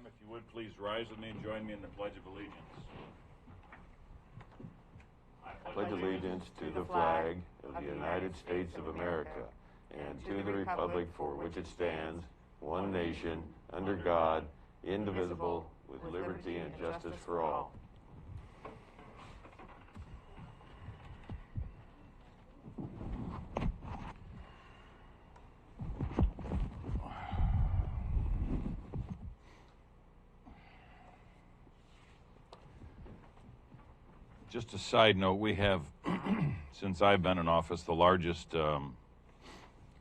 If you would please rise with me and join me in the Pledge of Allegiance. I pledge allegiance to the flag of the United States of America and to the republic for which it stands, one nation, under God, indivisible, with liberty and justice for all. Just a side note, we have, since I've been in office, the largest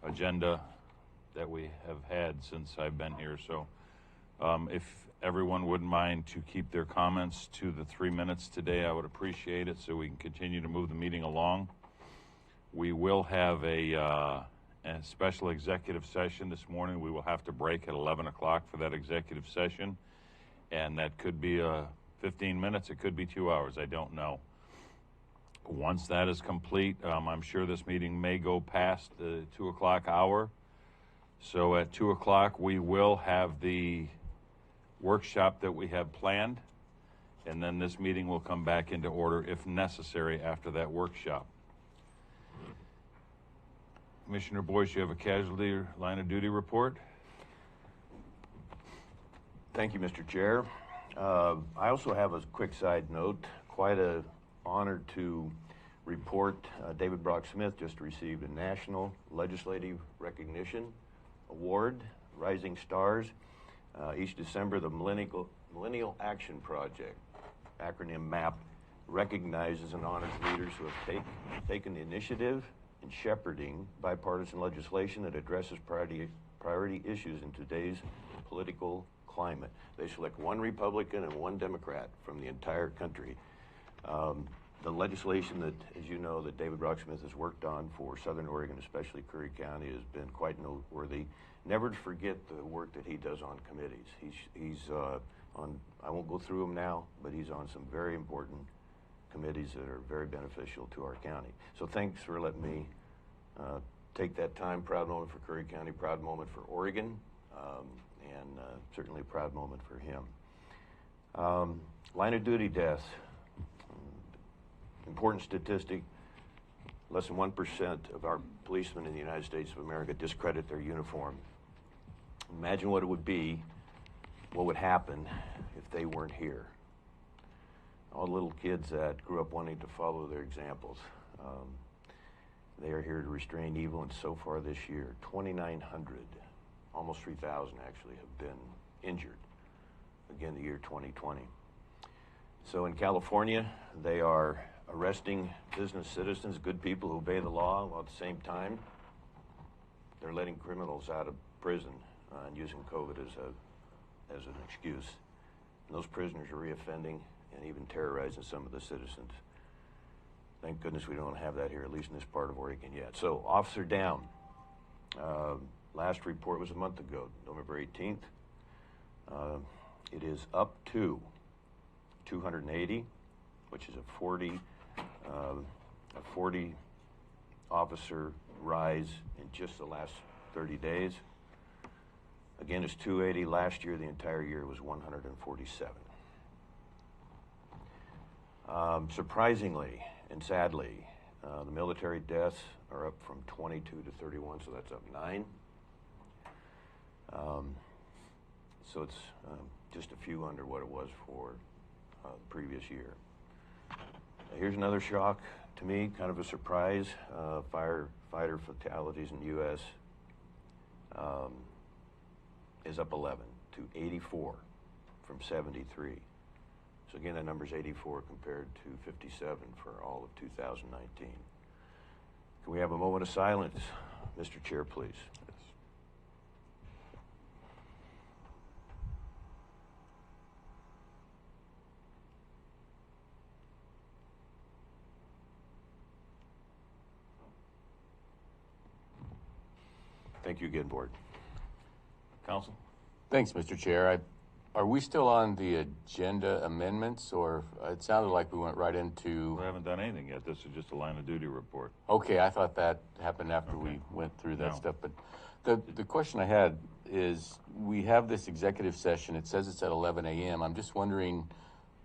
agenda that we have had since I've been here. So if everyone wouldn't mind to keep their comments to the 3 minutes today, I would appreciate it so we can continue to move the meeting along. We will have a special executive session this morning. We will have to break at 11 o'clock for that executive session, and that could be 15 minutes, it could be 2 hours, I don't know. Once that is complete, I'm sure this meeting may go past the 2 o'clock hour. So at 2 o'clock, we will have the workshop that we have planned, and then this meeting will come back into order if necessary after that workshop. Commissioner Boyce, you have a casualty line of duty report? Thank you, Mr. Chair. I also have a quick side note. Quite an honor to report David Brock Smith just received a National Legislative Recognition Award, Rising Stars. Each December, the Millennial Action Project, acronym MAP, recognizes and honors leaders who have taken the initiative in shepherding bipartisan legislation that addresses priority issues in today's political climate. They select one Republican and one Democrat from the entire country. The legislation that, as you know, that David Brock Smith has worked on for Southern Oregon, especially Curry County, has been quite noteworthy. Never to forget the work that he does on committees. He's on, I won't go through them now, but he's on some very important committees that are very beneficial to our county. So thanks for letting me take that time. Proud moment for Curry County, proud moment for Oregon. And certainly a proud moment for him. Line of duty deaths. Important statistic, less than 1% of our policemen in the United States of America discredit their uniform. Imagine what it would be, what would happen if they weren't here. All the little kids that grew up wanting to follow their examples. They are here to restrain evil, and so far this year, 2,900 almost 3,000 actually have been injured, again, the year 2020. So in California, they are arresting business citizens, good people who obey the law, while at the same time, they're letting criminals out of prison and using COVID as an excuse. And those prisoners are reoffending and even terrorizing some of the citizens. Thank goodness we don't have that here, at least in this part of Oregon yet. So, officer down. Last report was a month ago, November 18th. It is up to 280, which is a 40 officer rise in just the last 30 days. Again, it's 280. Last year, the entire year was 147. Surprisingly and sadly, the military deaths are up from 22 to 31, so that's up 9. So it's just a few under what it was for the previous year. Here's another shock to me, kind of a surprise. Firefighter fatalities in the U.S. Is up 11 to 84 from 73. So again, that number's 84 compared to 57 for all of 2019. Can we have a moment of silence, Mr. Chair, please? Thank you again, Board. Council? Thanks, Mr. Chair. Are we still on the agenda amendments, or it sounded like we went right into? We haven't done anything yet. This is just a line of duty report. Okay, I thought that happened after we went through that No. stuff. But the question I had is, we have this executive session. It says it's at 11 a.m. I'm just wondering.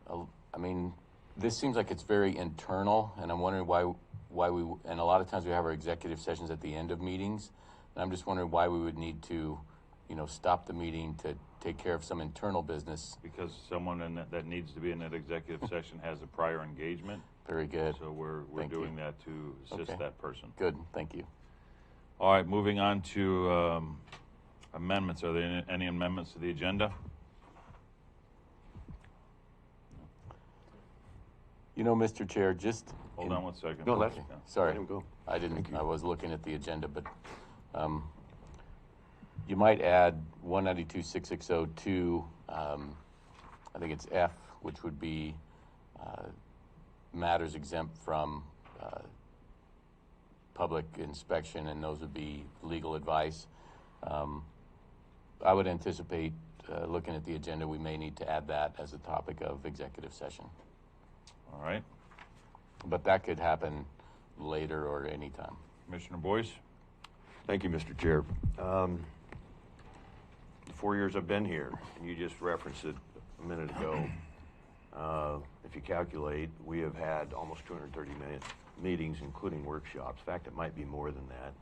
I mean, this seems like it's very internal, and I'm wondering why we. And a lot of times we have our executive sessions at the end of meetings, and I'm just wondering why we would need to, stop the meeting to take care of some internal business. Because someone that needs to be in that executive session has a prior engagement. Very good. So we're Thank doing you. that to assist that person. Good, thank you. All right, moving on to amendments. Are there any amendments to the agenda? Mr. Chair, just Hold on one second. No, that's, Okay. let Sorry, him go. I didn't. Thank you. I was looking at the agenda, but you might add 192-660 I think it's F, which would be matters exempt from public inspection, and those would be legal advice. I would anticipate, looking at the agenda, we may need to add that as a topic of executive session. All right. But that could happen later or anytime. Commissioner Boyce? Thank you, Mr. Chair. The 4 years I've been here, and you just referenced it a minute ago, if you calculate, we have had almost 230 meetings, including workshops. In fact, it might be more than that.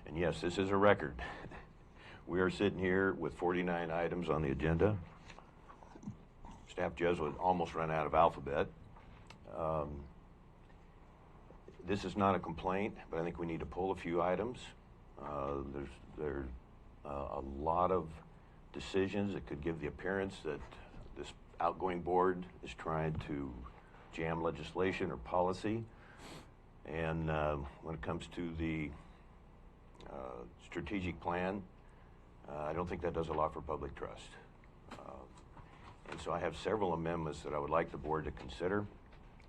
And yes, this is a record. We are sitting here with 49 items on the agenda. Staff judge would almost run out of alphabet. This is not a complaint, but I think we need to pull a few items. There's a lot of decisions that could give the appearance that this outgoing board is trying to jam legislation or policy. And when it comes to the strategic plan, I don't think that does a lot for public trust. And so I have several amendments that I would like the board to consider.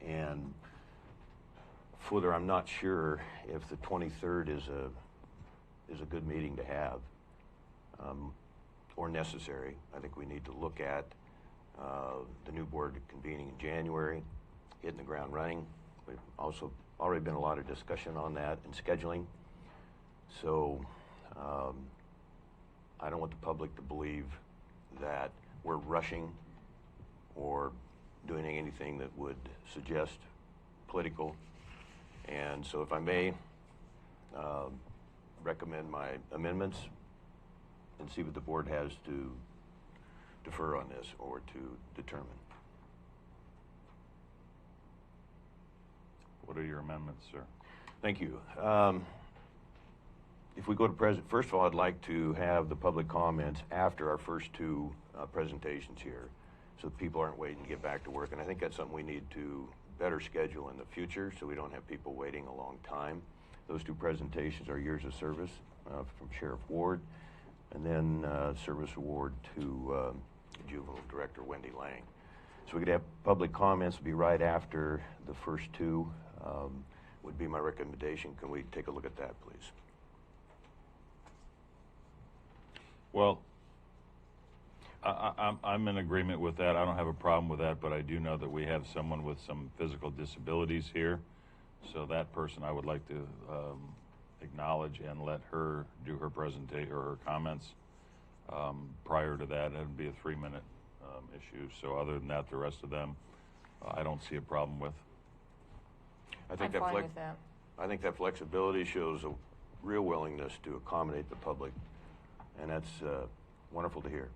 And further, I'm not sure if the 23rd is a good meeting to have or necessary. I think we need to look at the new board convening in January, hitting the ground running. We've also already been a lot of discussion on that and scheduling. So I don't want the public to believe that we're rushing or doing anything that would suggest political. And so if I may recommend my amendments and see what the board has to defer on this or to determine. What are your amendments, sir? Thank you. If we go to first of all, I'd like to have the public comments after our first two presentations here, so that people aren't waiting to get back to work. And I think that's something we need to better schedule in the future, so we don't have people waiting a long time. Those two presentations are years of service from Sheriff Ward, and then service award to Juvenile Director Wendy Lang. So we could have public comments be right after the first two. Would be my recommendation. Can we take a look at that, please? Well, I'm in agreement with that. I don't have a problem with that, but I do know that we have someone with some physical disabilities here. So that person I would like to acknowledge and let her do her presentation or her comments. Prior to that, it would be a 3-minute issue. So other than that, the rest of them, I don't see a problem with. I think I'm fine with that. I think that flexibility shows a real willingness to accommodate the public, and that's wonderful to hear.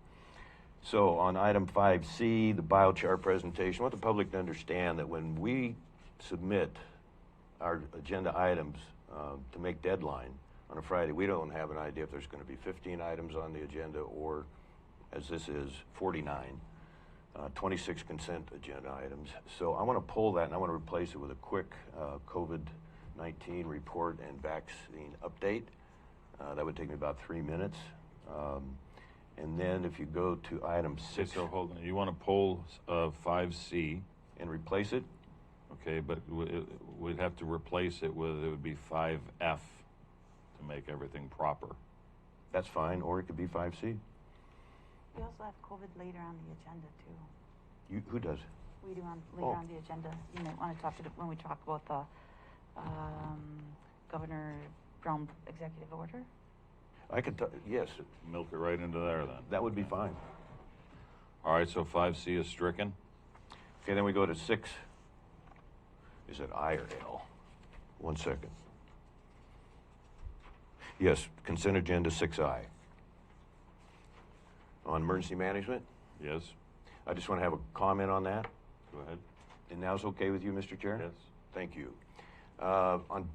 So on item 5C, the biochar presentation, I want the public to understand that when we submit our agenda items to make deadline on a Friday, we don't have an idea if there's going to be 15 items on the agenda or, as this is, 49. 26 consent agenda items. So I want to pull that and I want to replace it with a quick COVID-19 report and vaccine update. That would take me about 3 minutes. And then if you go to item 6. So hold on. You want to pull 5C. And replace it? Okay, but we'd have to replace it with, it would be 5F to make everything proper. That's fine, or it could be 5C. We also have COVID later on the agenda too. Who does? We do later on the agenda. You might want to talk to when we talk about the Governor Brown executive order. I could, yes, Milk it right into there then. that would be fine. All right, so 5C is stricken. Okay, then we go to 6. Is it I or L? 1 second. Yes, consent agenda 6I. On emergency management, Yes, I just want to have a comment on that. go ahead. And now's okay with you, Mr. Chair? Yes. Thank you. On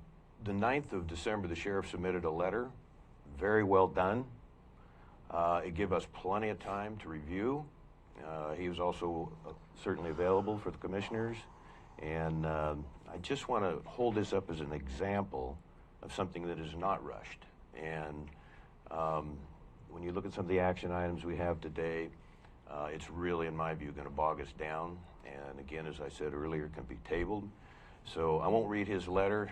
the 9th of December, the sheriff submitted a letter. Very well done. It gave us plenty of time to review. He was also certainly available for the commissioners. And I just want to hold this up as an example of something that is not rushed. And when you look at some of the action items we have today, it's really, in my view, going to bog us down. And again, as I said earlier, it can be tabled. So I won't read his letter,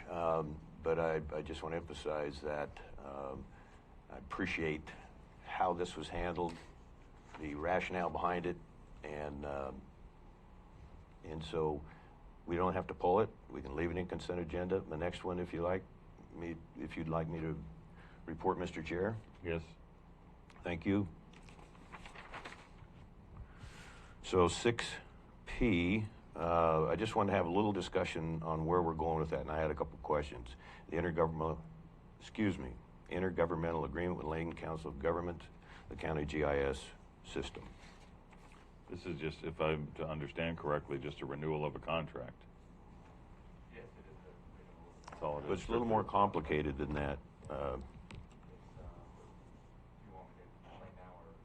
but I just want to emphasize that I appreciate how this was handled, the rationale behind it, and so we don't have to pull it. We can leave it in consent agenda. The next one, if you'd like me to report, Mr. Chair. Yes. Thank you. So 6P, I just want to have a little discussion on where we're going with that, and I had a couple questions. The intergovernmental agreement with Lane Council of Government, the county GIS system. This is just, if I'm to understand correctly, just a renewal of a contract. Yes, it is a renewal. That's all it But is. it's a little more complicated than that.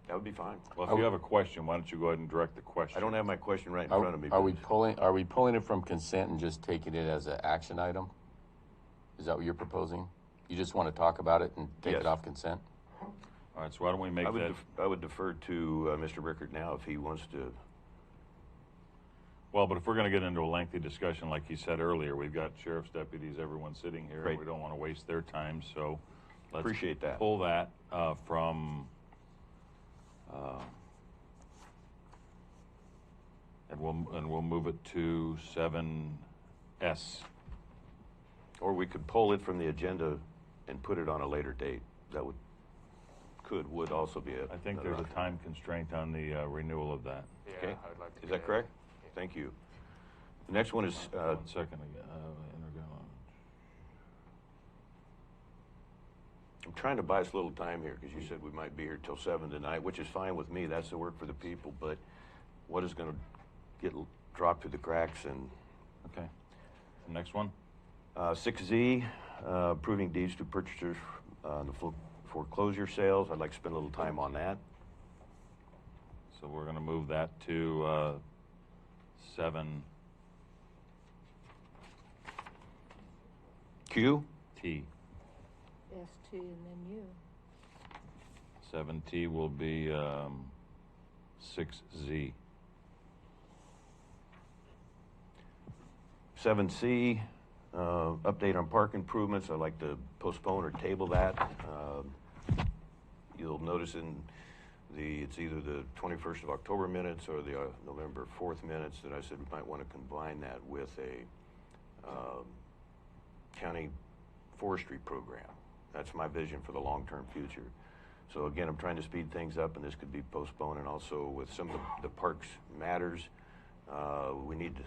That would be fine. Well, if you have a question, why don't you go ahead and direct the question? I don't have my question right in front of me. Are we but- pulling it from consent and just taking it as an action item? Is that what you're proposing? You just want to talk about it and take Yes. it off consent? All right, so why don't we make that? I would defer to Mr. Rickard now if he wants to. Well, but if we're going to get into a lengthy discussion, like he said earlier, we've got sheriff's deputies, everyone sitting here, Great. and we don't want to waste their time, so let's Appreciate that. pull that from, and we'll move it to 7S. Or we could pull it from the agenda and put it on a later date. That would also be it. I think there's a time constraint on the renewal of that. Okay. Is that correct? Thank you. The next one is, 1 second again. I'm trying to buy us a little time here because you said we might be here till 7 tonight, which is fine with me. That's the work for the people. But what is going to get dropped through the cracks? And Okay. The next one? 6Z, approving deeds to purchasers on the foreclosure sales. I'd like to spend a little time on that. So we're going to move that to 7T. Q, S2 and then U. 7T will be 6Z. 7C, update on park improvements. I'd like to postpone or table that. You'll notice it's either the 21st of October minutes or the November 4th minutes that I said we might want to combine that with a county forestry program. That's my vision for the long-term future. So again, I'm trying to speed things up, and this could be postponed. And also with some of the parks matters, we need to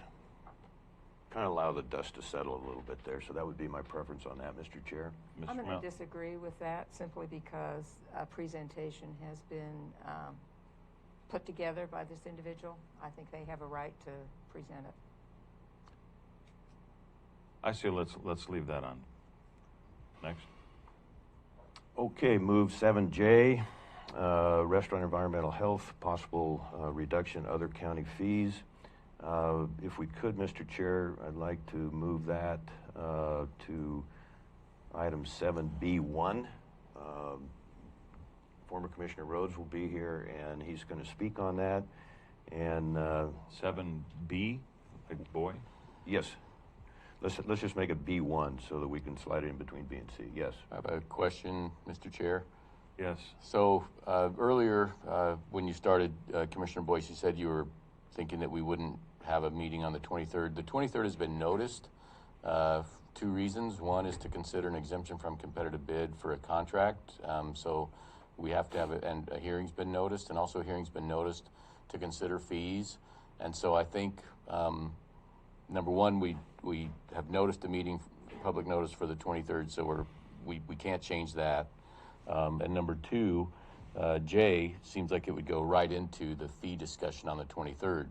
kind of allow the dust to settle a little bit there. So that would be my preference on that, Mr. Chair. I'm Mr. going to disagree with that simply because a presentation has been put together by this individual. I think they have a right to present it. I say let's leave that on. Next. Okay, move 7J, restaurant environmental health, possible reduction other county fees. If we could, Mr. Chair, I'd like to move that to item 7B1. Former Commissioner Rhodes will be here, and he's going to speak on that. And 7B, big boy. yes, let's just make it B1 so that we can slide it in between B and C. Yes. I have a question, Mr. Chair. Yes. So earlier, when you started, Commissioner Boyce, you said you were thinking that we wouldn't have a meeting on the 23rd. The 23rd has been noticed. Two reasons. One is to consider an exemption from competitive bid for a contract. So we have to have it, and a hearing's been noticed, and also a hearing's been noticed to consider fees. And so I think, number one, we have noticed a meeting, public notice for the 23rd, so we can't change that. And number two, Jay, seems like it would go right into the fee discussion on the 23rd.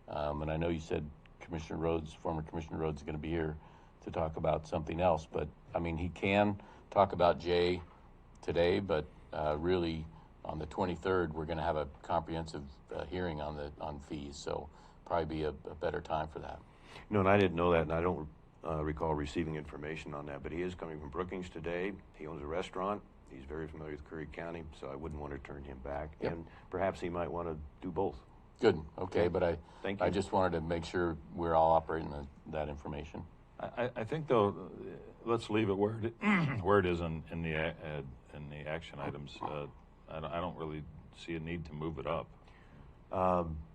And I know you said Commissioner Rhodes, former Commissioner Rhodes, is going to be here to talk about something else, but I mean, he can talk about Jay today, but really on the 23rd, we're going to have a comprehensive hearing on fees, so probably be a better time for that. No, and I didn't know that, and I don't recall receiving information on that, but he is coming from Brookings today. He owns a restaurant. He's very familiar with Curry County, so I wouldn't want to turn him back. Yep. And perhaps he might want to do both. Good, okay, but Thank you. I just wanted to make sure we're all operating that information. I think though, let's leave it where it is in the action items. I don't really see a need to move it up.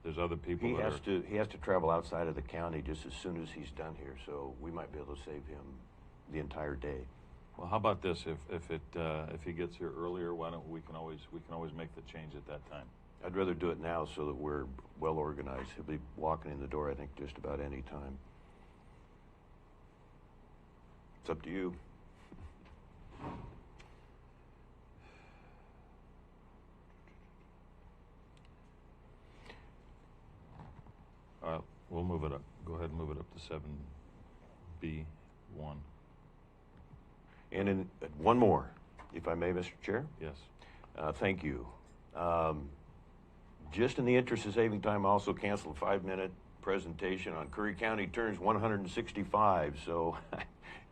There's other people. He has to travel outside of the county just as soon as he's done here, so we might be able to save him the entire day. Well, how about this? If he gets here earlier, why don't we can always make the change at that time. I'd rather do it now so that we're well organized. He'll be walking in the door, I think, just about any time. It's up to you. We'll move it up. Go ahead and move it up to 7B1. And one more, if I may, Mr. Chair. Yes. Thank you. Just in the interest of saving time, I also canceled a 5-minute presentation on Curry County turns 165. So,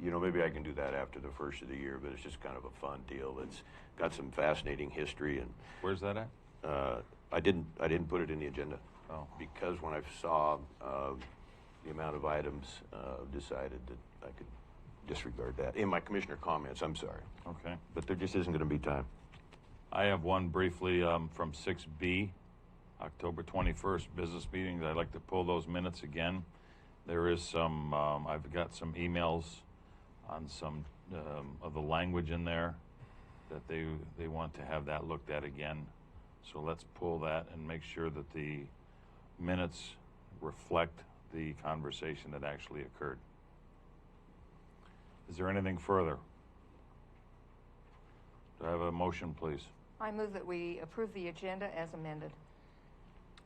maybe I can do that after the first of the year, but it's just kind of a fun deal. It's got some fascinating history. And Where's that at? I didn't put it in the agenda. Oh. Because when I saw the amount of items, decided that I could disregard that. In my commissioner comments, I'm sorry. Okay. But there just isn't going to be time. I have one briefly from 6B, October 21st business meetings. I'd like to pull those minutes again. There is some, I've got some emails on some of the language in there that they want to have that looked at again. So let's pull that and make sure that the minutes reflect the conversation that actually occurred. Is there anything further? Do I have a motion, please? I move that we approve the agenda as amended.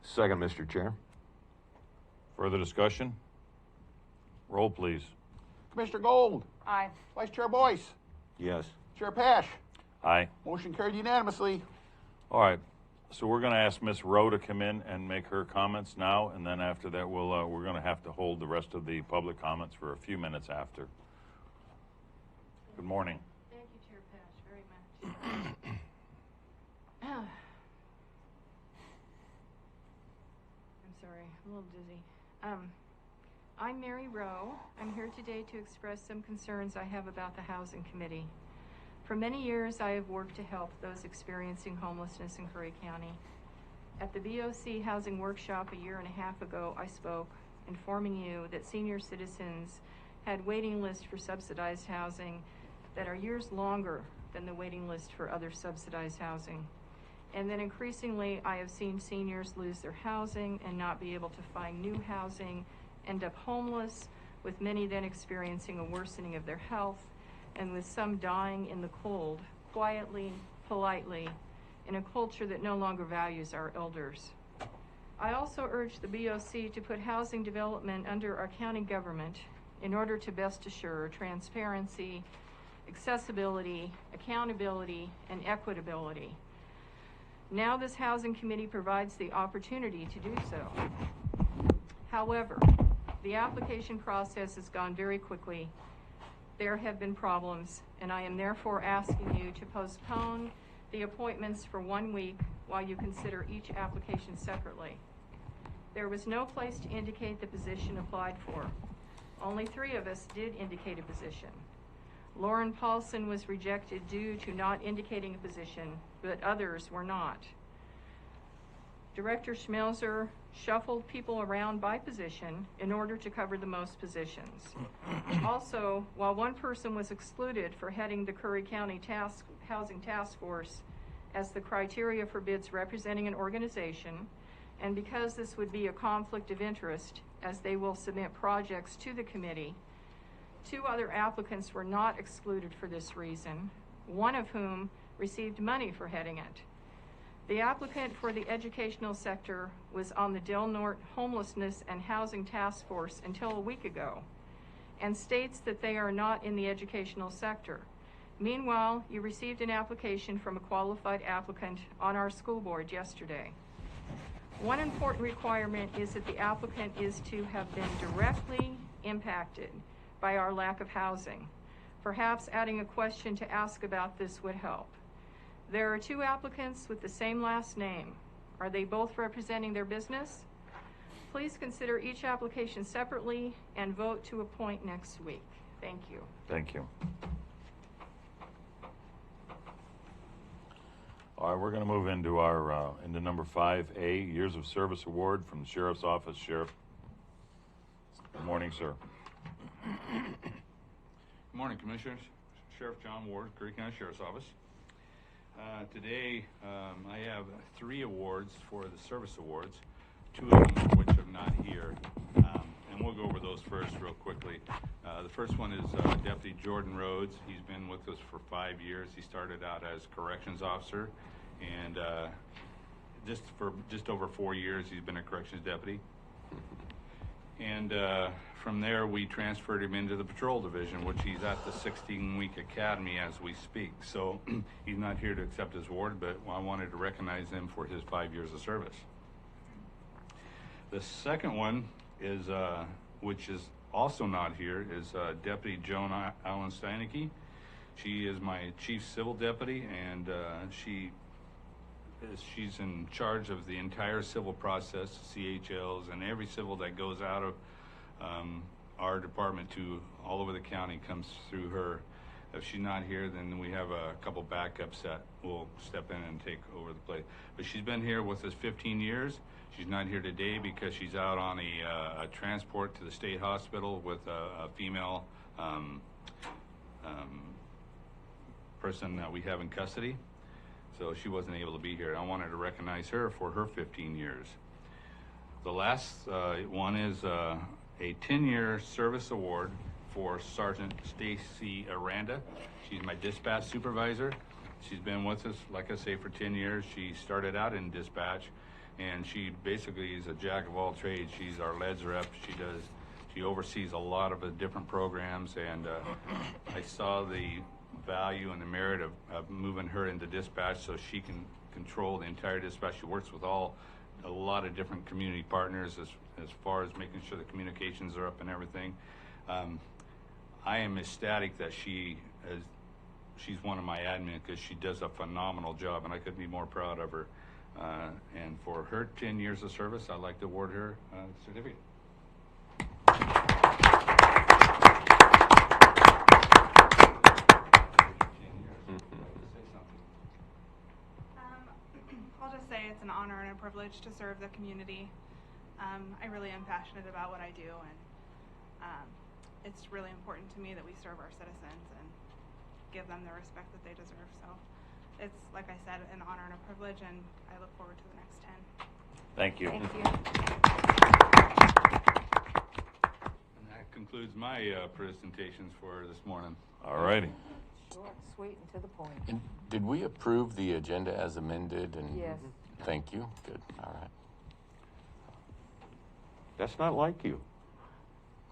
Second, Mr. Chair. Further discussion? Roll, please. Commissioner Gold, Aye. Vice Chair Boyce, Yes. Chair Pash. Aye. Motion carried unanimously. All right. So we're going to ask Ms. Rowe to come in and make her comments now, and then after that, we're going to have to hold the rest of the public comments for a few minutes after. Good morning. Thank you, Chair Pash, very much. I'm sorry, I'm a little dizzy. I'm Mary Rowe. I'm here today to express some concerns I have about the Housing Committee. For many years, I have worked to help those experiencing homelessness in Curry County. At the VOC Housing Workshop a year and a half ago, I spoke, informing you that senior citizens had waiting lists for subsidized housing that are years longer than the waiting list for other subsidized housing. And then increasingly, I have seen seniors lose their housing and not be able to find new housing, end up homeless, with many then experiencing a worsening of their health, and with some dying in the cold, quietly, politely, in a culture that no longer values our elders. I also urge the BOC to put housing development under our county government in order to best assure transparency, accessibility, accountability, and equitability. Now this housing committee provides the opportunity to do so. However, the application process has gone very quickly. There have been problems, and I am therefore asking you to postpone the appointments for 1 week while you consider each application separately. There was no place to indicate the position applied for. Only 3 of us did indicate a position. Lauren Paulson was rejected due to not indicating a position, but others were not. Director Schmelzer shuffled people around by position in order to cover the most positions. Also, while one person was excluded for heading the Curry County Housing Task Force as the criteria for bids representing an organization, and because this would be a conflict of interest as they will submit projects to the committee, 2 other applicants were not excluded for this reason, one of whom received money for heading it. The applicant for the educational sector was on the Del Norte Homelessness and Housing Task Force until a week ago and states that they are not in the educational sector. Meanwhile, you received an application from a qualified applicant on our school board yesterday. One important requirement is that the applicant is to have been directly impacted by our lack of housing. Perhaps adding a question to ask about this would help. There are 2 applicants with the same last name. Are they both representing their business? Please consider each application separately and vote to appoint next week. Thank you. Thank you. All right, we're going to move into our into number 5A, Years of Service Award from the Sheriff's Office. Sheriff. Good morning, sir. Good morning, Commissioners. Sheriff John Ward, Curry County Sheriff's Office. Today, I have 3 awards for the service awards, 2 of them which are not here, and we'll go over those first real quickly. The first one is Deputy Jordan Rhodes. He's been with us for 5 years. He started out as corrections officer, and just over 4 years he's been a corrections deputy. And from there, we transferred him into the patrol division, which he's at the 16-week academy as we speak. So he's not here to accept his award, but I wanted to recognize him for his 5 years of service. The second one is, which is also not here, is Deputy Joan Allen Steinecke. She is my chief civil deputy, and she's in charge of the entire civil process, CHLs, and every civil that goes out of our department to all over the county comes through her. If she's not here, then we have a couple backups that will step in and take over the place. But she's been here with us 15 years. She's not here today because she's out on a transport to the state hospital with a female person that we have in custody. So she wasn't able to be here. I wanted to recognize her for her 15 years. The last one is a 10-year service award for Sergeant Stacy Aranda. She's my dispatch supervisor. She's been with us, like I say, for 10 years. She started out in dispatch, and she basically is a jack of all trades. She's our LEDS rep. She oversees a lot of the different programs, and I saw the value and the merit of moving her into dispatch so she can control the entire dispatch. She works with a lot of different community partners as far as making sure the communications are up and everything. I am ecstatic that she's one of my admin because she does a phenomenal job, and I couldn't be more proud of her. And for her 10 years of service, I'd like to award her a certificate. I'll just say it's an honor and a privilege to serve the community. I really am passionate about what I do, and it's really important to me that we serve our citizens and give them the respect that they deserve. So it's, like I said, an honor and a privilege, and I look forward to the next 10. Thank you. Thank you. And that concludes my presentations for this morning. All righty. Short, sweet, and to the point. And did we approve the agenda as amended? And Yes. Thank you. Good. All right. That's not like you.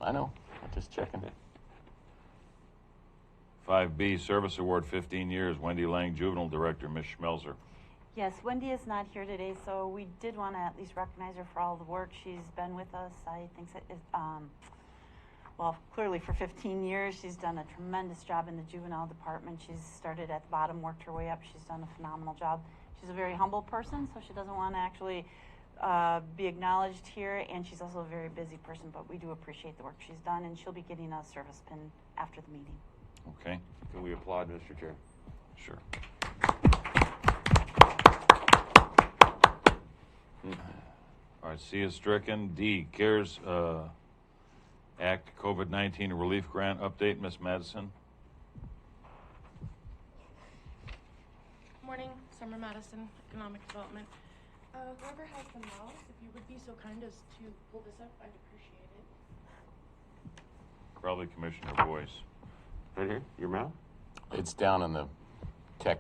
I know. I'm just checking. 5B, Service Award, 15 years, Wendy Lang, Juvenile Director, Ms. Schmelzer. Yes, Wendy is not here today, so we did want to at least recognize her for all the work she's been with us. I think well, clearly for 15 years, she's done a tremendous job in the juvenile department. She's started at the bottom, worked her way up. She's done a phenomenal job. She's a very humble person, so she doesn't want to actually be acknowledged here, and she's also a very busy person, but we do appreciate the work she's done, and she'll be getting a service pin after the meeting. Okay, Can we applaud, Mr. Chair? sure. All right, C is stricken. D, CARES Act COVID-19 Relief Grant update, Ms. Madison. Morning, Summer Madison, Economic Development. Whoever has the mouse, if you would be so kind as to pull this up, I'd appreciate it. Probably Commissioner Boyce. Right here, your mouth? It's down on the tech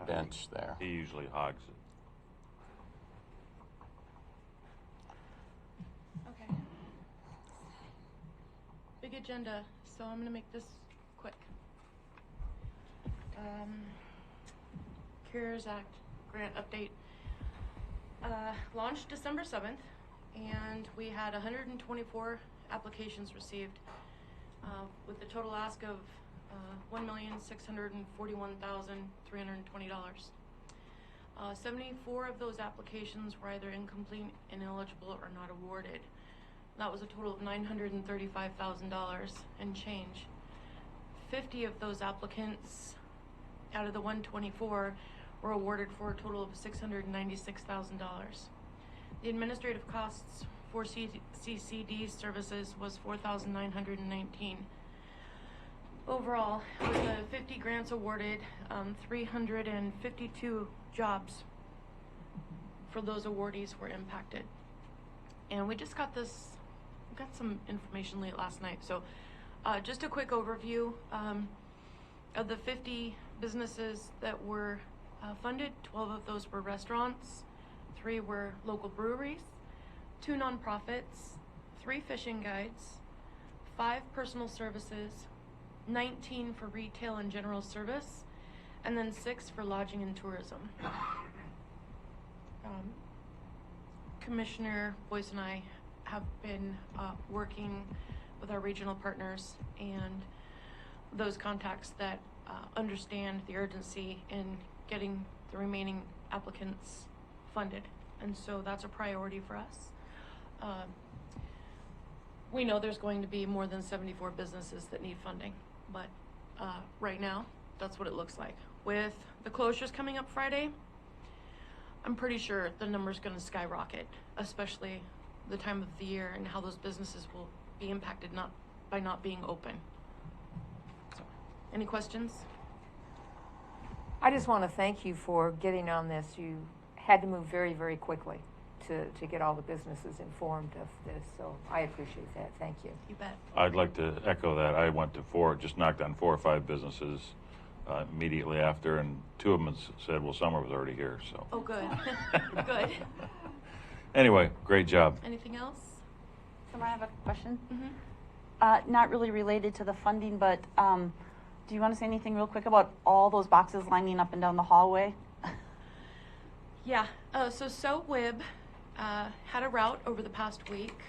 bench there. He usually hogs it. Okay. Big agenda, so I'm gonna make this quick. CARES Act grant update. Launched December 7th, and we had 124 applications received, with the total ask of $1,641,320. 74 of those applications were either incomplete, ineligible, or not awarded. That was a total of $935,000 and change. 50 of those applicants out of the 124 were awarded for a total of $696,000. The administrative costs for CCD services was $4,919. Overall, with the 50 grants awarded, 352 jobs for those awardees were impacted. And we just got some information late last night. So just a quick overview of the 50 businesses that were funded. 12 of those were restaurants, 3 were local breweries, 2 nonprofits, 3 fishing guides, 5 personal services, 19 for retail and general service, and then 6 for lodging and tourism. Commissioner Boyce and I have been working with our regional partners and those contacts that understand the urgency in getting the remaining applicants funded. And so that's a priority for us. We know there's going to be more than 74 businesses that need funding, but right now, that's what it looks like. With the closures coming up Friday, I'm pretty sure the number's gonna skyrocket, especially the time of the year and how those businesses will be impacted by not being open. So, any questions? I just want to thank you for getting on this. You had to move very, very quickly to get all the businesses informed of this, so I appreciate that. Thank you. You bet. I'd like to echo that. I went to just knocked on 4 or 5 businesses immediately after, and 2 of them said, well, summer was already here, so. Oh, good. Good. Anyway, great job. Anything else? Summer, I have a question. Mm-hmm. Not really related to the funding, but do you want to say anything real quick about all those boxes lining up and down the hallway? Yeah. So WIB had a route over the past week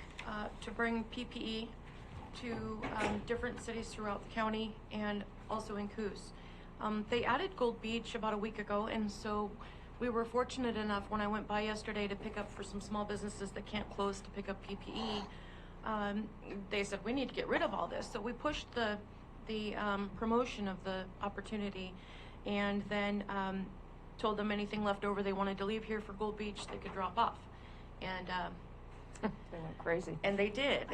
to bring PPE to different cities throughout the county and also in Coos. They added Gold Beach about a week ago, and so we were fortunate enough when I went by yesterday to pick up for some small businesses that can't close to pick up PPE. They said, we need to get rid of all this. So we pushed the promotion of the opportunity, and then told them anything left over they wanted to leave here for Gold Beach, they could drop off. And They went crazy. and they did.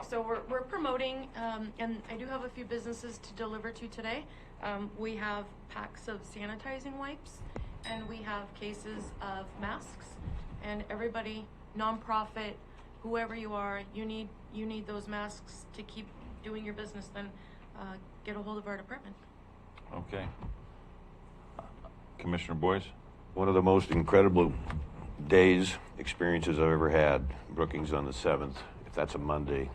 So we're promoting, and I do have a few businesses to deliver to today. We have packs of sanitizing wipes, and we have cases of masks. And everybody, nonprofit, whoever you are, you need those masks to keep doing your business. Then get a hold of our department. Okay. Commissioner Boyce? One of the most incredible experiences I've ever had. Brookings on the 7th, if that's a Monday.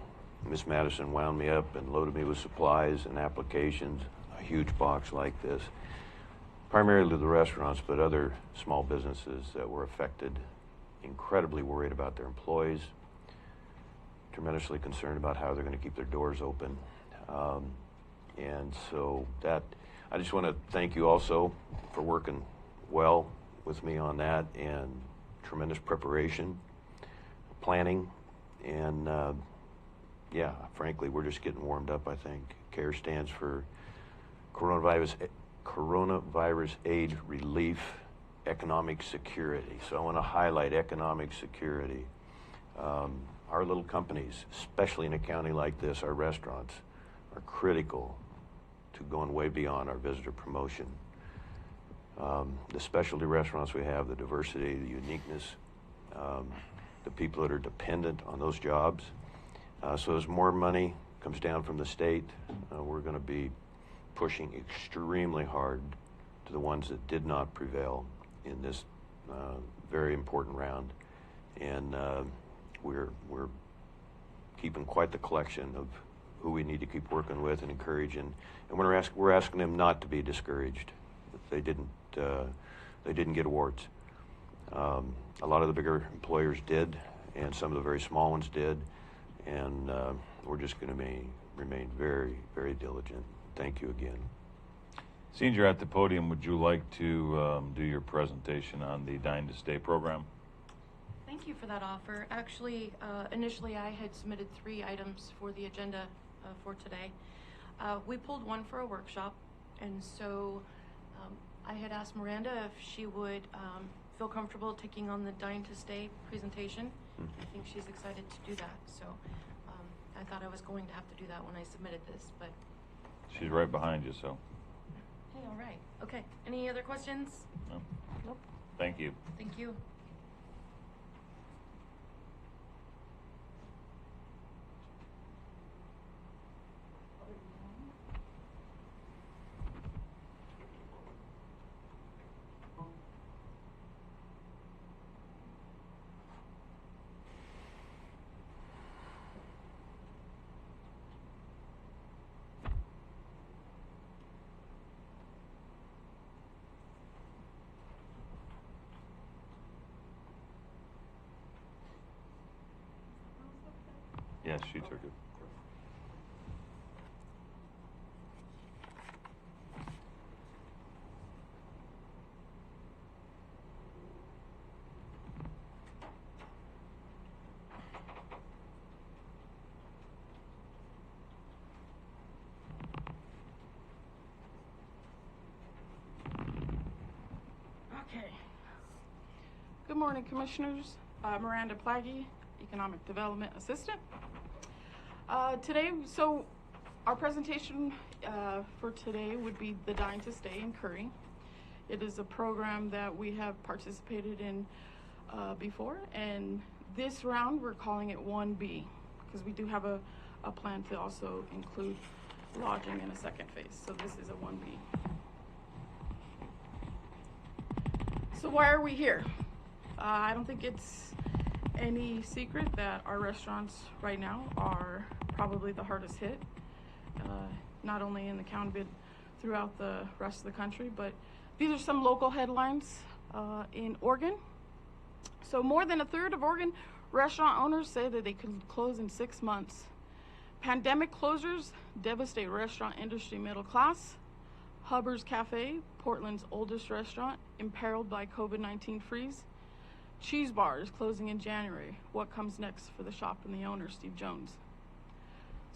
Miss Madison wound me up and loaded me with supplies and applications, a huge box like this. Primarily the restaurants, but other small businesses that were affected, incredibly worried about their employees, tremendously concerned about how they're going to keep their doors open. And so I just want to thank you also for working well with me on that, and tremendous preparation, planning, and yeah, frankly, we're just getting warmed up, I think. CARE stands for Coronavirus Aid Relief Economic Security. So I want to highlight economic security. Our little companies, especially in a county like this, our restaurants, are critical to going way beyond our visitor promotion. The specialty restaurants we have, the diversity, the uniqueness, the people that are dependent on those jobs. So as more money comes down from the state, we're going to be pushing extremely hard to the ones that did not prevail in this very important round. And we're keeping quite the collection of who we need to keep working with and encouraging. And we're asking them not to be discouraged. They didn't get awards. A lot of the bigger employers did, and some of the very small ones did. And we're just going to remain very, very diligent. Thank you again. Since you're at the podium, would you like to do your presentation on the Dine to Stay program? Thank you for that offer. Actually, initially I had submitted 3 items for the agenda for today. We pulled one for a workshop, and so I had asked Miranda if she would feel comfortable taking on the Dine to Stay presentation. I think she's excited to do that, so I thought I was going to have to do that when I submitted this, but... She's right behind you, so. Hey, all right. Okay, any other questions? No. Nope. Thank you. Thank you. Yes, she took it. Okay. Good morning, Commissioners. Miranda Plagge, Economic Development Assistant. Today, so our presentation for today would be the Dine to Stay in Curry. It is a program that we have participated in before, and this round we're calling it 1B, because we do have a plan to also include lodging in a second phase, so this is a 1B. So why are we here? I don't think it's any secret that our restaurants right now are probably the hardest hit, not only in the county but throughout the rest of the country. But these are some local headlines in Oregon. So more than a third of Oregon restaurant owners say that they could close in 6 months. Pandemic closures devastate restaurant industry middle class. Hubbard's Cafe, Portland's oldest restaurant, imperiled by COVID-19 freeze. Cheese Bar is closing in January. What comes next for the shop and the owner, Steve Jones?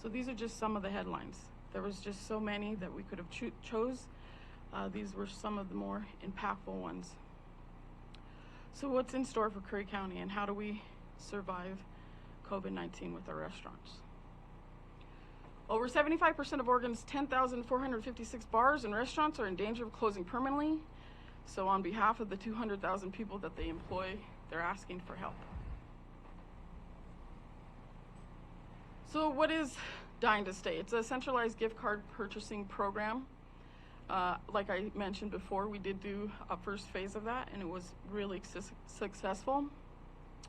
So these are just some of the headlines. There was just so many that we could have chose. These were some of the more impactful ones. So what's in store for Curry County, and how do we survive COVID-19 with our restaurants? Over 75% of Oregon's 10,456 bars and restaurants are in danger of closing permanently. So on behalf of the 200,000 people that they employ, they're asking for help. So what is Dine to Stay? It's a centralized gift card purchasing program. Like I mentioned before, we did do a first phase of that, and it was really successful.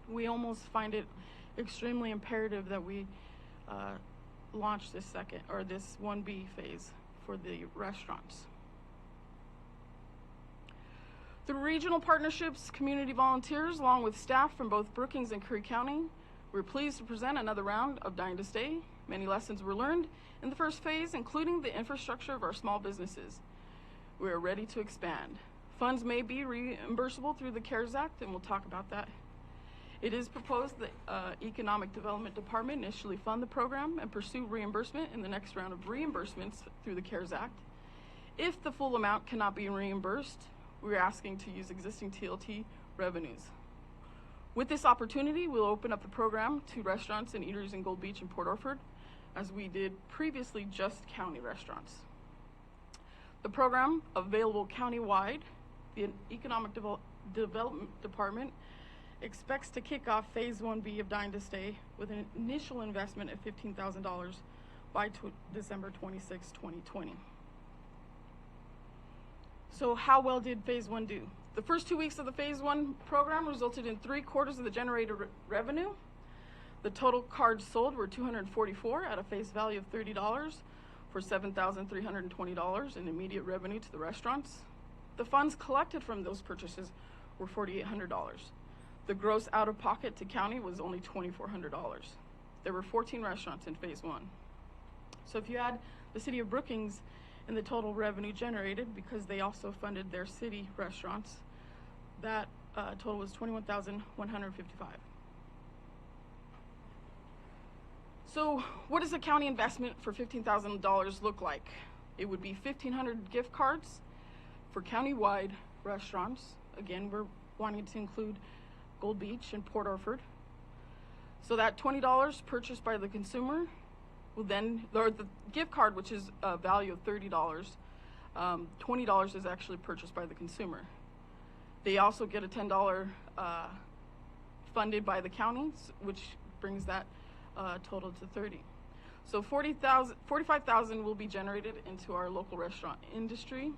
We almost find it extremely imperative that we launch this second, or this 1B phase for the restaurants. Through regional partnerships, community volunteers, along with staff from both Brookings and Curry County, we're pleased to present another round of Dine to Stay. Many lessons were learned in the first phase, including the infrastructure of our small businesses. We are ready to expand. Funds may be reimbursable through the CARES Act, and we'll talk about that It is proposed that Economic Development Department initially fund the program and pursue reimbursement in the next round of reimbursements through the CARES Act. If the full amount cannot be reimbursed, we're asking to use existing TLT revenues. With this opportunity, we'll open up the program to restaurants and eateries in Gold Beach and Port Orford, as we did previously just county restaurants. The program, available countywide, the Economic Development Department expects to kick off Phase 1B of Dine to Stay with an initial investment of $15,000 by December 26, 2020. So how well did Phase 1 do? The first 2 weeks of the Phase 1 program resulted in 3/4 of the generated revenue. The total cards sold were 244 at a face value of $30 for $7,320 in immediate revenue to the restaurants. The funds collected from those purchases were $4,800. The gross out-of-pocket to county was only $2,400. There were 14 restaurants in Phase 1. So if you add the city of Brookings in the total revenue generated, because they also funded their city restaurants, that total was $21,155. So what does a county investment for $15,000 look like? It would be 1,500 gift cards for countywide restaurants. Again, we're wanting to include Gold Beach and Port Orford. So that $20 purchased by the consumer will then, or the gift card, which is a value of $30, $20 is actually purchased by the consumer. They also get a $10 funded by the counties, which brings that total to 30. So 45,000 will be generated into our local restaurant industry.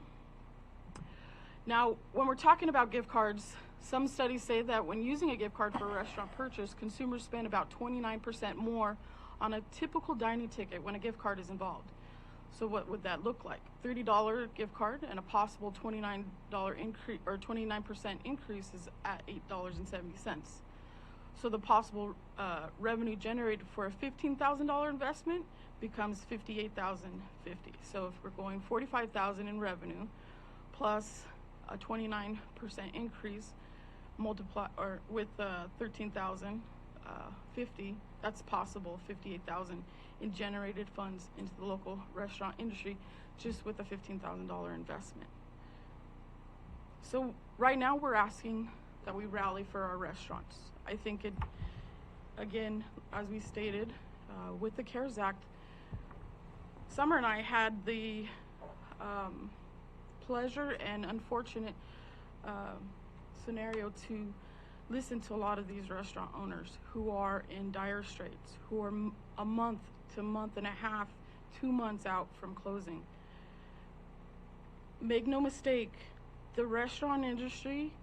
Now, when we're talking about gift cards, some studies say that when using a gift card for a restaurant purchase, consumers spend about 29% more on a typical dining ticket when a gift card is involved. So what would that look like? $30 gift card and a possible $29 increase, or 29% increase is at $8.70. So the possible revenue generated for a $15,000 investment becomes $58,050. So if we're going $45,000 in revenue plus a 29% increase, multiply or with $13,050, that's possible, $58,000 in generated funds into the local restaurant industry just with a $15,000 investment. So right now we're asking that we rally for our restaurants. I think it, again, as we stated, with the CARES Act, Summer and I had the pleasure and unfortunate scenario to listen to a lot of these restaurant owners who are in dire straits, who are a month to month and a half, 2 months out from closing. Make no mistake, the restaurant industry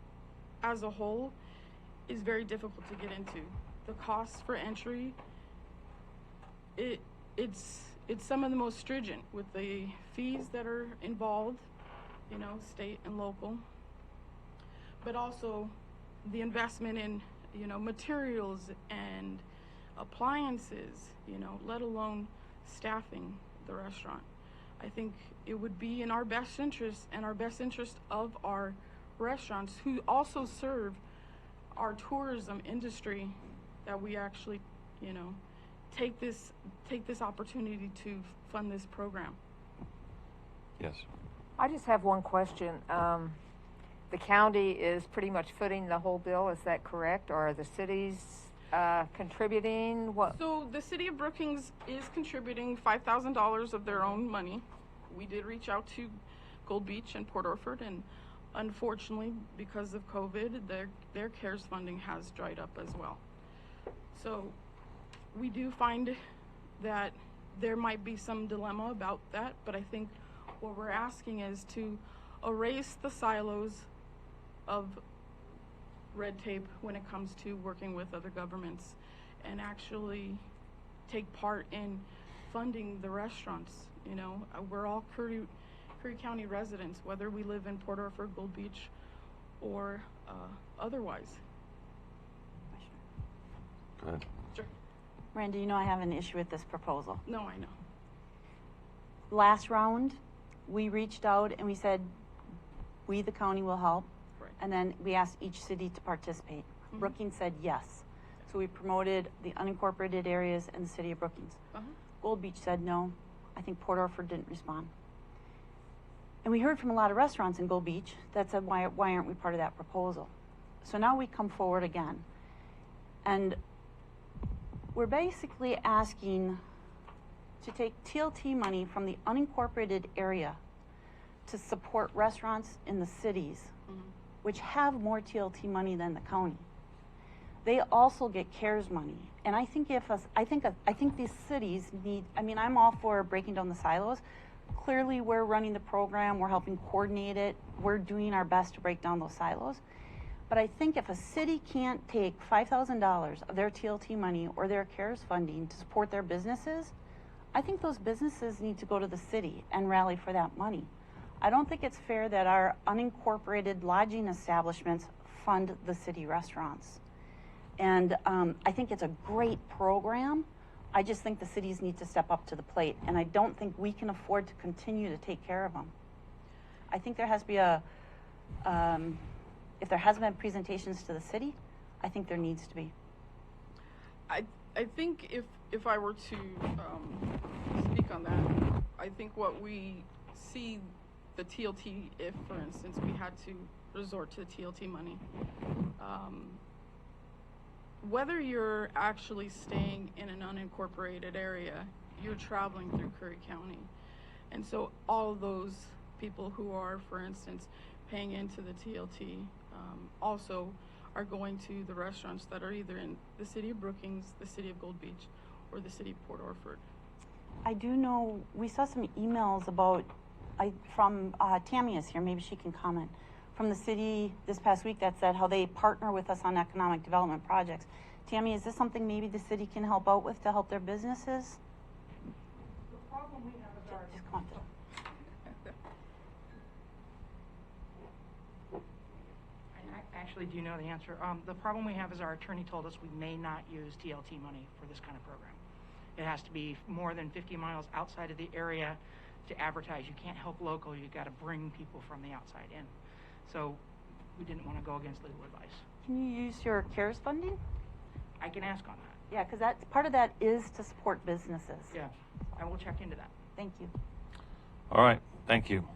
as a whole is very difficult to get into. The costs for entry, it's some of the most stringent with the fees that are involved, you know, state and local, but also the investment in, you know, materials and appliances, you know, let alone staffing the restaurant. I think it would be in our best interest and our best interest of our restaurants who also serve our tourism industry that we actually, you know, take this opportunity to fund this program. Yes. I just have one question. The county is pretty much footing the whole bill, is that correct? Or are the cities contributing? What? So the city of Brookings is contributing $5,000 of their own money. We did reach out to Gold Beach and Port Orford, and unfortunately, because of COVID, their CARES funding has dried up as well. So we do find that there might be some dilemma about that, but I think what we're asking is to erase the silos of red tape when it comes to working with other governments and actually take part in funding the restaurants. You know, we're all Curry County residents, whether we live in Port Orford, Gold Beach, or otherwise. Go ahead. Sure. Randy, you know I have an issue with this proposal. No, I know. Last round, we reached out and we said, we, the county, will help. Right. And then we asked each city to participate. Brookings said yes. So we promoted the unincorporated areas and the city of Brookings. Gold Beach said no. I think Port Orford didn't respond. And we heard from a lot of restaurants in Gold Beach that said, why aren't we part of that proposal? So now we come forward again. And we're basically asking to take TLT money from the unincorporated area to support restaurants in the cities, which have more TLT money than the county. They also get CARES money. And I think these cities need, I mean, I'm all for breaking down the silos. Clearly, we're running the program, we're helping coordinate it, we're doing our best to break down those silos. But I think if a city can't take $5,000 of their TLT money or their CARES funding to support their businesses, I think those businesses need to go to the city and rally for that money. I don't think it's fair that our unincorporated lodging establishments fund the city restaurants. And I think it's a great program. I just think the cities need to step up to the plate, and I don't think we can afford to continue to take care of them. I think there has to be if there hasn't been presentations to the city, I think there needs to be. I think if I were to speak on that, I think what we see the TLT, if for instance we had to resort to the TLT money, whether you're actually staying in an unincorporated area, you're traveling through Curry County. And so all of those people who are, for instance, paying into the TLT also are going to the restaurants that are either in the city of Brookings, the city of Gold Beach, or the city of Port Orford. I do know, we saw some emails about, from Tammy is here, maybe she can comment, from the city this past week that said how they partner with us on economic development projects. Tammy, is this something maybe the city can help out with to help their businesses? The problem we have is our... Just come on. I actually do know the answer. The problem we have is our attorney told us we may not use TLT money for this kind of program. It has to be more than 50 miles outside of the area to advertise. You can't help local. You got to bring people from the outside in. So we didn't want to go against legal advice. Can you use your CARES funding? I can ask on that. Yeah, because that's part of that is to support businesses. Yeah, I will check into that. Thank you. All right, thank you.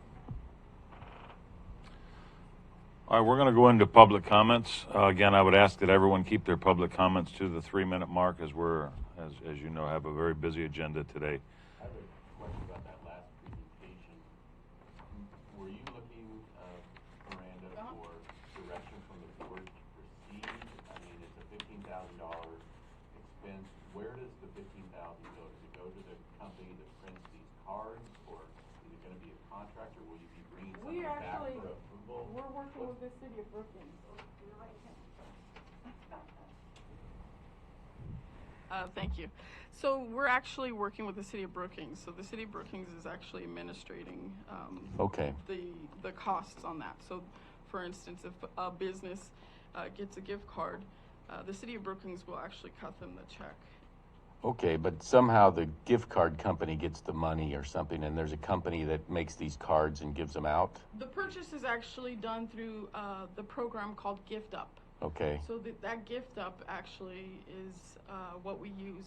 All right, we're going to go into public comments. Again, I would ask that everyone keep their public comments to the 3-minute mark, as we're, as you know, have a very busy agenda today. I have a question about that last presentation. Were you looking, Miranda, for direction from the board to proceed? I mean, it's a $15,000 expense. Where does the $15,000 go? Does it go to the company that prints these cards, or is it going to be a contractor? Will you be bringing something back for approval? We're working with the city of Brookings. Thank you. So we're actually working with the city of Brookings. So the city of Brookings is actually administrating Okay. the costs on that. So for instance, if a business gets a gift card, the city of Brookings will actually cut them the check. Okay, but somehow the gift card company gets the money or something, and there's a company that makes these cards and gives them out? The purchase is actually done through the program called Gift Up. Okay. So that Gift Up actually is what we use.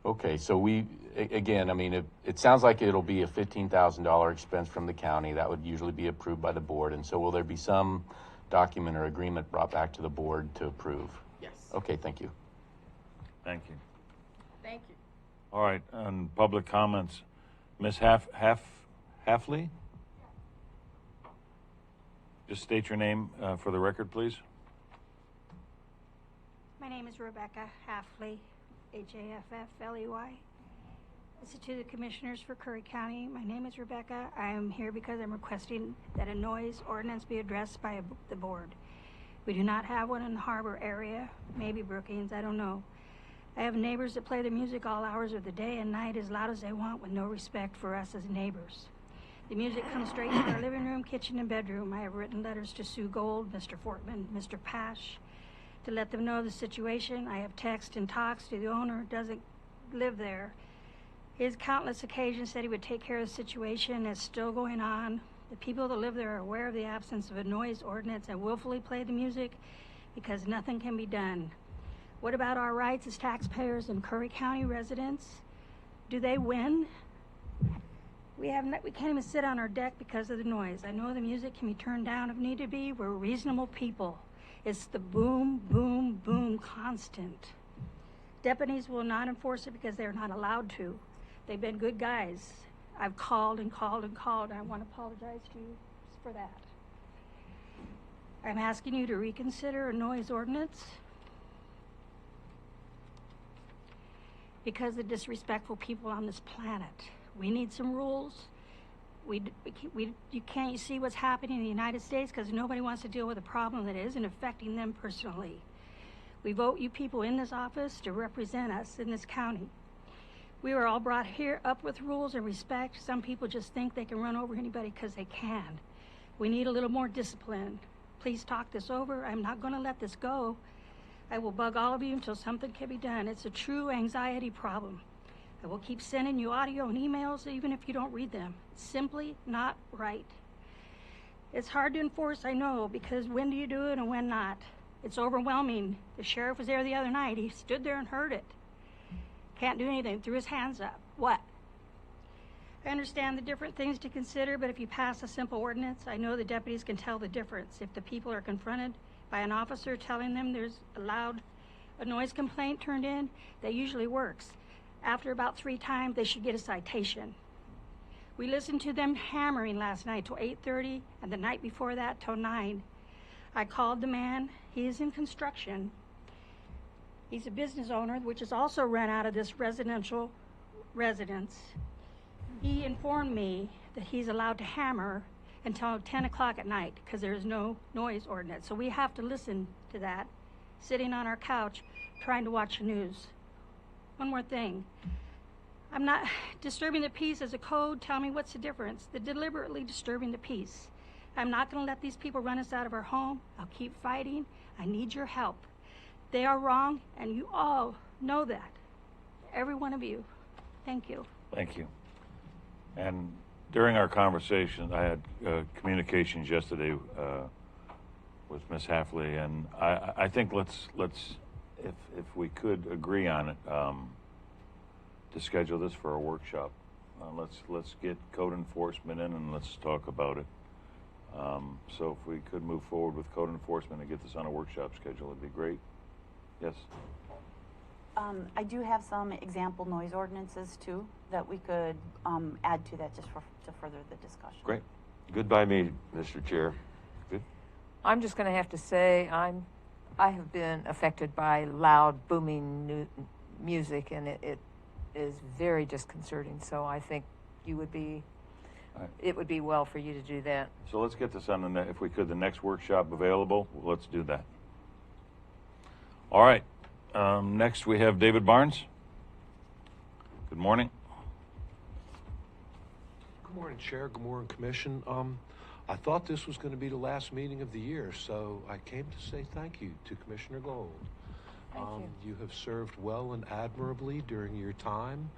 Okay, so again, I mean, it sounds like it'll be a $15,000 expense from the county. That would usually be approved by the board. And so will there be some document or agreement brought back to the board to approve? Yes. Okay, thank you. Thank you. Thank you. All right, on public comments, Ms. Halfley? Just state your name for the record, please. My name is Rebecca Halfley, Haffley. This is to the commissioners for Curry County. My name is Rebecca. I am here because I'm requesting that a noise ordinance be addressed by the board. We do not have one in the harbor area, maybe Brookings, I don't know. I have neighbors that play the music all hours of the day and night as loud as they want with no respect for us as neighbors. The music comes straight from our living room, kitchen, and bedroom. I have written letters to Sue Gold, Mr. Fortman, Mr. Pash, to let them know the situation. I have texted and talks to the owner, doesn't live there. His countless occasions said he would take care of the situation. It's still going on. The people that live there are aware of the absence of a noise ordinance and willfully play the music because nothing can be done. What about our rights as taxpayers and Curry County residents? Do they win? We can't even sit on our deck because of the noise. I know the music can be turned down if need to be. We're reasonable people. It's the boom, boom, boom constant. Deputies will not enforce it because they're not allowed to. They've been good guys. I've called and called and called. I want to apologize to you for that. I'm asking you to reconsider a noise ordinance because of disrespectful people on this planet. We need some rules. You can't see what's happening in the United States because nobody wants to deal with a problem that isn't affecting them personally. We vote you people in this office to represent us in this county. We were all brought here up with rules and respect. Some people just think they can run over anybody because they can. We need a little more discipline. Please talk this over. I'm not going to let this go. I will bug all of you until something can be done. It's a true anxiety problem. I will keep sending you audio and emails even if you don't read them. It's simply not right. It's hard to enforce, I know, because when do you do it and when not? It's overwhelming. The sheriff was there the other night. He stood there and heard it. Can't do anything, threw his hands up. What? I understand the different things to consider, but if you pass a simple ordinance, I know the deputies can tell the difference. If the people are confronted by an officer telling them there's a noise complaint turned in, that usually works. After about 3 times, they should get a citation. We listened to them hammering last night till 8:30, and the night before that till 9. I called the man. He is in construction. He's a business owner, which is also run out of this residential residence. He informed me that he's allowed to hammer until 10 o'clock at night because there is no noise ordinance. So we have to listen to that, sitting on our couch, trying to watch the news. One more thing. I'm not disturbing the peace as a code. Tell me what's the difference? The deliberately disturbing the peace. I'm not going to let these people run us out of our home. I'll keep fighting. I need your help. They are wrong, and you all know that. Every one of you. Thank you. Thank you. And during our conversation, I had communications yesterday with Ms. Hafley, and I think let's if we could agree on it, to schedule this for a workshop. Let's get code enforcement in and let's talk about it. So if we could move forward with code enforcement and get this on a workshop schedule, it'd be great. Yes. I do have some example noise ordinances too that we could add to that just to further the discussion. Great. Good by me, Mr. Chair. Good. I'm just going to have to say I have been affected by loud, booming music, and it is very disconcerting. So I think it would be well for you to do that. So let's get this on if we could, the next workshop available. Let's do that. All right. Next we have David Barnes. Good morning. Good morning, Chair. Good morning, Commission. I thought this was going to be the last meeting of the year, so I came to say thank you to Commissioner Gold. Thank you. You have served well and admirably during your time.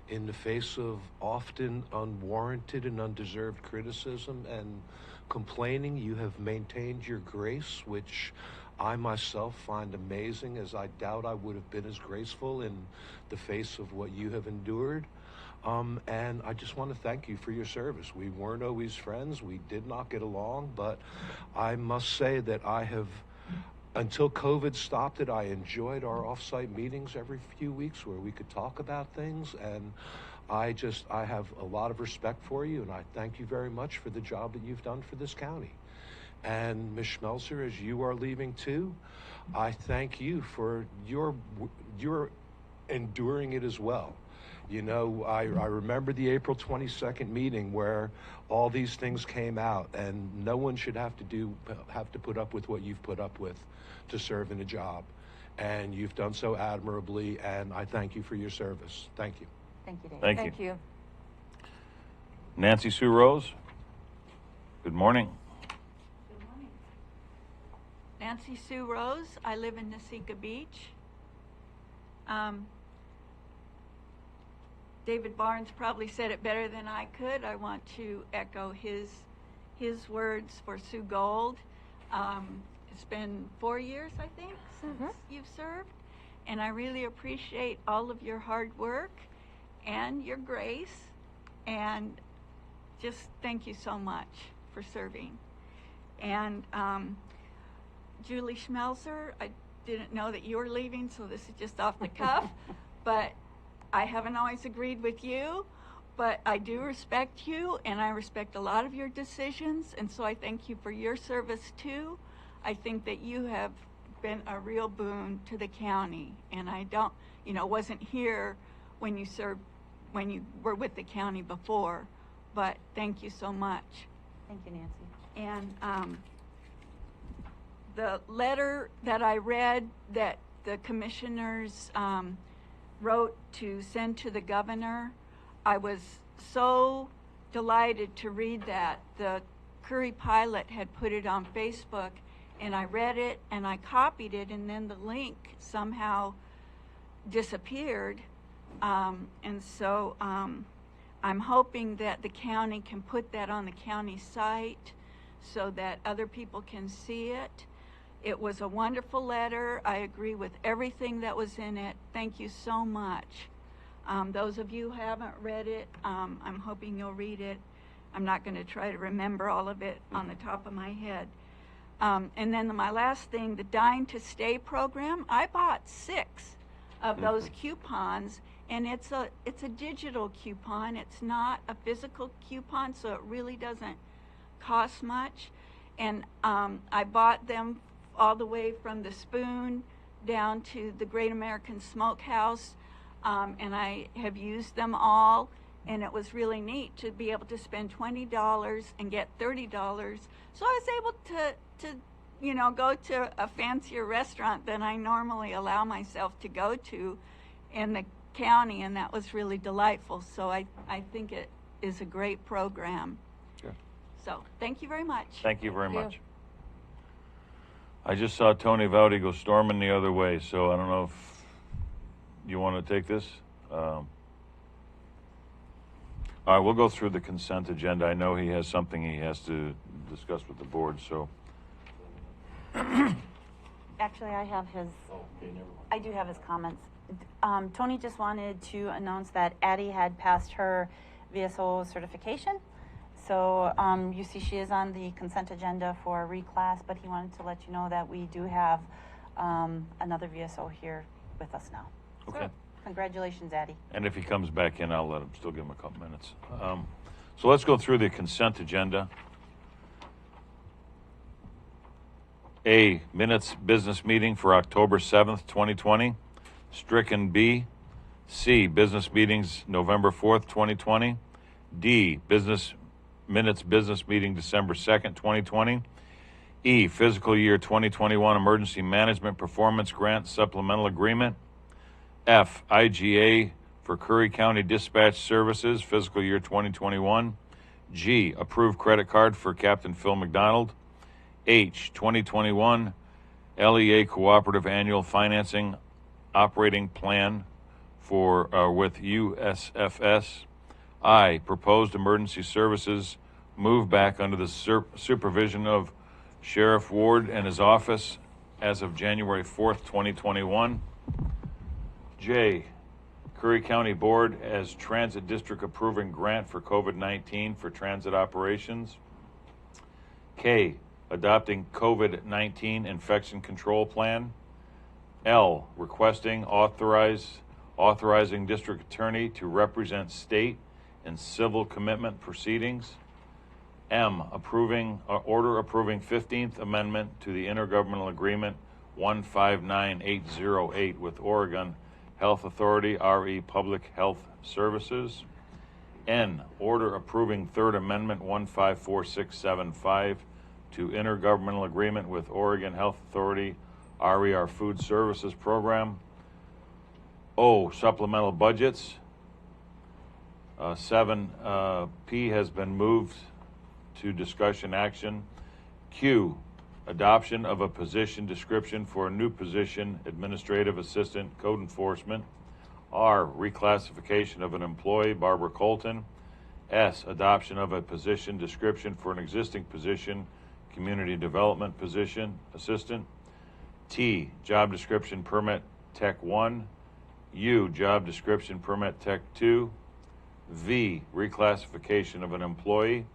In the face of often unwarranted and undeserved criticism and complaining, you have maintained your grace, which I myself find amazing, as I doubt I would have been as graceful in the face of what you have endured. And I just want to thank you for your service. We weren't always friends. We did not get along, but I must say that I have, until COVID stopped it, I enjoyed our off-site meetings every few weeks where we could talk about things. And I have a lot of respect for you, and I thank you very much for the job that you've done for this county. And Ms. Schmelzer, as you are leaving too, I thank you for your enduring it as well. You know, I remember the April 22nd meeting where all these things came out, and no one should have to put up with what you've put up with to serve in a job. And you've done so admirably, and I thank you for your service. Thank you. Thank you, Dave. Thank you. you. Nancy Sue Rose. Good morning. Good morning. Nancy Sue Rose. I live in Nasika Beach. David Barnes probably said it better than I could. I want to echo his words for Sue Gold. It's been 4 years, I think, since you've served. and I really appreciate all of your hard work and your grace, and just thank you so much for serving. And Julie Schmelzer, I didn't know that you were leaving, so this is just off the cuff, but I haven't always agreed with you, but I do respect you, and I respect a lot of your decisions, and so I thank you for your service too. I think that you have been a real boon to the county, and I don't, wasn't here when you were with the county before, but thank you so much. Thank you, Nancy. And the letter that I read that the commissioners wrote to send to the governor, I was so delighted to read that. The Curry Pilot had put it on Facebook, and I read it and I copied it, and then the link somehow disappeared. And so I'm hoping that the county can put that on the county site so that other people can see it. It was a wonderful letter. I agree with everything that was in it. Thank you so much. Those of you who haven't read it, I'm hoping you'll read it. I'm not going to try to remember all of it on the top of my head. And then my last thing, the Dine to Stay program, I bought 6 of those coupons, and it's a digital coupon. It's not a physical coupon, so it really doesn't cost much. And I bought them all the way from the Spoon down to the Great American Smokehouse, and I have used them all, and it was really neat to be able to spend $20 and get $30. So I was able to go to a fancier restaurant than I normally allow myself to go to in the county, and that was really delightful. So I think it is a great program. Sure. So thank you very much. Thank you very much. I just saw Tony Vowdy go storming the other way, so I don't know if you want to take this. All right, we'll go through the consent agenda. I know he has something he has to discuss with the board, so. Actually, I have his. I do have his comments. Tony just wanted to announce that Addie had passed her VSO certification. So you see she is on the consent agenda for a reclass, but he wanted to let you know that we do have another VSO here with us now. Okay. So, congratulations, Addie. And if he comes back in, I'll let him still give him a couple minutes. So let's go through the consent agenda. A, minutes business meeting for October 7th, 2020. Stricken B. C, business meetings November 4th, 2020. D, minutes business meeting December 2nd, 2020. E, fiscal year 2021 emergency management performance grant supplemental agreement. F, IGA for Curry County Dispatch Services, fiscal year 2021. G, approved credit card for Captain Phil McDonald. H, 2021 LEA Cooperative Annual Financing Operating Plan for with USFS. I, proposed emergency services move back under the supervision of Sheriff Ward and his office as of January 4th, 2021. J, Curry County Board as Transit District approving grant for COVID-19 for transit operations. K, adopting COVID-19 infection control plan. L, requesting authorizing district attorney to represent state and civil commitment proceedings. M, order approving 15th Amendment to the Intergovernmental Agreement 159808 with Oregon Health Authority, RE Public Health Services. N, order approving 3rd Amendment 154675 to Intergovernmental Agreement with Oregon Health Authority, RER Food Services Program. O, supplemental budgets. 7P has been moved to discussion action. Q, adoption of a position description for a new position, administrative assistant, code enforcement. R, reclassification of an employee, Barbara Colton. S, adoption of a position description for an existing position, community development position, assistant. T, job description permit Tech 1. U, job description, permit Tech 2. V, reclassification of an employee,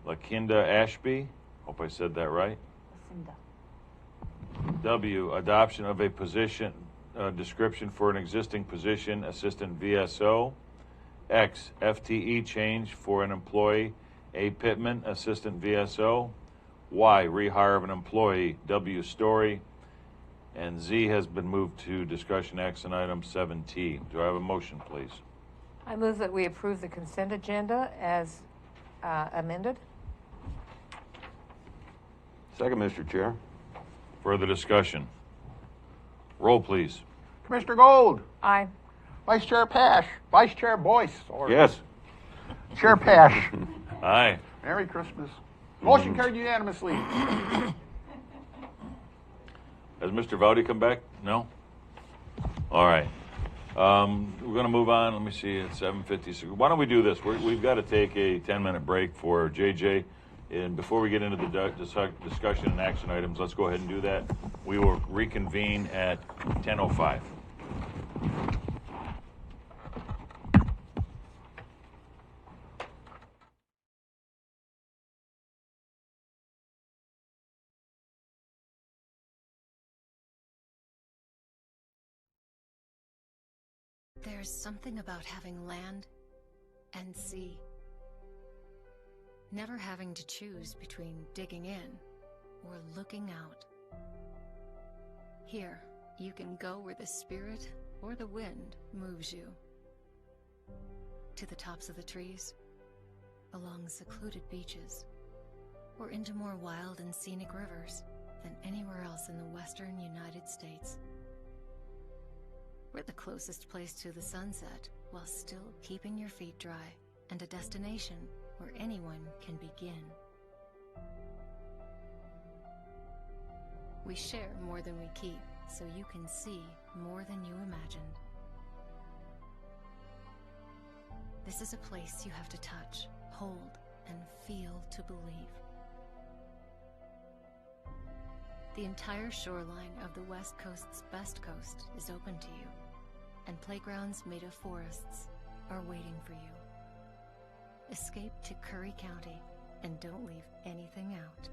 Lakinda Ashby. Hope I said that right. Lucinda. W, adoption of a position description for an existing position, assistant VSO. X, FTE change for an employee, A. Pittman, assistant VSO. Y, rehire of an employee, W. Story. And Z has been moved to discussion action item 7T. Do I have a motion, please? I move that we approve the consent agenda as amended. Second, Mr. Chair. Further discussion? Roll, please. Commissioner Gold, Aye. Vice Chair Pash, Vice Chair Boyce, or Yes. Chair Pash. Aye. Merry Christmas. Motion carried unanimously. Has Mr. Vowdy come back? No? All right. We're going to move on. Let me see. It's 7:56. Why don't we do this? We've got to take a 10-minute break for JJ. And before we get into the discussion and action items, let's go ahead and do that. We will reconvene at 10:05. There's something about having land and sea. Never having to choose between digging in or looking out. Here, you can go where the spirit or the wind moves you. To the tops of the trees, along secluded beaches, or into more wild and scenic rivers than anywhere else in the western United States. We're the closest place to the sunset while still keeping your feet dry, and a destination where anyone can begin. We share more than we keep, so you can see more than you imagined. This is a place you have to touch, hold, and feel to believe. The entire shoreline of the West Coast's best coast is open to you, and playgrounds made of forests are waiting for you. Escape to Curry County and don't leave anything out.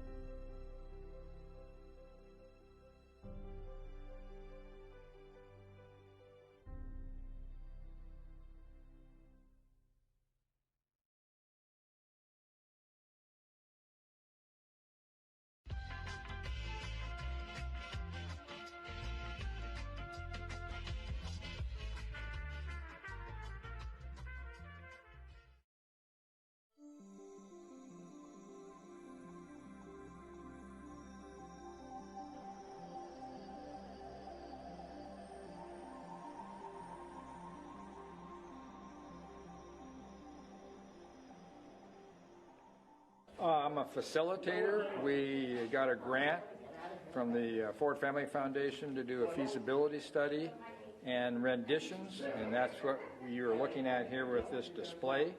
I'm a facilitator. We got a grant from the Ford Family Foundation to do a feasibility study and renditions, and that's what you're looking at here with this display.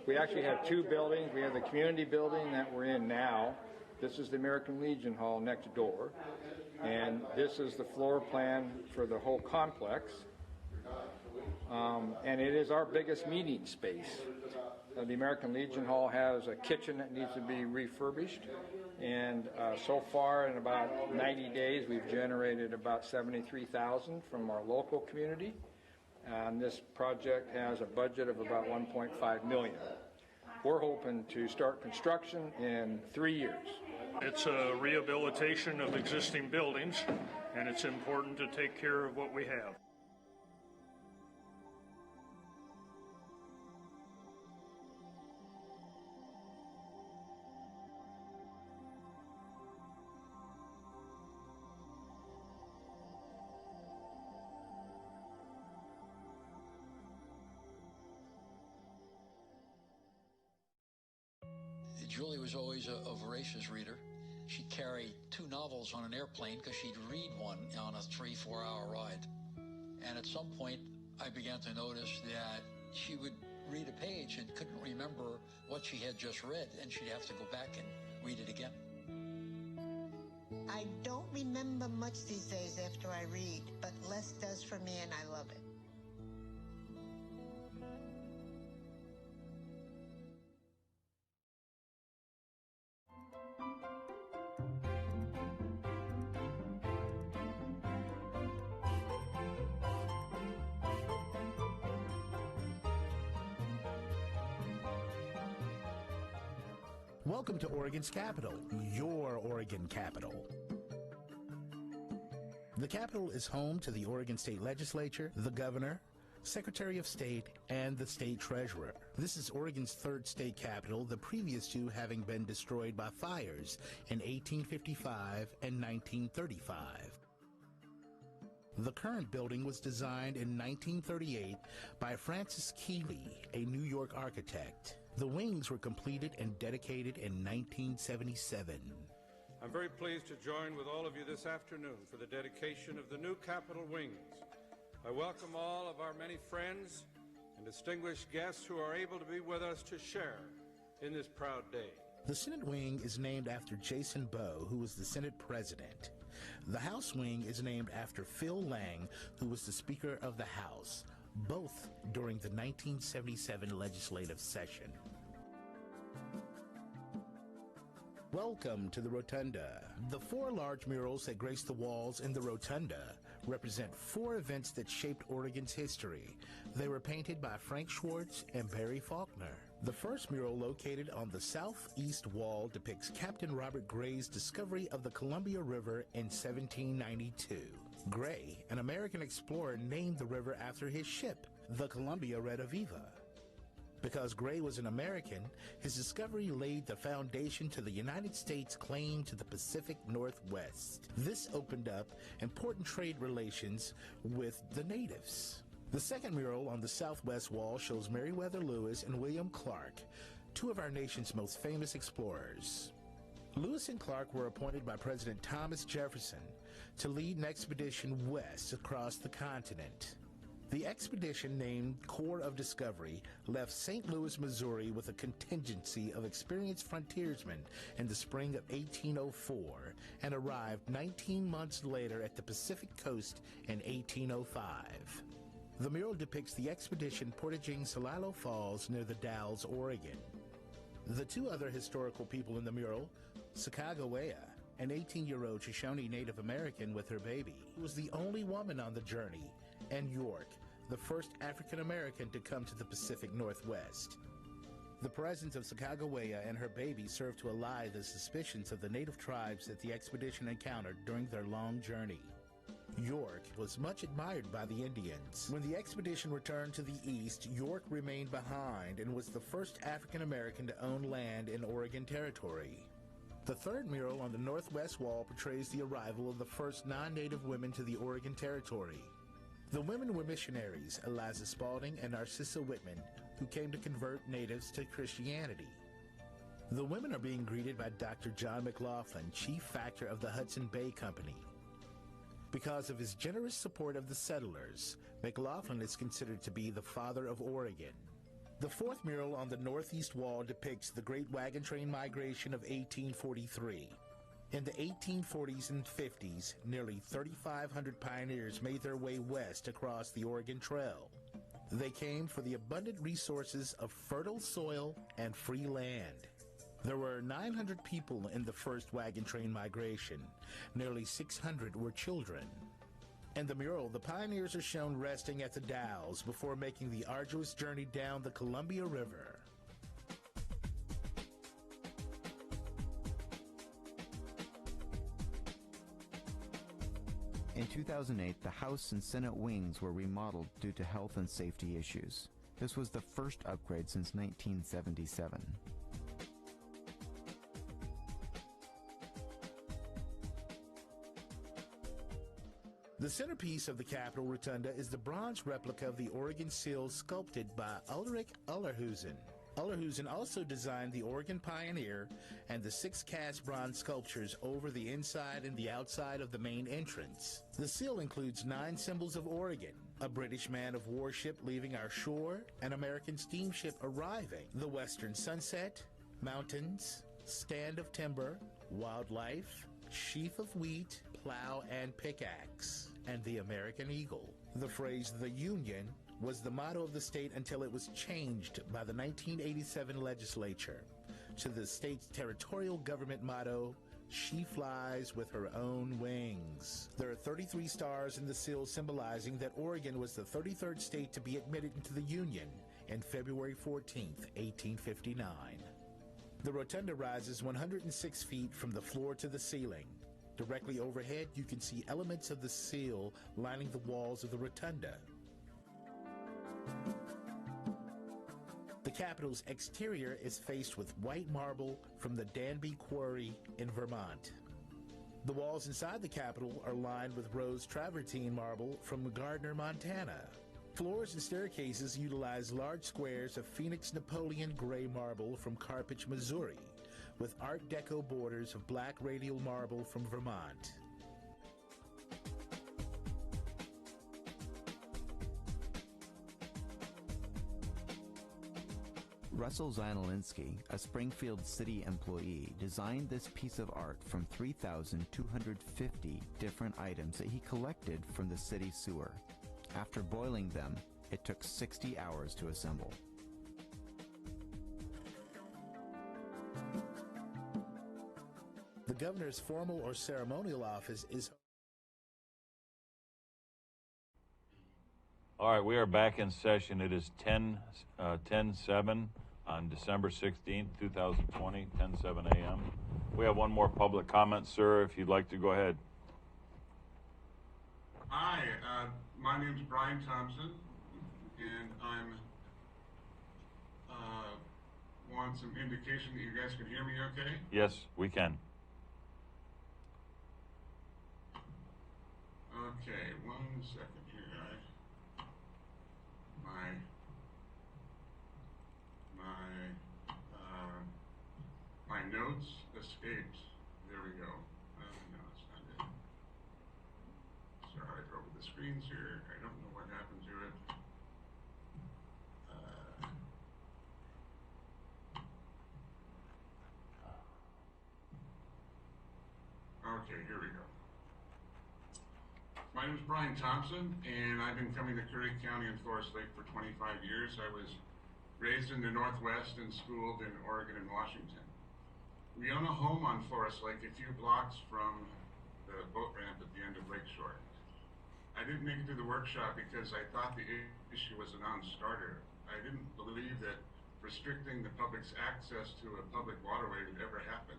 We actually have two buildings. We have the community building that we're in now. This is the American Legion Hall next door, and this is the floor plan for the whole complex. And it is our biggest meeting space. The American Legion Hall has a kitchen that needs to be refurbished, and so far in about 90 days we've generated about $73,000 from our local community, and this project has a budget of about $1.5 million. We're hoping to start construction in 3 years. It's a rehabilitation of existing buildings, and it's important to take care of what we have. Julie was always a voracious reader. She'd carry 2 novels on an airplane because she'd read one on a 3-4 hour ride. And at some point, I began to notice that she would read a page and couldn't remember what she had just read, and she'd have to go back and read it again. I don't remember much these days after I read, but less does for me and I love it. Welcome to Oregon's capital, your Oregon capital. The Capitol is home to the Oregon State Legislature, the Governor, Secretary of State, and the State Treasurer. This is Oregon's third state capitol, the previous two having been destroyed by fires in 1855 and 1935. The current building was designed in 1938 by Francis Keeley, a New York architect. The wings were completed and dedicated in 1977. I'm very pleased to join with all of you this afternoon for the dedication of the new Capitol wings. I welcome all of our many friends and distinguished guests who are able to be with us to share in this proud day. The Senate wing is named after Jason Bowe, who was the Senate president. The House wing is named after Phil Lang, who was the Speaker of the House, both during the 1977 legislative session. Welcome to the Rotunda. The four large murals that grace the walls in the Rotunda represent four events that shaped Oregon's history. They were painted by Frank Schwartz and Barry Faulkner. The first mural, located on the southeast wall, depicts Captain Robert Gray's discovery of the Columbia River in 1792. Gray, an American explorer, named the river after his ship, the Columbia Rediviva. Because Gray was an American, his discovery laid the foundation to the United States' claim to the Pacific Northwest. This opened up important trade relations with the natives. The second mural on the southwest wall shows Meriwether Lewis and William Clark, two of our nation's most famous explorers. Lewis and Clark were appointed by President Thomas Jefferson to lead an expedition west across the continent. The expedition, named Corps of Discovery, left St. Louis, Missouri with a contingency of experienced frontiersmen in the spring of 1804 and arrived 19 months later at the Pacific coast in 1805. The mural depicts the expedition portaging Celilo Falls near the Dalles, Oregon. The two other historical people in the mural, Sacagawea, an 18-year-old Shoshone Native American with her baby, who was the only woman on the journey, and York, the first African American to come to the Pacific Northwest. The presence of Sacagawea and her baby served to allay the suspicions of the native tribes that the expedition encountered during their long journey. York was much admired by the Indians. When the expedition returned to the east, York remained behind and was the first African American to own land in Oregon Territory. The third mural on the northwest wall portrays the arrival of the first non-native women to the Oregon Territory. The women were missionaries, Eliza Spalding and Narcissa Whitman, who came to convert natives to Christianity. The women are being greeted by Dr. John McLaughlin, chief factor of the Hudson Bay Company. Because of his generous support of the settlers, McLaughlin is considered to be the father of Oregon. The fourth mural on the northeast wall depicts the Great Wagon Train Migration of 1843. In the 1840s and 50s, nearly 3,500 pioneers made their way west across the Oregon Trail. They came for the abundant resources of fertile soil and free land. There were 900 people in the first wagon train migration. Nearly 600 were children. In the mural, the pioneers are shown resting at the Dalles before making the arduous journey down the Columbia River. In 2008, the House and Senate wings were remodeled due to health and safety issues. This was the first upgrade since 1977. The centerpiece of the Capitol Rotunda is the bronze replica of the Oregon seal sculpted by Ulrich Ullerhusen. Ullerhusen also designed the Oregon Pioneer and the 6 cast bronze sculptures over the inside and the outside of the main entrance. The seal includes 9 symbols of Oregon: a British man-of-war ship leaving our shore, an American steamship arriving, the western sunset, mountains, stand of timber, wildlife, sheaf of wheat, plow and pickaxe, and the American eagle. The phrase "the Union" was the motto of the state until it was changed by the 1987 legislature to the state's territorial government motto, "She flies with her own wings." There are 33 stars in the seal symbolizing that Oregon was the 33rd state to be admitted into the Union in February 14th, 1859. The rotunda rises 106 feet from the floor to the ceiling. Directly overhead, you can see elements of the seal lining the walls of the rotunda. The Capitol's exterior is faced with white marble from the Danby Quarry in Vermont. The walls inside the Capitol are lined with rose travertine marble from Gardner, Montana. Floors and staircases utilize large squares of Phoenix Napoleon gray marble from Carthage, Missouri, with Art Deco borders of black radial marble from Vermont. Russell Zanolinski, a Springfield city employee, designed this piece of art from 3,250 different items that he collected from the city sewer. After boiling them, it took 60 hours to assemble. The governor's formal or ceremonial office is... All right, we are back in session. It is 10:07 on December 16th, 2020, 10:07 a.m. We have one more public comment, sir, if you'd like to go ahead. Hi, my name's Brian Thompson, and I'm want some indication that you guys can hear me okay? Yes, we can. Okay, 1 second here. My notes escaped. There we go. No, it's not it. Sorry, I broke the screens here. I don't know what happened to it. Okay, here we go. My name is Brian Thompson, and I've been coming to Curry County and Forest Lake for 25 years. I was raised in the Northwest and schooled in Oregon and Washington. We own a home on Forest Lake a few blocks from the boat ramp at the end of Lakeshore. I didn't make it to the workshop because I thought the issue was a non-starter. I didn't believe that restricting the public's access to a public waterway would ever happen.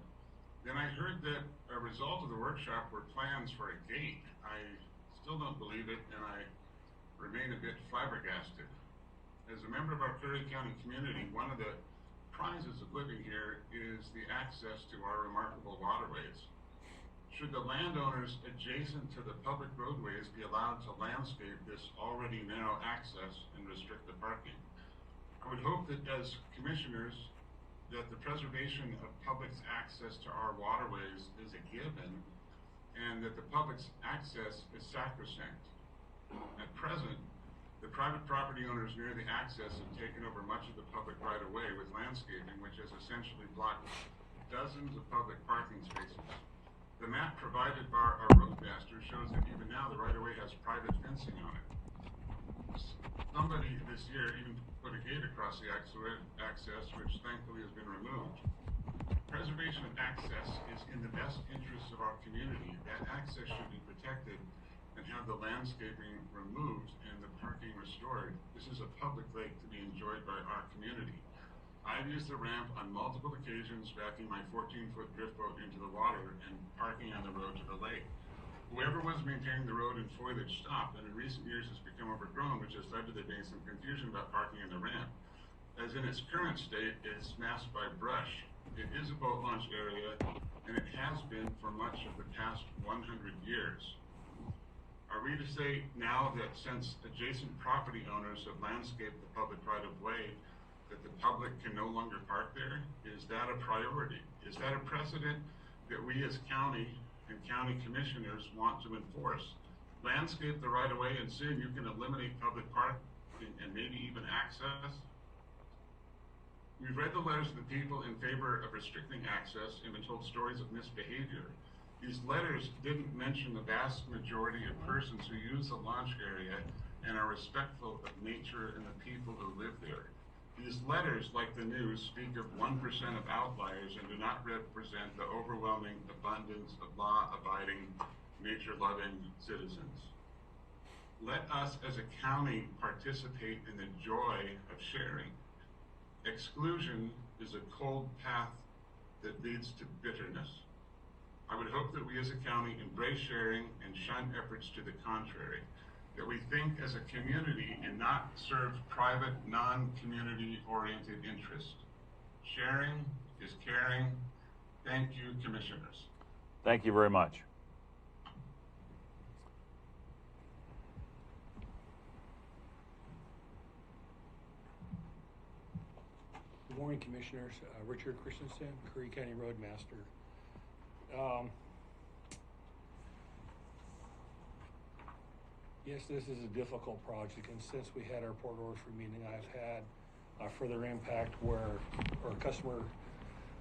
Then I heard that a result of the workshop were plans for a gate. I still don't believe it, and I remain a bit flabbergasted. As a member of our Curry County community, one of the prizes of living here is the access to our remarkable waterways. Should the landowners adjacent to the public roadways be allowed to landscape this already narrow access and restrict the parking? I would hope that as commissioners, that the preservation of public's access to our waterways is a given, and that the public's access is sacrosanct. At present, the private property owners near the access have taken over much of the public right-of-way with landscaping, which has essentially blocked dozens of public parking spaces. The map provided by our roadmaster shows that even now the right-of-way has private fencing on it. Somebody this year even put a gate across the access, which thankfully has been removed. Preservation of access is in the best interests of our community. That access should be protected and have the landscaping removed and the parking restored. This is a public lake to be enjoyed by our community. I've used the ramp on multiple occasions, backing my 14-foot drift boat into the water and parking on the road to the lake. Whoever was maintaining the road and foliage stopped, and in recent years has become overgrown, which has led to there being some confusion about parking in the ramp. As in its current state, it's masked by brush. It is a boat launch area, and it has been for much of the past 100 years. Are we to say now that since adjacent property owners have landscaped the public right-of-way, that the public can no longer park there? Is that a priority? Is that a precedent that we as county and county commissioners want to enforce? Landscape the right-of-way and soon you can eliminate public parking and maybe even access? We've read the letters of the people in favor of restricting access and been told stories of misbehavior. These letters didn't mention the vast majority of persons who use the launch area and are respectful of nature and the people who live there. These letters, like the news, speak of 1% of outliers and do not represent the overwhelming abundance of law-abiding, nature-loving citizens. Let us as a county participate in the joy of sharing. Exclusion is a cold path that leads to bitterness. I would hope that we as a county embrace sharing and shun efforts to the contrary, that we think as a community and not serve private, non-community oriented interests. Sharing is caring. Thank you, commissioners. Thank you very much. Good morning, Commissioners. Richard Christensen, Curry County Roadmaster. Yes, this is a difficult project, and since we had our Port Orford meeting, I've had further impact or customer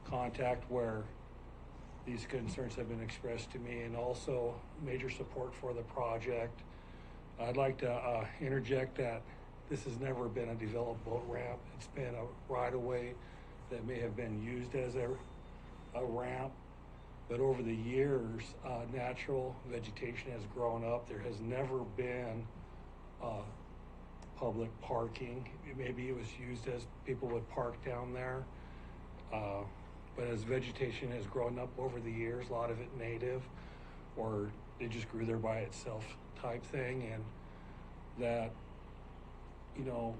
contact where these concerns have been expressed to me, and also major support for the project. I'd like to interject that this has never been a developed boat ramp. It's been a right-of-way that may have been used as a ramp. But over the years, natural vegetation has grown up. There has never been public parking. Maybe it was used as people would park down there. But as vegetation has grown up over the years, a lot of it native, or it just grew there by itself type thing, and that, you know,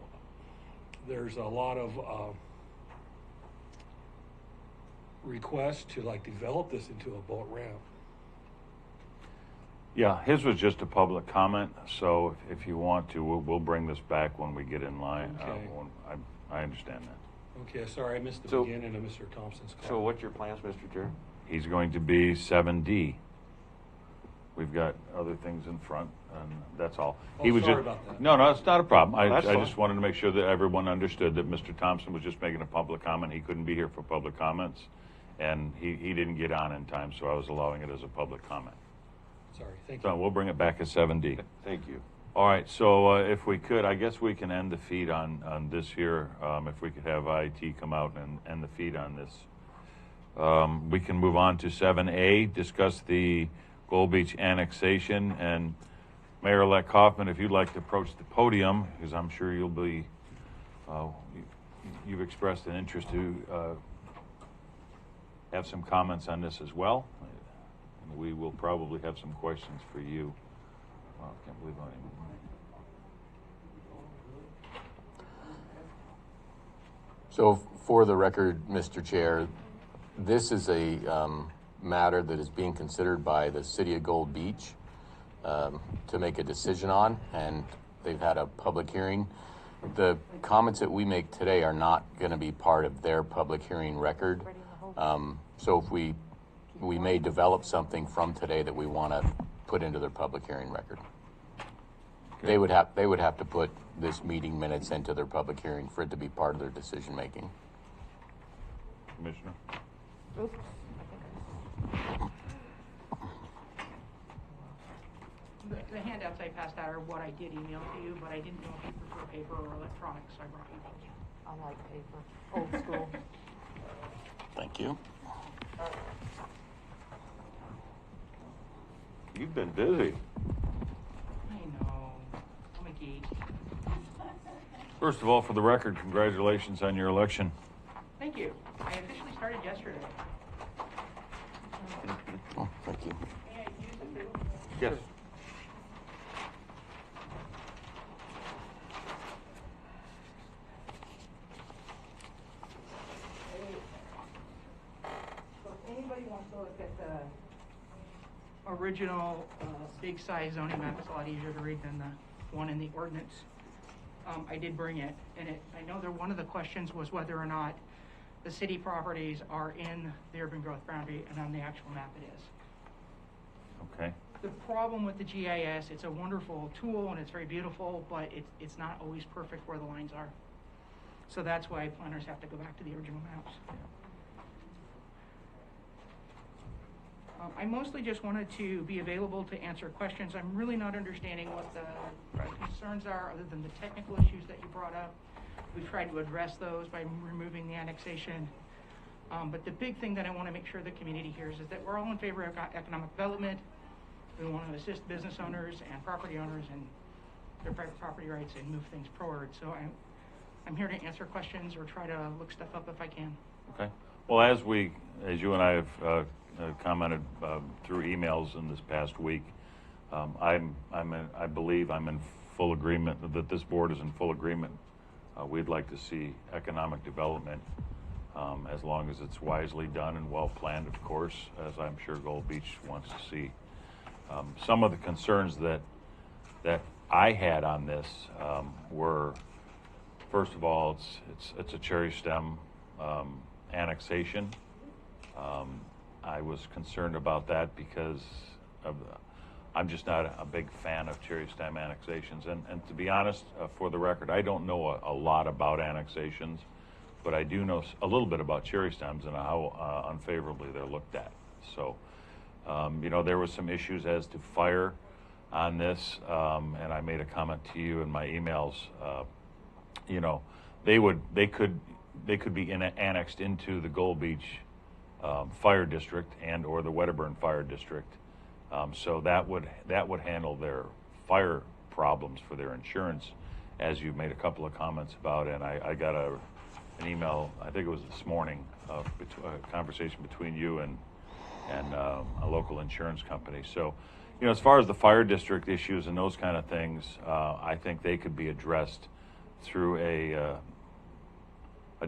there's a lot of requests to like develop this into a boat ramp. Yeah, his was just a public comment, so if you want to, we'll bring this back when we get in line. Okay. I understand that. Okay, sorry, I missed the beginning of Mr. Thompson's call. So what's your plans, Mr. Chair? He's going to be 7D. We've got other things in front, and that's all. Oh, sorry about that. No, it's not a problem. I That's fine. just wanted to make sure that everyone understood that Mr. Thompson was just making a public comment. He couldn't be here for public comments, and he didn't get on in time, so I was allowing it as a public comment. Sorry, thank you. So we'll bring it back as 7D. Thank you. All right, so if we could, I guess we can end the feed on this here. If we could have IT come out and end the feed on this. We can move on to 7A, discuss the Gold Beach annexation. And Mayor-elect Kaufman, if you'd like to approach the podium, because I'm sure you'll be, you've expressed an interest to have some comments on this as well. And we will probably have some questions for you. Oh, I can't believe So for the record, Mr. Chair, this is a matter that is being considered by the City of Gold Beach to make a decision on, and they've had a public hearing. The comments that we make today are not going to be part of their public hearing record. So if we may develop something from today that we want to put into their public hearing record. Okay. They would have to put this meeting minutes into their public hearing for it to be part of their decision making. Commissioner. Oops. The handouts I passed out are what I did email to you, but I didn't know if you prefer paper or electronic, so I brought you both. I like paper, old school. Thank you. You've been busy. I know. I'm a geek. First of all, for the record, congratulations on your election. Thank you. I officially started yesterday. Oh, thank you. May I use the food? Yes. So if anybody wants to look at the original big size zoning map, it's a lot easier to read than the one in the ordinance. I did bring it, and I know that one of the questions was whether or not the city properties are in the urban growth boundary, and on the actual map it is. Okay. The problem with the GIS, it's a wonderful tool and it's very beautiful, but it's not always perfect where the lines are. So that's why planners have to go back to the original maps. I mostly just wanted to be available to answer questions. I'm really not understanding what the concerns are other than the technical issues that you brought up. We've tried to address those by removing the annexation. But the big thing that I want to make sure the community hears is that we're all in favor of economic development. We want to assist business owners and property owners and their private property rights and move things forward. So I'm here to answer questions or try to look stuff up if I can. Okay. Well, as you and I have commented through emails in this past week, I believe I'm in full agreement that this board is in full agreement. We'd like to see economic development as long as it's wisely done and well planned, of course, as I'm sure Gold Beach wants to see. Some of the concerns that I had on this were, first of all, it's a cherry stem annexation. I was concerned about that because I'm just not a big fan of cherry stem annexations. And to be honest, for the record, I don't know a lot about annexations, but I do know a little bit about cherry stems and how unfavorably they're looked at. So, there was some issues as to fire on this, and I made a comment to you in my emails. They could be annexed into the Gold Beach fire district and or the Wedderburn fire district. So that would handle their fire problems for their insurance, as you made a couple of comments about. And I got an email, I think it was this morning, a conversation between you and a local insurance company. So, as far as the fire district issues and those kind of things, I think they could be addressed through a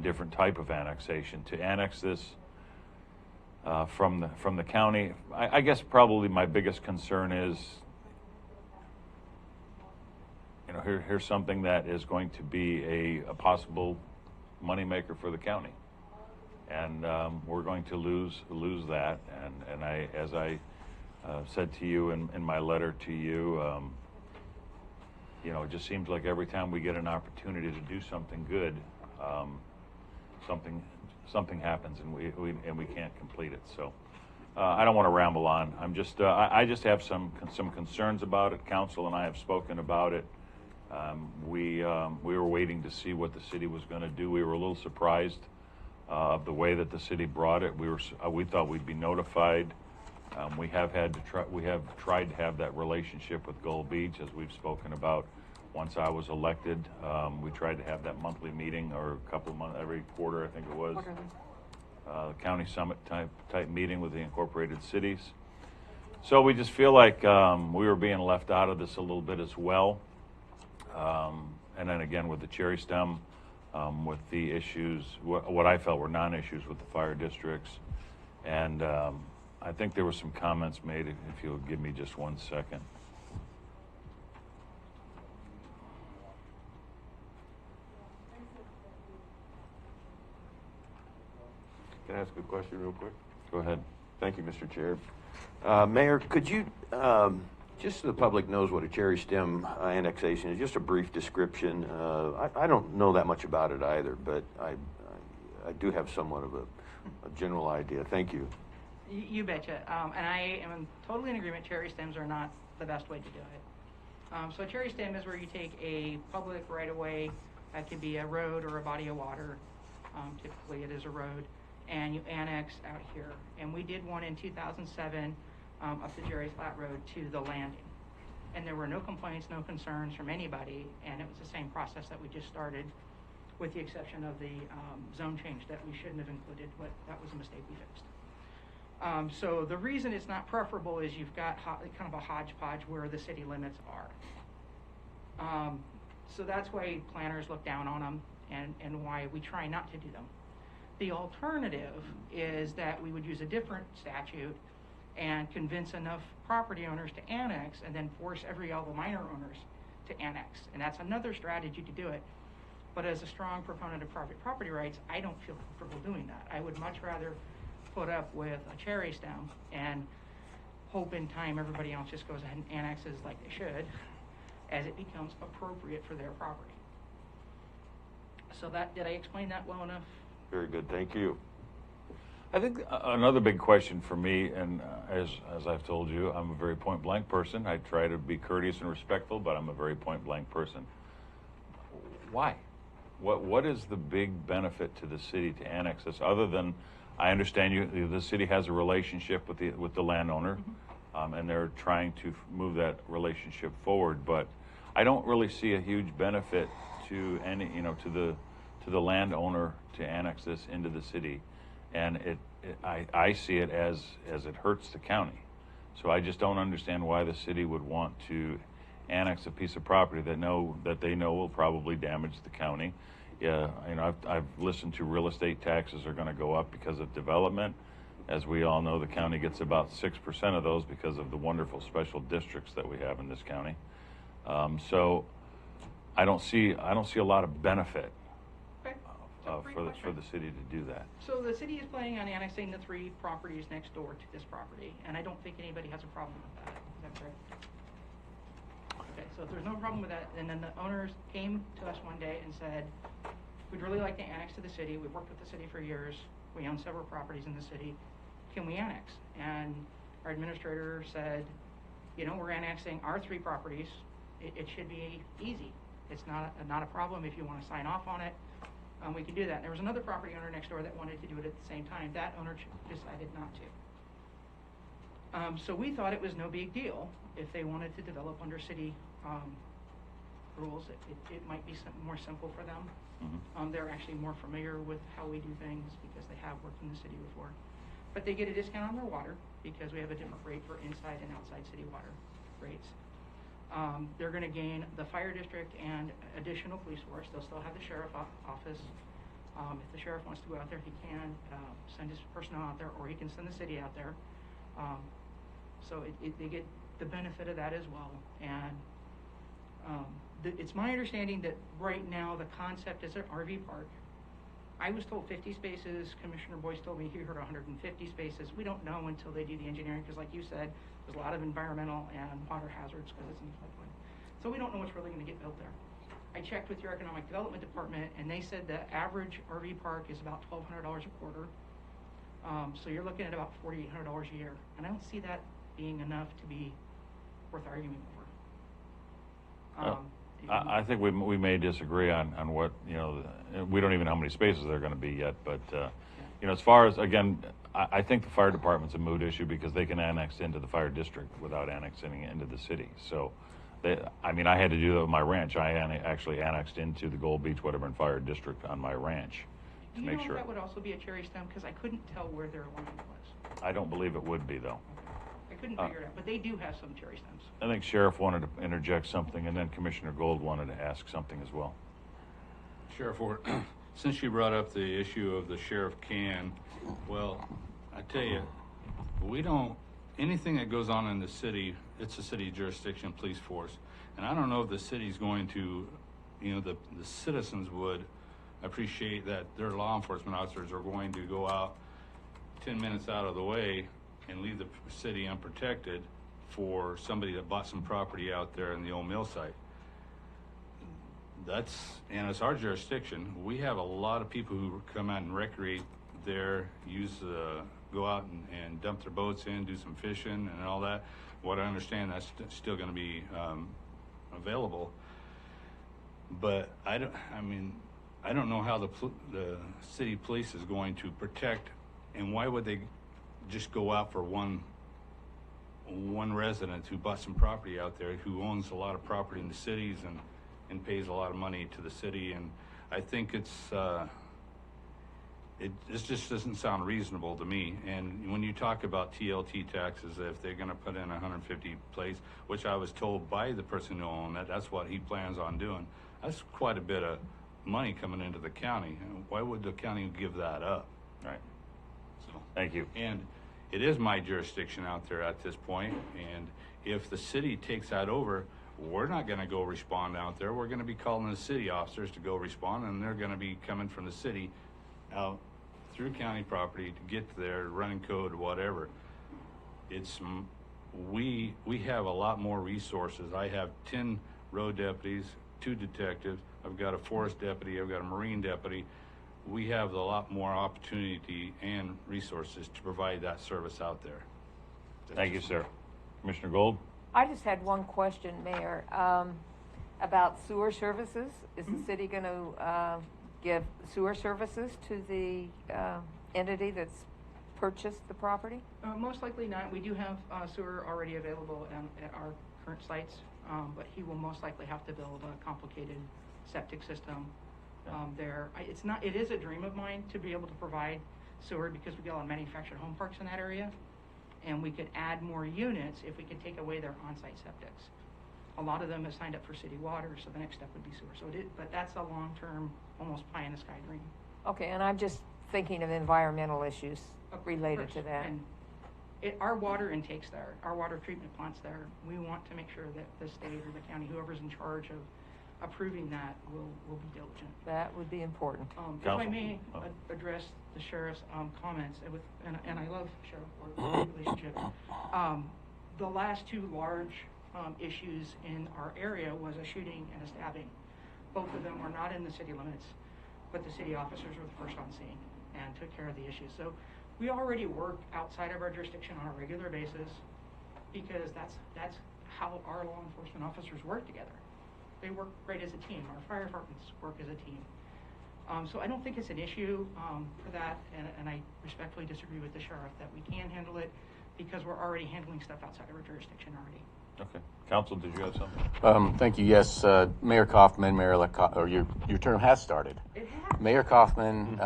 different type of annexation. To annex this from the county, I guess probably my biggest concern is, here's something that is going to be a possible moneymaker for the county, and we're going to lose that. And as I said to you in my letter to you, it just seems like every time we get an opportunity to do something good, something happens and we can't complete it. So I don't want to ramble on. I just have some concerns about it. Council and I have spoken about it. We were waiting to see what the city was going to do. We were a little surprised of the way that the city brought it. We thought we'd be notified. We have tried to have that relationship with Gold Beach, as we've spoken about. Once I was elected, we tried to have that monthly meeting, or a couple of months, every quarter, I think it was. The county summit type meeting with the incorporated cities. So we just feel like we were being left out of this a little bit as well. And then again with the cherry stem, with the issues, what I felt were non-issues with the fire districts. And I think there were some comments made, if you'll give me just 1 second. Can I ask a question real quick? Go ahead. Thank you, Mr. Chair. Mayor, could you, just so the public knows what a cherry stem annexation is, just a brief description. I don't know that much about it either, but I do have somewhat of a general idea. Thank you. You betcha. And I am totally in agreement. Cherry stems are not the best way to do it. So a cherry stem is where you take a public right-of-way, that could be a road or a body of water. Typically it is a road, and you annex out here. And we did one in 2007 up the Jerry Flat Road to the landing. And there were no complaints, no concerns from anybody, and it was the same process that we just started, with the exception of the zone change that we shouldn't have included, but that was a mistake we fixed. So the reason it's not preferable is you've got kind of a hodgepodge where the city limits are. So that's why planners look down on them, and why we try not to do them. The alternative is that we would use a different statute and convince enough property owners to annex, and then force all the minor owners to annex. And that's another strategy to do it. But as a strong proponent of private property rights, I don't feel comfortable doing that. I would much rather put up with a cherry stem and hope in time everybody else just goes ahead and annexes like they should, as it becomes appropriate for their property. So did I explain that well enough? Very good, thank you. I think another big question for me, and as I've told you, I'm a very point blank person. I try to be courteous and respectful, but I'm a very point blank person. Why? What is the big benefit to the city to annex this, other than I understand the city has a relationship with the landowner, and they're trying to move that relationship forward, but I don't really see a huge benefit to to the landowner to annex this into the city. And I see it as it hurts the county. So I just don't understand why the city would want to annex a piece of property that they know will probably damage the county. Yeah, I've listened to real estate taxes are going to go up because of development. As we all know, the county gets about 6% of those because of the wonderful special districts that we have in this county. So I don't see a lot of benefit for the city to do that. So the city is planning on annexing the 3 properties next door to this property, and I don't think anybody has a problem with that. Is that correct? Okay, so if there's no problem with that, and then the owners came to us one day and said, we'd really like to annex to the city. We've worked with the city for years. We own several properties in the city. Can we annex? And our administrator said, we're annexing our 3 properties. It should be easy. It's not a problem if you want to sign off on it. We can do that. There was another property owner next door that wanted to do it at the same time. That owner decided not to. So we thought it was no big deal if they wanted to develop under city rules. It might be more simple for them. They're actually more familiar with how we do things because they have worked in the city before. But they get a discount on their water because we have a different rate for inside and outside city water rates. They're going to gain the fire district and additional police force. They'll still have the sheriff office. If the sheriff wants to go out there, he can send his personnel out there, or he can send the city out there. So they get the benefit of that as well. And it's my understanding that right now the concept is an RV park. I was told 50 spaces. Commissioner Boyce told me he heard 150 spaces. We don't know until they do the engineering because, like you said, there's a lot of environmental and water hazards because it's in the floodplain. So we don't know what's really going to get built there. I checked with your economic development department, and they said the average RV park is about $1,200 a quarter. So you're looking at about $4,800 a year, and I don't see that being enough to be worth arguing over. I think we may disagree on what we don't even know how many spaces there are going to be yet, but as far as, again, I think the fire department's a moot issue because they can annex into the fire district without annexing into the city. So I had to do that with my ranch. I actually annexed into the Gold Beach Wedderburn Fire District on my ranch to make sure. If that would also be a cherry stem? Because I couldn't tell where their line was. I don't believe it would be, though. I couldn't figure it out, but they do have some cherry stems. I think Sheriff wanted to interject something, and then Commissioner Gold wanted to ask something as well. Sheriff Ward, since you brought up the issue of the sheriff can, well, I tell you, anything that goes on in the city, it's a city jurisdiction police force. And I don't know if the city's going to, the citizens would appreciate that their law enforcement officers are going to go out 10 minutes out of the way and leave the city unprotected for somebody that bought some property out there in the old mill site. And it's our jurisdiction. We have a lot of people who come out and recreate there, go out and dump their boats in, do some fishing and all that. What I understand, that's still going to be available. But I don't know how the city police is going to protect, and why would they just go out for one resident who bought some property out there, who owns a lot of property in the cities and pays a lot of money to the city. And I think this just doesn't sound reasonable to me. And when you talk about TLT taxes, if they're going to put in 150 plates, which I was told by the person who owned that's what he plans on doing. That's quite a bit of money coming into the county. Why would the county give that up? Right. So thank you. And it is my jurisdiction out there at this point, and if the city takes that over, we're not going to go respond out there. We're going to be calling the city officers to go respond, and they're going to be coming from the city out through county property to get to their running code, whatever. We have a lot more resources. I have 10 road deputies, 2 detectives. I've got a forest deputy. I've got a marine deputy. we have a lot more opportunity and resources to provide that service out there. Thank you, sir. Commissioner Gold? I just had one question, Mayor, about sewer services. Is the city going to give sewer services to the entity that's purchased the property? Most likely not. We do have sewer already available at our current sites, but he will most likely have to build a complicated septic system there. It is a dream of mine to be able to provide sewer because we get a lot of manufactured home parks in that area, and we could add more units if we could take away their on-site septics. A lot of them have signed up for city water, so the next step would be sewer. But that's a long-term, almost pie-in-the-sky dream. Okay, and I'm just thinking of environmental issues related to that. And our water intakes there, our water treatment plants there. We want to make sure that the state or the county, whoever's in charge of approving that, will be diligent. That would be important. If I may address the sheriff's comments, and I love sheriff relationship. The last two large issues in our area was a shooting and a stabbing. Both of them were not in the city limits, but the city officers were the first on scene and took care of the issues. So we already work outside of our jurisdiction on a regular basis because that's how our law enforcement officers work together. They work great as a team. Our fire departments work as a team. So I don't think it's an issue for that, and I respectfully disagree with the sheriff that we can handle it because we're already handling stuff outside of our jurisdiction already. Okay. Council, did you have something? Thank you. Yes, Mayor Kaufman, your term has started. It has. Mayor Kaufman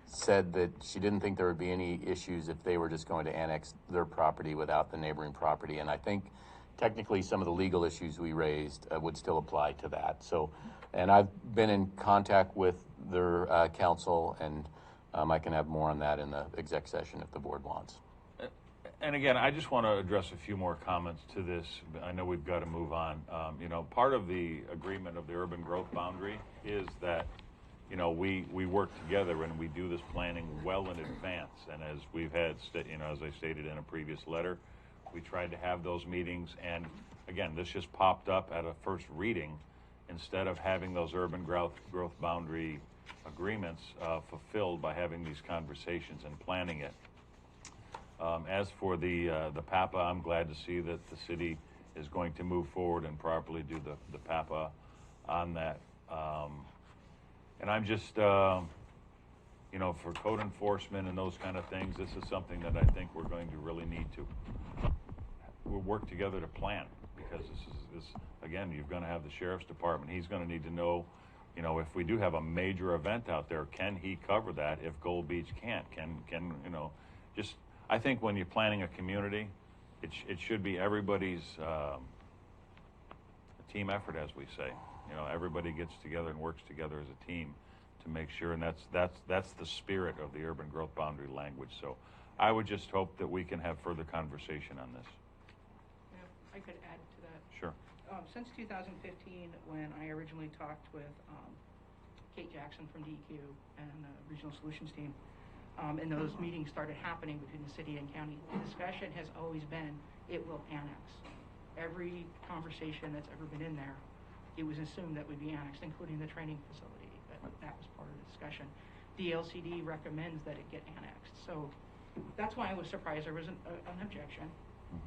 said that she didn't think there would be any issues if they were just going to annex their property without the neighboring property, and I think technically some of the legal issues we raised would still apply to that. So, and I've been in contact with their council, and I can have more on that in the exec session if the board wants. And again, I just want to address a few more comments to this. I know we've got to move on. Part of the agreement of the urban growth boundary is that, we work together and we do this planning well in advance. And as we've had, as I stated in a previous letter, we tried to have those meetings. And again, this just popped up at a first reading instead of having those urban growth boundary agreements fulfilled by having these conversations and planning it. As for the PAPA, I'm glad to see that the city is going to move forward and properly do the PAPA on that. And I'm just, for code enforcement and those kind of things, this is something that I think we're going to really need to work together to plan, because this again, you're going to have the sheriff's department. He's going to need to know, if we do have a major event out there, can he cover that if Gold Beach can't? I think when you're planning a community, it should be everybody's a team effort, as we say. Everybody gets together and works together as a team to make sure, and that's the spirit of the urban growth boundary language. So I would just hope that we can have further conversation on this. Yeah, I could add to that. Sure. Since 2015, when I originally talked with Kate Jackson from DEQ and the Regional Solutions team, and those meetings started happening between the city and county, the discussion has always been, it will annex. Every conversation that's ever been in there, it was assumed that would be annexed, including the training facility. That was part of the discussion. The LCD recommends that it get annexed. So that's why I was surprised there was an objection.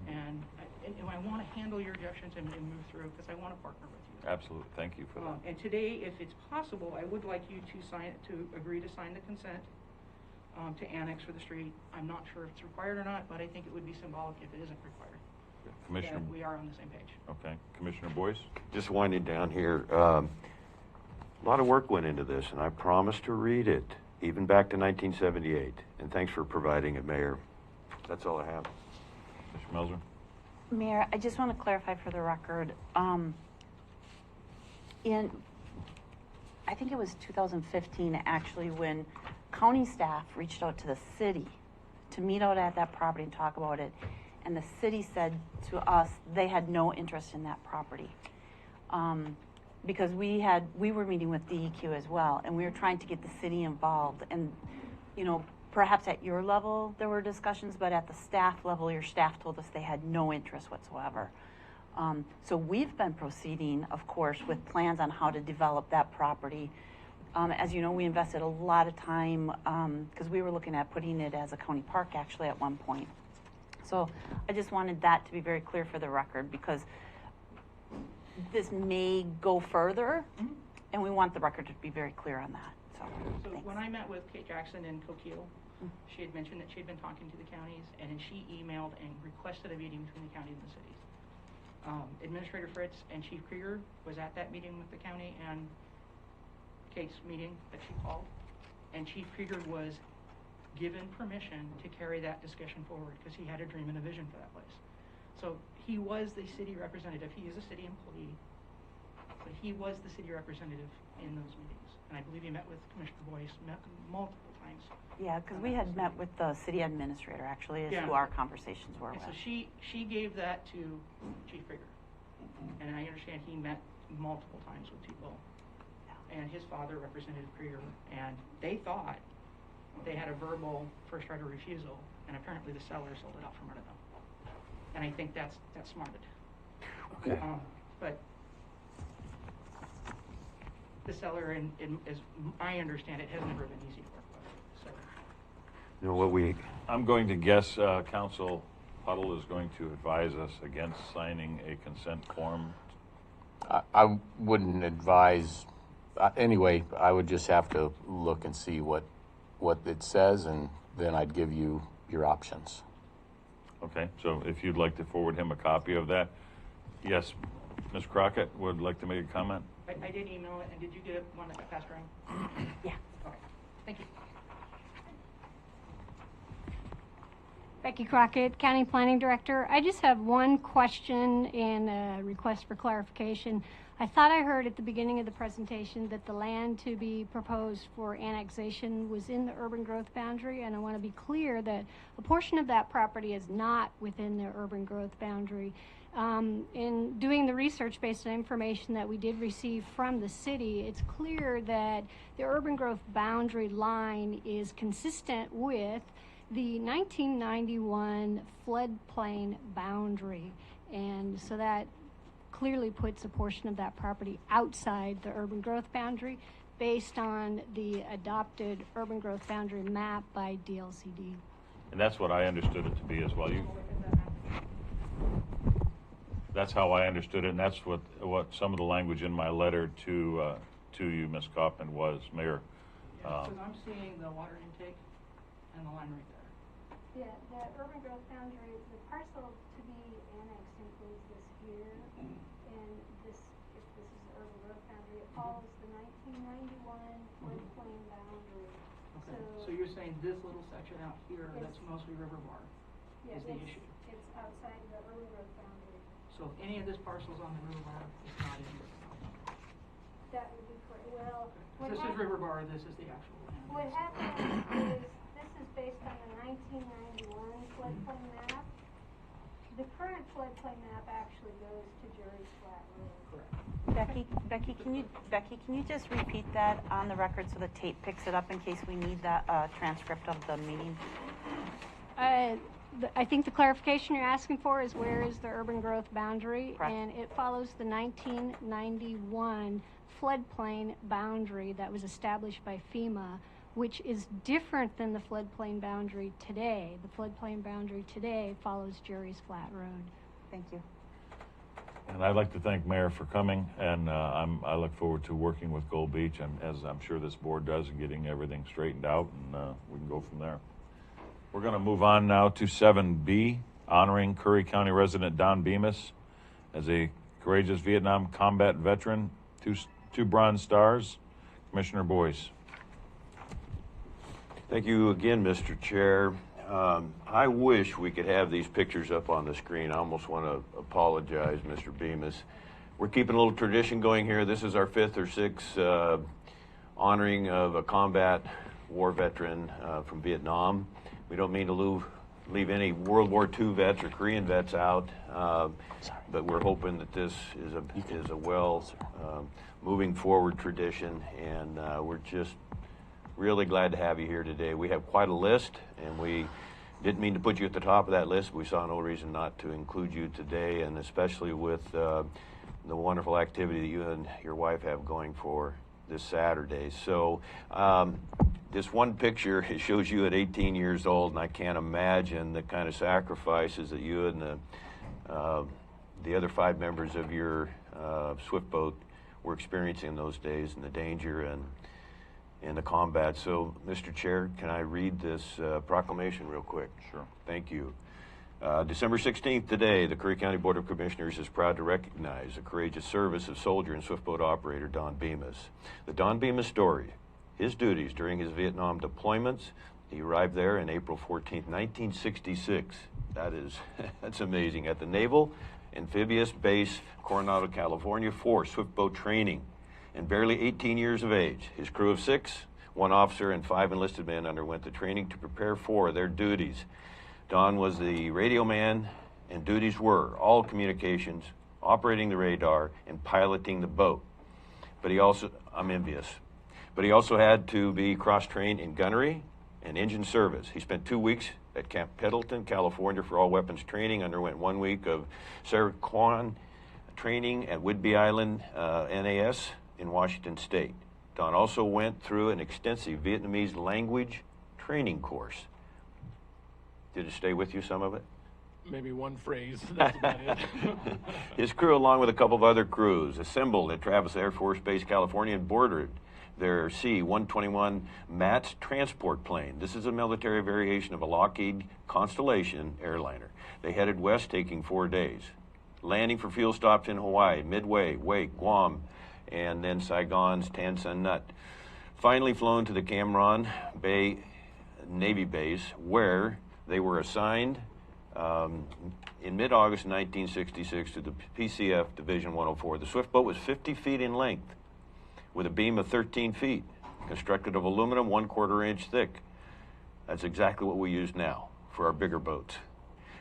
And I want to handle your objections and move through, because I want to partner with you. Absolutely. Thank you for that. And today, if it's possible, I would like you to agree to sign the consent to annex for the street. I'm not sure if it's required or not, but I think it would be symbolic if it isn't required. Commissioner, we are on the same page. Okay, Commissioner Boyce. Just winding down here. A lot of work went into this, and I promised to read it, even back to 1978. And thanks for providing it, Mayor. That's all I have. Mr. Melzer. Mayor, I just want to clarify for the record. I think it was 2015, actually, when county staff reached out to the city to meet out at that property and talk about it. And the city said to us they had no interest in that property. Because we were meeting with DEQ as well, and we were trying to get the city involved. And, perhaps at your level there were discussions, but at the staff level, your staff told us they had no interest whatsoever. So we've been proceeding, of course, with plans on how to develop that property. As you know, we invested a lot of time because we were looking at putting it as a county park actually at one point. So I just wanted that to be very clear for the record because this may go further, and we want the record to be very clear on that. So when I met with Kate Jackson in Coquille, she had mentioned that she had been talking to the counties, and then she emailed and requested a meeting between the county and the cities. Administrator Fritz and Chief Krieger was at that meeting with the county and Kate's meeting that she called, and Chief Krieger was given permission to carry that discussion forward because he had a dream and a vision for that place. So he was the city representative. He is a city employee, but he was the city representative in those meetings. And I believe he met with Commissioner Boyce multiple times. Yeah, because we had met with the city administrator actually, is who our conversations were with. So she gave that to Chief Krieger, and I understand he met multiple times with people, and his father, Representative Krieger, and they thought they had a verbal first right of refusal, and apparently the seller sold it out from under them. And I think that's smarted. Okay. But the seller, as I understand it, has never been easy to work with. So. You know what I'm going to guess Council Huddle is going to advise us against signing a consent form. I wouldn't advise, anyway, I would just have to look and see what it says, and then I'd give you your options. Okay, so if you'd like to forward him a copy of that. Yes, Ms. Crockett would like to make a comment? I did email it, and did you get one that got passed around? Yeah. Okay, thank you. Becky Crockett, County Planning Director. I just have one question and a request for clarification. I thought I heard at the beginning of the presentation that the land to be proposed for annexation was in the urban growth boundary, and I want to be clear that a portion of that property is not within the urban growth boundary. In doing the research based on information that we did receive from the city, it's clear that the urban growth boundary line is consistent with the 1991 floodplain boundary, and so that clearly puts a portion of that property outside the urban growth boundary based on the adopted urban growth boundary map by DLCD. And that's what I understood it to be as well. That's how I understood it, and that's what some of the language in my letter to you, Ms. Kaufman, was, Mayor. Because I'm seeing the water intake and the line right there. Yeah, the urban growth boundary, the parcel to be annexed includes this here, and this, if this is the urban growth boundary, it follows the 1991 floodplain boundary. Okay, so you're saying this little section out here, that's mostly river bar, is the issue? It's outside the urban growth boundary. So if any of this parcel's on the river bar, it's not in river bar. That would be correct. Well, This is river bar, this is the actual land. what happens is, this is based on the 1991 floodplain map. The current floodplain map actually goes to Jerry's Flat Road. Correct. Becky, can you just repeat that on the record so the tape picks it up in case we need that transcript of the meeting? I think the clarification you're asking for is where is the urban growth boundary? Correct. And it follows the 1991 floodplain boundary that was established by FEMA, which is different than the floodplain boundary today. The floodplain boundary today follows Jerry's Flat Road. Thank you. And I'd like to thank Mayor for coming, and I look forward to working with Gold Beach, and as I'm sure this board does, and getting everything straightened out, and we can go from there. We're going to move on now to 7B, honoring Curry County resident Don Bemis as a courageous Vietnam combat veteran, two Bronze Stars. Commissioner Boyce. Thank you again, Mr. Chair. I wish we could have these pictures up on the screen. I almost want to apologize, Mr. Bemis. We're keeping a little tradition going here. This is our 5th or 6th honoring of a combat war veteran from Vietnam. We don't mean to leave any World War II vets or Korean vets out, but we're hoping that this is a well moving forward tradition, and we're just really glad to have you here today. We have quite a list, and we didn't mean to put you at the top of that list. We saw no reason not to include you today, and especially with the wonderful activity that you and your wife have going for this Saturday. So this one picture, it shows you at 18 years old, and I can't imagine the kind of sacrifices that you and the other 5 members of your swift boat were experiencing in those days, and the danger and the combat. So, Mr. Chair, can I read this proclamation real quick? Sure. Thank you. December 16th today, the Curry County Board of Commissioners is proud to recognize the courageous service of soldier and swift boat operator Don Bemis. The Don Bemis story, his duties during his Vietnam deployments. He arrived there on April 14th, 1966. That's amazing. At the Naval Amphibious Base, Coronado, California, for swift boat training. And barely 18 years of age, his crew of 6, 1 officer and 5 enlisted men underwent the training to prepare for their duties. Don was the radio man, and duties were all communications, operating the radar, and piloting the boat. But I'm envious. But he also had to be cross-trained in gunnery and engine service. He spent 2 weeks at Camp Pendleton, California for all weapons training, underwent 1 week of Saraquan training at Whidbey Island, NAS in Washington State. Don also went through an extensive Vietnamese language training course. Did it stay with you, some of it? Maybe one phrase, that's about it. His crew, along with a couple of other crews, assembled at Travis Air Force Base, California, and boarded their C-121 MATS transport plane. This is a military variation of a Lockheed Constellation airliner. They headed west, taking 4 days, landing for fuel stops in Hawaii, Midway, Wake, Guam, and then Saigon's Tan Son Nut. Finally flown to the Cam Ranh Bay Navy Base, where they were assigned in mid-August 1966 to the PCF Division 104. The swift boat was 50 feet in length with a beam of 13 feet, constructed of aluminum 1/4 inch thick. That's exactly what we use now for our bigger boats.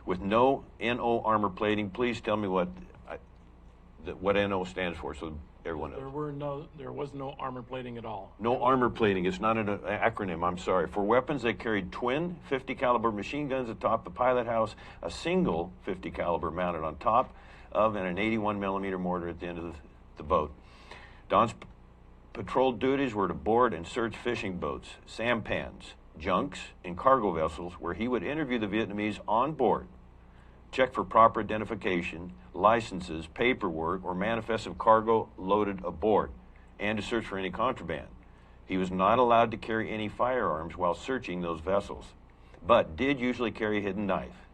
With no NO armor plating. Please tell me what NO stands for so everyone knows. There was no armor plating at all. No armor plating. It's not an acronym. I'm sorry. For weapons, they carried twin 50 caliber machine guns atop the pilot house, a single 50 caliber mounted on top of, and an 81 millimeter mortar at the end of the boat. Don's patrol duties were to board and search fishing boats, sampans, junks, and cargo vessels, where he would interview the Vietnamese on board, check for proper identification, licenses, paperwork, or manifests of cargo loaded aboard, and to search for any contraband. He was not allowed to carry any firearms while searching those vessels, but did usually carry a hidden knife,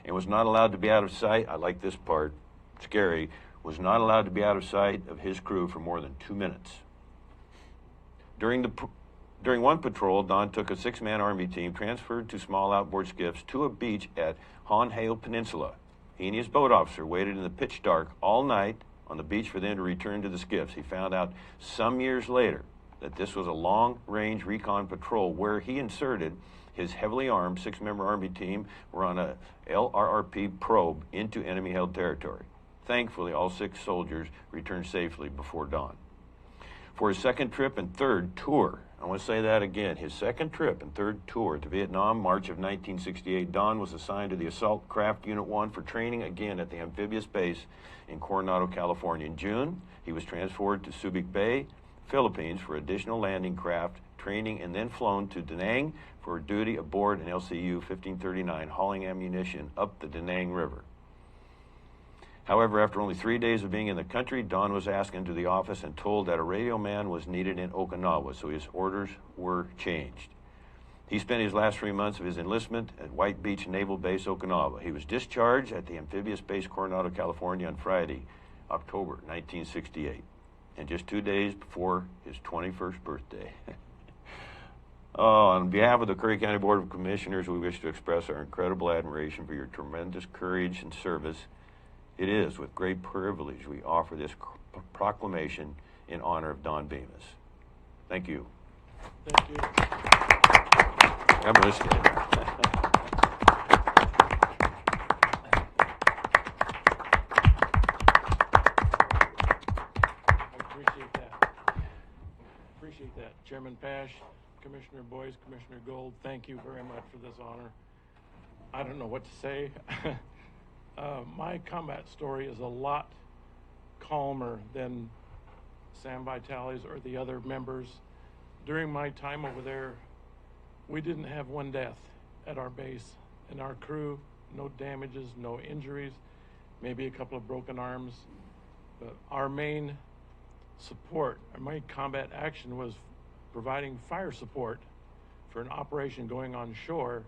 and was not allowed to be out of sight. I like this part, scary, was not allowed to be out of sight of his crew for more than 2 minutes. During one patrol, Don took a 6-man Army team transferred to small outboard skiffs to a beach at Hon Hale Peninsula. He and his boat officer waited in the pitch dark all night on the beach for them to return to the skiffs. He found out some years later that this was a long-range recon patrol where he inserted his heavily armed 6-member Army team were on a LRRP probe into enemy-held territory. Thankfully, all 6 soldiers returned safely before dawn. For his second trip and third tour, I want to say that again, his second trip and third tour to Vietnam, March of 1968, Don was assigned to the Assault Craft Unit 1 for training again at the amphibious base in Coronado, California. In June, he was transferred to Subic Bay, Philippines for additional landing craft training, and then flown to Da Nang for duty aboard an LCU 1539 hauling ammunition up the Da Nang River. However, after only 3 days of being in the country, Don was asked into the office and told that a radio man was needed in Okinawa, so his orders were changed. He spent his last 3 months of his enlistment at White Beach Naval Base, Okinawa. He was discharged at the amphibious base Coronado, California on Friday, October 1968, and just 2 days before his 21st birthday. On behalf of the Curry County Board of Commissioners, we wish to express our incredible admiration for your tremendous courage and service. It is with great privilege we offer this proclamation in honor of Don Bemis. Thank you. Thank you. I'm listening. Appreciate that. Chairman Pash, Commissioner Boyce, Commissioner Gold, thank you very much for this honor. I don't know what to say. My combat story is a lot calmer than Sam Vitale's or the other members. During my time over there, we didn't have one death at our base. And our crew, no damages, no injuries, maybe a couple of broken arms. But our main support, our main combat action was providing fire support for an operation going on shore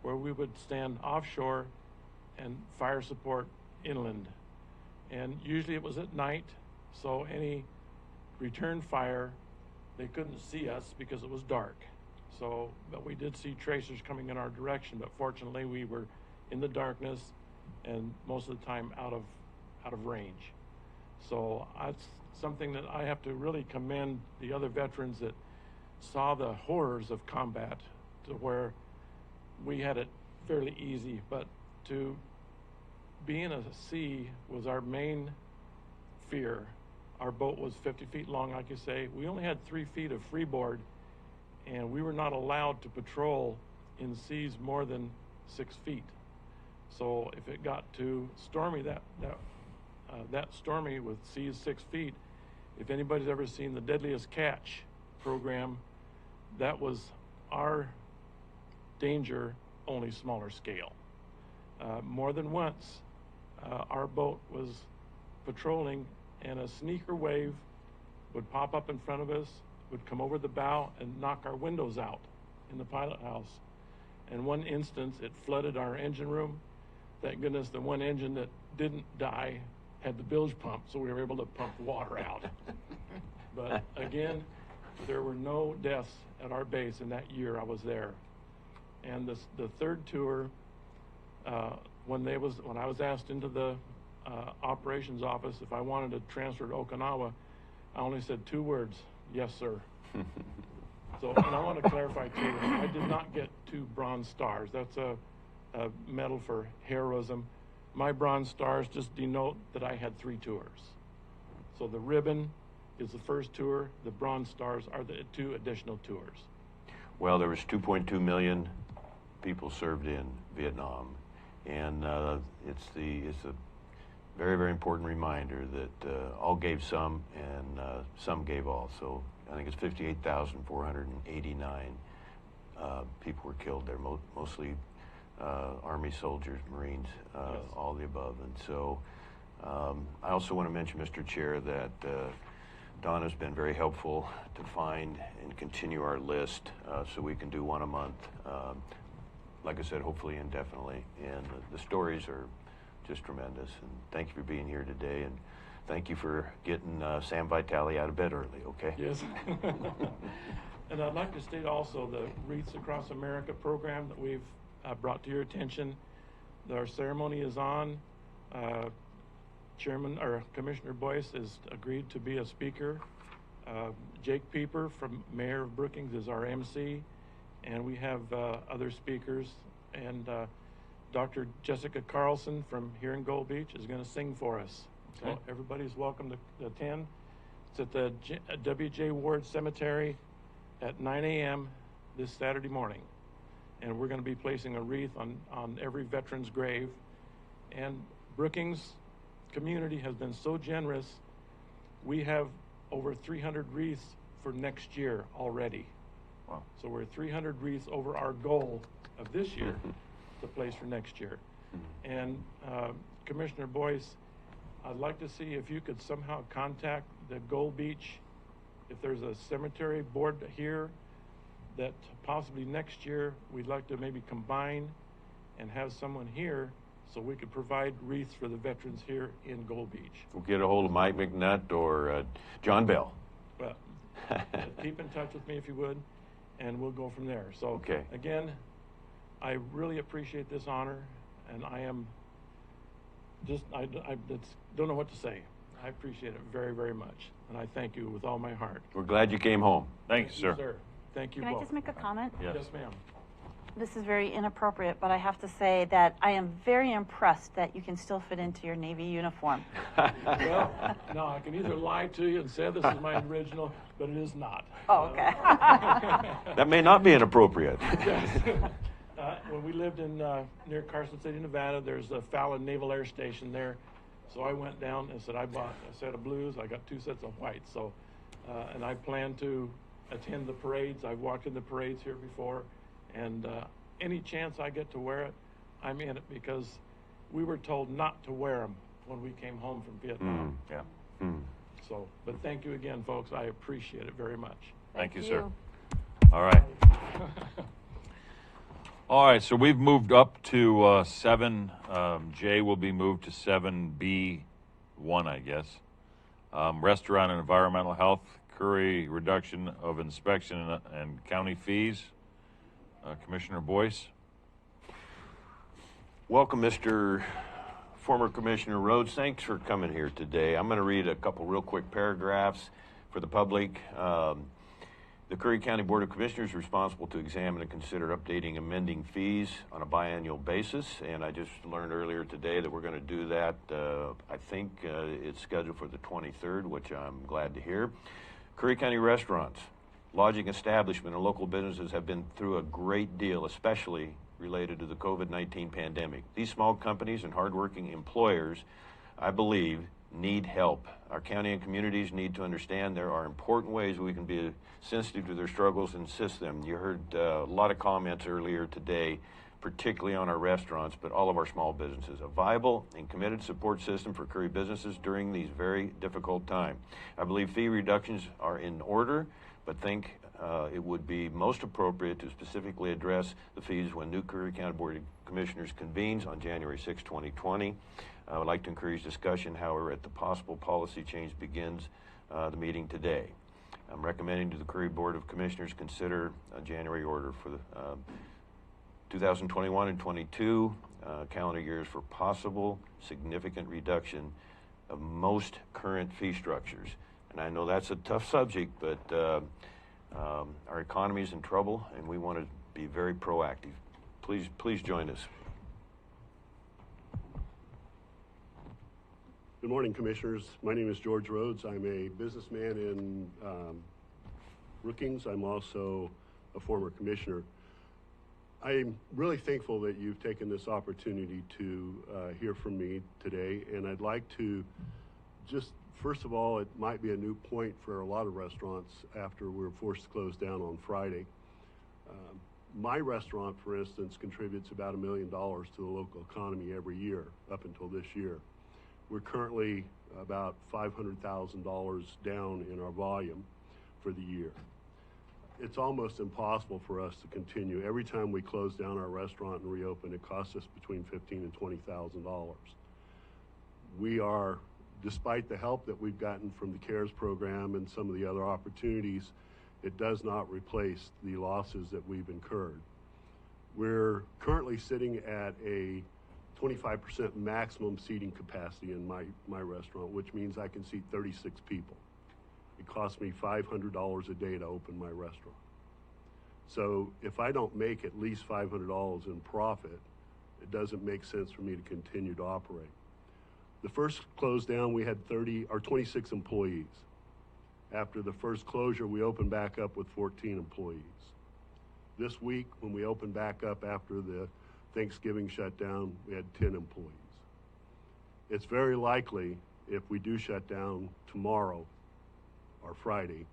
where we would stand offshore and fire support inland. And usually it was at night, so any return fire, they couldn't see us because it was dark. So, but we did see tracers coming in our direction, but fortunately we were in the darkness and most of the time out of range. So that's something that I have to really commend the other veterans that saw the horrors of combat, to where we had it fairly easy, but to be in a sea was our main fear. Our boat was 50 feet long, like you say. We only had 3 feet of freeboard, and we were not allowed to patrol in seas more than 6 feet. So if it got too stormy, that stormy with seas 6 feet, if anybody's ever seen the Deadliest Catch program, that was our danger, only smaller scale. More than once, our boat was patrolling and a sneaker wave would pop up in front of us, would come over the bow and knock our windows out in the pilot house. In one instance, it flooded our engine room. Thank goodness the one engine that didn't die had the bilge pump, so we were able to pump water out. But again, there were no deaths at our base in that year I was there. And the third tour, when I was asked into the operations office if I wanted to transfer to Okinawa, I only said 2 words: yes, sir. So, and I want to clarify too, I did not get 2 bronze stars. That's a medal for heroism. My bronze stars just denote that I had 3 tours. So the ribbon is the first tour. The bronze stars are the 2 additional tours. Well, there was 2.2 million people served in Vietnam, and it's a very, very important reminder that all gave some and some gave all. So I think it's 58,489 people were killed there, mostly Army soldiers, Marines, Yes. all the above. And so I also want to mention, Mr. Chair, that Donna's been very helpful to find and continue our list so we can do one a month. Like I said, hopefully indefinitely. And the stories are just tremendous. And thank you for being here today. And thank you for getting Sam Vitale out of bed early, okay? Yes. And I'd like to state also the Wreaths Across America program that we've brought to your attention. Our ceremony is on. Commissioner Boyce has agreed to be a speaker. Jake Pieper from Mayor of Brookings is our MC, and we have other speakers. And Dr. Jessica Carlson from here in Gold Beach is going to sing for us. Okay. So everybody's welcome to attend. It's at the W.J. Ward Cemetery at 9 a.m. this Saturday morning. And we're going to be placing a wreath on every veteran's grave. And Brookings community has been so generous. We have over 300 wreaths for next year already. Wow. So we're 300 wreaths over our goal of this year to place for next year. And Commissioner Boyce, I'd like to see if you could somehow contact the Gold Beach, if there's a cemetery board here, that possibly next year we'd like to maybe combine and have someone here so we could provide wreaths for the veterans here in Gold Beach. We'll get a hold of Mike McNutt or John Bell. Well, keep in touch with me if you would, and we'll go from there. So Okay. Again, I really appreciate this honor, and I am just, I don't know what to say. I appreciate it very, very much, and I thank you with all my heart. We're glad you came home. Thank you, sir. Thank you Can I both. just make a comment? Yes. Yes, ma'am. This is very inappropriate, but I have to say that I am very impressed that you can still fit into your Navy uniform. Well, no, I can either lie to you and say this is my original, but it is not. Oh, okay. That may not be inappropriate. Yes. When we lived in near Carson City, Nevada, there's a Fallon Naval Air Station there. So I went down and said, I bought a set of blues. I got 2 sets of whites. So and I plan to attend the parades. I've walked in the parades here before, and any chance I get to wear it, I'm in it, because we were told not to wear them when we came home from Vietnam. Yeah. So, but thank you again, folks. I appreciate it very much. Thank you, sir. All right. All right, so we've moved up to 7. J will be moved to 7B1, I guess. Restaurant and environmental health, Curry reduction of inspection and county fees. Commissioner Boyce. Welcome, Mr. Former Commissioner Rhodes. Thanks for coming here today. I'm going to read a couple real quick paragraphs for the public. The Curry County Board of Commissioners is responsible to examine and consider updating, amending fees on a biannual basis, and I just learned earlier today that we're going to do that. I think it's scheduled for the 23rd, which I'm glad to hear. Curry County restaurants, lodging establishment, and local businesses have been through a great deal, especially related to the COVID-19 pandemic. These small companies and hardworking employers, I believe, need help. Our county and communities need to understand there are important ways we can be sensitive to their struggles and assist them. You heard a lot of comments earlier today, particularly on our restaurants, but all of our small businesses. A viable and committed support system for Curry businesses during these very difficult times. I believe fee reductions are in order, but think it would be most appropriate to specifically address the fees when new Curry County Board of Commissioners convenes on January 6, 2020. I would like to encourage discussion, however, at the possible policy change begins the meeting today. I'm recommending to the Curry Board of Commissioners consider a January order for the 2021 and 22 calendar years for possible significant reduction of most current fee structures. And I know that's a tough subject, but our economy is in trouble, and we want to be very proactive. Please join us. Good morning, Commissioners. My name is George Rhodes. I'm a businessman in Brookings. I'm also a former commissioner. I'm really thankful that you've taken this opportunity to hear from me today, and I'd like to just, first of all, it might be a new point for a lot of restaurants after we're forced to close down on Friday. My restaurant, for instance, contributes about $1 million to the local economy every year up until this year. We're currently about $500,000 down in our volume for the year. It's almost impossible for us to continue. Every time we close down our restaurant and reopen, it costs us between $15,000 and $20,000. We are, despite the help that we've gotten from the CARES program and some of the other opportunities, it does not replace the losses that we've incurred. We're currently sitting at a 25% maximum seating capacity in my restaurant, which means I can seat 36 people. It costs me $500 a day to open my restaurant. So if I don't make at least $500 in profit, it doesn't make sense for me to continue to operate. The first close down, we had 26 employees. After the first closure, we opened back up with 14 employees. This week, when we opened back up after the Thanksgiving shutdown, we had 10 employees. It's very likely if we do shut down tomorrow or Friday,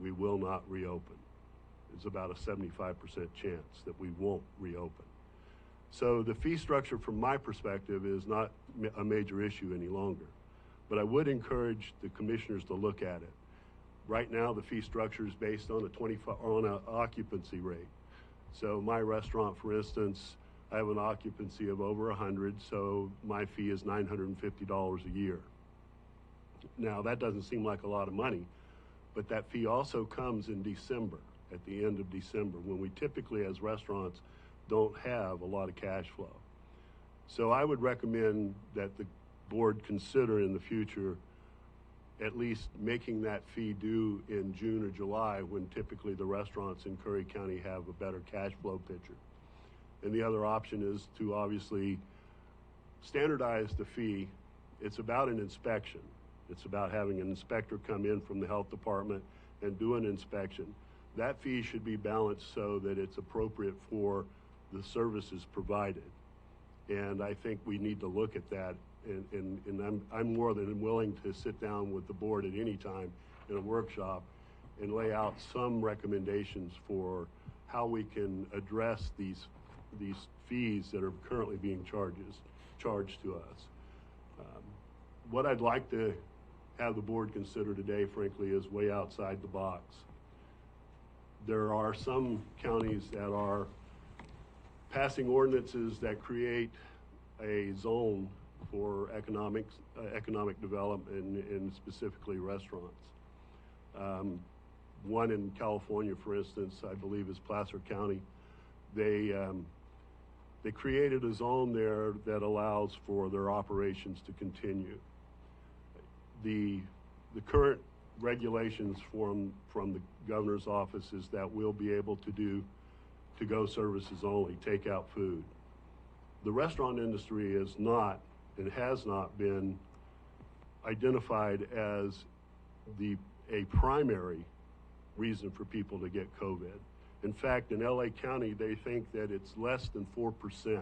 we will not reopen. There's about a 75% chance that we won't reopen. So the fee structure from my perspective is not a major issue any longer, but I would encourage the commissioners to look at it. Right now, the fee structure is based on an occupancy rate. So my restaurant, for instance, I have an occupancy of over 100, so my fee is $950 a year. Now, that doesn't seem like a lot of money, but that fee also comes in December, at the end of December, when we typically, as restaurants, don't have a lot of cash flow. So I would recommend that the board consider in the future at least making that fee due in June or July, when typically the restaurants in Curry County have a better cash flow picture. And the other option is to obviously standardize the fee. It's about an inspection. It's about having an inspector come in from the health department and do an inspection. That fee should be balanced so that it's appropriate for the services provided. And I think we need to look at that. And I'm more than willing to sit down with the board at any time in a workshop and lay out some recommendations for how we can address these fees that are currently being charged to us. What I'd like to have the board consider today, frankly, is way outside the box. There are some counties that are passing ordinances that create a zone for economic development and specifically restaurants. One in California, for instance, I believe is Placer County. They created a zone there that allows for their operations to continue. The current regulations from the governor's office is that we'll be able to do to-go services only, takeout food. The restaurant industry is not and has not been identified as a primary reason for people to get COVID. In fact, in LA County, they think that it's less than 4%.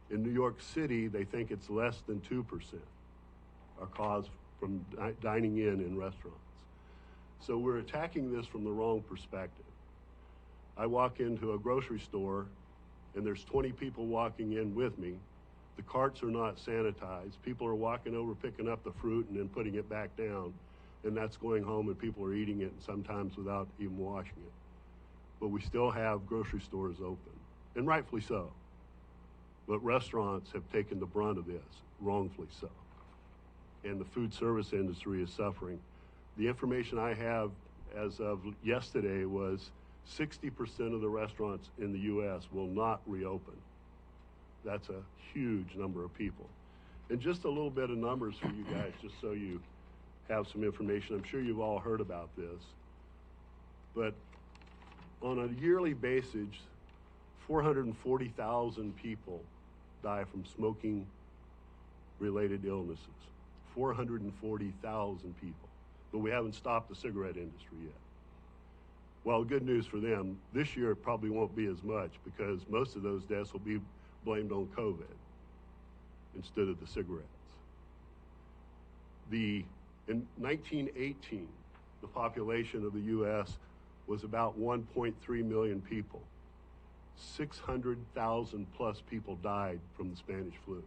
In New York City, they think it's less than 2% are caused from dining in restaurants. So we're attacking this from the wrong perspective. I walk into a grocery store and there's 20 people walking in with me. The carts are not sanitized. People are walking over, picking up the fruit and then putting it back down. And that's going home and people are eating it sometimes without even washing it. But we still have grocery stores open, and rightfully so. But restaurants have taken the brunt of this, wrongfully so. And the food service industry is suffering. The information I have as of yesterday was 60% of the restaurants in the U.S. will not reopen. That's a huge number of people. And just a little bit of numbers for you guys, just so you have some information. I'm sure you've all heard about this. But on a yearly basis, 440,000 people die from smoking-related illnesses. 440,000 people. But we haven't stopped the cigarette industry yet. Well, good news for them, this year it probably won't be as much because most of those deaths will be blamed on COVID instead of the cigarettes. In 1918, the population of the U.S. was about 1.3 million people. 600,000 plus people died from the Spanish flu.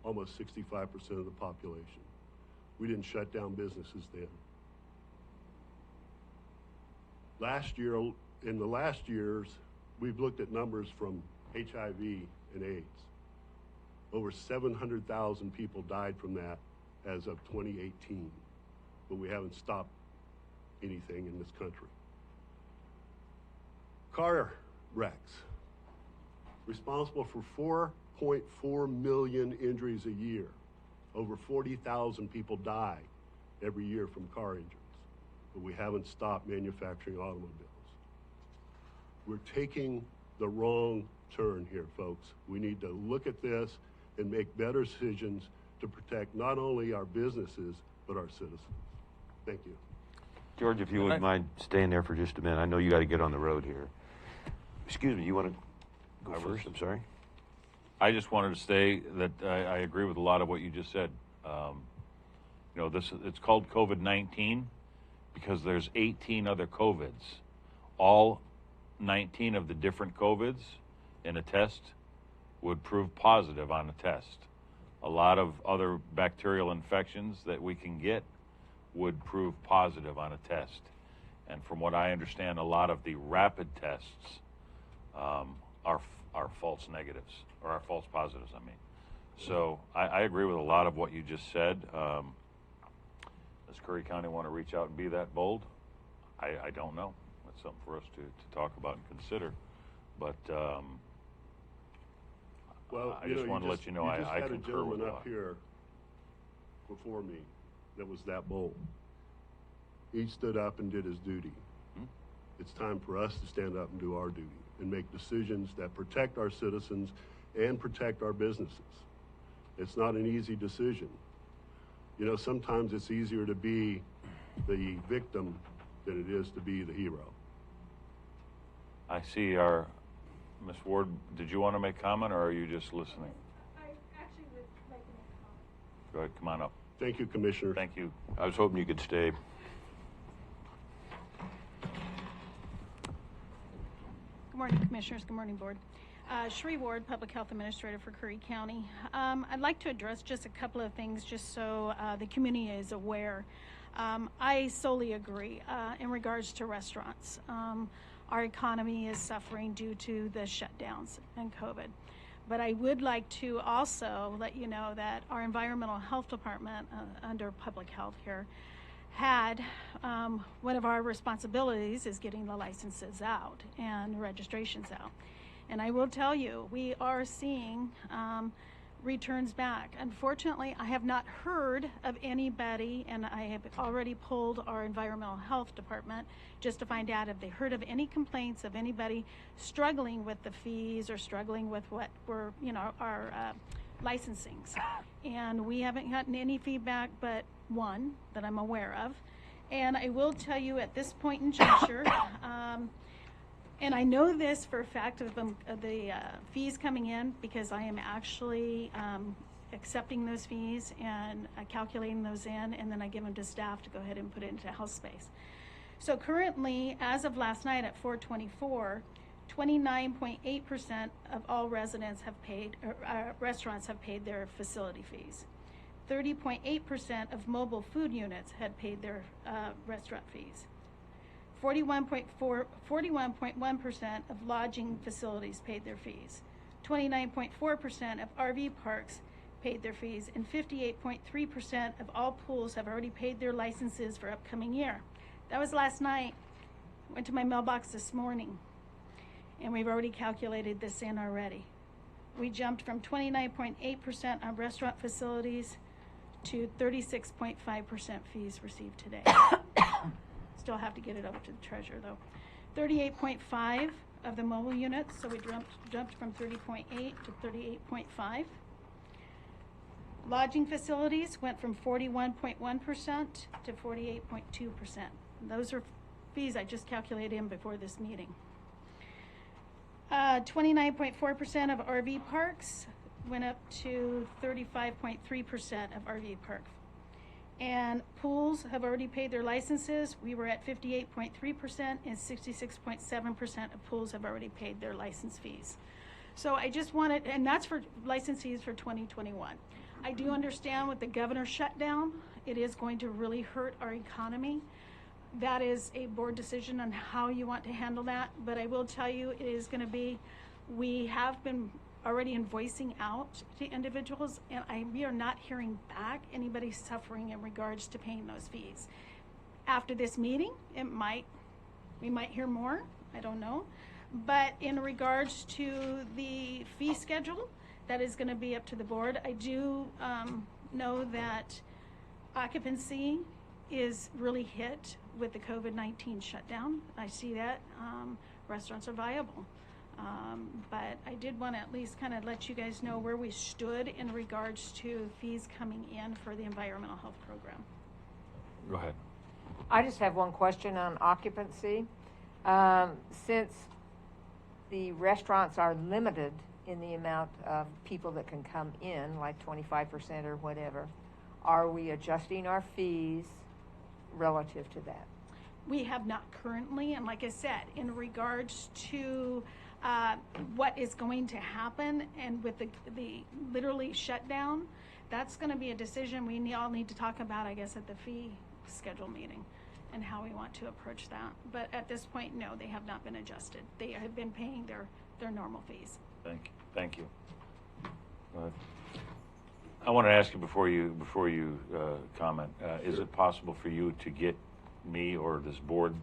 Almost 65% of the population. We didn't shut down businesses then. In the last years, we've looked at numbers from HIV and AIDS. Over 700,000 people died from that as of 2018, but we haven't stopped anything in this country. Car wrecks, responsible for 4.4 million injuries a year. Over 40,000 people die every year from car injuries, but we haven't stopped manufacturing automobiles. We're taking the wrong turn here, folks. We need to look at this and make better decisions to protect not only our businesses, but our citizens. Thank you. George, if you wouldn't mind staying there for just a minute. I know you got to get on the road here. Excuse me, you want to go first? I'm sorry. I just wanted to say that I agree with a lot of what you just said. It's called COVID-19 because there's 18 other COVIDs. All 19 of the different COVIDs in a test would prove positive on a test. A lot of other bacterial infections that we can get would prove positive on a test. And from what I understand, a lot of the rapid tests are false negatives, or are false positives, I mean. So I agree with a lot of what you just said. Does Curry County want to reach out and be that bold? I don't know. That's something for us to talk about and consider. But I just want to let you know I concur with a gentleman up here before me that was that bold. He stood up and did his duty. It's time for us to stand up and do our duty and make decisions that protect our citizens and protect our businesses. It's not an easy decision. You know, sometimes it's easier to be the victim than it is to be the hero. I see our Ms. Ward, did you want to make comment, or are you just listening? I actually was making a comment. Go ahead, come on up. Thank you, Commissioner. Thank you. I was hoping you could stay. morning, Commissioners. Good morning, Board. Sheree Ward, Public Health Administrator for Curry County. I'd like to address just a couple of things just so the community is aware. I solely agree in regards to restaurants. Our economy is suffering due to the shutdowns and COVID. But I would like to also let you know that our Environmental Health Department under Public Health here had one of our responsibilities is getting the licenses out and registrations out. And I will tell you, we are seeing returns back. Unfortunately, I have not heard of anybody, and I have already pulled our Environmental Health Department just to find out if they heard of any complaints of anybody struggling with the fees or struggling with what we're, our licensings. And we haven't gotten any feedback but one that I'm aware of. And I will tell you at this point in juncture, and I know this for a fact of the fees coming in because I am actually accepting those fees and calculating those in, and then I give them to staff to go ahead and put it into house space. So currently, as of last night at 4/24, 29.8% of all residents have paid, restaurants have paid their facility fees. 30.8% of mobile food units had paid their restaurant fees. 41.1% of lodging facilities paid their fees. 29.4% of RV parks paid their fees, and 58.3% of all pools have already paid their licenses for upcoming year. That was last night. Went to my mailbox this morning, and we've already calculated this in already. We jumped from 29.8% on restaurant facilities to 36.5% fees received today. Still have to get it over to the treasurer though. 38.5 of the mobile units, so we jumped from 30.8 to 38.5. Lodging facilities went from 41.1% to 48.2%. Those are fees I just calculated in before this meeting. 29.4% of RV parks went up to 35.3% of RV parks. And pools have already paid their licenses. We were at 58.3%, and 66.7% of pools have already paid their license fees. So I just wanted, and that's for license fees for 2021. I do understand with the governor shutdown, it is going to really hurt our economy. That is a board decision on how you want to handle that. But I will tell you, it is going to be, we have been already invoicing out to individuals, and we are not hearing back anybody suffering in regards to paying those fees. After this meeting, we might hear more, I don't know. But in regards to the fee schedule, that is going to be up to the board. I do know that occupancy is really hit with the COVID-19 shutdown. I see that restaurants are viable. But I did want to at least kind of let you guys know where we stood in regards to fees coming in for the environmental health program. Go ahead. I just have one question on occupancy. Since the restaurants are limited in the amount of people that can come in, like 25% or whatever, are we adjusting our fees relative to that? We have not currently, and like I said, in regards to what is going to happen and with the literally shutdown, that's going to be a decision we all need to talk about, I guess, at the fee schedule meeting and how we want to approach that. But at this point, no, they have not been adjusted. They have been paying their normal fees. Thank you. I want to ask you before you comment, is it possible for you to get me or this board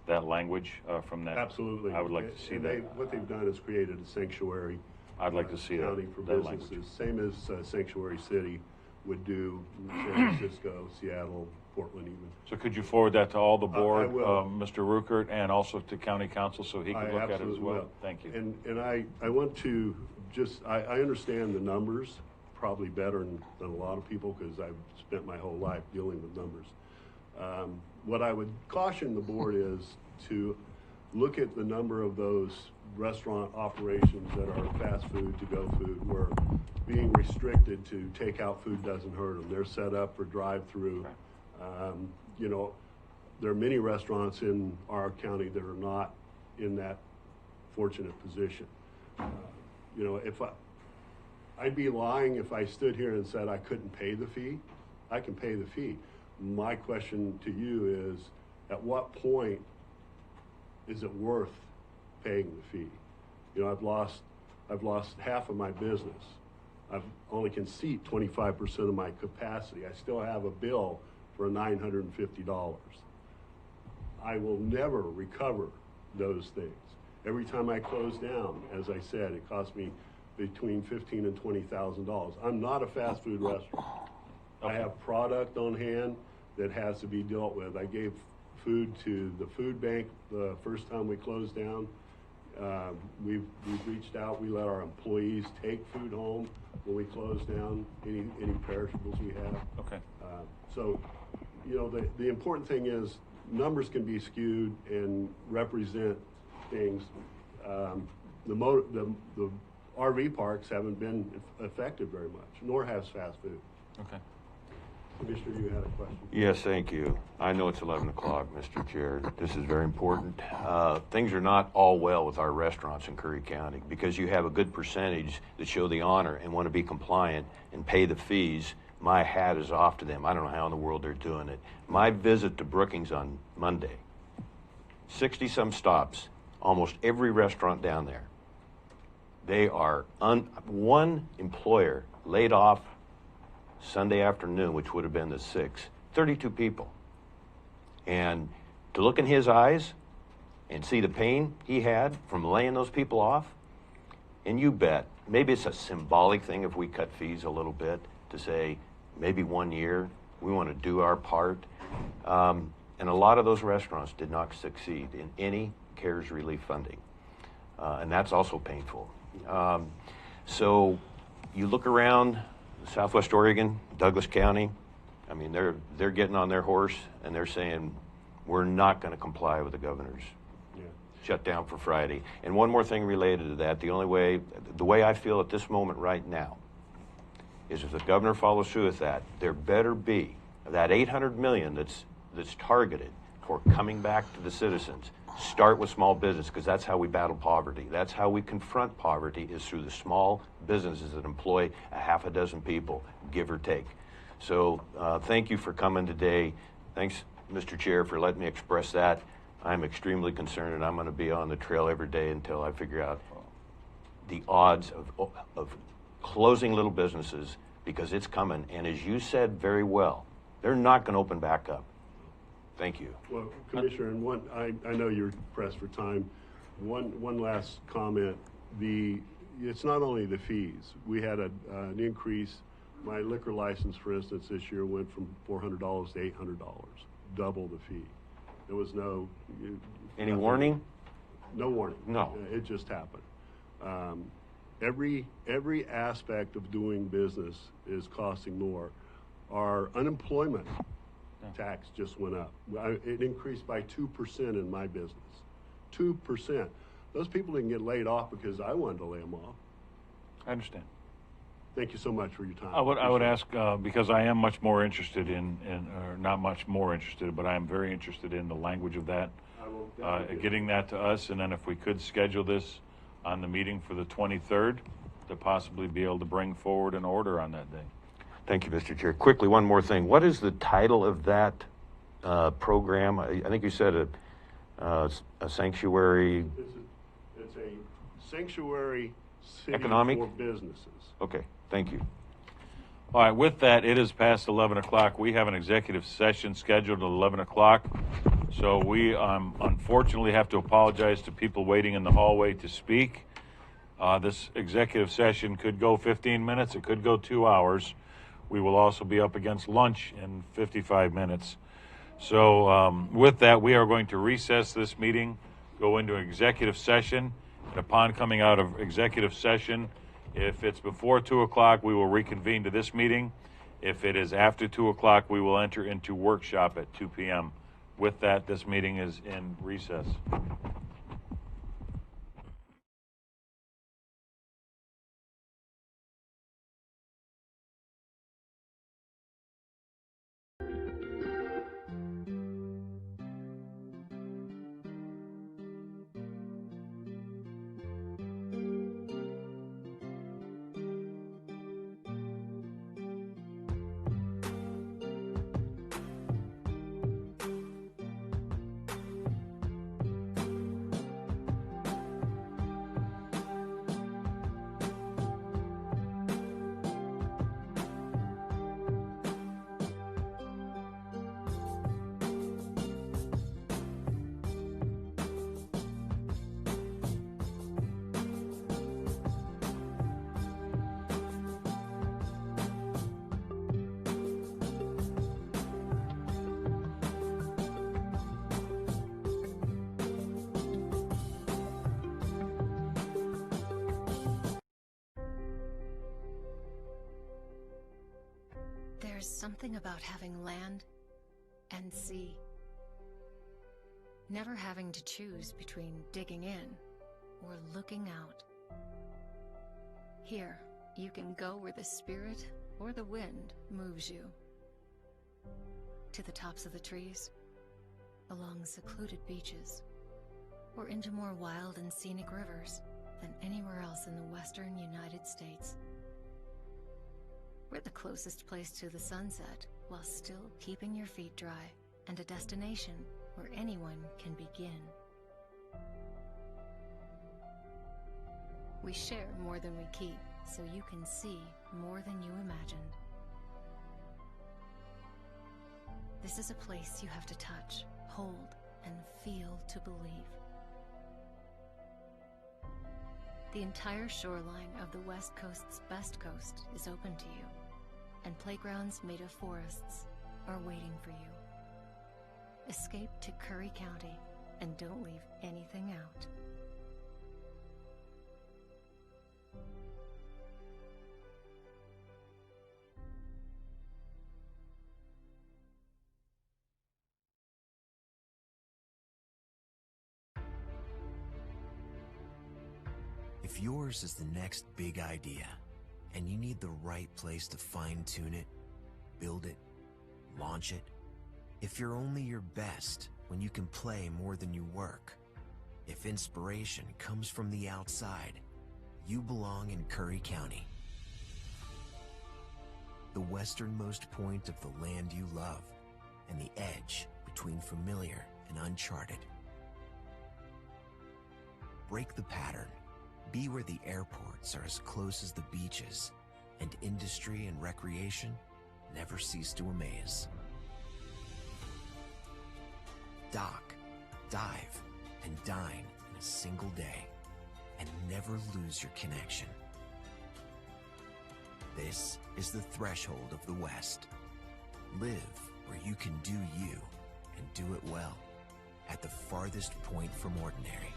that language from that? Absolutely. I would like to see that. What they've done is created a sanctuary. I'd like to see that, county for that businesses, language. same as Sanctuary City would do, San Francisco, Seattle, Portland even. So could you forward that to all the board, I will. Mr. Ruckert, and also to county council so he could look at it as absolutely well? will. Thank you. And I want to just, I understand the numbers probably better than a lot of people because I've spent my whole life dealing with numbers. What I would caution the board is to look at the number of those restaurant operations that are fast food, to-go food, where being restricted to takeout food doesn't hurt them. They're set up for drive-through. You know, there are many restaurants in our county that are not in that fortunate position. You know, I'd be lying if I stood here and said I couldn't pay the fee. I can pay the fee. My question to you is, at what point is it worth paying the fee? You know, I've lost half of my business. I only can seat 25% of my capacity. I still have a bill for $950. I will never recover those things. Every time I close down, as I said, it costs me between $15,000 and $20,000. I'm not a fast food restaurant. I have product on hand that has to be dealt with. I gave food to the food bank the first time we closed down. We've reached out. We let our employees take food home when we close down any perishables we have. Okay. So, you know, the important thing is numbers can be skewed and represent things. The RV parks haven't been affected very much, nor has fast food. Okay. Commissioner, you had a question? Yes, thank you. I know it's 11 o'clock, Mr. Chair. This is very important. Things are not all well with our restaurants in Curry County because you have a good percentage that show the honor and want to be compliant and pay the fees. My hat is off to them. I don't know how in the world they're doing it. My visit to Brookings on Monday, 60-some stops, almost every restaurant down there. They are, one employer laid off Sunday afternoon, which would have been the 6th, 32 people. And to look in his eyes and see the pain he had from laying those people off, and you bet, maybe it's a symbolic thing if we cut fees a little bit to say, maybe 1 year, we want to do our part. And a lot of those restaurants did not succeed in any CARES relief funding. And that's also painful. So you look around Southwest Oregon, Douglas County, I mean, they're getting on their horse and they're saying, we're not going to comply with the governor's shutdown for Friday. And one more thing related to that, the way I feel at this moment right now is if the governor follows through with that, there better be that $800 million that's targeted for coming back to the citizens. Start with small business, because that's how we battle poverty. That's how we confront poverty, is through the small businesses that employ a half a dozen people, give or take. So thank you for coming today. Thanks, Mr. Chair, for letting me express that. I'm extremely concerned, and I'm going to be on the trail every day until I figure out the odds of closing little businesses, because it's coming. And as you said very well, they're not going to open back up. Thank you. Well, Commissioner, and I know you're pressed for time. One last comment. It's not only the fees. We had an increase. My liquor license, for instance, this year went from $400 to $800, double the fee. There was no... Any warning? No warning. No. It just happened. Every aspect of doing business is costing more. Our unemployment tax just went up. It increased by 2% in my business. 2%. Those people didn't get laid off because I wanted to lay them off. I understand. Thank you so much for your time. I would ask, because I am much more interested or not much more interested, but I am very interested in the language of that, getting that to us, and then if we could schedule this on the meeting for the 23rd, to possibly be able to bring forward an order on that day. Thank you, Mr. Chair. Quickly, one more thing. What is the title of that program? I think you said a sanctuary. It's a sanctuary city economic for businesses. Okay, thank you. All right, with that, it is past 11 o'clock. We have an executive session scheduled at 11 o'clock. So we unfortunately have to apologize to people waiting in the hallway to speak. This executive session could go 15 minutes. It could go 2 hours. We will also be up against lunch in 55 minutes. So with that, we are going to recess this meeting, go into executive session, and upon coming out of executive session, if it's before 2 o'clock, we will reconvene to this meeting. If it is after 2 o'clock, we will enter into workshop at 2 p.m. With that, this meeting is in recess. There's something about having land and sea. Never having to choose between digging in or looking out. Here, you can go where the spirit or the wind moves you. To the tops of the trees, along secluded beaches, or into more wild and scenic rivers than anywhere else in the western United States. We're the closest place to the sunset while still keeping your feet dry, and a destination where anyone can begin. We share more than we keep, so you can see more than you imagined. This is a place you have to touch, hold, and feel to believe. The entire shoreline of the West Coast's best coast is open to you, and playgrounds made of forests are waiting for you. Escape to Curry County and don't leave anything out. If yours is the next big idea, and you need the right place to fine-tune it, build it, launch it, if you're only your best when you can play more than you work, if inspiration comes from the outside, you belong in Curry County. The westernmost point of the land you love, and the edge between familiar and uncharted. Break the pattern. Be where the airports are as close as the beaches, and industry and recreation never cease to amaze. Dock, dive, and dine in a single day, and never lose your connection. This is the threshold of the West. Live where you can do you, and do it well, at the farthest point from ordinary.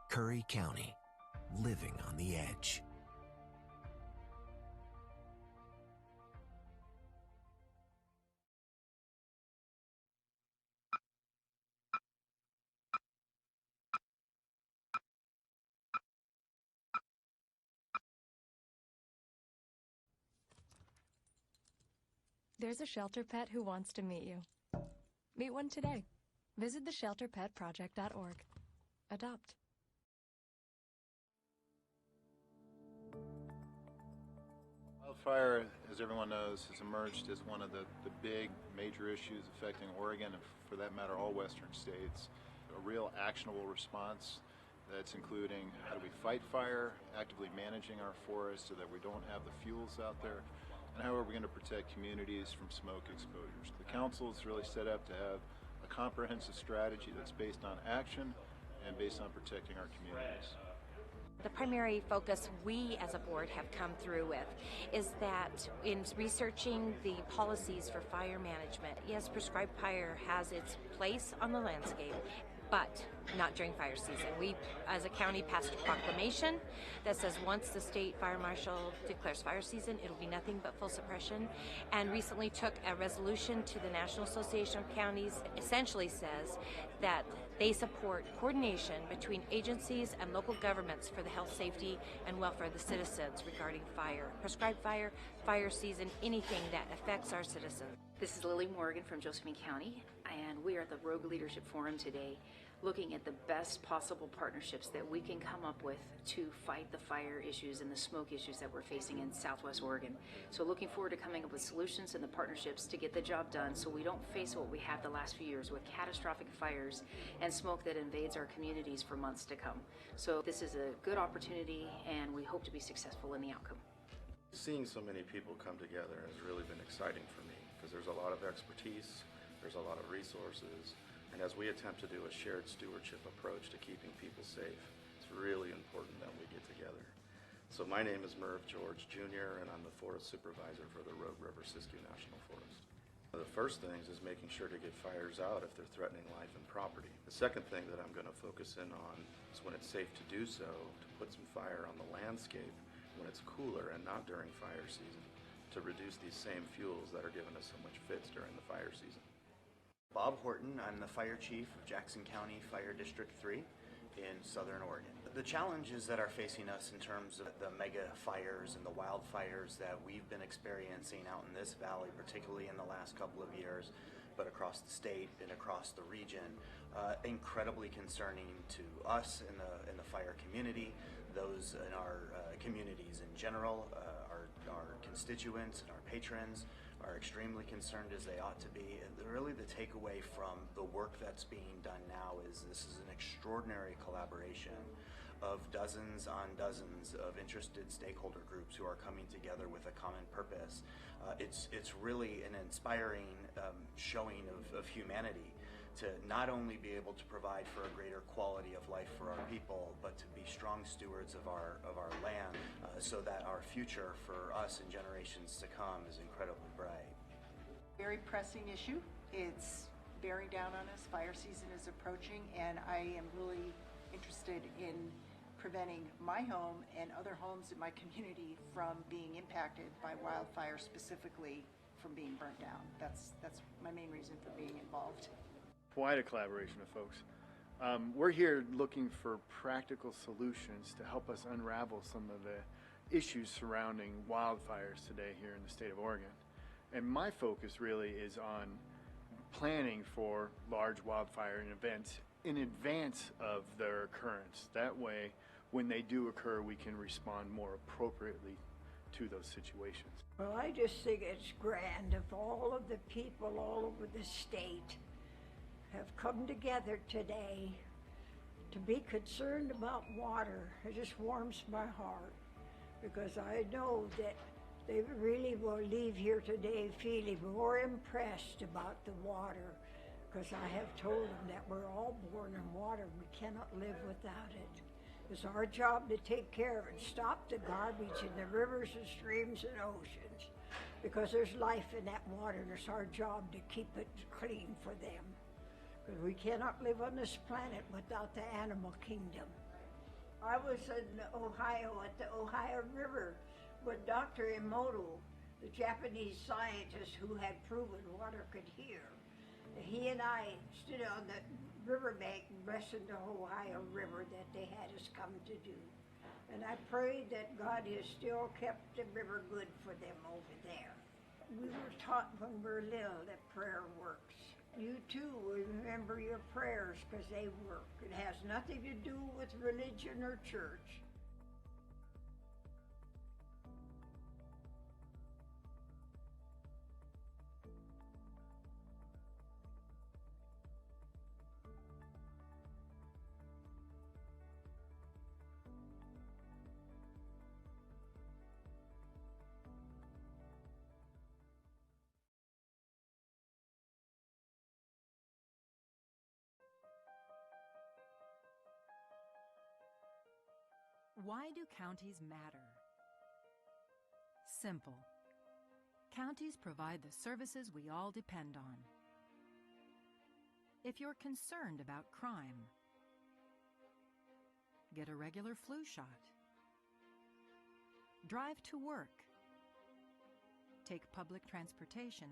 Curry County, living on the edge. There's a shelter pet who wants to meet you. Meet one today. Visit theshelterpetproject.org. Adopt. Wildfire, as everyone knows, has emerged as one of the big major issues affecting Oregon and, for that matter, all western states. A real actionable response that's including how do we fight fire, actively managing our forests so that we don't have the fuels out there, and how are we going to protect communities from smoke exposures. The council is really set up to have a comprehensive strategy that's based on action and based on protecting our communities. The primary focus we as a board have come through with is that in researching the policies for fire management, yes, prescribed fire has its place on the landscape, but not during fire season. We, as a county, passed a proclamation that says once the state fire marshal declares fire season, it'll be nothing but full suppression, and recently took a resolution to the National Association of Counties, essentially says that they support coordination between agencies and local governments for the health, safety, and welfare of the citizens regarding fire. Prescribed fire, fire season, anything that affects our citizens. This is Lily Morgan from Josephine County, and we are at the Rogue Leadership Forum today, looking at the best possible partnerships that we can come up with to fight the fire issues and the smoke issues that we're facing in Southwest Oregon. So looking forward to coming up with solutions and the partnerships to get the job done so we don't face what we have the last few years with catastrophic fires and smoke that invades our communities for months to come. So this is a good opportunity, and we hope to be successful in the outcome. Seeing so many people come together has really been exciting for me because there's a lot of expertise, there's a lot of resources, and as we attempt to do a shared stewardship approach to keeping people safe, it's really important that we get together. So my name is Merv George Jr., and I'm the Forest Supervisor for the Rogue River Siskiyou National Forest. The first things is making sure to get fires out if they're threatening life and property. The second thing that I'm going to focus in on is when it's safe to do so, to put some fire on the landscape when it's cooler and not during fire season to reduce these same fuels that are giving us so much fits during the fire season. Bob Horton, I'm the fire chief of Jackson County Fire District 3 in Southern Oregon. The challenges that are facing us in terms of the mega fires and the wildfires that we've been experiencing out in this valley, particularly in the last couple of years, but across the state and across the region, incredibly concerning to us in the fire community, those in our communities in general, our constituents and our patrons are extremely concerned as they ought to be. And really the takeaway from the work that's being done now is this is an extraordinary collaboration of dozens on dozens of interested stakeholder groups who are coming together with a common purpose. It's really an inspiring showing of humanity to not only be able to provide for a greater quality of life for our people, but to be strong stewards of our land, so that our future for us and generations to come is incredibly bright. Very pressing issue. It's bearing down on us. Fire season is approaching, and I am really interested in preventing my home and other homes in my community from being impacted by wildfire, specifically from being burnt down. That's my main reason for being involved. Quite a collaboration of folks. We're here looking for practical solutions to help us unravel some of the issues surrounding wildfires today here in the state of Oregon. And my focus really is on planning for large wildfire events in advance of their occurrence. That way, when they do occur, we can respond more appropriately to those situations. Well, I just think it's grand if all of the people all over the state have come together today to be concerned about water. It just warms my heart, because I know that they really will leave here today feeling more impressed about the water, because I have told them that we're all born in water. We cannot live without it. It's our job to take care of it, stop the garbage in the rivers and streams and oceans, because there's life in that water, and it's our job to keep it clean for them. Because we cannot live on this planet without the animal kingdom. I was in Ohio at the Ohio River with Dr. Emoto, the Japanese scientist who had proven water could heal. He and I stood on the riverbank and blessed the Ohio River that they had us come to do. And I prayed that God has still kept the river good for them over there. We were taught when we were little that prayer works. You too will remember your prayers, because they work. It has nothing to do with religion or church. Why do counties matter? Simple. Counties provide the services we all depend on. If you're concerned about crime, get a regular flu shot. Drive to work. Take public transportation.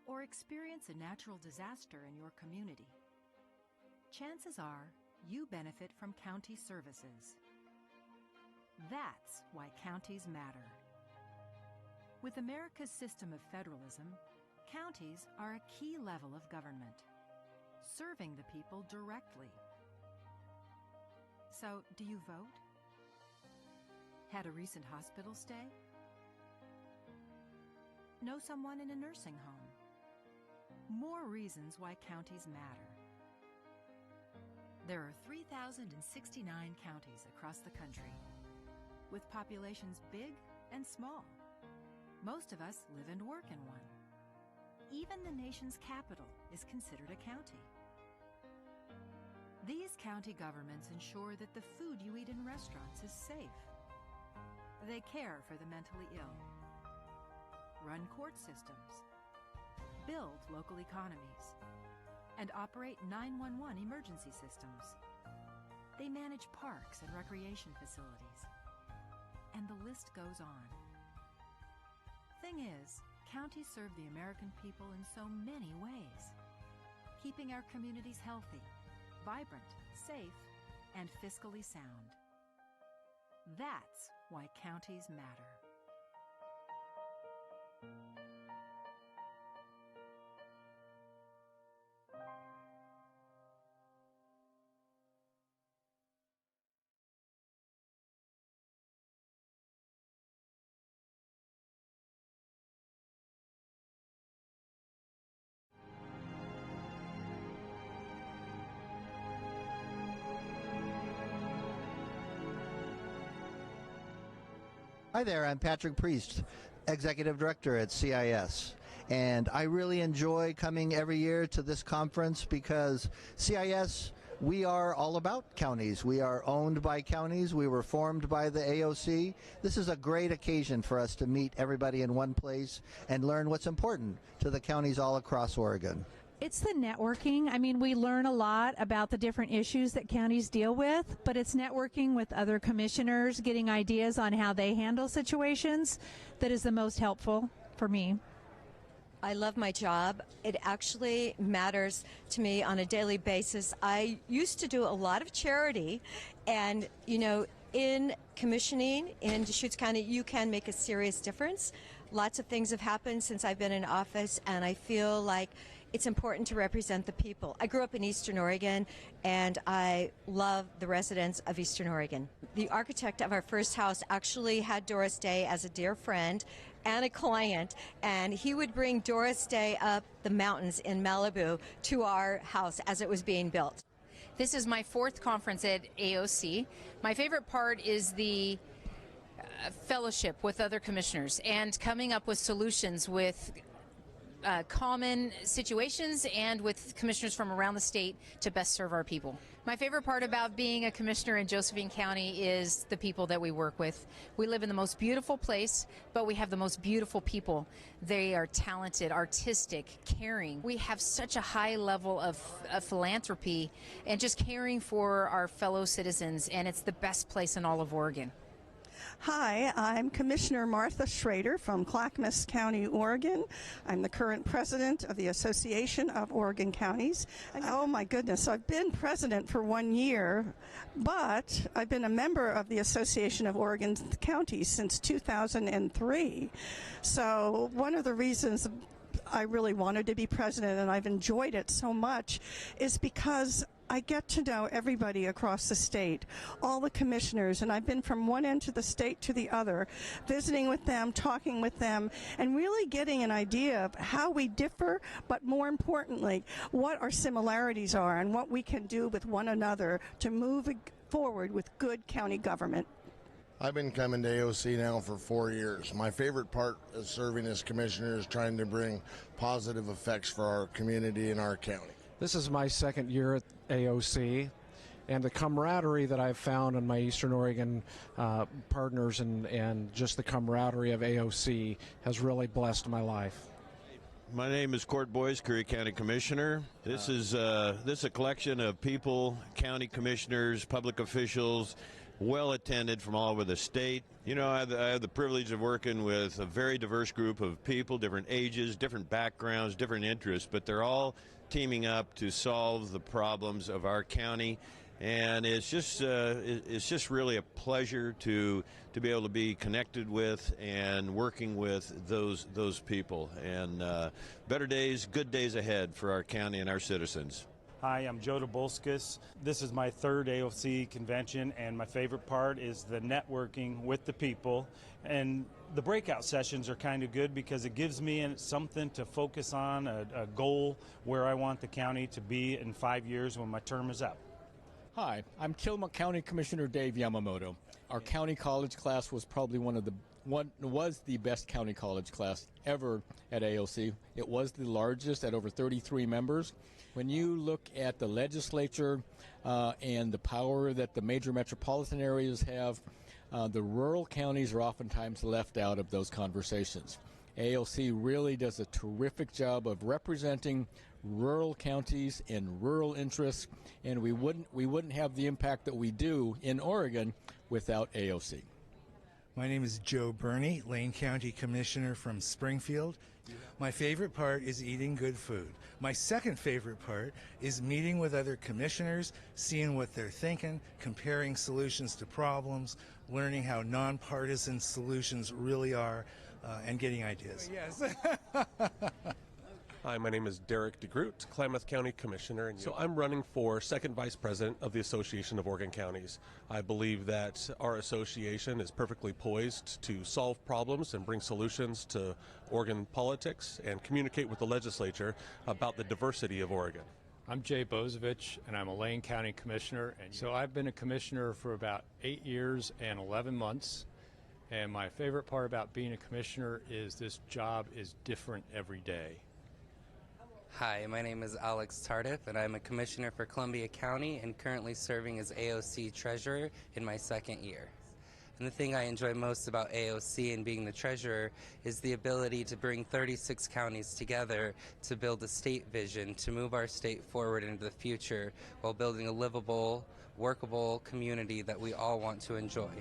Or experience a natural disaster in your community. Chances are you benefit from county services. That's why counties matter. With America's system of federalism, counties are a key level of government, serving the people directly. So, do you vote? Had a recent hospital stay? Know someone in a nursing home? More reasons why counties matter. There are 3,069 counties across the country, with populations big and small. Most of us live and work in one. Even the nation's capital is considered a county. These county governments ensure that the food you eat in restaurants is safe. They care for the mentally ill, run court systems, build local economies, and operate 911 emergency systems. They manage parks and recreation facilities, and the list goes on. Thing is, counties serve the American people in so many ways, keeping our communities healthy, vibrant, safe, and fiscally sound. That's why counties matter. Hi there, I'm Patrick Priest, Executive Director at CIS. And I really enjoy coming every year to this conference because CIS, we are all about counties. We are owned by counties. We were formed by the AOC. This is a great occasion for us to meet everybody in one place and learn what's important to the counties all across Oregon. It's the networking. I mean, we learn a lot about the different issues that counties deal with, but it's networking with other commissioners, getting ideas on how they handle situations that is the most helpful for me. I love my job. It actually matters to me on a daily basis. I used to do a lot of charity, and, you know, in commissioning in Deschutes County, you can make a serious difference. Lots of things have happened since I've been in office, and I feel like it's important to represent the people. I grew up in Eastern Oregon, and I love the residents of Eastern Oregon. The architect of our first house actually had Doris Day as a dear friend and a client, and he would bring Doris Day up the mountains in Malibu to our house as it was being built. This is my 4th conference at AOC. My favorite part is the fellowship with other commissioners and coming up with solutions with common situations and with commissioners from around the state to best serve our people. My favorite part about being a commissioner in Josephine County is the people that we work with. We live in the most beautiful place, but we have the most beautiful people. They are talented, artistic, caring. We have such a high level of philanthropy and just caring for our fellow citizens, and it's the best place in all of Oregon. Hi, I'm Commissioner Martha Schrader from Clackamas County, Oregon. I'm the current president of the Association of Oregon Counties. Oh my goodness, I've been president for 1 year, but I've been a member of the Association of Oregon Counties since 2003. So one of the reasons I really wanted to be president, and I've enjoyed it so much, is because I get to know everybody across the state, all the commissioners, and I've been from one end of the state to the other, visiting with them, talking with them, and really getting an idea of how we differ, but more importantly, what our similarities are and what we can do with one another to move forward with good county government. I've been coming to AOC now for 4 years. My favorite part of serving as commissioner is trying to bring positive effects for our community and our county. This is my 2nd year at AOC, and the camaraderie that I've found in my Eastern Oregon partners and just the camaraderie of AOC has really blessed my life. My name is Court Boyce, Curry County Commissioner. This is a collection of people, county commissioners, public officials, well attended from all over the state. You know, I have the privilege of working with a very diverse group of people, different ages, different backgrounds, different interests, but they're all teaming up to solve the problems of our county. And it's just really a pleasure to be able to be connected with and working with those people. And better days, good days ahead for our county and our citizens. Hi, I'm Joe Dabolskis. This is my 3rd AOC convention, and my favorite part is the networking with the people. And the breakout sessions are kind of good because it gives me something to focus on, a goal where I want the county to be in 5 years when my term is up. Hi, I'm Tillamook County Commissioner Dave Yamamoto. Our county college class was probably was the best county college class ever at AOC. It was the largest at over 33 members. When you look at the legislature and the power that the major metropolitan areas have, the rural counties are oftentimes left out of those conversations. AOC really does a terrific job of representing rural counties and rural interests, and we wouldn't have the impact that we do in Oregon without AOC. My name is Joe Burney, Lane County Commissioner from Springfield. My favorite part is eating good food. My second favorite part is meeting with other commissioners, seeing what they're thinking, comparing solutions to problems, learning how nonpartisan solutions really are, and getting ideas. Yes. Hi, my name is Derek DeGroot, Klamath County Commissioner, and so I'm running for second vice president of the Association of Oregon Counties. I believe that our association is perfectly poised to solve problems and bring solutions to Oregon politics and communicate with the legislature about the diversity of Oregon. I'm Jay Bozovich, and I'm a Lane County Commissioner, and so I've been a commissioner for about 8 years and 11 months. And my favorite part about being a commissioner is this job is different every day. Hi, my name is Alex Tardif, and I'm a commissioner for Columbia County and currently serving as AOC treasurer in my second year. And the thing I enjoy most about AOC and being the treasurer is the ability to bring 36 counties together to build a state vision, to move our state forward into the future while building a livable, workable community that we all want to enjoy.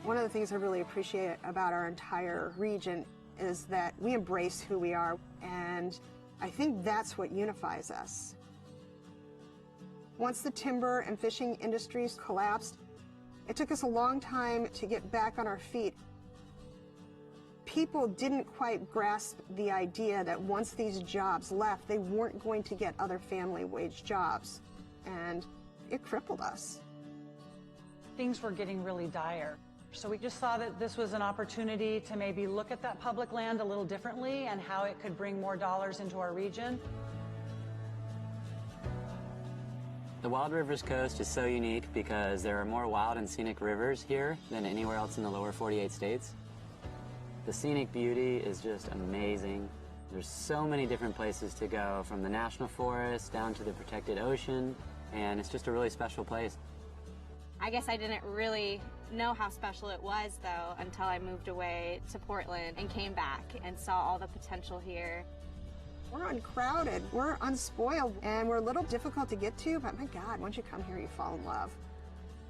One of the things I really appreciate about our entire region is that we embrace who we are, and I think that's what unifies us. Once the timber and fishing industries collapsed, it took us a long time to get back on our feet. People didn't quite grasp the idea that once these jobs left, they weren't going to get other family wage jobs, and it crippled us. Things were getting really dire. So we just saw that this was an opportunity to maybe look at that public land a little differently and how it could bring more dollars into our region. The Wild Rivers Coast is so unique because there are more wild and scenic rivers here than anywhere else in the lower 48 states. The scenic beauty is just amazing. There's so many different places to go, from the national forest down to the protected ocean, and it's just a really special place. I guess I didn't really know how special it was, though, until I moved away to Portland and came back and saw all the potential here. We're uncrowded, we're unspoiled, and we're a little difficult to get to, but my God, once you come here, you fall in love.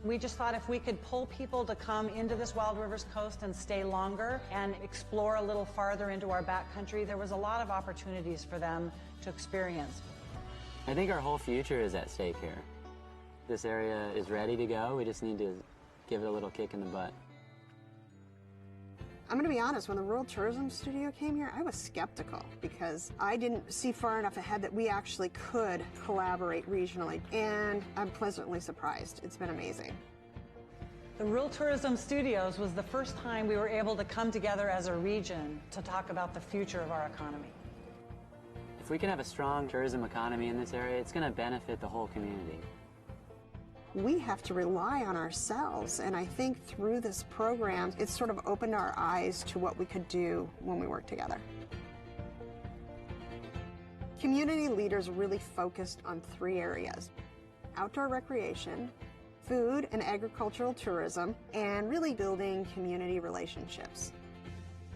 We just thought if we could pull people to come into this Wild Rivers Coast and stay longer and explore a little farther into our backcountry, there was a lot of opportunities for them to experience. I think our whole future is at stake here. This area is ready to go. We just need to give it a little kick in the butt. I'm going to be honest, when the Rural Tourism Studio came here, I was skeptical because I didn't see far enough ahead that we actually could collaborate regionally, and I'm pleasantly surprised. It's been amazing. The Rural Tourism Studios was the first time we were able to come together as a region to talk about the future of our economy. If we can have a strong tourism economy in this area, it's going to benefit the whole community. We have to rely on ourselves, and I think through this program, it's sort of opened our eyes to what we could do when we work together. Community leaders really focused on 3 areas: outdoor recreation, food and agricultural tourism, and really building community relationships.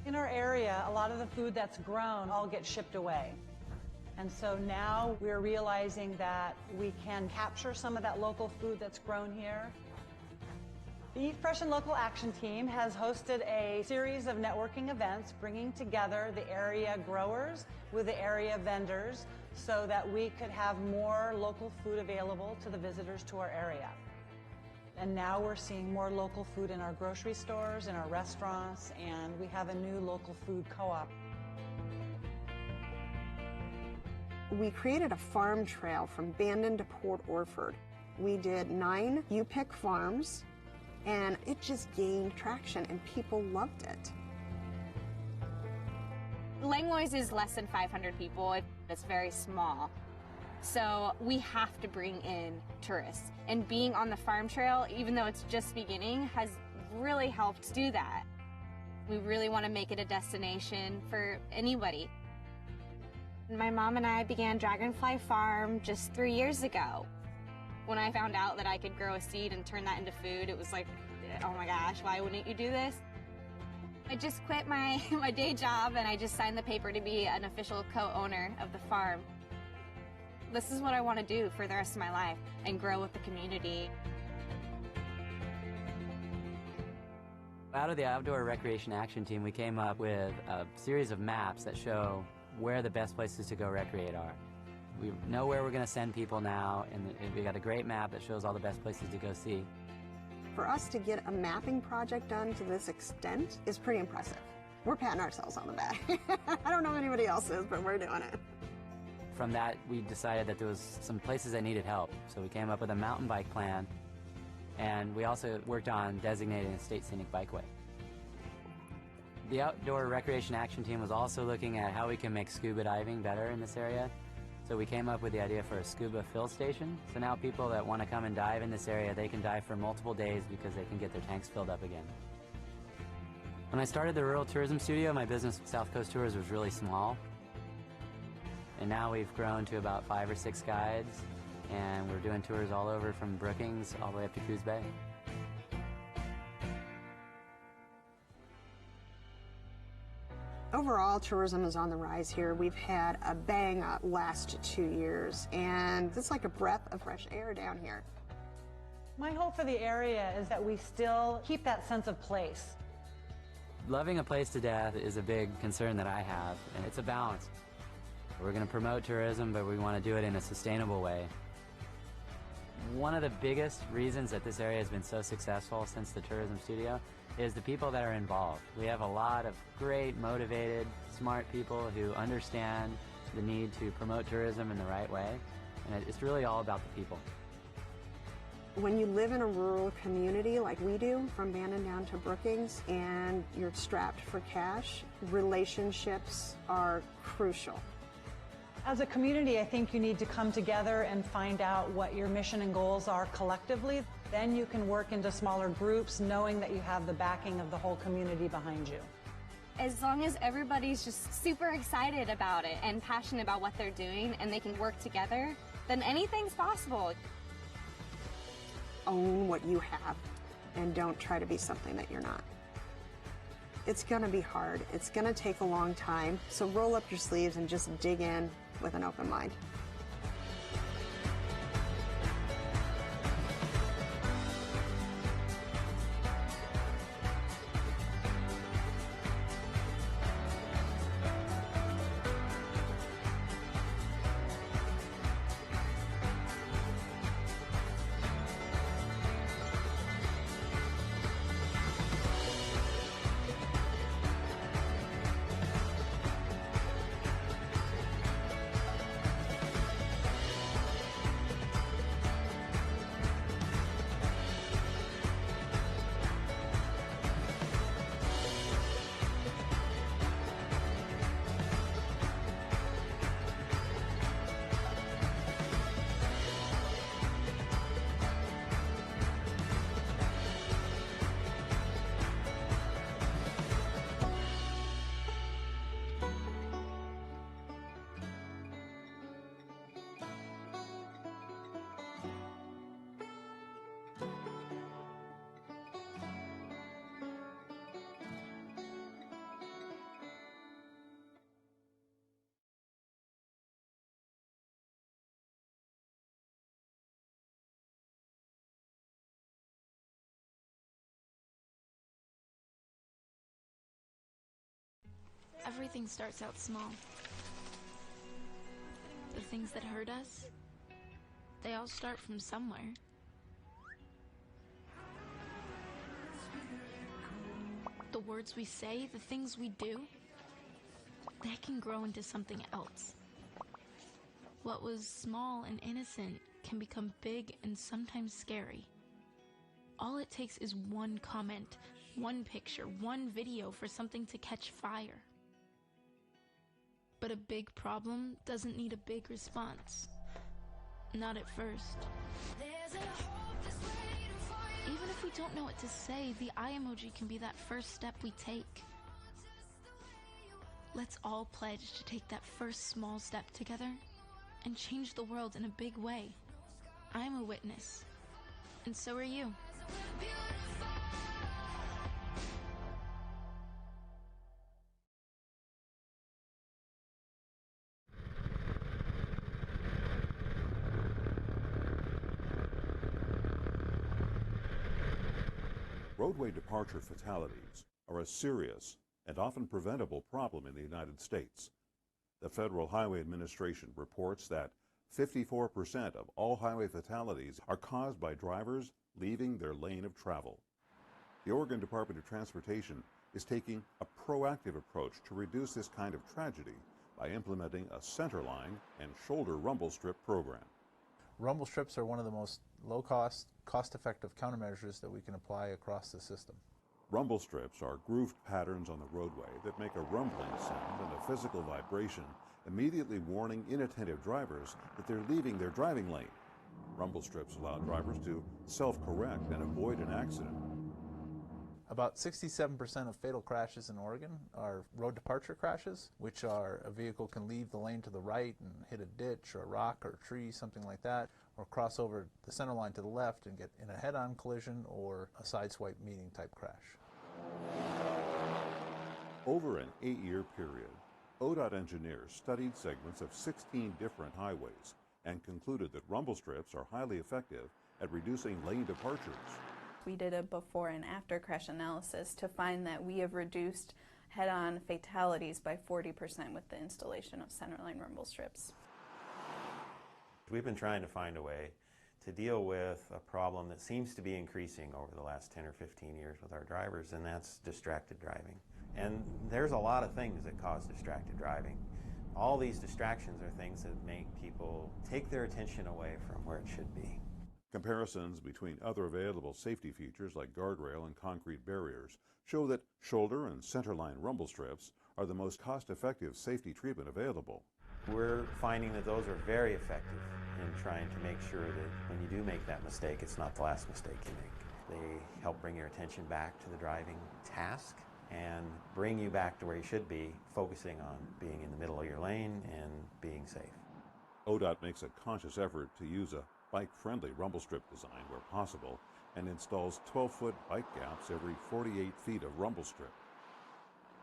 In our area, a lot of the food that's grown all gets shipped away. And so now we're realizing that we can capture some of that local food that's grown here. The Eat Fresh and Local Action Team has hosted a series of networking events bringing together the area growers with the area vendors so that we could have more local food available to the visitors to our area. And now we're seeing more local food in our grocery stores, in our restaurants, and we have a new local food co-op. We created a farm trail from Bandon to Port Orford. We did 9 U-Pick farms, And it just gained traction and people loved it. Langlois is less than 500 people. It's very small. So we have to bring in tourists. And being on the farm trail, even though it's just beginning, has really helped do that. We really want to make it a destination for anybody. My mom and I began Dragonfly Farm just 3 years ago. When I found out that I could grow a seed and turn that into food, it was like, oh my gosh, why wouldn't you do this? I just quit my day job and I just signed the paper to be an official co-owner of the farm. This is what I want to do for the rest of my life and grow with the community. Out of the Outdoor Recreation Action Team, we came up with a series of maps that show where the best places to go recreate are. We know where we're going to send people now, and we got a great map that shows all the best places to go see. For us to get a mapping project done to this extent is pretty impressive. We're patting ourselves on the back. I don't know if anybody else is, but we're doing it. From that, we decided that there was some places that needed help, so we came up with a mountain bike plan, and we also worked on designating a state scenic bikeway. The Outdoor Recreation Action Team was also looking at how we can make scuba diving better in this area. So we came up with the idea for a scuba fill station. So now people that want to come and dive in this area, they can dive for multiple days because they can get their tanks filled up again. When I started the Rural Tourism Studio, my business, South Coast Tours, was really small. And now we've grown to about 5 or 6 guides, and we're doing tours all over from Brookings all the way up to Coos Bay. Overall, tourism is on the rise here. We've had a bang up last 2 years, and it's like a breath of fresh air down here. My hope for the area is that we still keep that sense of place. Loving a place to death is a big concern that I have, and it's a balance. We're going to promote tourism, but we want to do it in a sustainable way. One of the biggest reasons that this area has been so successful since the Tourism Studio is the people that are involved. We have a lot of great, motivated, smart people who understand the need to promote tourism in the right way, and it's really all about the people. When you live in a rural community like we do, from Bandon down to Brookings, and you're strapped for cash, relationships are crucial. As a community, I think you need to come together and find out what your mission and goals are collectively. Then you can work into smaller groups, knowing that you have the backing of the whole community behind you. As long as everybody's just super excited about it and passionate about what they're doing and they can work together, then anything's possible. Own what you have and don't try to be something that you're not. It's going to be hard. It's going to take a long time. So roll up your sleeves and just dig in with an open mind. Everything starts out small. The things that hurt us, they all start from somewhere. The words we say, the things we do, they can grow into something else. What was small and innocent can become big and sometimes scary. all it takes is one comment, one picture, one video for something to catch fire. But a big problem doesn't need a big response. Not at first. Even if we don't know what to say, the eye emoji can be that first step we take. Let's all pledge to take that first small step together and change the world in a big way. I'm a witness, and so are you. Roadway departure fatalities are a serious and often preventable problem in the United States. The Federal Highway Administration reports that 54% of all highway fatalities are caused by drivers leaving their lane of travel. The Oregon Department of Transportation is taking a proactive approach to reduce this kind of tragedy by implementing a centerline and shoulder rumble strip program. Rumble strips are one of the most low-cost, cost-effective countermeasures that we can apply across the system. Rumble strips are grooved patterns on the roadway that make a rumbling sound and a physical vibration, immediately warning inattentive drivers that they're leaving their driving lane. Rumble strips allow drivers to self-correct and avoid an accident. About 67% of fatal crashes in Oregon are road departure crashes, which are a vehicle can leave the lane to the right and hit a ditch or a rock or a tree, something like that, or cross over the center line to the left and get in a head-on collision or a sideswipe meeting type crash. Over an 8-year period, ODOT engineers studied segments of 16 different highways and concluded that rumble strips are highly effective at reducing lane departures. We did a before and after crash analysis to find that we have reduced head-on fatalities by 40% with the installation of centerline rumble strips. We've been trying to find a way to deal with a problem that seems to be increasing over the last 10 or 15 years with our drivers, and that's distracted driving. And there's a lot of things that cause distracted driving. All these distractions are things that make people take their attention away from where it should be. Comparisons between other available safety features like guardrail and concrete barriers show that shoulder and centerline rumble strips are the most cost-effective safety treatment available. We're finding that those are very effective in trying to make sure that when you do make that mistake, it's not the last mistake you make. They help bring your attention back to the driving task and bring you back to where you should be, focusing on being in the middle of your lane and being safe. ODOT makes a conscious effort to use a bike-friendly rumble strip design where possible and installs 12-foot bike gaps every 48 feet of rumble strip.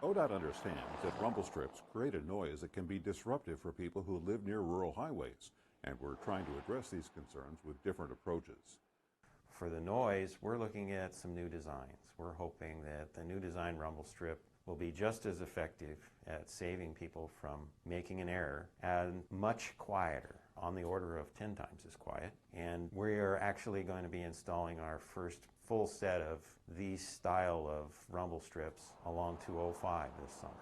ODOT understands that rumble strips create a noise that can be disruptive for people who live near rural highways, and we're trying to address these concerns with different approaches. For the noise, we're looking at some new designs. We're hoping that the new design rumble strip will be just as effective at saving people from making an error and much quieter, on the order of 10 times as quiet. And we're actually going to be installing our first full set of these style of rumble strips along 205 this summer.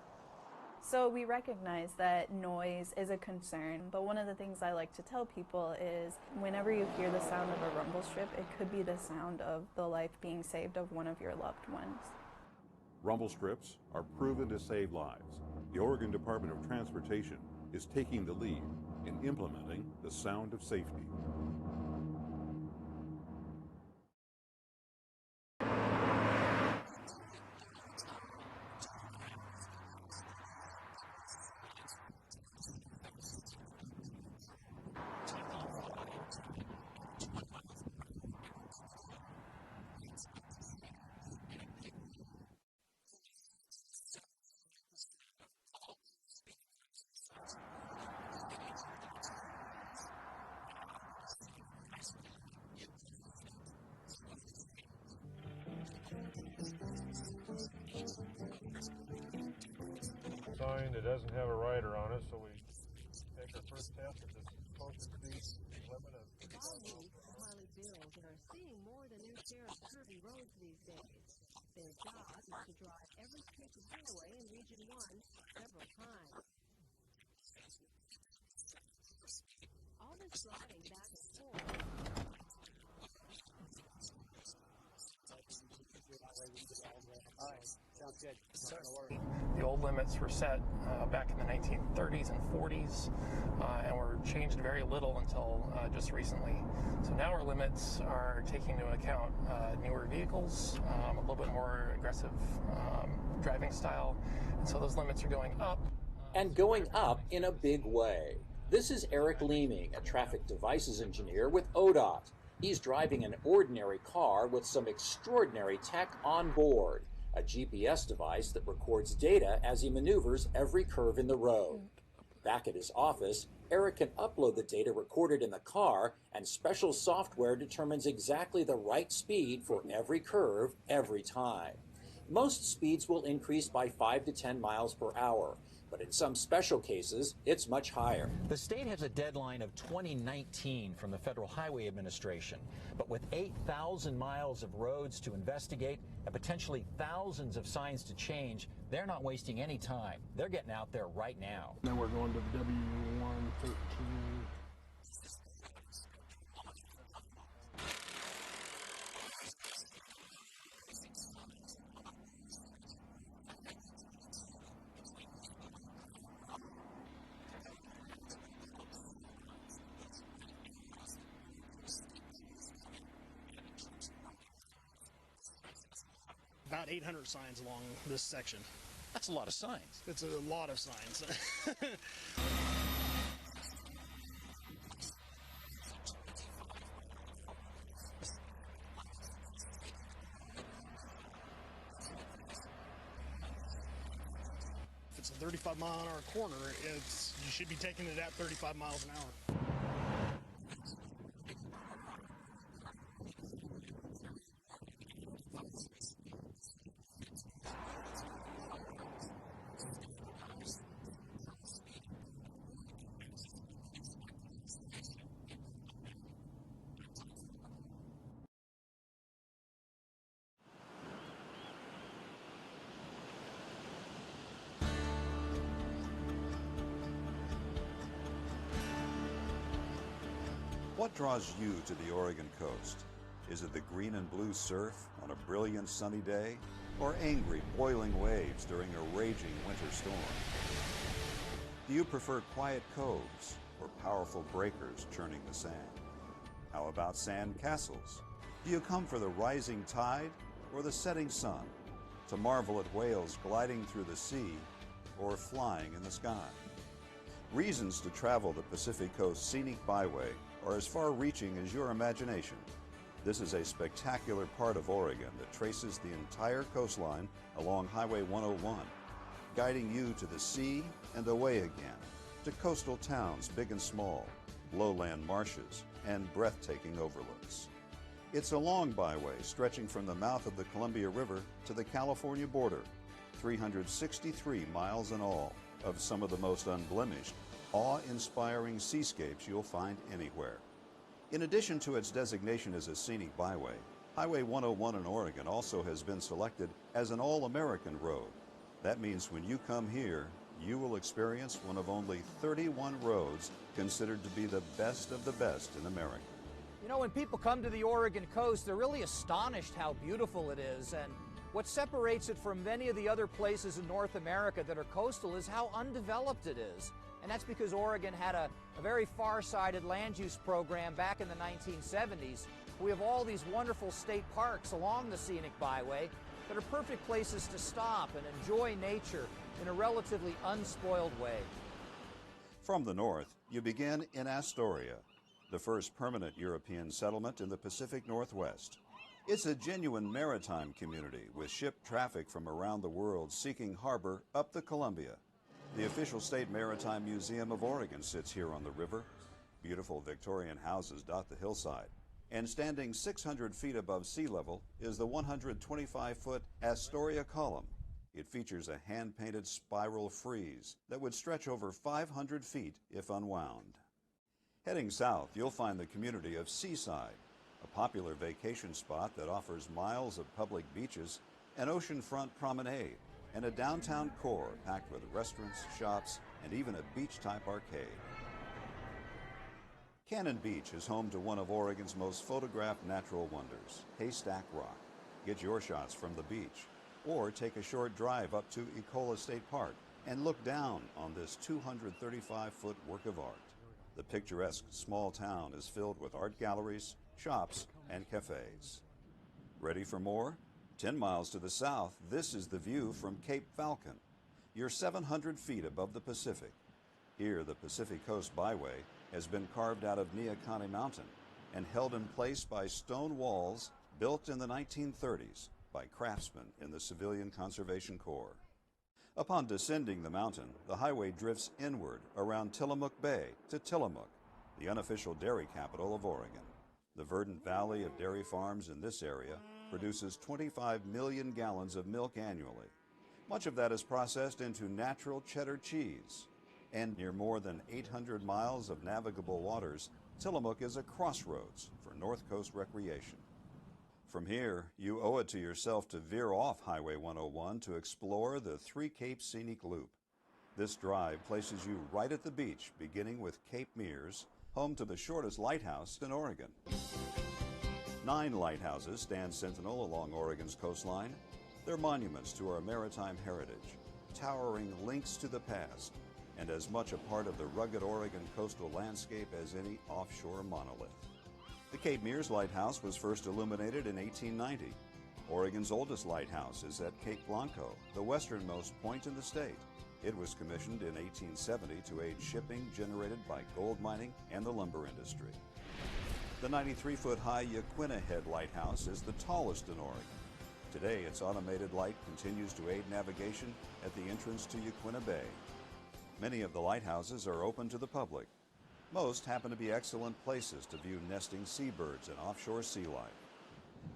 So we recognize that noise is a concern, but one of the things I like to tell people is whenever you hear the sound of a rumble strip, it could be the sound of the life being saved of one of your loved ones. Rumble strips are proven to save lives. The Oregon Department of Transportation is taking the lead in implementing the sound of safety. Sign that doesn't have a rider on it, so we take our first test at this posted speed limit of 50 miles per hour. Highly billed and are seeing more than their share of curvy roads these days. Their job is to drive every street and highway in Region 1 several times. All this driving back and forth All right, sounds good. The old limits were set back in the 1930s and 40s and were changed very little until just recently. So now our limits are taking into account newer vehicles, a little bit more aggressive driving style, and so those limits are going up. And going up in a big way. This is Eric Leeming, a traffic devices engineer with ODOT. He's driving an ordinary car with some extraordinary tech on board, a GPS device that records data as he maneuvers every curve in the road. Back at his office, Eric can upload the data recorded in the car, and special software determines exactly the right speed for every curve, every time. Most speeds will increase by 5 to 10 miles per hour, but in some special cases, it's much higher. The state has a deadline of 2019 from the Federal Highway Administration, but with 8,000 miles of roads to investigate and potentially thousands of signs to change, they're not wasting any time. They're getting out there right now. Then we're going to the W113. About 800 signs along this section. That's a lot of signs. It's a lot of signs. If it's a 35-mile-an-hour corner, you should be taking it at 35 miles an hour. What draws you to the Oregon coast? Is it the green and blue surf on a brilliant sunny day, or angry, boiling waves during a raging winter storm? Do you prefer quiet coves or powerful breakers churning the sand? How about sand castles? Do you come for the rising tide or the setting sun, to marvel at whales gliding through the sea or flying in the sky? Reasons to travel the Pacific Coast Scenic Byway are as far-reaching as your imagination. This is a spectacular part of Oregon that traces the entire coastline along Highway 101, guiding you to the sea and away again, to coastal towns big and small, lowland marshes, and breathtaking overlooks. It's a long byway stretching from the mouth of the Columbia River to the California border, 363 miles in all, of some of the most unblemished, awe-inspiring seascapes you'll find anywhere. In addition to its designation as a scenic byway, Highway 101 in Oregon also has been selected as an all-American road. That means when you come here, you will experience one of only 31 roads considered to be the best of the best in America. You know, when people come to the Oregon coast, they're really astonished how beautiful it is, and what separates it from many of the other places in North America that are coastal is how undeveloped it is. And that's because Oregon had a very far-sighted land use program back in the 1970s. We have all these wonderful state parks along the scenic byway that are perfect places to stop and enjoy nature in a relatively unspoiled way. From the north, you begin in Astoria, the first permanent European settlement in the Pacific Northwest. It's a genuine maritime community with ship traffic from around the world seeking harbor up the Columbia. The official State Maritime Museum of Oregon sits here on the river. Beautiful Victorian houses dot the hillside. And standing 600 feet above sea level is the 125-foot Astoria Column. It features a hand-painted spiral frieze that would stretch over 500 feet if unwound. Heading south, you'll find the community of Seaside, a popular vacation spot that offers miles of public beaches, an oceanfront promenade, and a downtown core packed with restaurants, shops, and even a beach-type arcade. Cannon Beach is home to one of Oregon's most photographed natural wonders, Haystack Rock. Get your shots from the beach. or take a short drive up to Ecola State Park and look down on this 235-foot work of art. The picturesque small town is filled with art galleries, shops, and cafes. Ready for more? 10 miles to the south, this is the view from Cape Falcon. You're 700 feet above the Pacific. Here, the Pacific Coast Byway has been carved out of Neahkahnie Mountain and held in place by stone walls built in the 1930s by craftsmen in the Civilian Conservation Corps. Upon descending the mountain, the highway drifts inward around Tillamook Bay to Tillamook, the unofficial dairy capital of Oregon. The verdant valley of dairy farms in this area produces 25 million gallons of milk annually. Much of that is processed into natural cheddar cheese. And near more than 800 miles of navigable waters, Tillamook is a crossroads for North Coast recreation. From here, you owe it to yourself to veer off Highway 101 to explore the Three Capes Scenic Loop. This drive places you right at the beach, beginning with Cape Mears, home to the shortest lighthouse in Oregon. 9 lighthouses stand sentinel along Oregon's coastline. They're monuments to our maritime heritage, towering links to the past, and as much a part of the rugged Oregon coastal landscape as any offshore monolith. The Cape Mears Lighthouse was first illuminated in 1890. Oregon's oldest lighthouse is at Cape Blanco, the westernmost point in the state. It was commissioned in 1870 to aid shipping generated by gold mining and the lumber industry. The 93-foot-high Yaquina Head Lighthouse is the tallest in Oregon. Today, its automated light continues to aid navigation at the entrance to Yaquina Bay. Many of the lighthouses are open to the public. Most happen to be excellent places to view nesting seabirds and offshore sea life.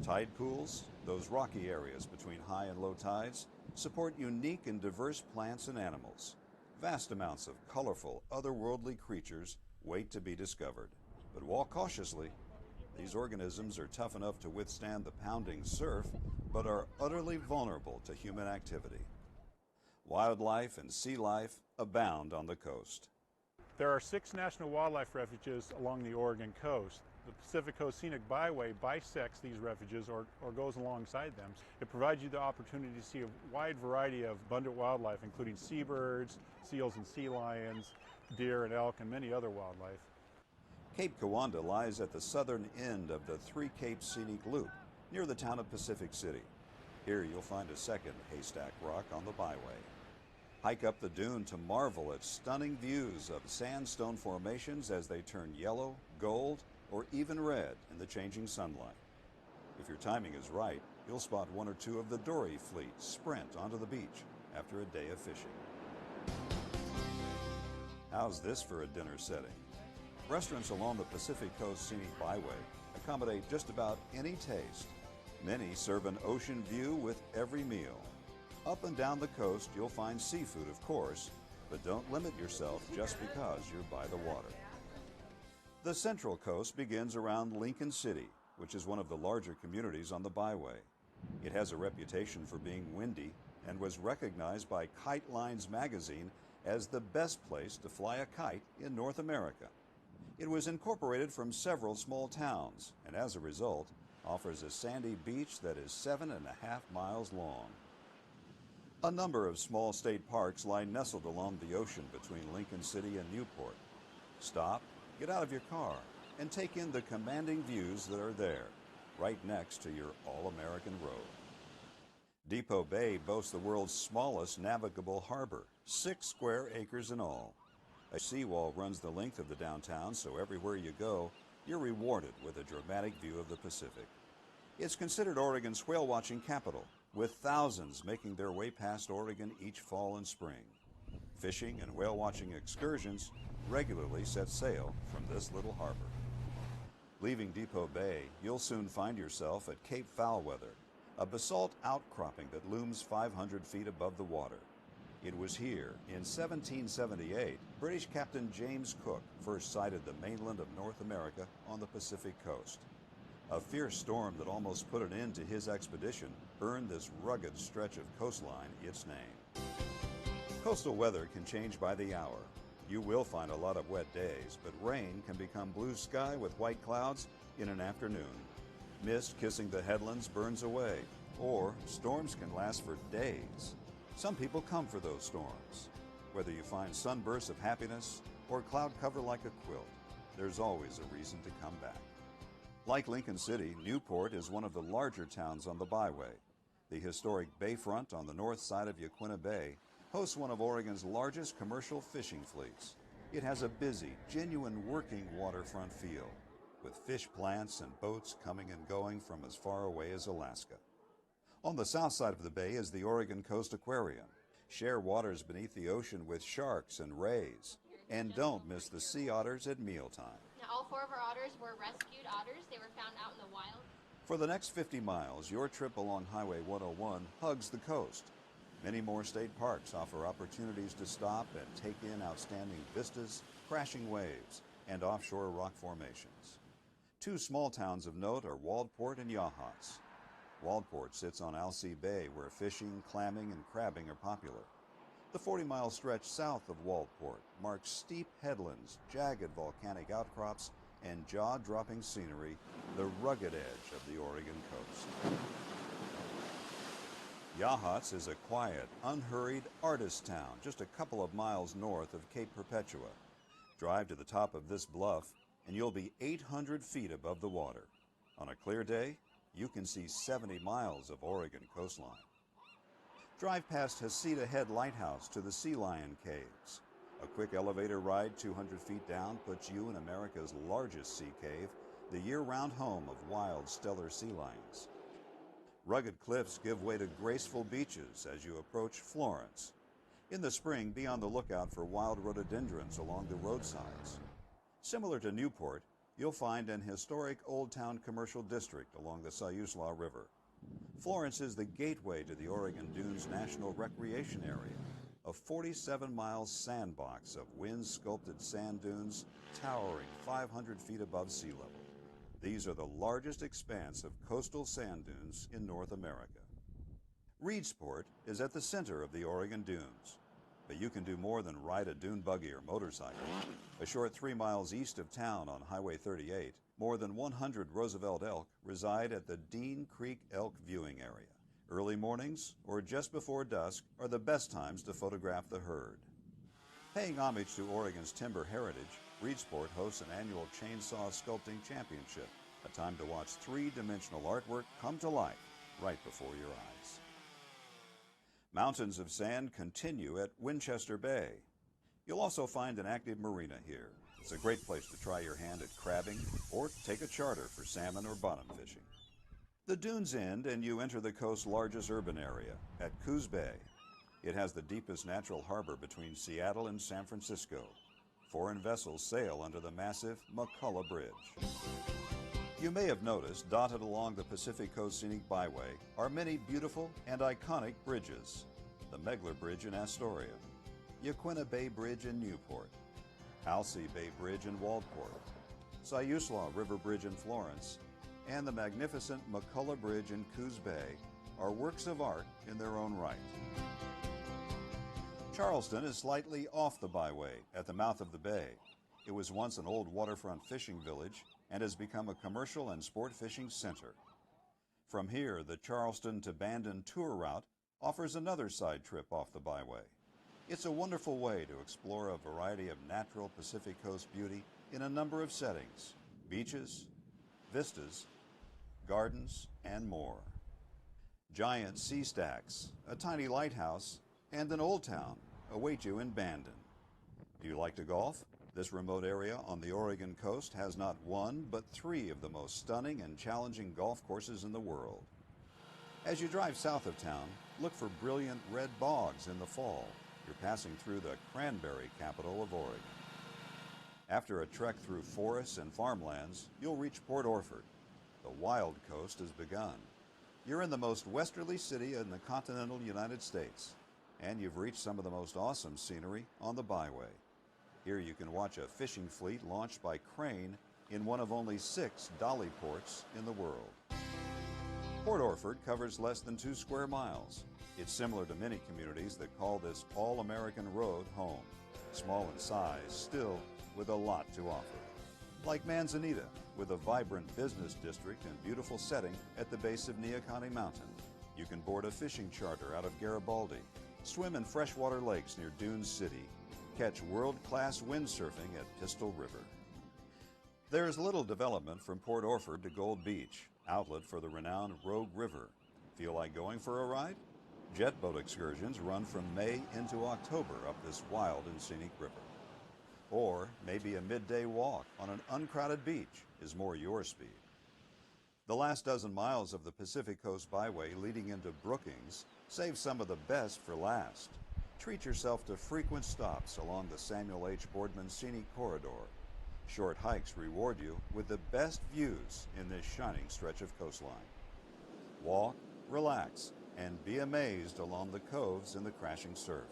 Tide pools, those rocky areas between high and low tides, support unique and diverse plants and animals. Vast amounts of colorful, otherworldly creatures wait to be discovered. But walk cautiously. These organisms are tough enough to withstand the pounding surf, but are utterly vulnerable to human activity. Wildlife and sea life abound on the coast. There are 6 national wildlife refuges along the Oregon coast. The Pacific Coast Scenic Byway bisects these refuges or goes alongside them. It provides you the opportunity to see a wide variety of abundant wildlife, including seabirds, seals and sea lions, deer and elk, and many other wildlife. Cape Kiwanda lies at the southern end of the Three Capes Scenic Loop, near the town of Pacific City. Here you'll find a second haystack rock on the byway. Hike up the dune to marvel at stunning views of sandstone formations as they turn yellow, gold, or even red in the changing sunlight. If your timing is right, you'll spot 1 or 2 of the dory fleet sprint onto the beach after a day of fishing. How's this for a dinner setting? Restaurants along the Pacific Coast Scenic Byway accommodate just about any taste. Many serve an ocean view with every meal. Up and down the coast, you'll find seafood, of course, but don't limit yourself just because you're by the water. The Central Coast begins around Lincoln City, which is one of the larger communities on the byway. It has a reputation for being windy and was recognized by Kite Lines magazine as the best place to fly a kite in North America. It was incorporated from several small towns, and as a result, offers a sandy beach that is 7.5 miles long. A number of small state parks lie nestled along the ocean between Lincoln City and Newport. Stop, get out of your car, and take in the commanding views that are there, right next to your all-American road. Depot Bay boasts the world's smallest navigable harbor, 6 square acres in all. A seawall runs the length of the downtown, so everywhere you go, you're rewarded with a dramatic view of the Pacific. It's considered Oregon's whale-watching capital, with thousands making their way past Oregon each fall and spring. Fishing and whale-watching excursions regularly set sail from this little harbor. Leaving Depot Bay, you'll soon find yourself at Cape Foulweather, a basalt outcropping that looms 500 feet above the water. It was here, in 1778, British Captain James Cook first sighted the mainland of North America on the Pacific coast. A fierce storm that almost put an end to his expedition earned this rugged stretch of coastline its name. Coastal weather can change by the hour. You will find a lot of wet days, but rain can become blue sky with white clouds in an afternoon. Mist kissing the headlands burns away, or storms can last for days. Some people come for those storms. Whether you find sunbursts of happiness or cloud cover like a quilt, there's always a reason to come back. Like Lincoln City, Newport is one of the larger towns on the byway. The historic bayfront on the north side of Yaquina Bay hosts one of Oregon's largest commercial fishing fleets. It has a busy, genuine working waterfront feel, with fish plants and boats coming and going from as far away as Alaska. On the south side of the bay is the Oregon Coast Aquarium. Share waters beneath the ocean with sharks and rays. And don't miss the sea otters at mealtime. Now, all 4 of our otters were rescued otters. They were found out in the wild. For the next 50 miles, your trip along Highway 101 hugs the coast. Many more state parks offer opportunities to stop and take in outstanding vistas, crashing waves, and offshore rock formations. 2 small towns of note are Waldport and Yachats. Waldport sits on Alsea Bay, where fishing, clamming, and crabbing are popular. The 40-mile stretch south of Waldport marks steep headlands, jagged volcanic outcrops, and jaw-dropping scenery, the rugged edge of the Oregon coast. Yachats is a quiet, unhurried artist town just a couple of miles north of Cape Perpetua. Drive to the top of this bluff, and you'll be 800 feet above the water. On a clear day, you can see 70 miles of Oregon coastline. Drive past Heceta Head Lighthouse to the Sea Lion Caves. A quick elevator ride 200 feet down puts you in America's largest sea cave, the year-round home of wild stellar sea lions. Rugged cliffs give way to graceful beaches as you approach Florence. In the spring, be on the lookout for wild rhododendrons along the roadsides. Similar to Newport, you'll find an historic Old Town commercial district along the Siuslaw River. Florence is the gateway to the Oregon Dunes National Recreation Area, a 47-mile sandbox of wind-sculpted sand dunes towering 500 feet above sea level. These are the largest expanse of coastal sand dunes in North America. Reedsport is at the center of the Oregon Dunes, but you can do more than ride a dune buggy or motorcycle. A short 3 miles east of town on Highway 38, more than 100 Roosevelt elk reside at the Dean Creek Elk Viewing Area. Early mornings or just before dusk are the best times to photograph the herd. Paying homage to Oregon's timber heritage, Reedsport hosts an annual Chainsaw Sculpting Championship, a time to watch 3-dimensional artwork come to life right before your eyes. Mountains of sand continue at Winchester Bay. You'll also find an active marina here. It's a great place to try your hand at crabbing or take a charter for salmon or bottom fishing. The dunes end and you enter the coast's largest urban area at Coos Bay. It has the deepest natural harbor between Seattle and San Francisco. Foreign vessels sail under the massive McCullough Bridge. You may have noticed, dotted along the Pacific Coast Scenic Byway are many beautiful and iconic bridges. The Megler Bridge in Astoria, Yaquina Bay Bridge in Newport, Alsea Bay Bridge in Waldport, Siuslaw River Bridge in Florence, and the magnificent McCullough Bridge in Coos Bay are works of art in their own right. Charleston is slightly off the byway at the mouth of the bay. It was once an old waterfront fishing village and has become a commercial and sport fishing center. From here, the Charleston to Bandon tour route offers another side trip off the byway. It's a wonderful way to explore a variety of natural Pacific Coast beauty in a number of settings: beaches, vistas, gardens, and more. Giant sea stacks, a tiny lighthouse, and an old town await you in Bandon. Do you like to golf? This remote area on the Oregon coast has not one, but 3 of the most stunning and challenging golf courses in the world. As you drive south of town, look for brilliant red bogs in the fall. You're passing through the cranberry capital of Oregon. After a trek through forests and farmlands, you'll reach Port Orford. The wild coast has begun. You're in the most westerly city in the continental United States, and you've reached some of the most awesome scenery on the byway. Here you can watch a fishing fleet launched by crane in one of only 6 dolly ports in the world. Port Orford covers less than 2 square miles. It's similar to many communities that call this all-American road home. Small in size, still with a lot to offer. Like Manzanita, with a vibrant business district and beautiful setting at the base of Neahkahnie Mountain. You can board a fishing charter out of Garibaldi, swim in freshwater lakes near Dune City, catch world-class windsurfing at Pistol River. There is little development from Port Orford to Gold Beach, outlet for the renowned Rogue River. Feel like going for a ride? Jet boat excursions run from May into October up this wild and scenic river. Or maybe a midday walk on an uncrowded beach is more your speed. The last dozen miles of the Pacific Coast Byway leading into Brookings save some of the best for last. Treat yourself to frequent stops along the Samuel H. Boardman Scenic Corridor. Short hikes reward you with the best views in this shining stretch of coastline. Walk, relax, and be amazed along the coves in the crashing surf.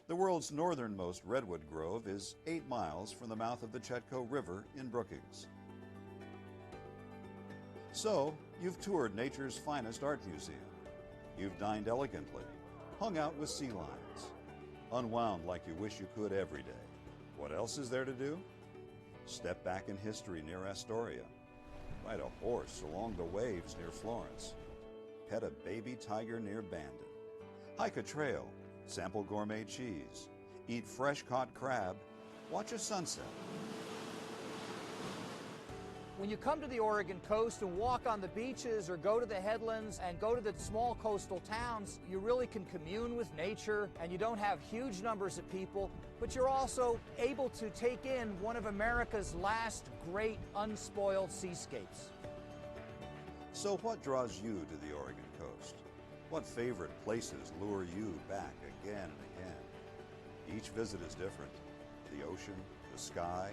The world's northernmost redwood grove is 8 miles from the mouth of the Chetco River in Brookings. So, you've toured nature's finest art museum. You've dined elegantly, hung out with sea lions, unwound like you wish you could every day. What else is there to do? Step back in history near Astoria. Ride a horse along the waves near Florence. Pet a baby tiger near Bandon. Hike a trail, sample gourmet cheese. Eat fresh-caught crab. Watch a sunset. When you come to the Oregon coast and walk on the beaches or go to the headlands and go to the small coastal towns, you really can commune with nature, and you don't have huge numbers of people, but you're also able to take in one of America's last great unspoiled seascapes. So what draws you to the Oregon coast? What favorite places lure you back again and again? Each visit is different. The ocean, the sky,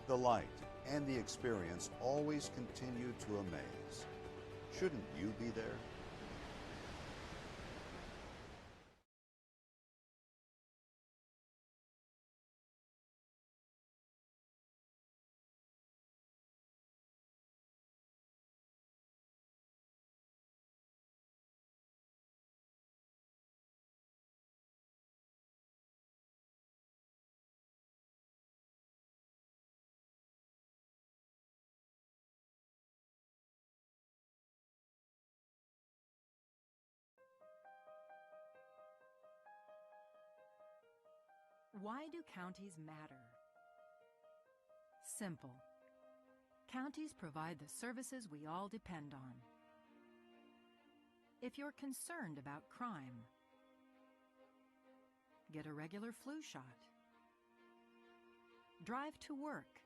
the light, and the experience always continue to amaze. Shouldn't you be there? Why do counties matter? Simple. Counties provide the services we all depend on. If you're concerned about crime, get a regular flu shot. Drive to work.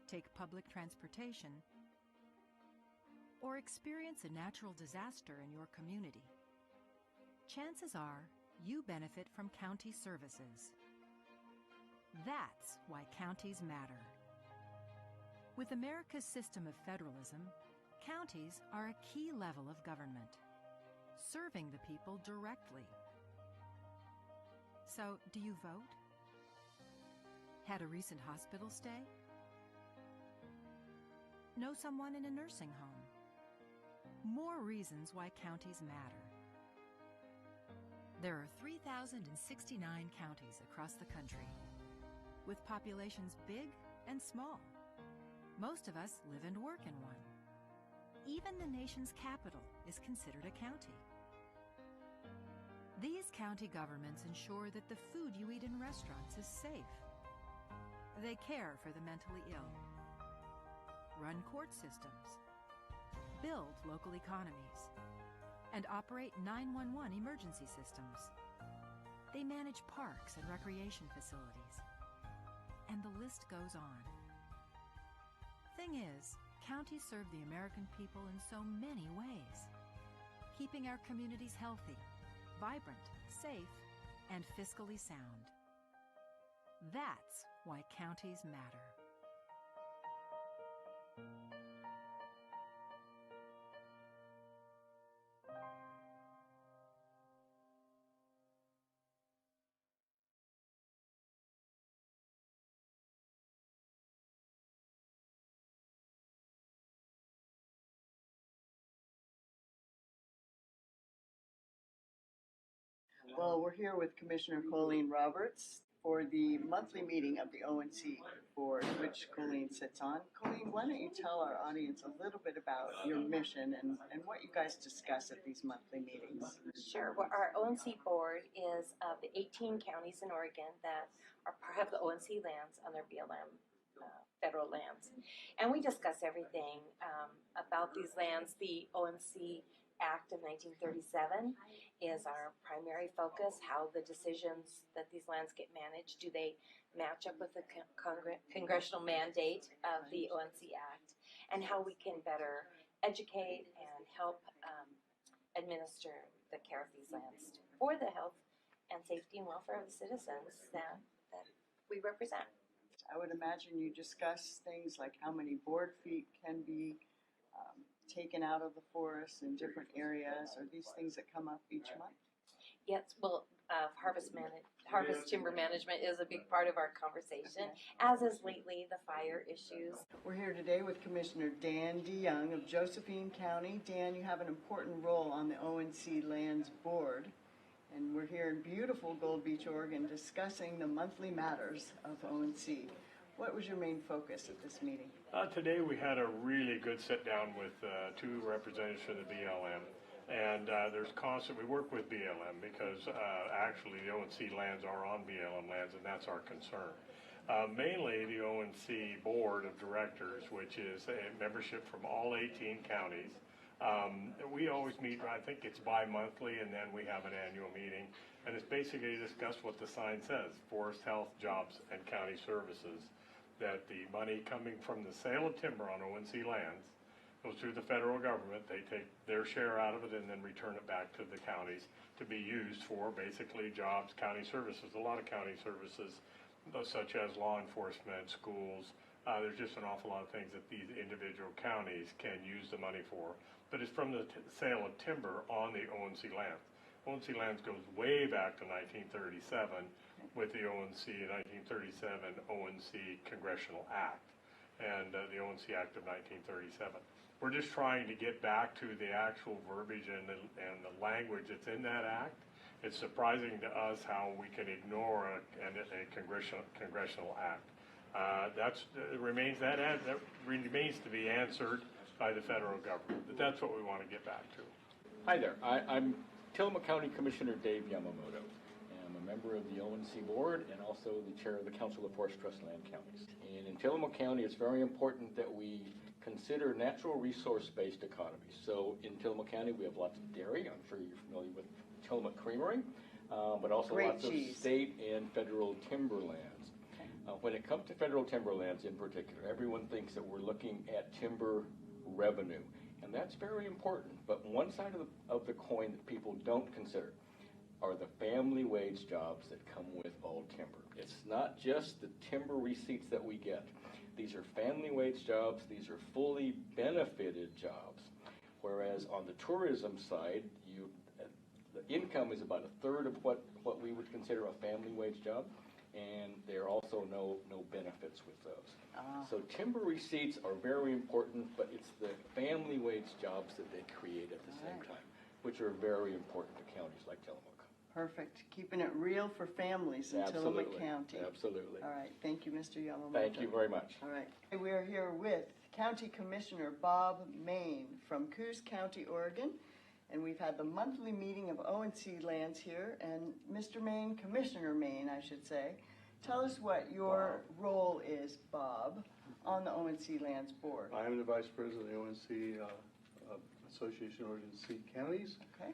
Take public transportation. Or experience a natural disaster in your community. Chances are you benefit from county services. That's why counties matter. With America's system of federalism, counties are a key level of government, serving the people directly. So, do you vote? Had a recent hospital stay? Know someone in a nursing home? More reasons why counties matter. There are 3,069 counties across the country, with populations big and small. Most of us live and work in one. Even the nation's capital is considered a county. These county governments ensure that the food you eat in restaurants is safe. They care for the mentally ill, run court systems, build local economies, and operate 911 emergency systems. They manage parks and recreation facilities. And the list goes on. Thing is, counties serve the American people in so many ways, keeping our communities healthy, vibrant, safe, and fiscally sound. That's why counties matter. Well, we're here with Commissioner Colleen Roberts. for the monthly meeting of the ONC board, which Colleen sits on. Colleen, why don't you tell our audience a little bit about your mission and what you guys discuss at these monthly meetings? Sure. Well, our ONC board is of the 18 counties in Oregon that have the ONC lands on their BLM federal lands. And we discuss everything about these lands. The ONC Act of 1937 is our primary focus, how the decisions that these lands get managed, do they match up with the congressional mandate of the ONC Act, and how we can better educate and help administer the care of these lands for the health and safety and welfare of the citizens that we represent. I would imagine you discuss things like how many board feet can be taken out of the forest in different areas. Are these things that come up each month? Yes, well, harvest timber management is a big part of our conversation, as is lately the fire issues. We're here today with Commissioner Dan DeYoung of Josephine County. Dan, you have an important role on the ONC Lands Board, and we're here in beautiful Gold Beach, Oregon, discussing the monthly matters of ONC. What was your main focus at this meeting? Today we had a really good sit down with two representatives from the BLM. And we work with BLM because actually the ONC lands are on BLM lands, and that's our concern. Mainly the ONC Board of Directors, which is a membership from all 18 counties. We always meet, I think it's bi-monthly, and then we have an annual meeting. And it's basically to discuss what the sign says, forest health, jobs, and county services. That the money coming from the sale of timber on ONC lands goes through the federal government. They take their share out of it and then return it back to the counties to be used for basically jobs, county services. A lot of county services, such as law enforcement, schools. There's just an awful lot of things that these individual counties can use the money for. But it's from the sale of timber on the ONC lands. ONC lands goes way back to 1937 with the ONC 1937 ONC Congressional Act and the ONC Act of 1937. We're just trying to get back to the actual verbiage and the language that's in that act. It's surprising to us how we can ignore a congressional act. That remains to be answered by the federal government. But that's what we want to get back to. Hi there. I'm Tillamook County Commissioner Dave Yamamoto. I'm a member of the ONC board and also the chair of the Council of Forest Trust Land Counties. And in Tillamook County, it's very important that we consider natural resource-based economies. So in Tillamook County, we have lots of dairy. I'm sure you're familiar with Tillamook Creamery, but also lots of state and federal timberlands. When it comes to federal timberlands in particular, everyone thinks that we're looking at timber revenue, and that's very important. But one side of the coin that people don't consider are the family wage jobs that come with all timber. It's not just the timber receipts that we get. These are family wage jobs. These are fully benefited jobs. Whereas on the tourism side, the income is about a third of what we would consider a family wage job, and there are also no benefits with those. So timber receipts are very important, but it's the family wage jobs that they create at the same time, which are very important to counties like Tillamook. Perfect. Keeping it real for families in Tillamook County. Absolutely. All right. Thank you, Mr. Yamamoto. Thank you very much. All right. We are here with County Commissioner Bob Main from Coos County, Oregon. And we've had the monthly meeting of ONC lands here. And Mr. Main, Commissioner Main, I should say, tell us what your role is, Bob, on the ONC Lands Board. I am the Vice President of the ONC Association of Oregon Sea Counties. Okay.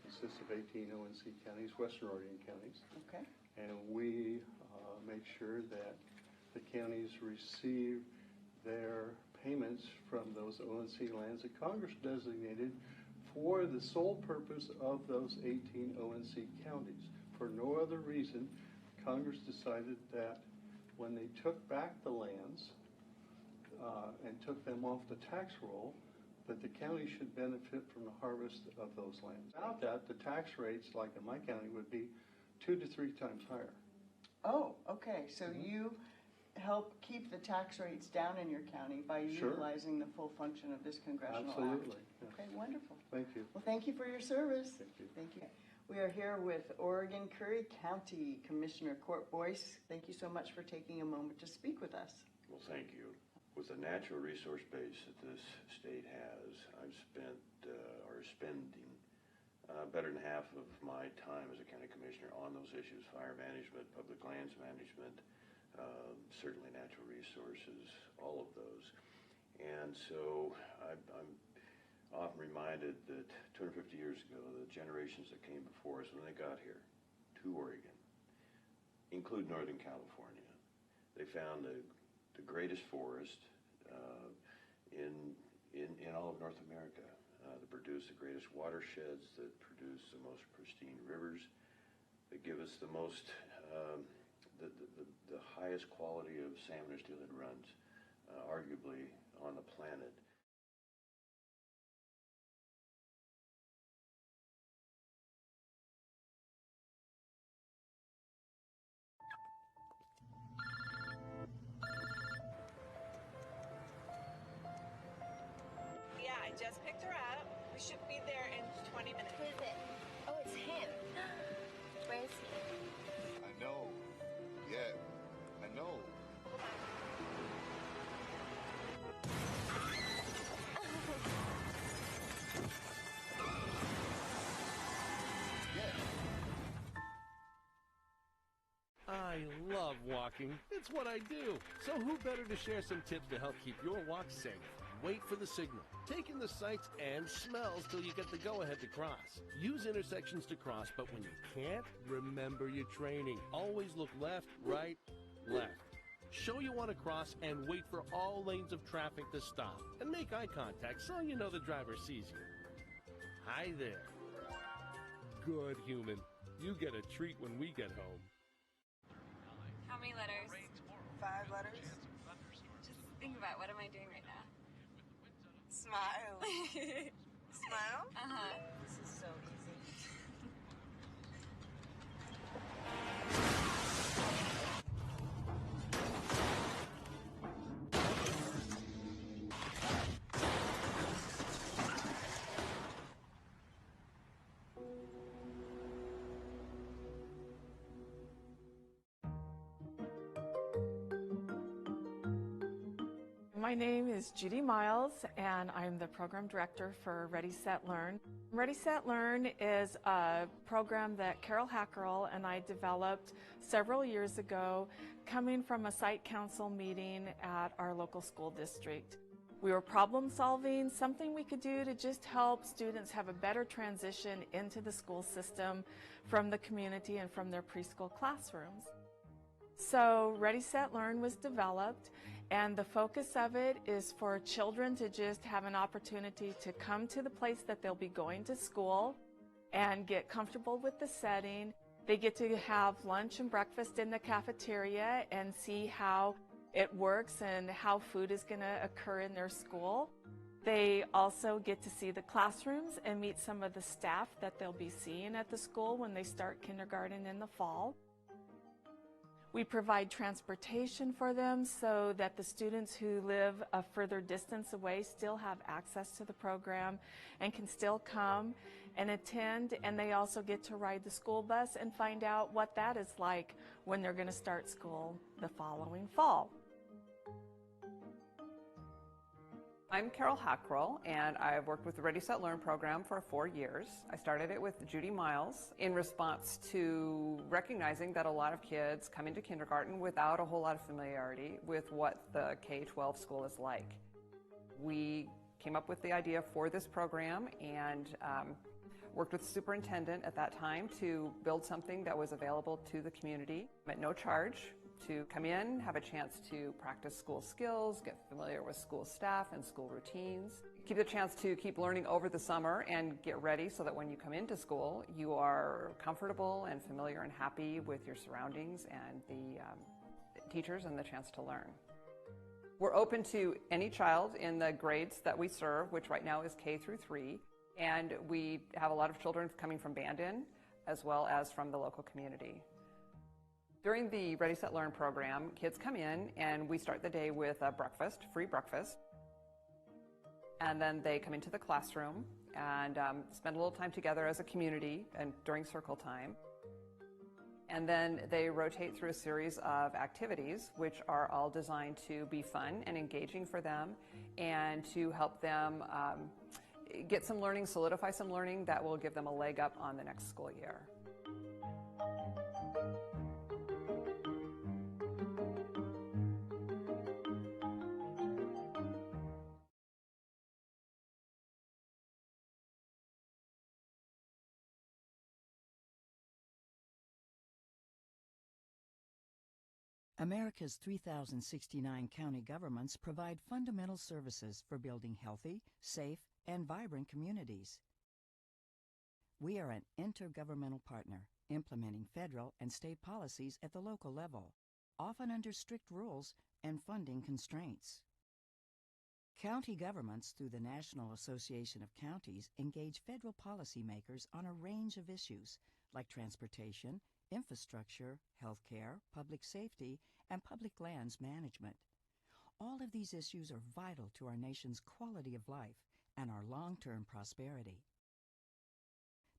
Consists of 18 ONC counties, Western Oregon counties. Okay. And we make sure that the counties receive their payments from those ONC lands that Congress designated for the sole purpose of those 18 ONC counties. For no other reason, Congress decided that when they took back the lands and took them off the tax roll, that the county should benefit from the harvest of those lands. Without that, the tax rates, like in my county, would be 2 to 3 times higher. Oh, okay. So you help keep the tax rates down in your county by utilizing the full function of this congressional act. Absolutely. Yes. Okay, wonderful. Thank you. Well, thank you for your service. Thank you. Thank you. We are here with Oregon Curry County Commissioner Court Boyce. Thank you so much for taking a moment to speak with us. Well, thank you. With the natural resource base that this state has, I've spent or spending better than half of my time as a county commissioner on those issues: fire management, public lands management, certainly natural resources, all of those. And so I'm often reminded that 250 years ago, the generations that came before us, when they got here to Oregon, include Northern California, they found the greatest forest in all of North America, that produce the greatest watersheds, that produce the most pristine rivers, that give us the most, the highest quality of salmon and steelhead runs, arguably on the planet. Yeah, I just picked her up. We should be there in 20 minutes. Who is it? Oh, it's him. Where is he? I know. Yeah, I know. I love walking. It's what I do. So who better to share some tips to help keep your walk safe? Wait for the signal. Take in the sights and smells till you get the go-ahead to cross. Use intersections to cross, but when you can't, remember your training. Always look left, right, left. Show you want to cross and wait for all lanes of traffic to stop. And make eye contact so you know the driver sees you. Hi there. Good human. You get a treat when we get home. How many letters? 5 letters. Just think about, what am I doing right now? Smile. Smile? Uh-huh. This is so easy. My name is Judy Miles, and I'm the program director for Ready, Set, Learn. Ready, Set, Learn is a program that Carol Hackerell and I developed several years ago, coming from a site council meeting at our local school district. We were problem solving, something we could do to just help students have a better transition into the school system from the community and from their preschool classrooms. So Ready, Set, Learn was developed, and the focus of it is for children to just have an opportunity to come to the place that they'll be going to school and get comfortable with the setting. They get to have lunch and breakfast in the cafeteria and see how it works and how food is going to occur in their school. They also get to see the classrooms and meet some of the staff that they'll be seeing at the school when they start kindergarten in the fall. We provide transportation for them so that the students who live a further distance away still have access to the program and can still come and attend, and they also get to ride the school bus and find out what that is like when they're going to start school the following fall. I'm Carol Hackerell, and I've worked with the Ready, Set, Learn program for 4 years. I started it with Judy Miles in response to recognizing that a lot of kids come into kindergarten without a whole lot of familiarity with what the K-12 school is like. We came up with the idea for this program and worked with the superintendent at that time to build something that was available to the community at no charge, to come in, have a chance to practice school skills, get familiar with school staff and school routines, keep the chance to keep learning over the summer and get ready so that when you come into school, you are comfortable and familiar and happy with your surroundings and the teachers and the chance to learn. We're open to any child in the grades that we serve, which right now is K through 3, and we have a lot of children coming from Bandon as well as from the local community. During the Ready, Set, Learn program, kids come in and we start the day with a breakfast, free breakfast. And then they come into the classroom and spend a little time together as a community and during circle time. And then they rotate through a series of activities which are all designed to be fun and engaging for them and to help them get some learning, solidify some learning that will give them a leg up on the next school year. America's 3,069 county governments provide fundamental services for building healthy, safe, and vibrant communities. We are an intergovernmental partner, implementing federal and state policies at the local level, often under strict rules and funding constraints. County governments, through the National Association of Counties, engage federal policymakers on a range of issues like transportation, infrastructure, healthcare, public safety, and public lands management. All of these issues are vital to our nation's quality of life and our long-term prosperity.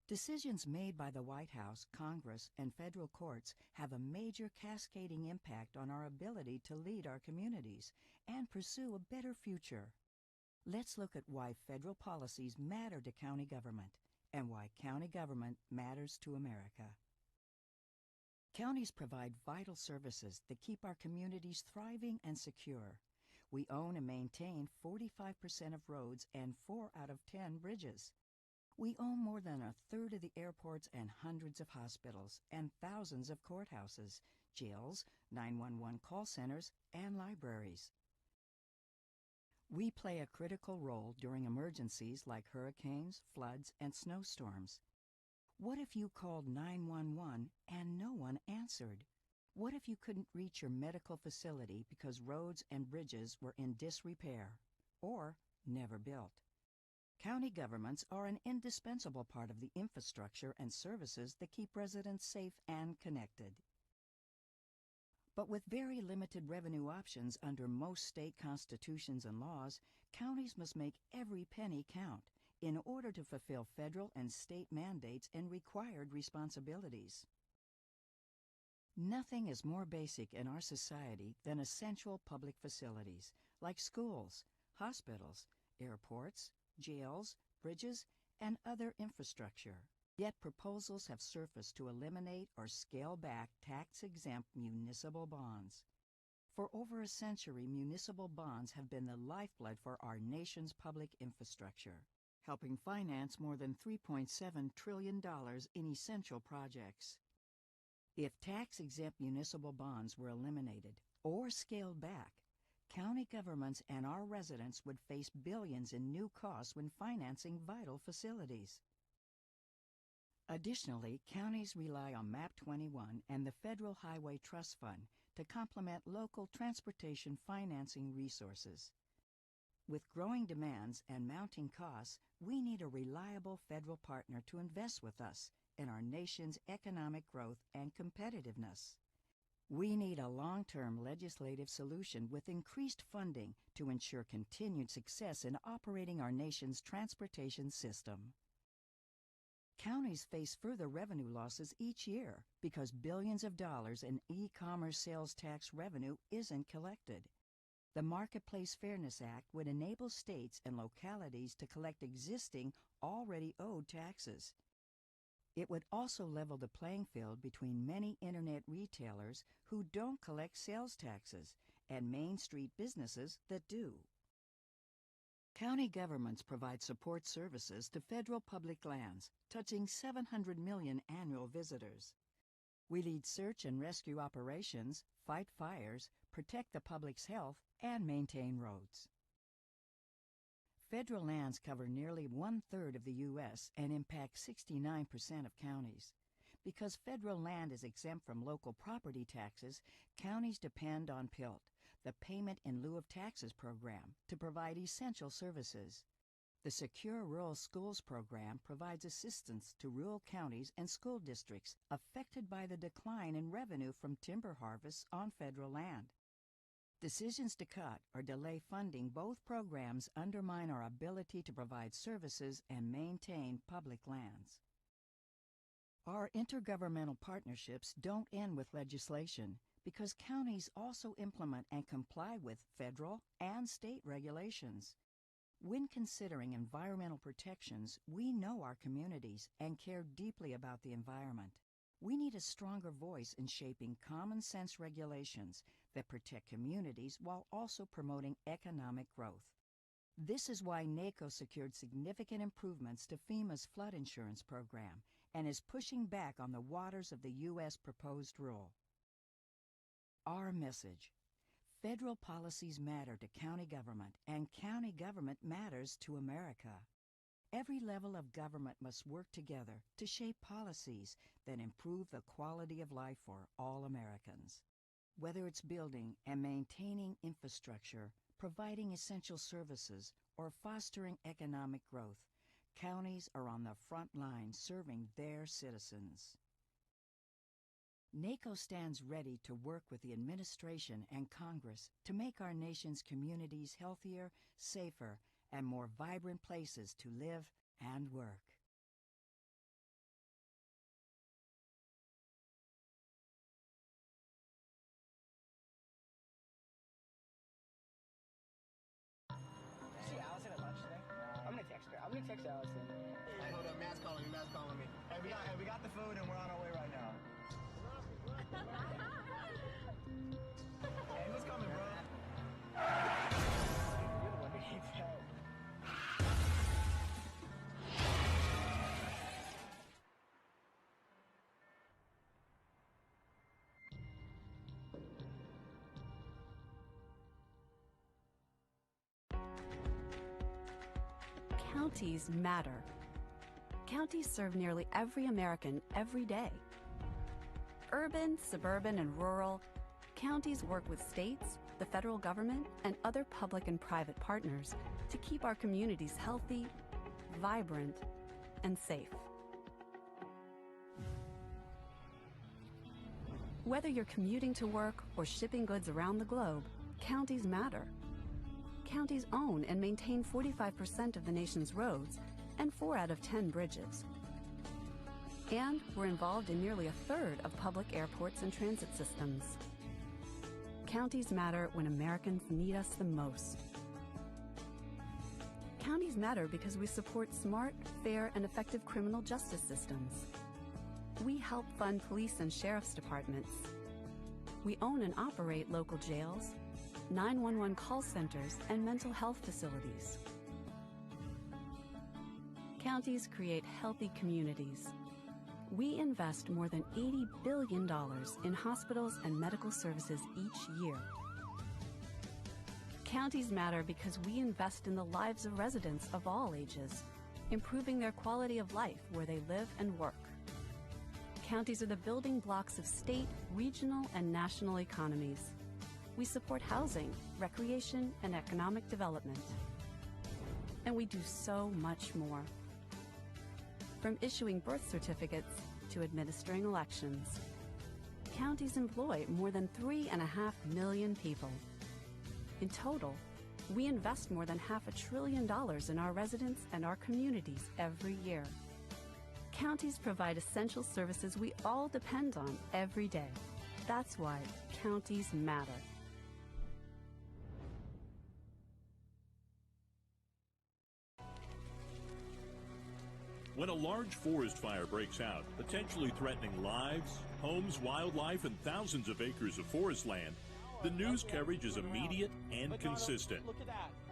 Decisions made by the White House, Congress, and federal courts have a major cascading impact on our ability to lead our communities and pursue a better future. Let's look at why federal policies matter to county government and why county government matters to America. Counties provide vital services that keep our communities thriving and secure. We own and maintain 45% of roads and 4 out of 10 bridges. We own more than a third of the airports and hundreds of hospitals and thousands of courthouses, jails, 911 call centers, and libraries. We play a critical role during emergencies like hurricanes, floods, and snowstorms. What if you called 911 and no one answered? What if you couldn't reach your medical facility because roads and bridges were in disrepair or never built? County governments are an indispensable part of the infrastructure and services that keep residents safe and connected. But with very limited revenue options under most state constitutions and laws, counties must make every penny count in order to fulfill federal and state mandates and required responsibilities. Nothing is more basic in our society than essential public facilities like schools, hospitals, airports, jails, bridges, and other infrastructure. Yet proposals have surfaced to eliminate or scale back tax-exempt municipal bonds. For over a century, municipal bonds have been the lifeblood for our nation's public infrastructure, helping finance more than $3.7 trillion in essential projects. If tax-exempt municipal bonds were eliminated or scaled back, county governments and our residents would face billions in new costs when financing vital facilities. Additionally, counties rely on MAP 21 and the Federal Highway Trust Fund to complement local transportation financing resources. With growing demands and mounting costs, we need a reliable federal partner to invest with us in our nation's economic growth and competitiveness. We need a long-term legislative solution with increased funding to ensure continued success in operating our nation's transportation system. Counties face further revenue losses each year because billions of dollars in e-commerce sales tax revenue isn't collected. The Marketplace Fairness Act would enable states and localities to collect existing, already owed taxes. It would also level the playing field between many internet retailers who don't collect sales taxes and Main Street businesses that do. County governments provide support services to federal public lands, touching 700 million annual visitors. We lead search and rescue operations, fight fires, protect the public's health, and maintain roads. Federal lands cover nearly 1/3 of the U.S. and impact 69% of counties. Because federal land is exempt from local property taxes, counties depend on PILT, the Payment in Lieu of Taxes program, to provide essential services. The Secure Rural Schools program provides assistance to rural counties and school districts affected by the decline in revenue from timber harvests on federal land. Decisions to cut or delay funding both programs undermine our ability to provide services and maintain public lands. Our intergovernmental partnerships don't end with legislation because counties also implement and comply with federal and state regulations. When considering environmental protections, we know our communities and care deeply about the environment. We need a stronger voice in shaping common sense regulations that protect communities while also promoting economic growth. This is why NACO secured significant improvements to FEMA's flood insurance program and is pushing back on the waters of the U.S. proposed rule. Our message: federal policies matter to county government, and county government matters to America. Every level of government must work together to shape policies that improve the quality of life for all Americans. Whether it's building and maintaining infrastructure, providing essential services, or fostering economic growth, counties are on the front line serving their citizens. NACO stands ready to work with the administration and Congress to make our nation's communities healthier, safer, and more vibrant places to live and work. See Allison at lunch today? I'm gonna text her. Allison. Hey, hold up, Matt's calling me. Hey, we got the food and we're on our way right now. Hey, who's coming, bro? You're the one who needs help. Counties matter. Counties serve nearly every American every day. Urban, suburban, and rural, counties work with states, the federal government, and other public and private partners to keep our communities healthy, vibrant, and safe. Whether you're commuting to work or shipping goods around the globe, counties matter. Counties own and maintain 45% of the nation's roads and 4 out of 10 bridges. And we're involved in nearly a third of public airports and transit systems. Counties matter when Americans need us the most. Counties matter because we support smart, fair, and effective criminal justice systems. We help fund police and sheriff's departments. We own and operate local jails, 911 call centers, and mental health facilities. Counties create healthy communities. We invest more than $80 billion in hospitals and medical services each year. Counties matter because we invest in the lives of residents of all ages, improving their quality of life where they live and work. Counties are the building blocks of state, regional, and national economies. We support housing, recreation, and economic development. And we do so much more. From issuing birth certificates to administering elections, counties employ more than 3.5 million people. In total, we invest more than $500 billion in our residents and our communities every year. Counties provide essential services we all depend on every day. That's why counties matter. When a large forest fire breaks out, potentially threatening lives, homes, wildlife, and thousands of acres of forest land, the news coverage is immediate and consistent.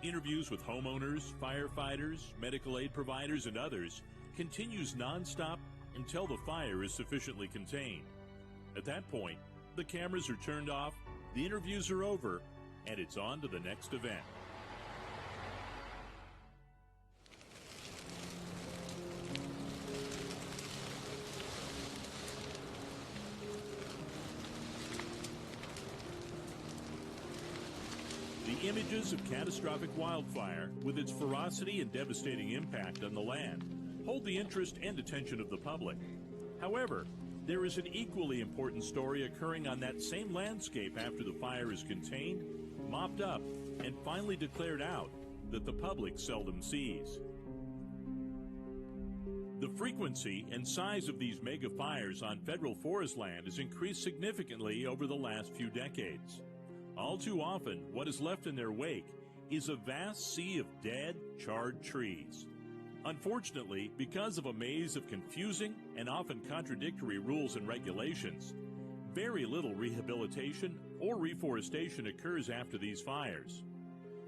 Interviews with homeowners, firefighters, medical aid providers, and others continues nonstop until the fire is sufficiently contained. At that point, the cameras are turned off, the interviews are over, and it's on to the next event. The images of catastrophic wildfire, with its ferocity and devastating impact on the land, hold the interest and attention of the public. However, there is an equally important story occurring on that same landscape after the fire is contained mopped up, and finally declared out that the public seldom sees. The frequency and size of these mega fires on federal forest land has increased significantly over the last few decades. All too often, what is left in their wake is a vast sea of dead, charred trees. Unfortunately, because of a maze of confusing and often contradictory rules and regulations, very little rehabilitation or reforestation occurs after these fires.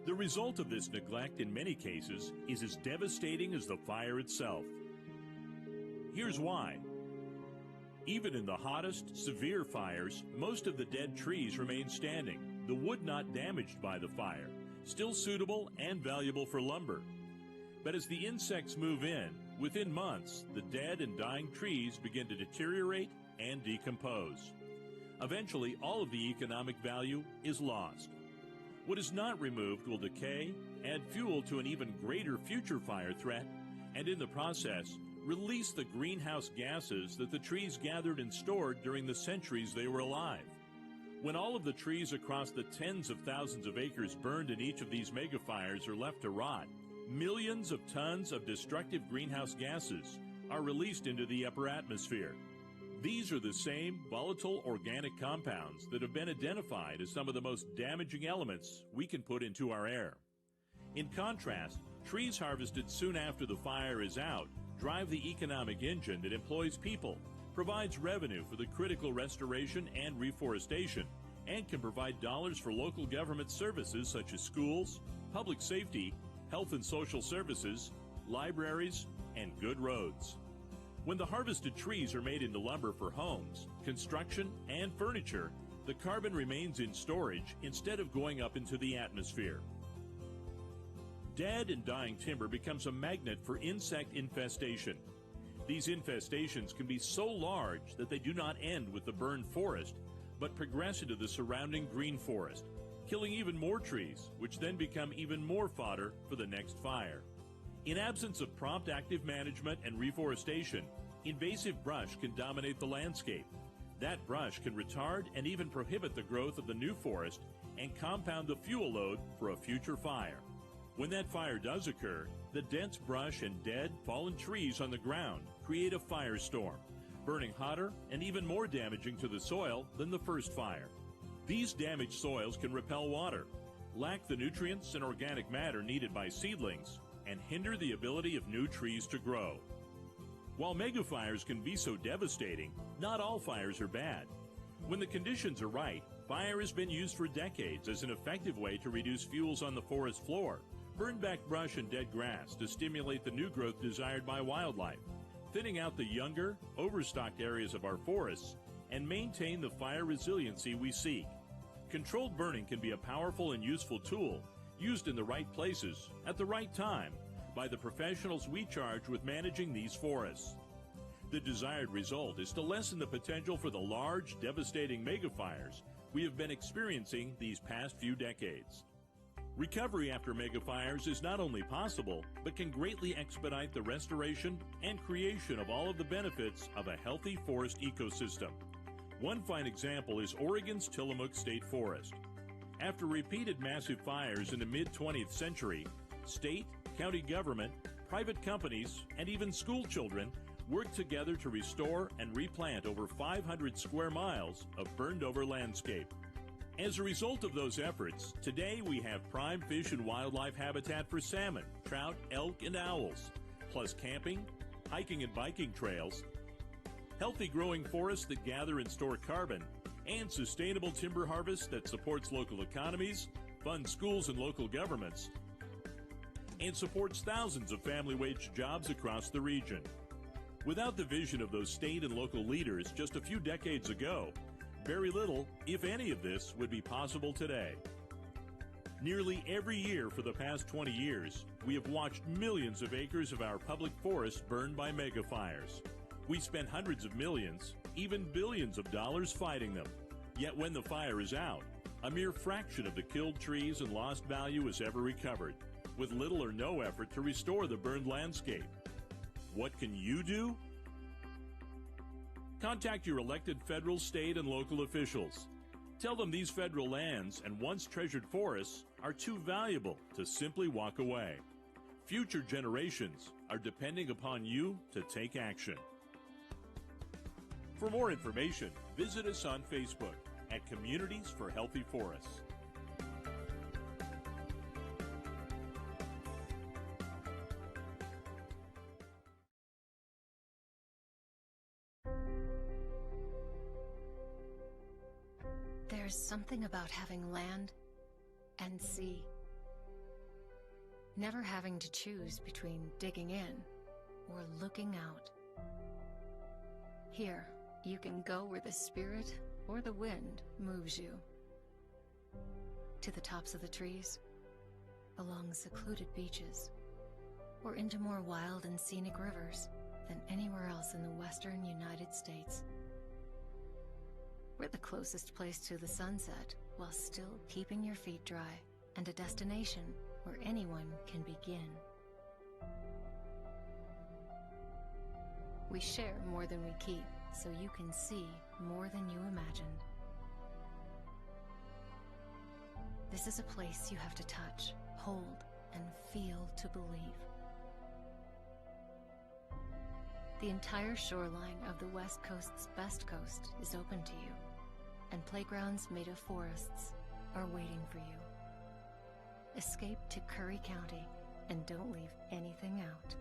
The result of this neglect in many cases is as devastating as the fire itself. Here's why. Even in the hottest, severe fires, most of the dead trees remain standing, the wood not damaged by the fire, still suitable and valuable for lumber. But as the insects move in, within months, the dead and dying trees begin to deteriorate and decompose. Eventually, all of the economic value is lost. What is not removed will decay, add fuel to an even greater future fire threat, and in the process, release the greenhouse gases that the trees gathered and stored during the centuries they were alive. When all of the trees across the tens of thousands of acres burned in each of these megafires are left to rot, millions of tons of destructive greenhouse gases are released into the upper atmosphere. These are the same volatile organic compounds that have been identified as some of the most damaging elements we can put into our air. In contrast, trees harvested soon after the fire is out drive the economic engine that employs people, provides revenue for the critical restoration and reforestation, and can provide dollars for local government services such as schools, public safety, health and social services, libraries, and good roads. When the harvested trees are made into lumber for homes, construction, and furniture, the carbon remains in storage instead of going up into the atmosphere. Dead and dying timber becomes a magnet for insect infestation. These infestations can be so large that they do not end with the burned forest, but progress into the surrounding green forest, killing even more trees, which then become even more fodder for the next fire. In absence of prompt active management and reforestation, invasive brush can dominate the landscape. That brush can retard and even prohibit the growth of the new forest and compound the fuel load for a future fire. When that fire does occur, the dense brush and dead, fallen trees on the ground create a firestorm, burning hotter and even more damaging to the soil than the first fire. These damaged soils can repel water, lack the nutrients and organic matter needed by seedlings, and hinder the ability of new trees to grow. While megafires can be so devastating, not all fires are bad. When the conditions are right, fire has been used for decades as an effective way to reduce fuels on the forest floor, burn back brush and dead grass to stimulate the new growth desired by wildlife, thinning out the younger, overstocked areas of our forests, and maintain the fire resiliency we seek. Controlled burning can be a powerful and useful tool used in the right places at the right time by the professionals we charge with managing these forests. The desired result is to lessen the potential for the large, devastating megafires we have been experiencing these past few decades. Recovery after megafires is not only possible, but can greatly expedite the restoration and creation of all of the benefits of a healthy forest ecosystem. One fine example is Oregon's Tillamook State Forest. After repeated massive fires in the mid-20th century, state, county government, private companies, and even school children worked together to restore and replant over 500 square miles of burned-over landscape. As a result of those efforts, today we have prime fish and wildlife habitat for salmon, trout, elk, and owls, plus camping, hiking and biking trails, healthy growing forests that gather and store carbon, and sustainable timber harvest that supports local economies, funds schools and local governments, and supports thousands of family wage jobs across the region. Without the vision of those state and local leaders just a few decades ago, very little, if any of this, would be possible today. Nearly every year for the past 20 years, we have watched millions of acres of our public forests burned by megafires. We spent hundreds of millions, even billions of dollars fighting them. Yet when the fire is out, a mere fraction of the killed trees and lost value is ever recovered, with little or no effort to restore the burned landscape. What can you do? Contact your elected federal, state, and local officials. Tell them these federal lands and once treasured forests are too valuable to simply walk away. Future generations are depending upon you to take action. For more information, visit us on Facebook at Communities for Healthy Forests. There's something about having land and sea. Never having to choose between digging in or looking out. Here, you can go where the spirit or the wind moves you. To the tops of the trees, along secluded beaches, or into more wild and scenic rivers than anywhere else in the western United States. We're the closest place to the sunset while still keeping your feet dry, and a destination where anyone can begin. We share more than we keep, so you can see more than you imagined. This is a place you have to touch, hold, and feel to believe. The entire shoreline of the West Coast's best coast is open to you, and playgrounds made of forests are waiting for you. Escape to Curry County and don't leave anything out.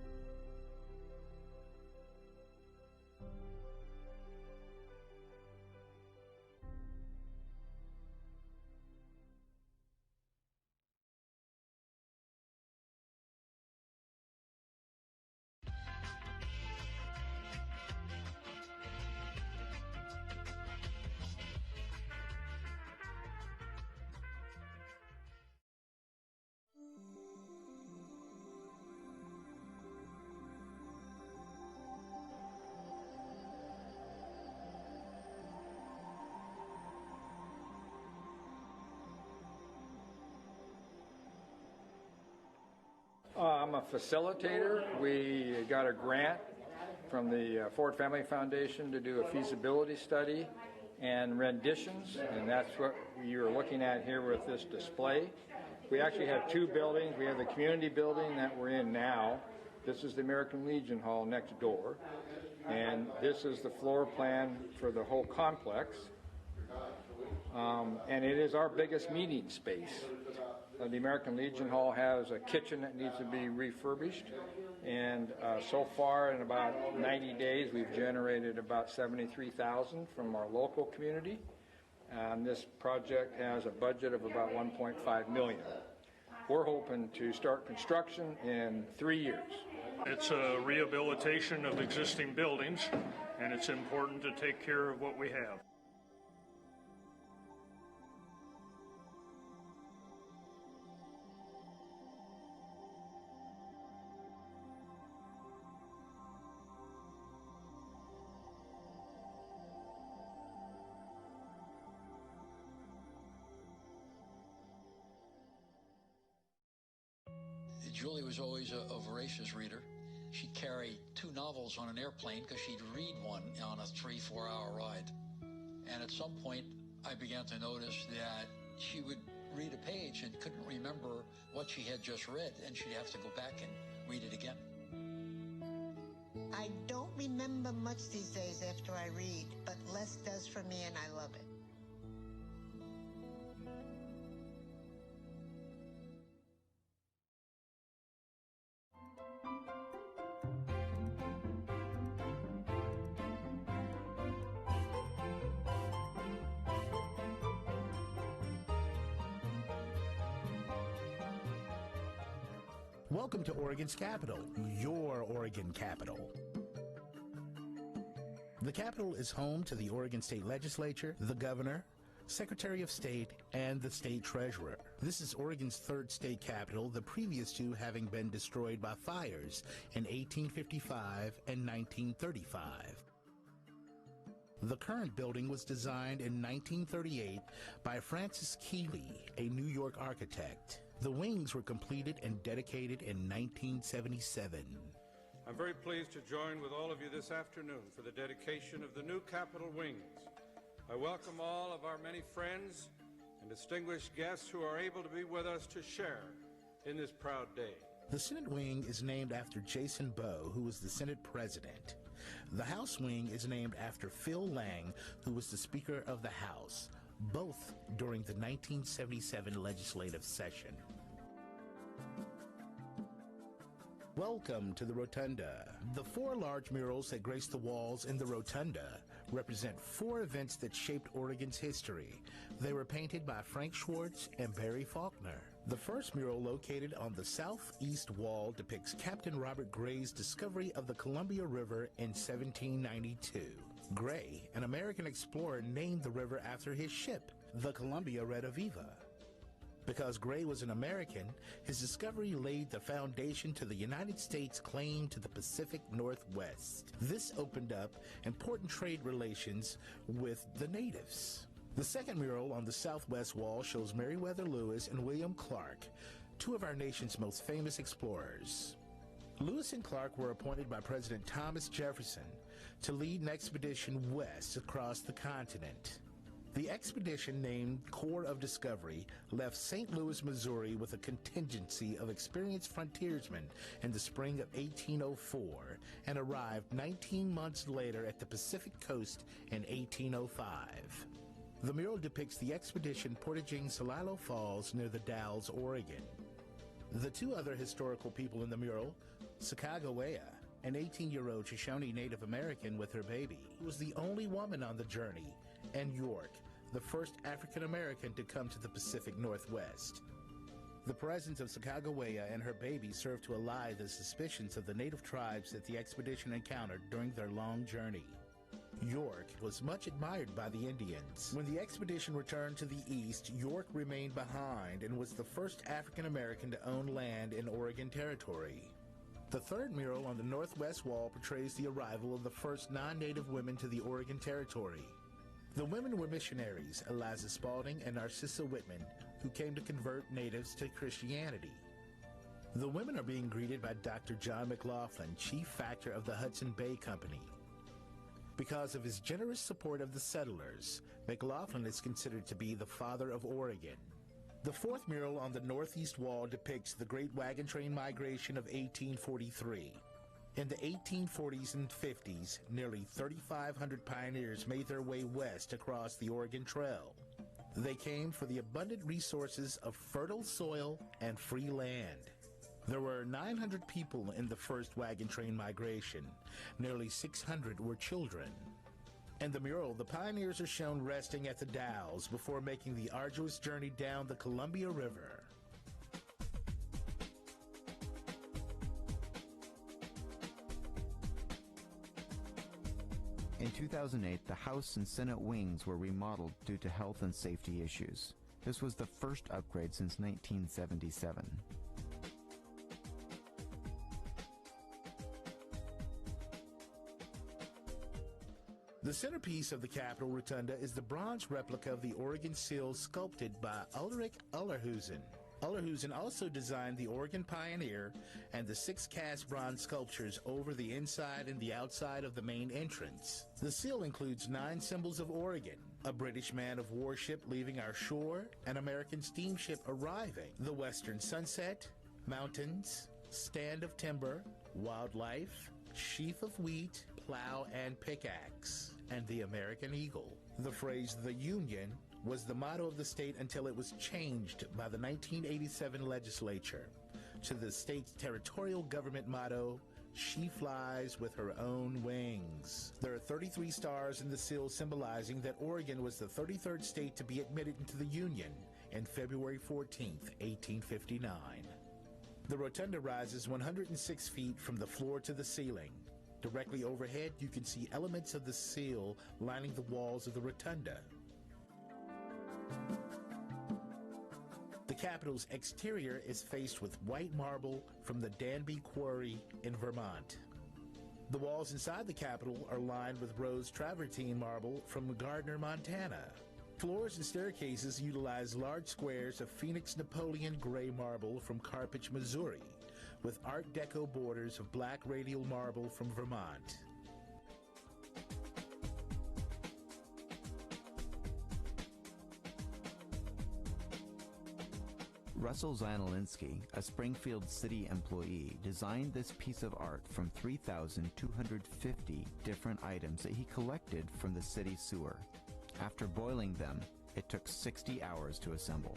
I'm a facilitator. We got a grant from the Ford Family Foundation to do a feasibility study and renditions, and that's what you're looking at here with this display. We actually have two buildings. We have the community building that we're in now. This is the American Legion Hall next door, and this is the floor plan for the whole complex. And it is our biggest meeting space. The American Legion Hall has a kitchen that needs to be refurbished, and so far in about 90 days we've generated about $73,000 from our local community, and this project has a budget of about $1.5 million. We're hoping to start construction in 3 years. It's a rehabilitation of existing buildings, and it's important to take care of what we have. Julie was always a voracious reader. She'd carry 2 novels on an airplane because she'd read one on a 3-4 hour ride. And at some point, I began to notice that she would read a page and couldn't remember what she had just read, and she'd have to go back and read it again. I don't remember much these days after I read, but less does for me, and I love it. Welcome to Oregon's capital, your Oregon capital. The Capitol is home to the Oregon State Legislature, the Governor, Secretary of State, and the State Treasurer. This is Oregon's third state capitol, the previous two having been destroyed by fires in 1855 and 1935. The current building was designed in 1938 by Francis Keeley, a New York architect. The wings were completed and dedicated in 1977. I'm very pleased to join with all of you this afternoon for the dedication of the new Capitol wings. I welcome all of our many friends and distinguished guests who are able to be with us to share in this proud day. The Senate wing is named after Jason Bowe, who was the Senate president. The House wing is named after Phil Lang, who was the Speaker of the House, both during the 1977 legislative session. Welcome to the Rotunda. The 4 large murals that grace the walls in the Rotunda represent 4 events that shaped Oregon's history. They were painted by Frank Schwartz and Barry Faulkner. The first mural, located on the southeast wall, depicts Captain Robert Gray's discovery of the Columbia River in 1792. Gray, an American explorer, named the river after his ship, the Columbia Rediviva. Because Gray was an American, his discovery laid the foundation to the United States' claim to the Pacific Northwest. This opened up important trade relations with the natives. The second mural on the southwest wall shows Meriwether Lewis and William Clark, 2 of our nation's most famous explorers. Lewis and Clark were appointed by President Thomas Jefferson to lead an expedition west across the continent. The expedition, named Corps of Discovery, left St. Louis, Missouri with a contingency of experienced frontiersmen in the spring of 1804 and arrived 19 months later at the Pacific coast in 1805. The mural depicts the expedition portaging Celilo Falls near the Dalles, Oregon. The 2 other historical people in the mural, Sacagawea, an 18-year-old Shoshone Native American with her baby, who was the only woman on the journey, and York, the first African American to come to the Pacific Northwest. The presence of Sacagawea and her baby served to allay the suspicions of the native tribes that the expedition encountered during their long journey. York was much admired by the Indians. When the expedition returned to the east, York remained behind and was the first African American to own land in Oregon Territory. The third mural on the northwest wall portrays the arrival of the first non-native women to the Oregon Territory. The women were missionaries, Eliza Spalding and Narcissa Whitman, who came to convert natives to Christianity. The women are being greeted by Dr. John McLaughlin, chief factor of the Hudson Bay Company. Because of his generous support of the settlers, McLaughlin is considered to be the father of Oregon. The fourth mural on the northeast wall depicts the Great Wagon Train Migration of 1843. In the 1840s and 50s, nearly 3,500 pioneers made their way west across the Oregon Trail. They came for the abundant resources of fertile soil and free land. There were 900 people in the first wagon train migration. Nearly 600 were children. In the mural, the pioneers are shown resting at the Dalles before making the arduous journey down the Columbia River. In 2008, the House and Senate wings were remodeled due to health and safety issues. This was the first upgrade since 1977. The centerpiece of the Capitol Rotunda is the bronze replica of the Oregon seal sculpted by Ulrich Ullerhusen. Ullerhusen also designed the Oregon Pioneer and the 6 cast bronze sculptures over the inside and the outside of the main entrance. The seal includes 9 symbols of Oregon: a British man of war ship leaving our shore, an American steamship arriving, the western sunset, mountains, stand of timber, wildlife, sheaf of wheat, plow and pickaxe, and the American eagle. The phrase "the Union" was the motto of the state until it was changed by the 1987 legislature to the state's territorial government motto, "She flies with her own wings." There are 33 stars in the seal, symbolizing that Oregon was the 33rd state to be admitted into the Union in February 14th, 1859. The rotunda rises 106 feet from the floor to the ceiling. Directly overhead, you can see elements of the seal lining the walls of the rotunda. The Capitol's exterior is faced with white marble from the Danby Quarry in Vermont. The walls inside the Capitol are lined with rose travertine marble from Gardner, Montana. Floors and staircases utilize large squares of Phoenix Napoleon gray marble from Carthage, Missouri, with Art Deco borders of black radial marble from Vermont. Russell Zanolinski, a Springfield city employee, designed this piece of art from 3,250 different items that he collected from the city sewer. After boiling them, it took 60 hours to assemble.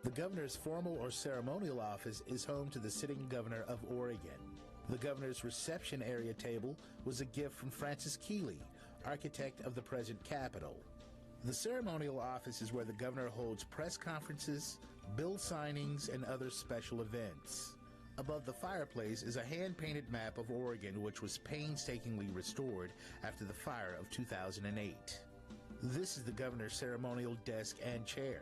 The governor's formal or ceremonial office is home to the sitting governor of Oregon. The governor's reception area table was a gift from Francis Keeley, architect of the present Capitol. The ceremonial office is where the governor holds press conferences, bill signings, and other special events. Above the fireplace is a hand-painted map of Oregon, which was painstakingly restored after the fire of 2008. This is the governor's ceremonial desk and chair.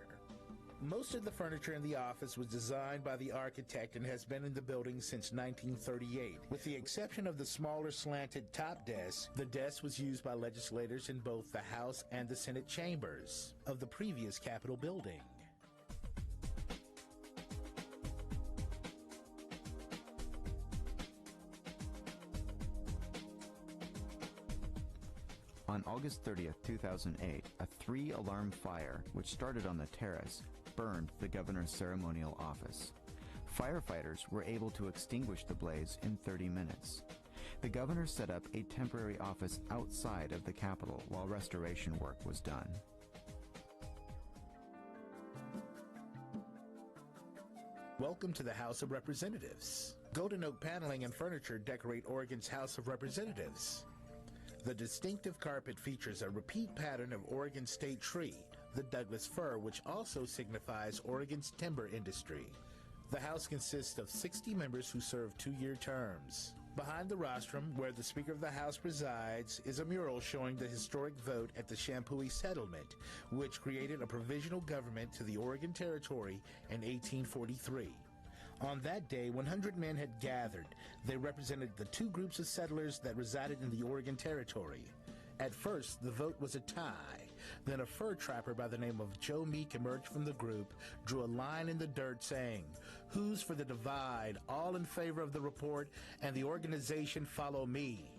Most of the furniture in the office was designed by the architect and has been in the building since 1938. With the exception of the smaller slanted top desk, the desk was used by legislators in both the House and the Senate chambers of the previous Capitol building. On August 30th, 2008, a 3-alarm fire, which started on the terrace, burned the governor's ceremonial office. Firefighters were able to extinguish the blaze in 30 minutes. The governor set up a temporary office outside of the Capitol while restoration work was done. Welcome to the House of Representatives. Golden oak paneling and furniture decorate Oregon's House of Representatives. The distinctive carpet features a repeat pattern of Oregon's state tree, the Douglas fir, which also signifies Oregon's timber industry. The House consists of 60 members who serve 2-year terms. Behind the rostrum, where the Speaker of the House presides, is a mural showing the historic vote at the Champoeg Settlement, which created a provisional government to the Oregon Territory in 1843. On that day, 100 men had gathered. They represented the 2 groups of settlers that resided in the Oregon Territory. At first, the vote was a tie. Then a fur trapper by the name of Joe Meek emerged from the group, drew a line in the dirt saying, "Who's for the divide? All in favor of the report and the organization follow me."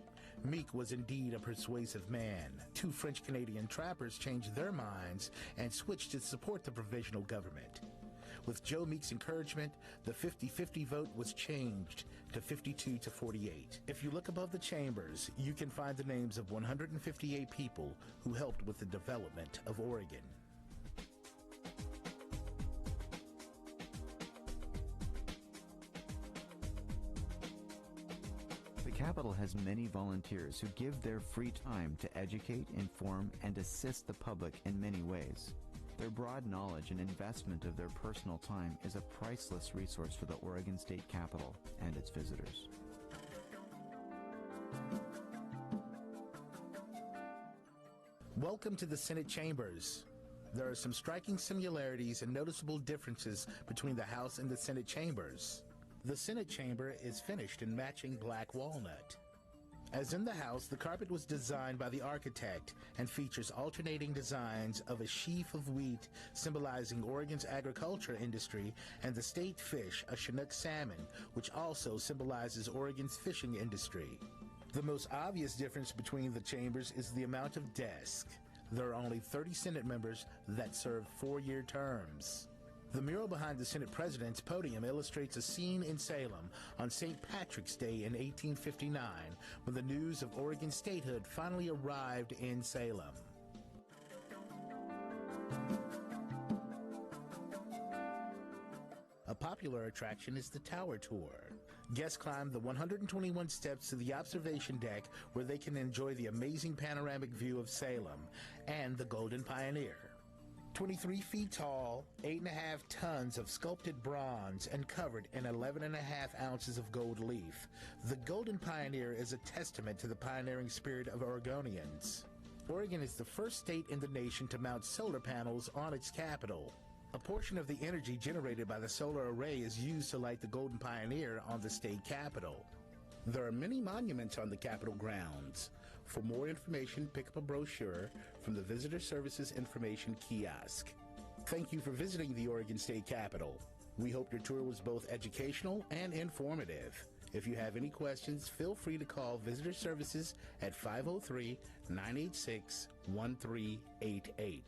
Meek was indeed a persuasive man. 2 French-Canadian trappers changed their minds and switched to support the provisional government. With Joe Meek's encouragement, the 50-50 vote was changed to 52-48. If you look above the chambers, you can find the names of 158 people who helped with the development of Oregon. The Capitol has many volunteers who give their free time to educate, inform, and assist the public in many ways. Their broad knowledge and investment of their personal time is a priceless resource for the Oregon State Capitol and its visitors. Welcome to the Senate chambers. There are some striking similarities and noticeable differences between the House and the Senate chambers. The Senate chamber is finished in matching black walnut. As in the House, the carpet was designed by the architect and features alternating designs of a sheaf of wheat symbolizing Oregon's agriculture industry and the state fish, a Chinook salmon, which also symbolizes Oregon's fishing industry. The most obvious difference between the chambers is the amount of desks. There are only 30 Senate members that serve 4-year terms. The mural behind the Senate President's podium illustrates a scene in Salem on St. Patrick's Day in 1859 when the news of Oregon statehood finally arrived in Salem. A popular attraction is the Tower Tour. Guests climb the 121 steps to the observation deck where they can enjoy the amazing panoramic view of Salem and the Golden Pioneer. 23 feet tall, 8.5 tons of sculpted bronze, and covered in 11.5 ounces of gold leaf. The Golden Pioneer is a testament to the pioneering spirit of Oregonians. Oregon is the first state in the nation to mount solar panels on its capital. A portion of the energy generated by the solar array is used to light the Golden Pioneer on the state capitol. There are many monuments on the Capitol grounds. For more information, pick up a brochure from the Visitor Services Information Kiosk. Thank you for visiting the Oregon State Capitol. We hope your tour was both educational and informative. If you have any questions, feel free to call Visitor Services at 503-986-1388.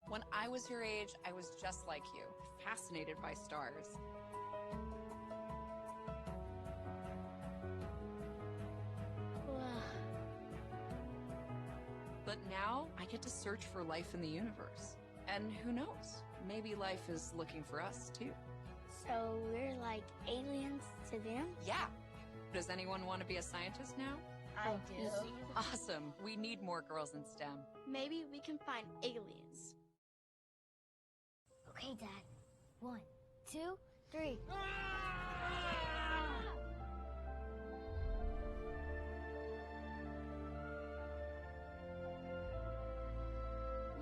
When I was your age, I was just like you, fascinated by stars. But now I get to search for life in the universe. And who knows? Maybe life is looking for us too. So we're like aliens to them? Yeah. Does anyone want to be a scientist now? I do. Awesome. We need more girls in STEM. Maybe we can find aliens. Okay, Dad. 1, 2, 3.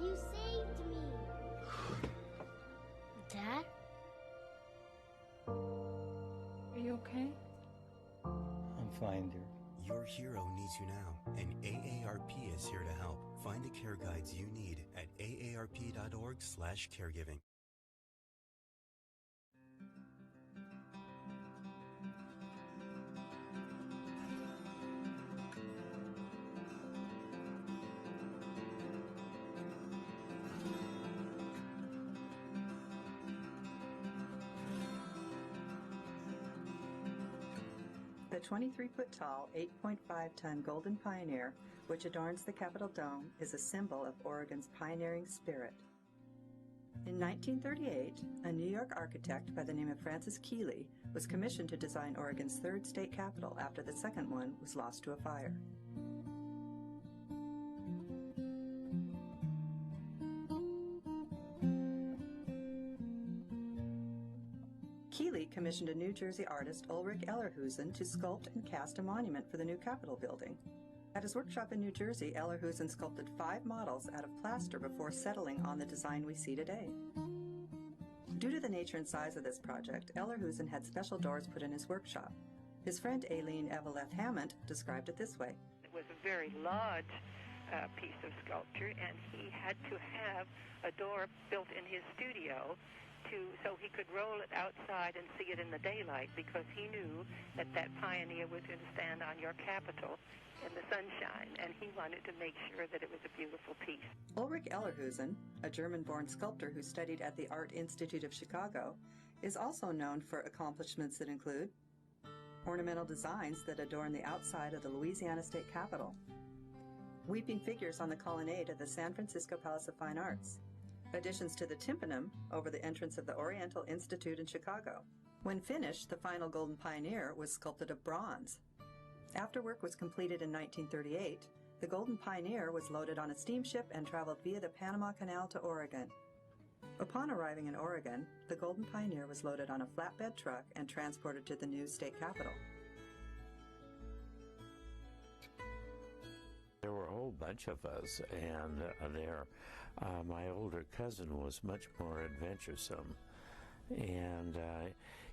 You saved me. Dad? Are you okay? I'm fine, dear. Your hero needs you now, and AARP is here to help. Find the care guides you need at aarp.org/caregiving. The 23-foot-tall, 8.5-ton Golden Pioneer, which adorns the Capitol Dome, is a symbol of Oregon's pioneering spirit. In 1938, a New York architect by the name of Francis Keeley was commissioned to design Oregon's third state capitol after the second one was lost to a fire. Keeley commissioned a New Jersey artist, Ulrich Ellerhusen, to sculpt and cast a monument for the new Capitol building. At his workshop in New Jersey, Ellerhusen sculpted 5 models out of plaster before settling on the design we see today. Due to the nature and size of this project, Ellerhusen had special doors put in his workshop. His friend Aileen Eveleth Hammond described it this way. It was a very large piece of sculpture, and he had to have a door built in his studio so he could roll it outside and see it in the daylight, because he knew that that pioneer was going to stand on your Capitol in the sunshine, and he wanted to make sure that it was a beautiful piece. Ulrich Ellerhusen, a German-born sculptor who studied at the Art Institute of Chicago, is also known for accomplishments that include ornamental designs that adorn the outside of the Louisiana State Capitol, weeping figures on the colonnade of the San Francisco Palace of Fine Arts, additions to the tympanum over the entrance of the Oriental Institute in Chicago. When finished, the final Golden Pioneer was sculpted of bronze. After work was completed in 1938, the Golden Pioneer was loaded on a steamship and traveled via the Panama Canal to Oregon. Upon arriving in Oregon, the Golden Pioneer was loaded on a flatbed truck and transported to the new state capitol. There were a whole bunch of us, and my older cousin was much more adventuresome. And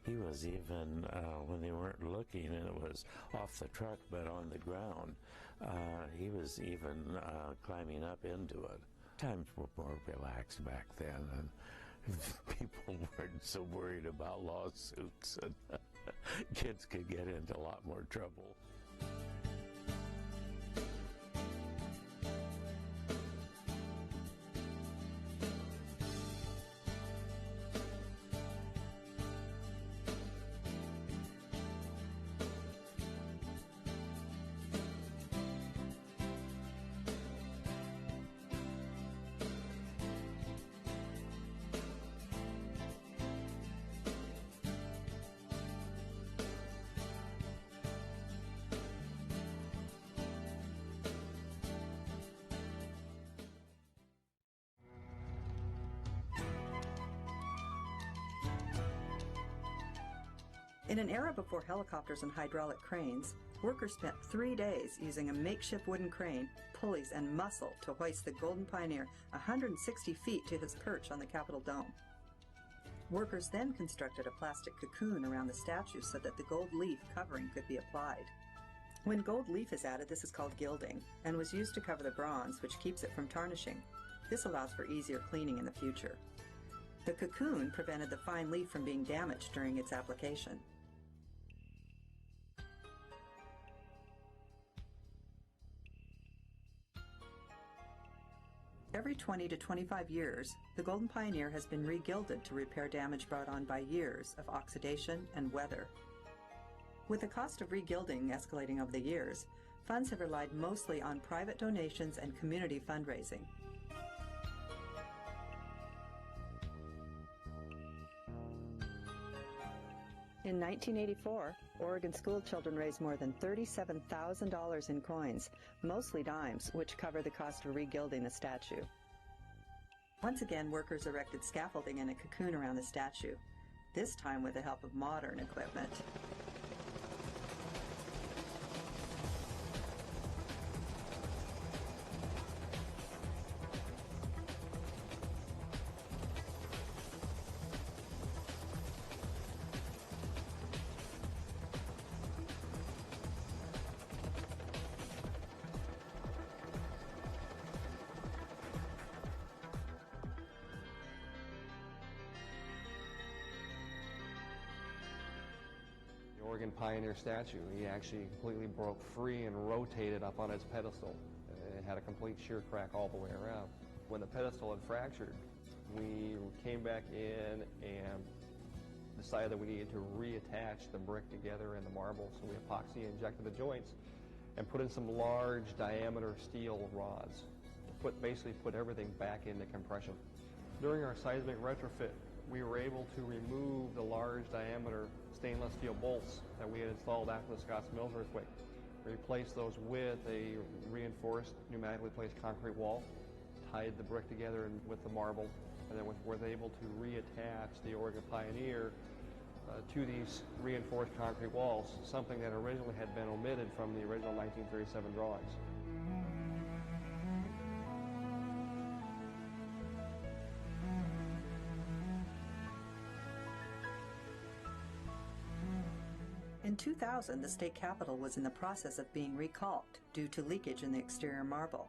he was even, when they weren't looking and it was off the truck but on the ground, he was even climbing up into it. Times were more relaxed back then, and people weren't so worried about lawsuits, and kids could get into a lot more trouble. In an era before helicopters and hydraulic cranes, workers spent 3 days using a makeshift wooden crane, pulleys, and muscle to hoist the Golden Pioneer 160 feet to his perch on the Capitol Dome. Workers then constructed a plastic cocoon around the statue so that the gold leaf covering could be applied. When gold leaf is added, this is called gilding, and was used to cover the bronze, which keeps it from tarnishing. This allows for easier cleaning in the future. The cocoon prevented the fine leaf from being damaged during its application. Every 20 to 25 years, the Golden Pioneer has been re-gilded to repair damage brought on by years of oxidation and weather. With the cost of re-gilding escalating over the years, funds have relied mostly on private donations and community fundraising. In 1984, Oregon school children raised more than $37,000 in coins, mostly dimes, which cover the cost of re-gilding the statue. Once again, workers erected scaffolding and a cocoon around the statue, this time with the help of modern equipment. Oregon Pioneer statue. He actually completely broke free and rotated up on its pedestal. It had a complete shear crack all the way around. When the pedestal had fractured, we came back in and decided that we needed to reattach the brick together and the marble, so we epoxy injected the joints and put in some large diameter steel rods. Basically put everything back into compression. During our seismic retrofit, we were able to remove the large diameter stainless steel bolts that we had installed after the Scotts Mills earthquake. Replaced those with a reinforced pneumatically placed concrete wall, tied the brick together with the marble, and then was able to reattach the Oregon Pioneer to these reinforced concrete walls, something that originally had been omitted from the original 1937 drawings. In 2000, the state capitol was in the process of being recalked due to leakage in the exterior marble.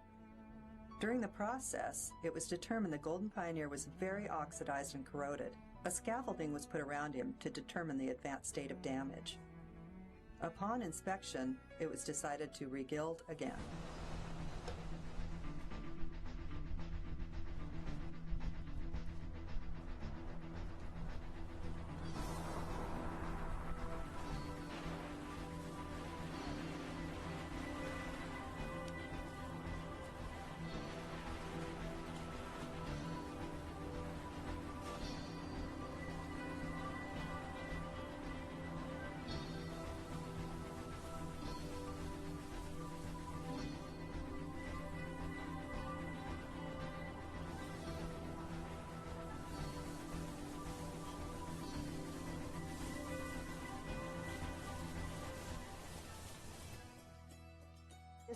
During the process, it was determined the Golden Pioneer was very oxidized and corroded. A scaffolding was put around him to determine the advanced state of damage. Upon inspection, it was decided to regild again.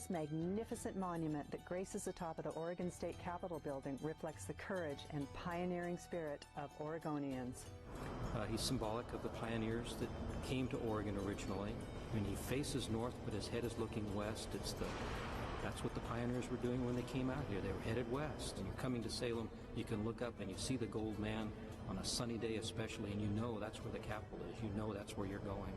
This magnificent monument that graces the top of the Oregon State Capitol building reflects the courage and pioneering spirit of Oregonians. He's symbolic of the pioneers that came to Oregon originally. I mean, he faces north, but his head is looking west. That's what the pioneers were doing when they came out here. They were headed west. And you're coming to Salem, you can look up and you see the Gold Man on a sunny day especially, and you know that's where the Capitol is. You know that's where you're going.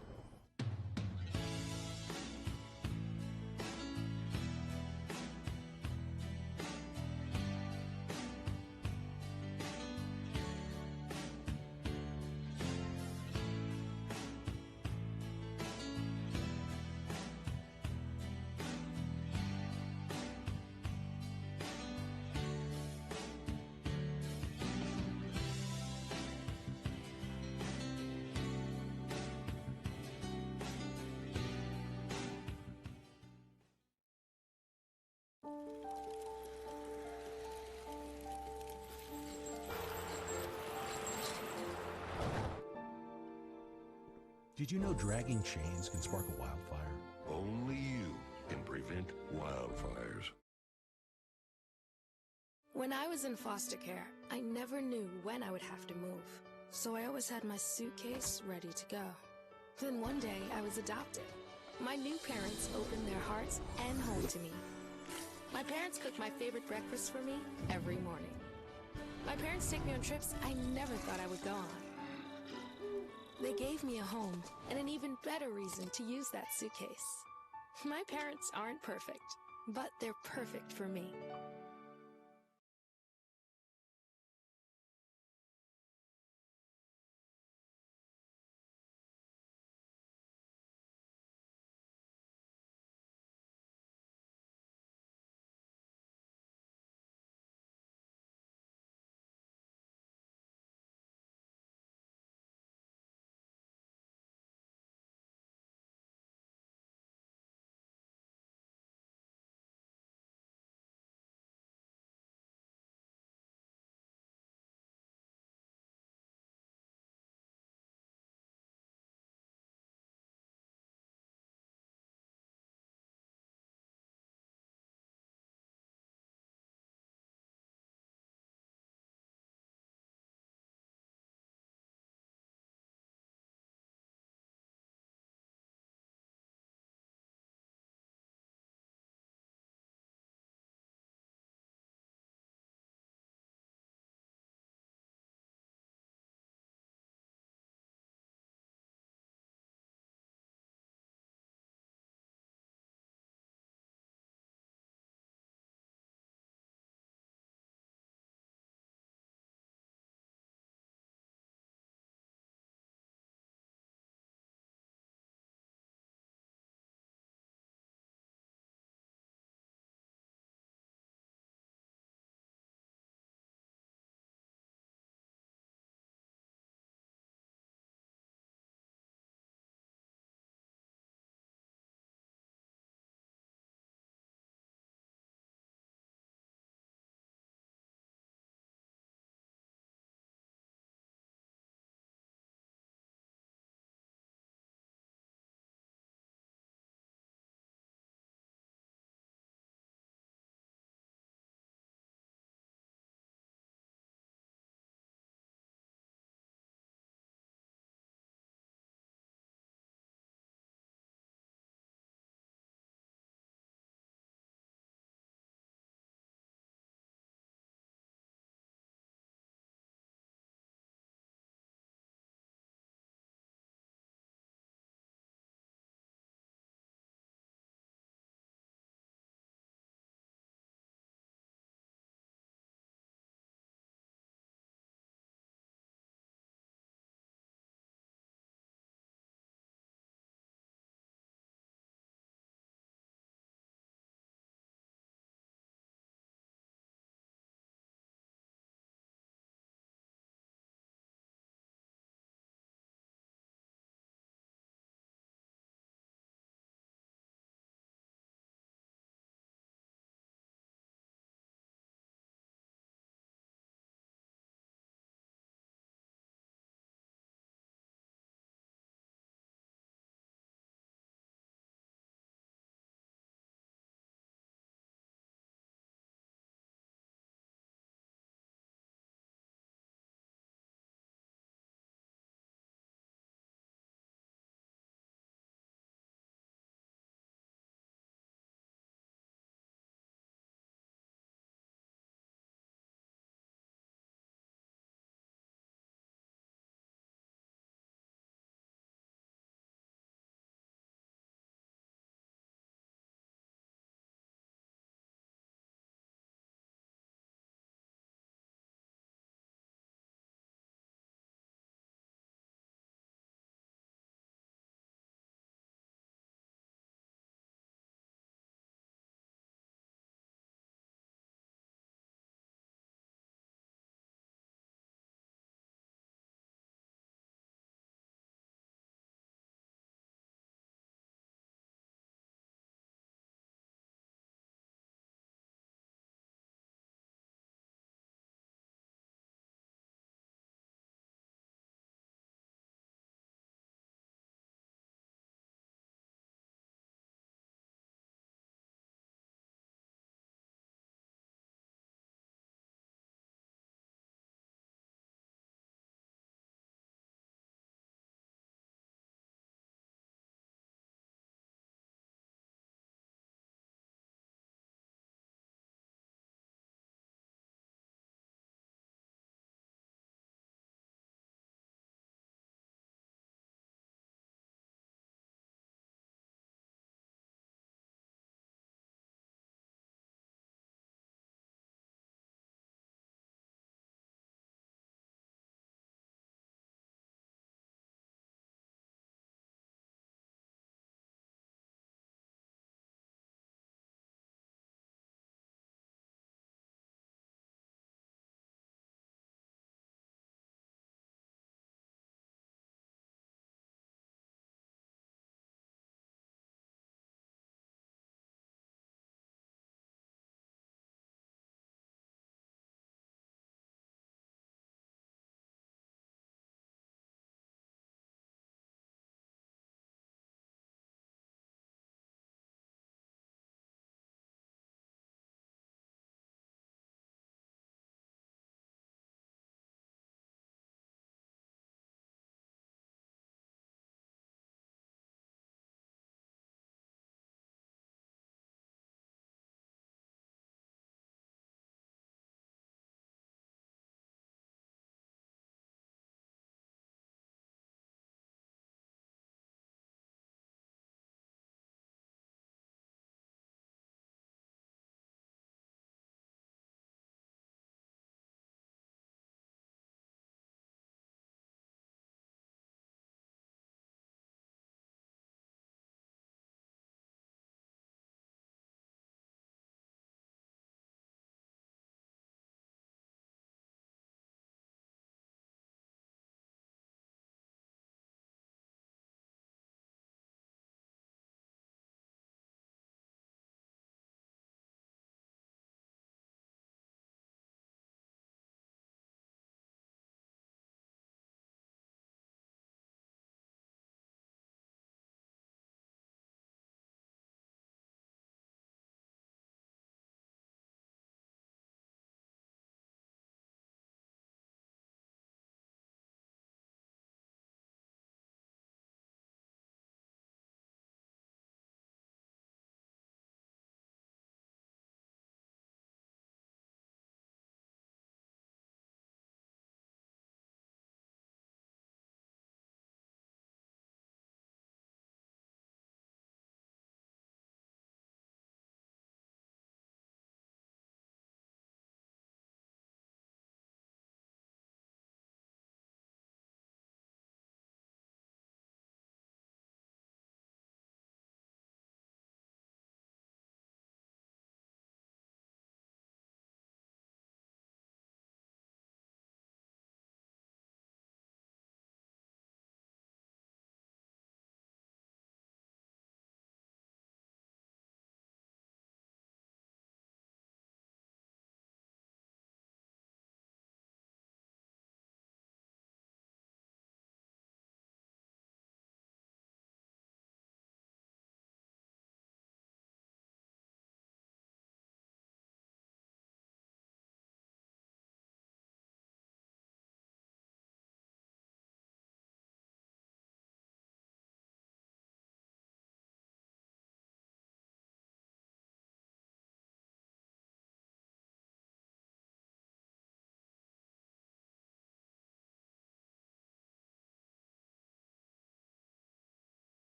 Did you know dragging chains can spark a wildfire? Only you can prevent wildfires. When I was in foster care, I never knew when I would have to move, so I always had my suitcase ready to go. Then one day, I was adopted. My new parents opened their hearts and home to me. My parents cook my favorite breakfast for me every morning. My parents take me on trips I never thought I would go on. They gave me a home and an even better reason to use that suitcase. My parents aren't perfect, but they're perfect for me.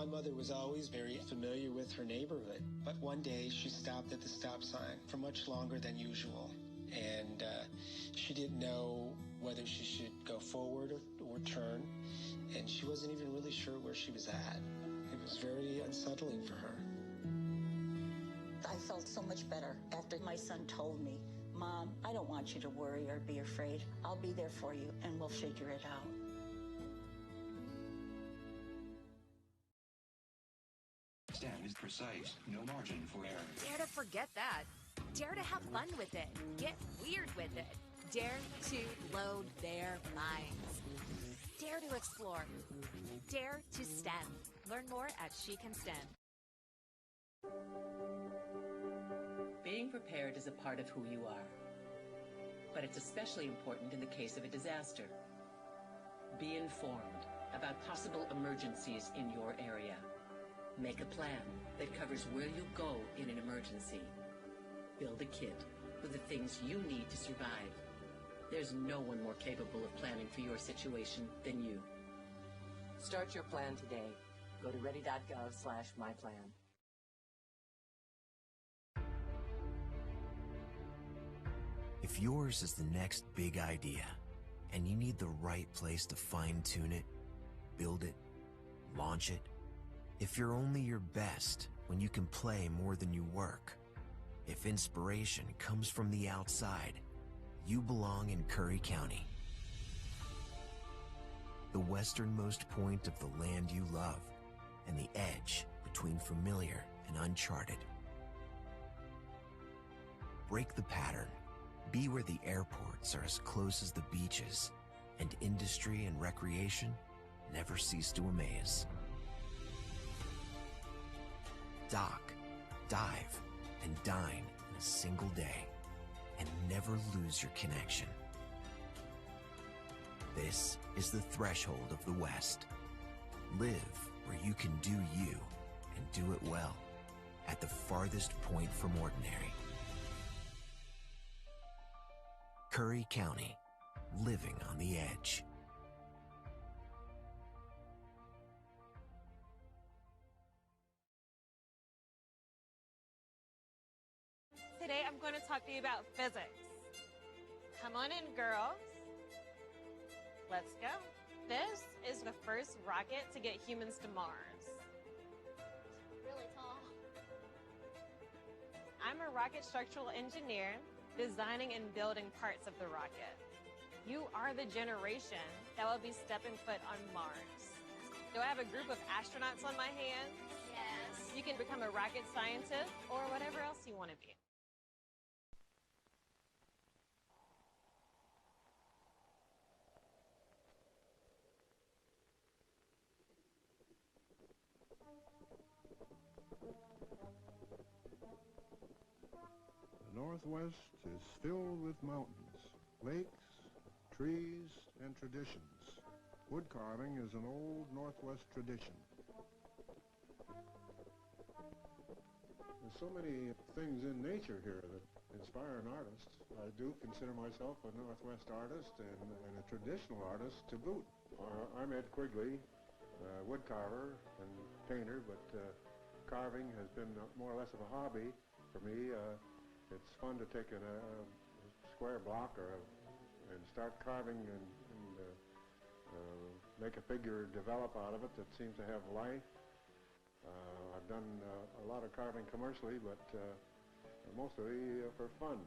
My mother was always very familiar with her neighborhood, but one day she stopped at the stop sign for much longer than usual, and she didn't know whether she should go forward or turn, and she wasn't even really sure where she was at. It was very unsettling for her. I felt so much better after my son told me, Mom, I don't want you to worry or be afraid. I'll be there for you, and we'll figure it out. Stand is precise, no margin for error. Dare to forget that. Dare to have fun with it. Get weird with it. Dare to load their minds. Dare to explore. Dare to STEM. Learn more at She Can STEM. Being prepared is a part of who you are. But it's especially important in the case of a disaster. Be informed about possible emergencies in your area. Make a plan that covers where you go in an emergency. Build a kit with the things you need to survive. There's no one more capable of planning for your situation than you. Start your plan today. Go to ready.gov/myplan. If yours is the next big idea, and you need the right place to fine-tune it, build it, launch it, if you're only your best when you can play more than you work, if inspiration comes from the outside, you belong in Curry County. The westernmost point of the land you love, and the edge between familiar and uncharted. Break the pattern. Be where the airports are as close as the beaches, and industry and recreation never cease to amaze. Dock, dive, and dine in a single day, and never lose your connection. This is the threshold of the West. Live where you can do you, and do it well, at the farthest point from ordinary. Curry County, living on the edge. Today I'm going to talk to you about physics. Come on in, girls. Let's go. This is the first rocket to get humans to Mars. Really tall. I'm a rocket structural engineer, designing and building parts of the rocket. You are the generation that will be stepping foot on Mars. Do I have a group of astronauts on my hands? Yes. You can become a rocket scientist or whatever else you want to be. The Northwest is filled with mountains, lakes, trees, and traditions. Wood carving is an old Northwest tradition. There's so many things in nature here that inspire an artist. I do consider myself a Northwest artist and a traditional artist to boot. I'm Ed Quigley, wood carver and painter, but carving has been more or less of a hobby for me. It's fun to take a square block and start carving and make a figure develop out of it that seems to have life. I've done a lot of carving commercially, but mostly for fun.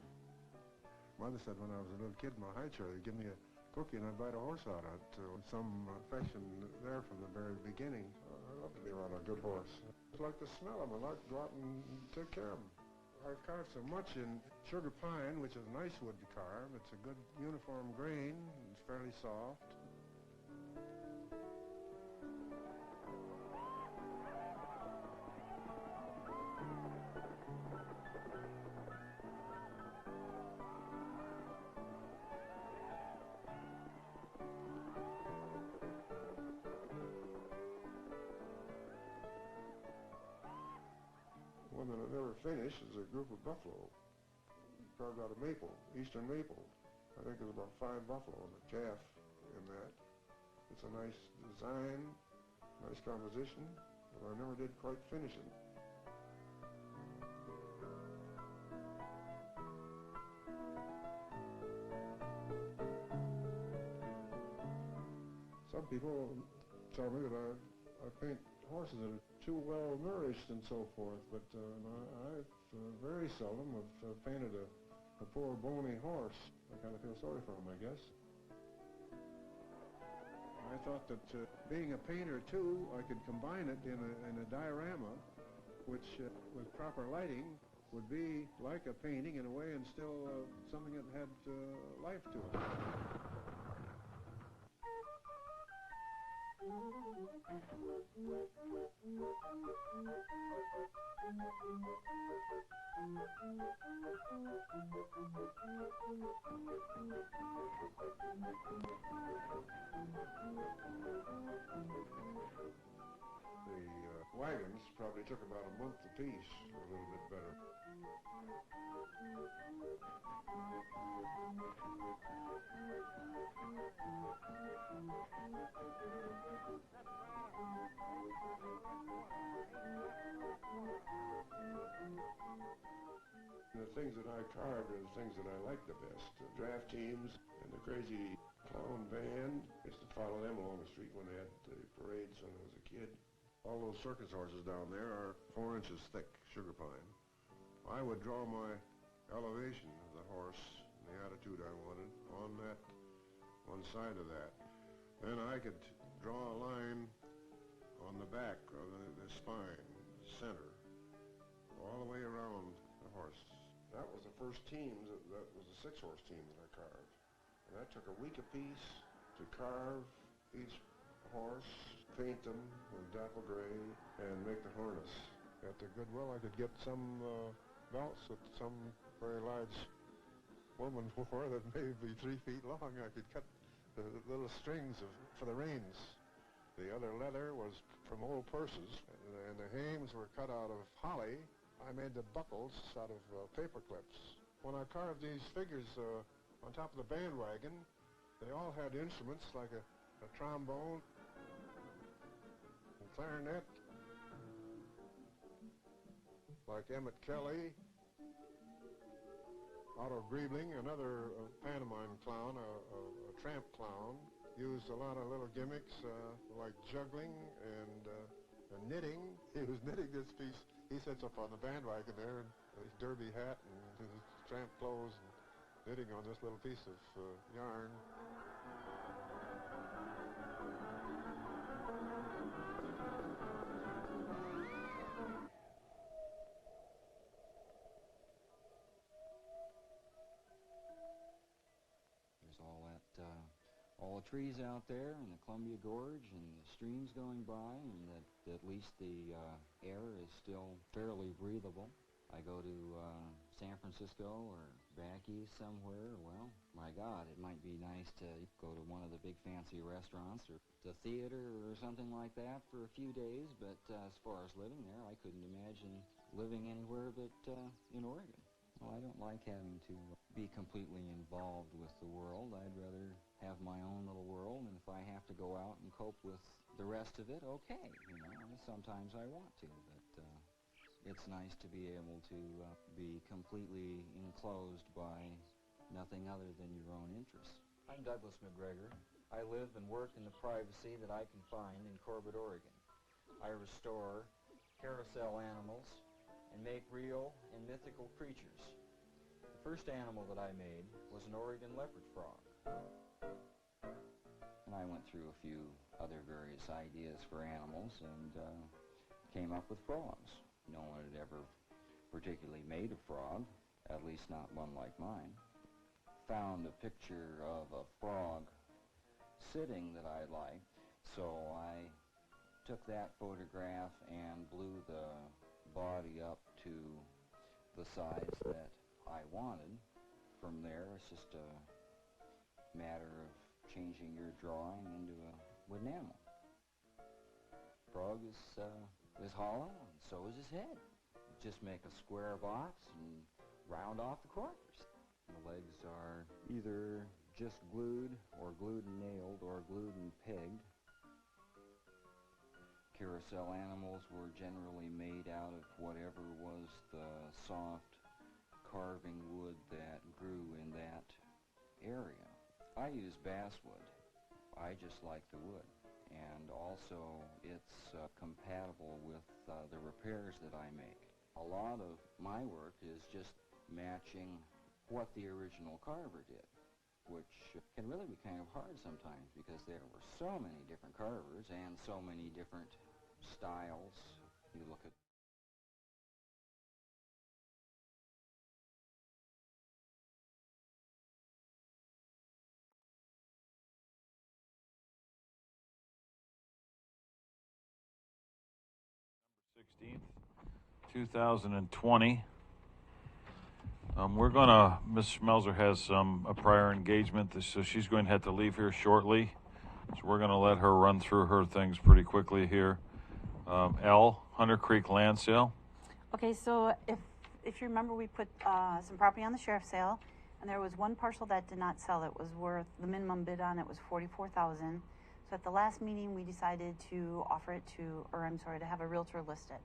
Mother said when I was a little kid in my high chair, they'd give me a cookie and I'd bite a horse out of it. Some affection there from the very beginning. I love to be around a good horse. I like to smell them. I like to go out and take care of them. I've carved so much in sugar pine, which is a nice wood to carve. It's a good uniform grain. It's fairly soft. One that I never finished is a group of buffalo carved out of maple, eastern maple. I think there's about 5 buffalo and a calf in that. It's a nice design, nice composition, but I never did quite finish it. Some people tell me that I paint horses that are too well nourished and so forth, but I very seldom have painted a poor bony horse. I kind of feel sorry for him, I guess. I thought that being a painter too, I could combine it in a diorama, which with proper lighting would be like a painting in a way, and still something that had life to it. The wagons probably took about a month apiece, or a little bit better. The things that I carved are the things that I like the best. The draft teams and the crazy clown band. I used to follow them along the street when they had the parades when I was a kid. All those circus horses down there are 4 inches thick, sugar pine. I would draw my elevation of the horse and the attitude I wanted on that one side of that. Then I could draw a line on the back of the spine, center, all the way around the horse. That was the first team, that was a 6-horse team that I carved. And that took a week apiece to carve each horse, paint them with dapple gray, and make the harness. At the Goodwill, I could get some belts that some very large woman wore that may be 3 feet long. I could cut the little strings for the reins. The other leather was from old purses, and the hames were cut out of holly. I made the buckles out of paper clips. When I carved these figures on top of the bandwagon, they all had instruments like a trombone, a clarinet, like Emmett Kelly, Otto Griebling, another pantomime clown, a tramp clown, used a lot of little gimmicks like juggling and knitting. He was knitting this piece. He sits up on the bandwagon there in his derby hat and his tramp clothes and knitting on this little piece of yarn. There's all the trees out there and the Columbia Gorge and the streams going by, and that at least the air is still fairly breathable. I go to San Francisco or back east somewhere, well, my God, it might be nice to go to one of the big fancy restaurants or the theater or something like that for a few days, but as far as living there, I couldn't imagine living anywhere but in Oregon. Well, I don't like having to be completely involved with the world. I'd rather have my own little world, and if I have to go out and cope with the rest of it, okay, you know, sometimes I want to, but it's nice to be able to be completely enclosed by nothing other than your own interests. I'm Douglas McGregor. I live and work in the privacy that I can find in Corbett, Oregon. I restore carousel animals and make real and mythical creatures. The first animal that I made was an Oregon leopard frog. And I went through a few other various ideas for animals and came up with frogs. No one had ever particularly made a frog, at least not one like mine. Found a picture of a frog sitting that I liked, so I took that photograph and blew the body up to the size that I wanted. From there, it's just a matter of changing your drawing into a wooden animal. Frog is hollow, and so is his head. Just make a square box and round off the corners. The legs are either just glued or glued and nailed or glued and pegged. carousel animals were generally made out of whatever was the soft carving wood that grew in that area. I use basswood. I just like the wood. And also it's compatible with the repairs that I make. A lot of my work is just matching what the original carver did, which can really be kind of hard sometimes because there were so many different carvers and so many different styles. You look at November 16th, 2020. We're gonna, Ms. Schmelzer has a prior engagement, so she's going to have to leave here shortly. So we're gonna let her run through her things pretty quickly here. Hunter Creek land sale. Okay, so if you remember, we put some property on the sheriff's sale, and there was one parcel that did not sell. It was worth, the minimum bid on it was $44,000. So at the last meeting, we decided to offer it to, to have a realtor list it.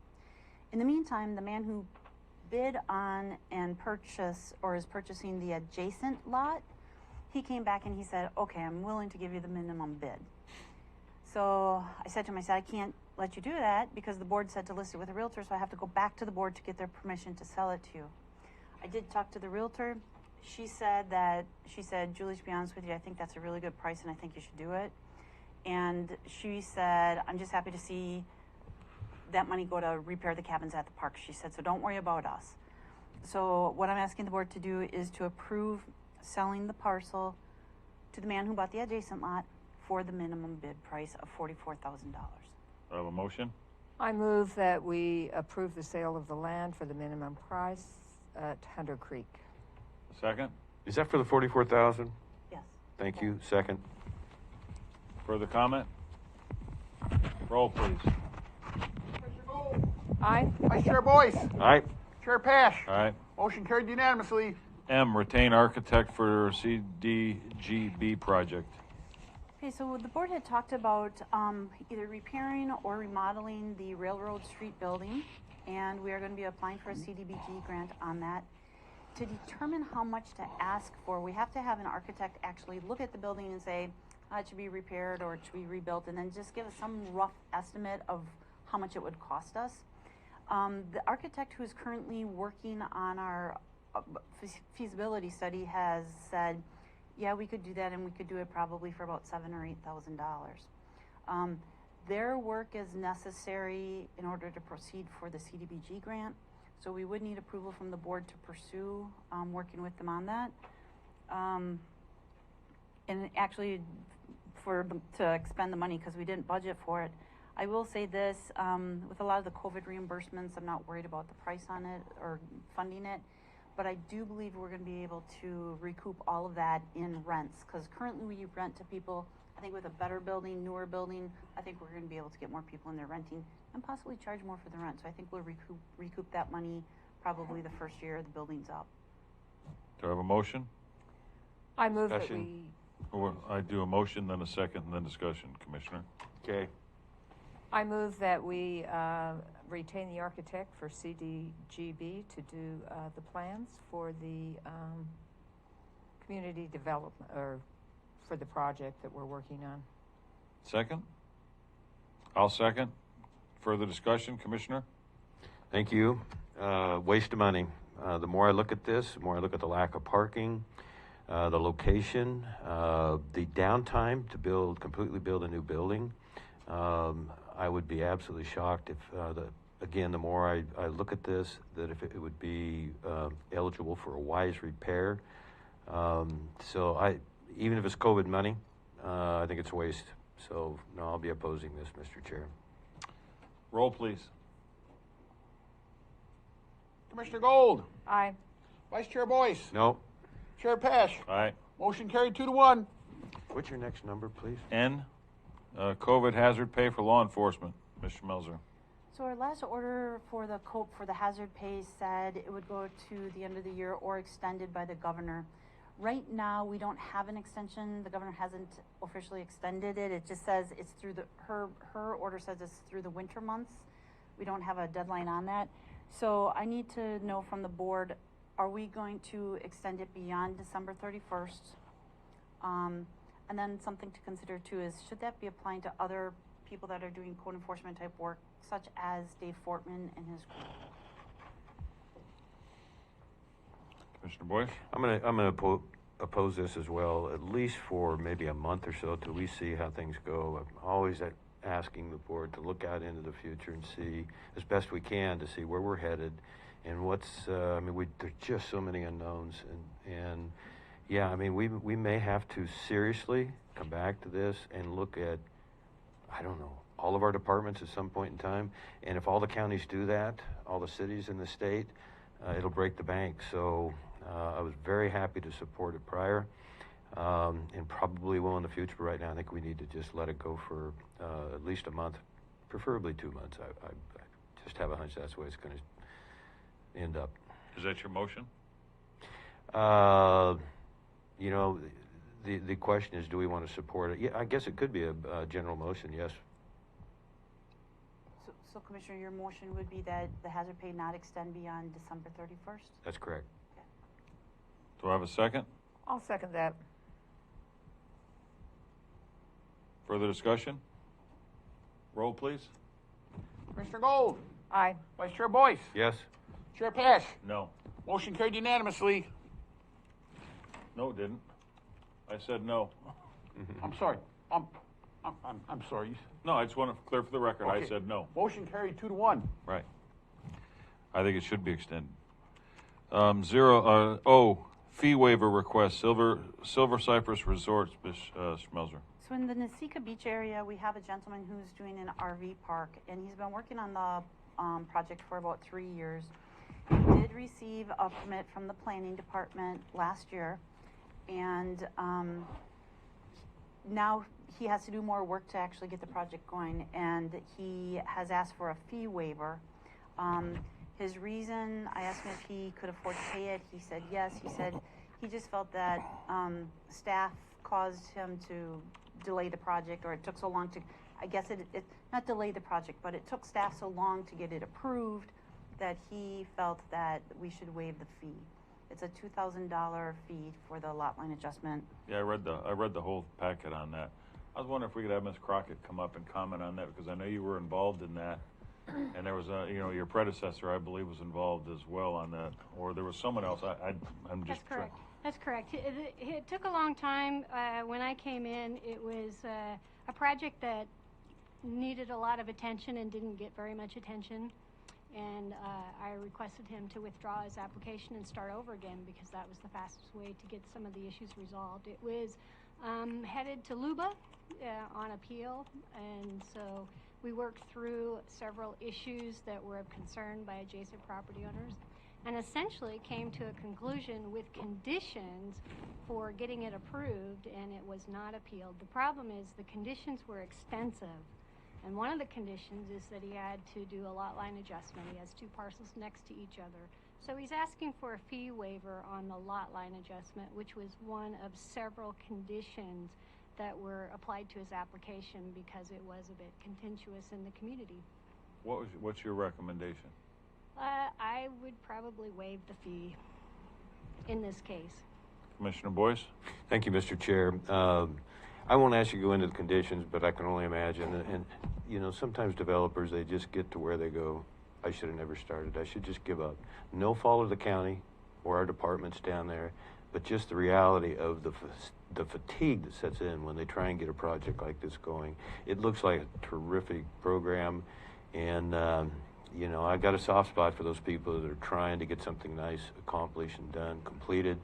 In the meantime, the man who bid on and is purchasing the adjacent lot, he came back and he said, okay, I'm willing to give you the minimum bid. So I said to him, I can't let you do that because the board said to list it with a realtor, so I have to go back to the board to get their permission to sell it to you. I did talk to the realtor. She said, Julie, to be honest with you, I think that's a really good price and I think you should do it. And she said, I'm just happy to see that money go to repair the cabins at the park. She said, so don't worry about us. So what I'm asking the board to do is to approve selling the parcel to the man who bought the adjacent lot for the minimum bid price of $44,000. I have a motion. I move that we approve the sale of the land for the minimum price at Hunter Creek. Second. Is that for the $44,000? Yes. Thank you. Second. Further comment? Roll, please. Aye. Vice Chair Boyce. Aye. Chair Pash. Aye. Motion carried unanimously. M, retain architect for CDGB project. Okay, so the board had talked about either repairing or remodeling the Railroad Street building, and we are going to be applying for a CDBG grant on that. To determine how much to ask for, we have to have an architect actually look at the building and say, it should be repaired or it should be rebuilt, and then just give us some rough estimate of how much it would cost us. The architect who is currently working on our feasibility study has said, yeah, we could do that, and we could do it probably for about $7,000 or $8,000. Their work is necessary in order to proceed for the CDBG grant, so we would need approval from the board to pursue working with them on that. And actually, to expend the money, because we didn't budget for it. I will say this, with a lot of the COVID reimbursements, I'm not worried about the price on it or funding it, but I do believe we're going to be able to recoup all of that in rents, because currently we rent to people. I think with a better building, newer building, I think we're going to be able to get more people in there renting and possibly charge more for the rent. So I think we'll recoup that money probably the first year the building's up. Do I have a motion? I move that we... Or I do a motion, then a second, and then discussion, Commissioner. Okay. I move that we retain the architect for CDGB to do the plans for the community development, or for the project that we're working on. Second? I'll second. Further discussion, Commissioner? Thank you. Waste of money. The more I look at this, the more I look at the lack of parking, the location, the downtime to completely build a new building. I would be absolutely shocked if, again, the more I look at this, that if it would be eligible for a WISE repair. So even if it's COVID money, I think it's a waste. So, no, I'll be opposing this, Mr. Chair. Roll, please. Commissioner Gold. Aye. Vice Chair Boyce. No. Chair Pash. Aye. Motion carried 2-1. What's your next number, please? N, COVID hazard pay for law enforcement. Ms. Schmelzer. So our last order for the COPE for the hazard pay said it would go to the end of the year or extended by the governor. Right now, we don't have an extension. The governor hasn't officially extended it. It just says it's through her order says it's through the winter months. We don't have a deadline on that. So I need to know from the board, are we going to extend it beyond December 31st? And then something to consider too is, should that be applying to other people that are doing code enforcement type work, such as Dave Fortman and his group? Commissioner Boyce? I'm gonna oppose this as well, at least for maybe a month or so till we see how things go. I'm always asking the board to look out into the future and see as best we can to see where we're headed and what's. I mean, there's just so many unknowns, and yeah, I mean, we may have to seriously come back to this and look at, I don't know, all of our departments at some point in time. And if all the counties do that, all the cities in the state, it'll break the bank. So I was very happy to support it prior, and probably will in the future. But right now, I think we need to just let it go for at least a month, preferably 2 months. I just have a hunch that's the way it's going to end up. Is that your motion? You know, the question is, do we want to support it? Yeah, I guess it could be a general motion, yes. So Commissioner, your motion would be that the hazard pay not extend beyond December 31st? That's correct. Okay. Do I have a second? I'll second that. Further discussion? Roll, please. Commissioner Gold. Aye. Vice Chair Boyce. Yes. Chair Pash. No. Motion carried unanimously. No, it didn't. I said no. I'm sorry. I'm sorry. No, I just want to clear for the record. Okay. I said no. Motion carried 2-1. Right. I think it should be extended. Fee waiver request, Silver Cypress Resorts, Ms. Schmelzer. So in the Nasika Beach area, we have a gentleman who's doing an RV park, and he's been working on the project for about 3 years. He did receive a permit from the planning department last year, and now he has to do more work to actually get the project going, and he has asked for a fee waiver. His reason, I asked him if he could afford to pay it. He said yes. He said he just felt that staff caused him to delay the project, or it took so long to, I guess it not delay the project, but it took staff so long to get it approved that he felt that we should waive the fee. It's a $2,000 fee for the lot line adjustment. Yeah, I read the whole packet on that. I was wondering if we could have Ms. Crockett come up and comment on that, because I know you were involved in that, and there was your predecessor, I believe, was involved as well on that, or there was someone else. I'm just. That's correct. That's correct. It took a long time. When I came in, it was a project that needed a lot of attention and didn't get very much attention. And I requested him to withdraw his application and start over again, because that was the fastest way to get some of the issues resolved. It was headed to LUBA on appeal, and so we worked through several issues that were of concern by adjacent property owners, and essentially came to a conclusion with conditions for getting it approved, and it was not appealed. The problem is the conditions were extensive. And one of the conditions is that he had to do a lot line adjustment. He has 2 parcels next to each other. So he's asking for a fee waiver on the lot line adjustment, which was one of several conditions that were applied to his application because it was a bit contentious in the community. What's your recommendation? I would probably waive the fee in this case. Commissioner Boyce? Thank you, Mr. Chair. I won't ask you to go into the conditions, but I can only imagine. And you know, sometimes developers, they just get to where they go, I should have never started. I should just give up. No fault of the county or our departments down there, but just the reality of the fatigue that sets in when they try and get a project like this going. It looks like a terrific program, and you know, I got a soft spot for those people that are trying to get something nice accomplished and done, completed.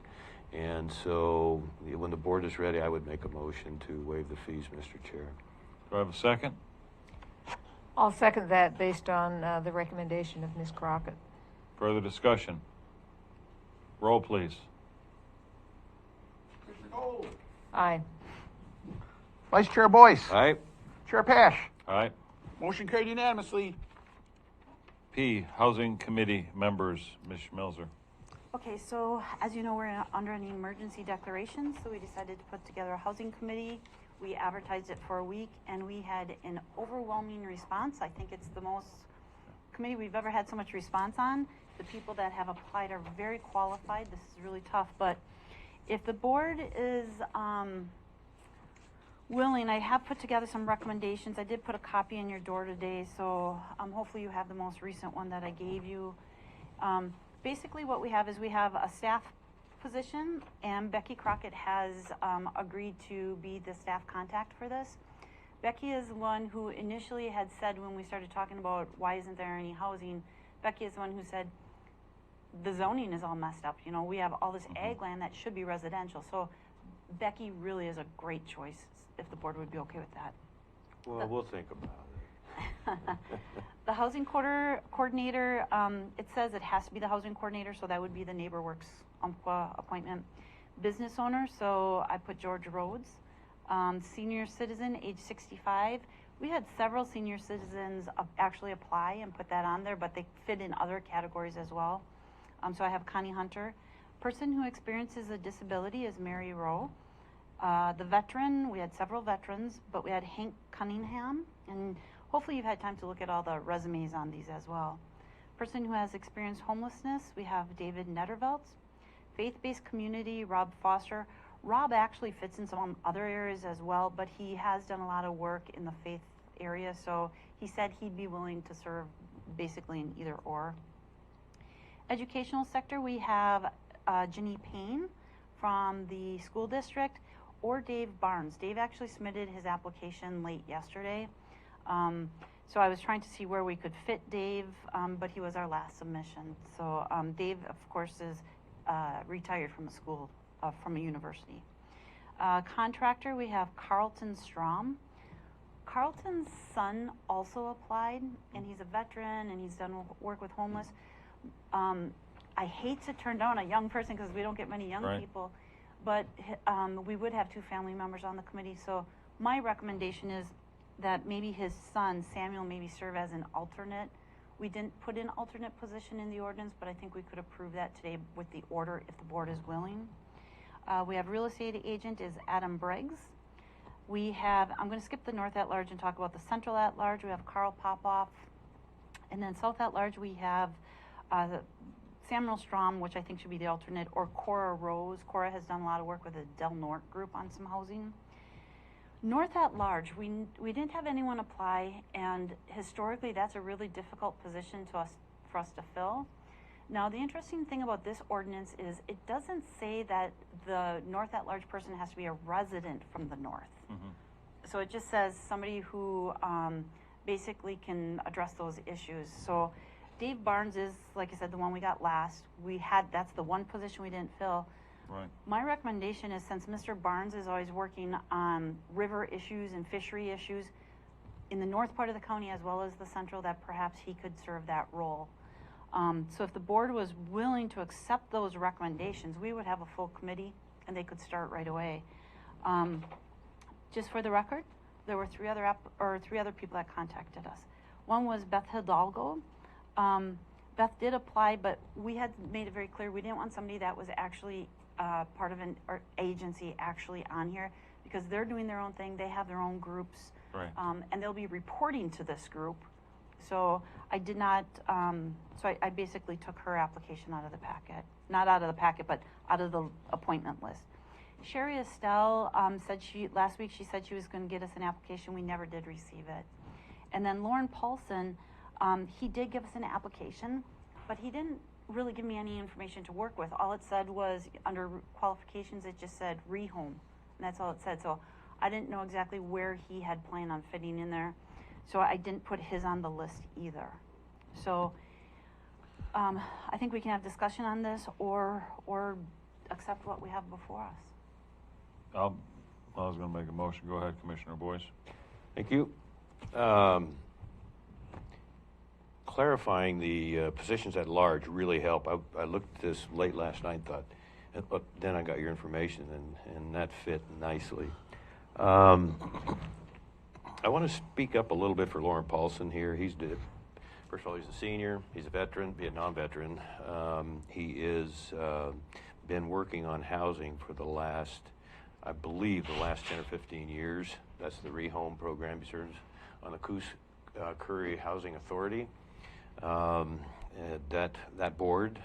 And so when the board is ready, I would make a motion to waive the fees, Mr. Chair. Do I have a second? I'll second that based on the recommendation of Ms. Crockett. Further discussion? Roll, please. Commissioner Gold. Aye. Vice Chair Boyce. Aye. Chair Pash. Aye. Motion carried unanimously. P, Housing Committee members, Ms. Schmelzer. Okay, so as you know, we're under an emergency declaration, so we decided to put together a housing committee. We advertised it for a week, and we had an overwhelming response. I think it's the most committee we've ever had so much response on. The people that have applied are very qualified. This is really tough, but if the board is willing, I have put together some recommendations. I did put a copy in your door today, so hopefully you have the most recent one that I gave you. Basically what we have is we have a staff position, and Becky Crockett has agreed to be the staff contact for this. Becky is the one who initially had said when we started talking about why isn't there any housing, Becky is the one who said the zoning is all messed up. You know, we have all this ag land that should be residential. So Becky really is a great choice if the board would be okay with that. Well, we'll think about it. The housing coordinator, it says it has to be the housing coordinator, so that would be the Neighbor Works appointment. Business owner, so I put George Rhodes. Senior citizen, age 65. We had several senior citizens actually apply and put that on there, but they fit in other categories as well. So I have Connie Hunter. Person who experiences a disability is Mary Rowe. The veteran, we had several veterans, but we had Hank Cunningham, and hopefully you've had time to look at all the resumes on these as well. Person who has experienced homelessness, we have David Nettervelt. Faith-based community, Rob Foster. Rob actually fits in some other areas as well, but he has done a lot of work in the faith area, so he said he'd be willing to serve basically in either or. Educational sector, we have Ginny Payne from the school district, or Dave Barnes. Dave actually submitted his application late yesterday. So I was trying to see where we could fit Dave, but he was our last submission. So Dave, of course, is retired from a school, from a university. Contractor, we have Carlton Strom. Carlton's son also applied, and he's a veteran, and he's done work with homeless. I hate to turn down a young person because we don't get many young people, but we would have 2 family members on the committee. So my recommendation is that maybe his son, Samuel, maybe serve as an alternate. We didn't put an alternate position in the ordinance, but I think we could approve that today with the order if the board is willing. We have real estate agent is Adam Briggs. We have, I'm going to skip the North at Large and talk about the Central at Large. We have Carl Popoff. And then South at Large, we have Samuel Strom, which I think should be the alternate, or Cora Rose. Cora has done a lot of work with the Del Norte group on some housing. North at Large, we didn't have anyone apply, and historically that's a really difficult position for us to fill. Now the interesting thing about this ordinance is it doesn't say that the North at Large person has to be a resident from the North. So it just says somebody who basically can address those issues. So Dave Barnes is, like I said, the one we got last. That's the one position we didn't fill. Right. My recommendation is, since Mr. Barnes is always working on river issues and fishery issues in the north part of the county as well as the central, that perhaps he could serve that role. So if the board was willing to accept those recommendations, we would have a full committee and they could start right away. Just for the record, there were three other people that contacted us. One was Beth Hidalgo. Beth did apply, but we had made it very clear we didn't want somebody that was actually part of an agency actually on here, because they're doing their own thing. They have their own groups, right. And they'll be reporting to this group. So I did not. So I basically took her application out of the packet, not out of the packet, but out of the appointment list. Sherry Estelle said last week she said she was going to get us an application. We never did receive it. And then Lauren Paulson, he did give us an application, but he didn't really give me any information to work with. All it said was, under qualifications, it just said rehome, and that's all it said. So I didn't know exactly where he had planned on fitting in there. So I didn't put his on the list either. So I think we can have discussion on this or accept what we have before us. I was going to make a motion. Go ahead, Commissioner Boyce. Thank you. Clarifying the positions at large really help. I looked at this late last night and thought, but then I got your information and that fit nicely. I want to speak up a little bit for Lauren Paulson here. He's First of all, he's a senior. He's a veteran, Vietnam veteran. He is been working on housing for the last, I believe, the last 10 or 15 years. That's the rehome program. He serves on the Curry Housing Authority. That board,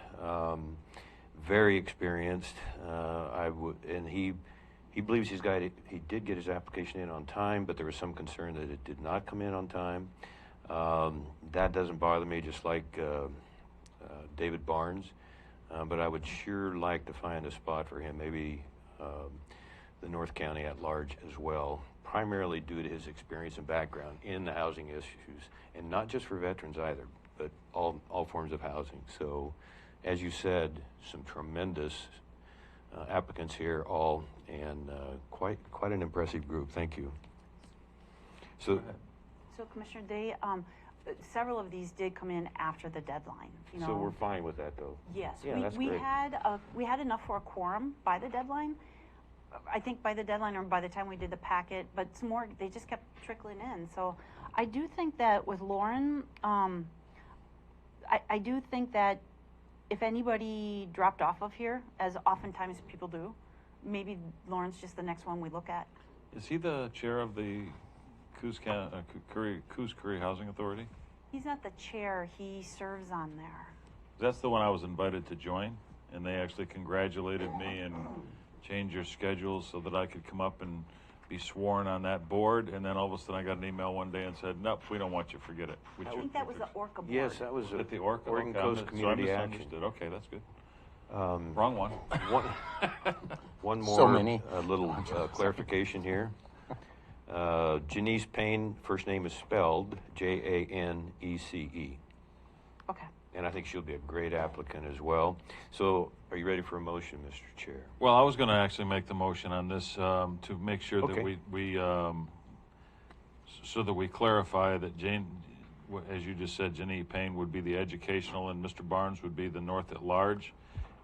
very experienced. And he believes he did get his application in on time, but there was some concern that it did not come in on time. That doesn't bother me, just like David Barnes. But I would sure like to find a spot for him, maybe the North County at large as well, primarily due to his experience and background in the housing issues, and not just for veterans either, but all forms of housing. So, as you said, some tremendous applicants here, and quite an impressive group. Thank you. So Commissioner Day, several of these did come in after the deadline. So we're fine with that, though. Yes, yeah, that's we great. we had enough for a quorum by the deadline. I think by the deadline or by the time we did the packet, but some more, they just kept trickling in. So I do think that with Lauren, I do think that if anybody dropped off of here, as oftentimes people do, maybe Lauren's just the next one we look at. Is he the chair of the Coos Curry Housing Authority? He's not the chair, he serves on there. That's the one I was invited to join, and they actually congratulated me and changed your schedule so that I could come up and be sworn on that board. And then all of a sudden I got an email one day and said, nope, we don't want you, forget it. I think that was the Orca board. Yes, that was at the Orca. Oregon Okay, Coast Community Action. Okay, that's good. Wrong one. One more So many. Little clarification here. Janice Payne, first name is spelled Janece. Okay. And I think she'll be a great applicant as well. So are you ready for a motion, Mr. Chair? Well, I was going to actually make the motion on this to make sure that we so that we clarify that Jane, as you just said, Janine Payne would be the educational and Mr. Barnes would be the North at Large,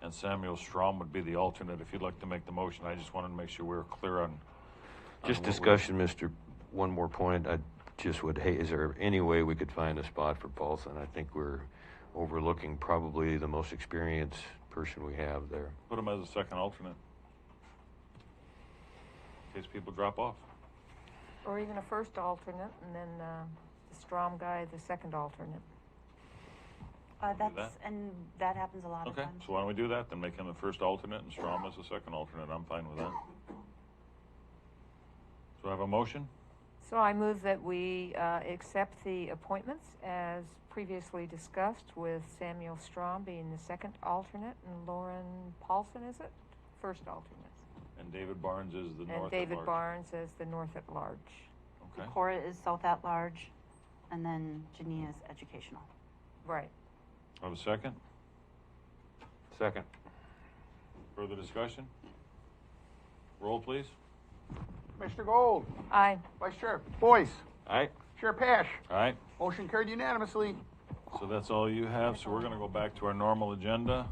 and Samuel Strom would be the alternate. If you'd like to make the motion, I just wanted to make sure we were clear on Just discussion, Mr. One more point. I just would, hey, is there any way we could find a spot for Paulson? I think we're overlooking probably the most experienced person we have there. Put him as a second alternate in case people drop off. Or even a first alternate, and then the Strom guy, the second alternate. And that happens a lot of Okay, times. so why don't we do that? Then make him the first alternate and Strom as the second alternate. I'm fine with that. So I have a motion? So I move that we accept the appointments as previously discussed, with Samuel Strom being the second alternate and Lauren Paulson, is it? First alternate. And David Barnes is the North at Large. And David Barnes as the North at Large. Okay. Cora is South at Large, and then Jania is educational. Right. Have a second? Second. Further discussion? Roll, please. Commissioner Gold. Aye. Vice Chair Boyce. Aye. Chair Pash. Aye. Motion carried unanimously. So that's all you have. So we're going to go back to our normal agenda.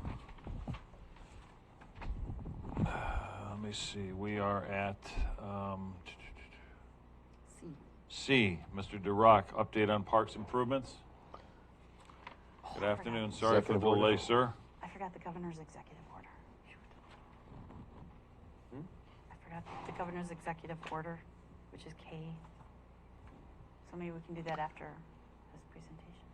Let me see. We are at C. Mr. DeRock, update on parks improvements. Good afternoon. Sorry for the delay, sir. I forgot the governor's executive order. Shoot. I forgot the governor's executive order, which is K. So maybe we can do that after his presentation.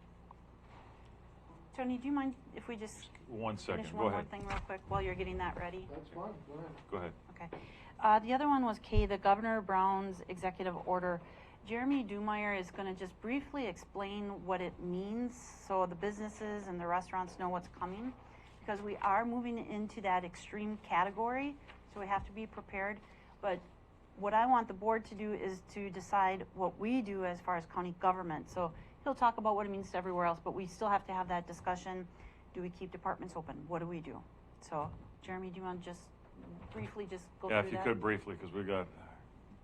Tony, do you mind if we just 1 second. finish Go one ahead. more thing real quick while you're getting that ready? That's fine, go ahead. Go ahead. Okay. The other one was K, the Governor Brown's executive order. Jeremy Dumeyer is going to just briefly explain what it means so the businesses and the restaurants know what's coming, because we are moving into that extreme category, so we have to be prepared. But what I want the board to do is to decide what we do as far as county government. So he'll talk about what it means to everywhere else, but we still have to have that discussion. Do we keep departments open? What do we do? So, Jeremy, do you want to just briefly just go through that? Yeah, if you could briefly, because we got,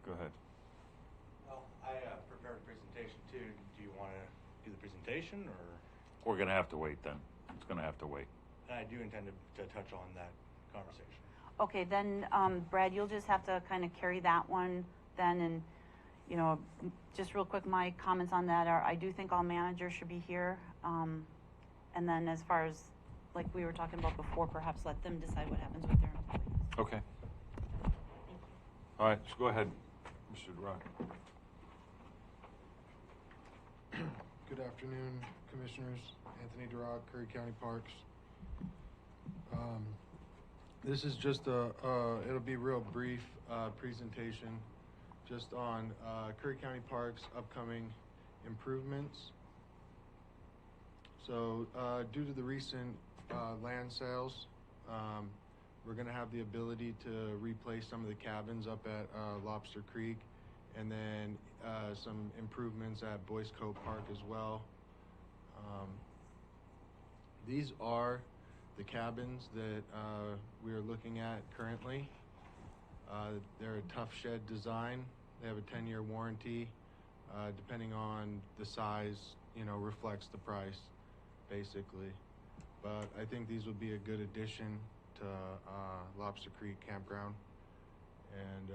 go ahead. Well, I prepared a presentation too. Do you want to do the presentation, or? We're going to have to wait then. It's going to have to wait. I do intend to touch on that conversation. Okay, then, Brad, you'll just have to kind of carry that one then, and, you know, just real quick, my comments on that are, I do think all managers should be here. And then as far as, like we were talking about before, perhaps let them decide what happens with their employees. Okay. All right, so go ahead, Mr. Rock. Good afternoon, Commissioners. Anthony Durock, Curry County Parks. This is just it'll be a real brief presentation just on Curry County Parks' upcoming improvements. So due to the recent land sales, we're going to have the ability to replace some of the cabins up at Lobster Creek, and then some improvements at Boyce Cove Park as well. These are the cabins that we are looking at currently. They're a tough shed design. They have a 10-year warranty. Depending on the size, reflects the price, basically. But I think these would be a good addition to Lobster Creek Campground. And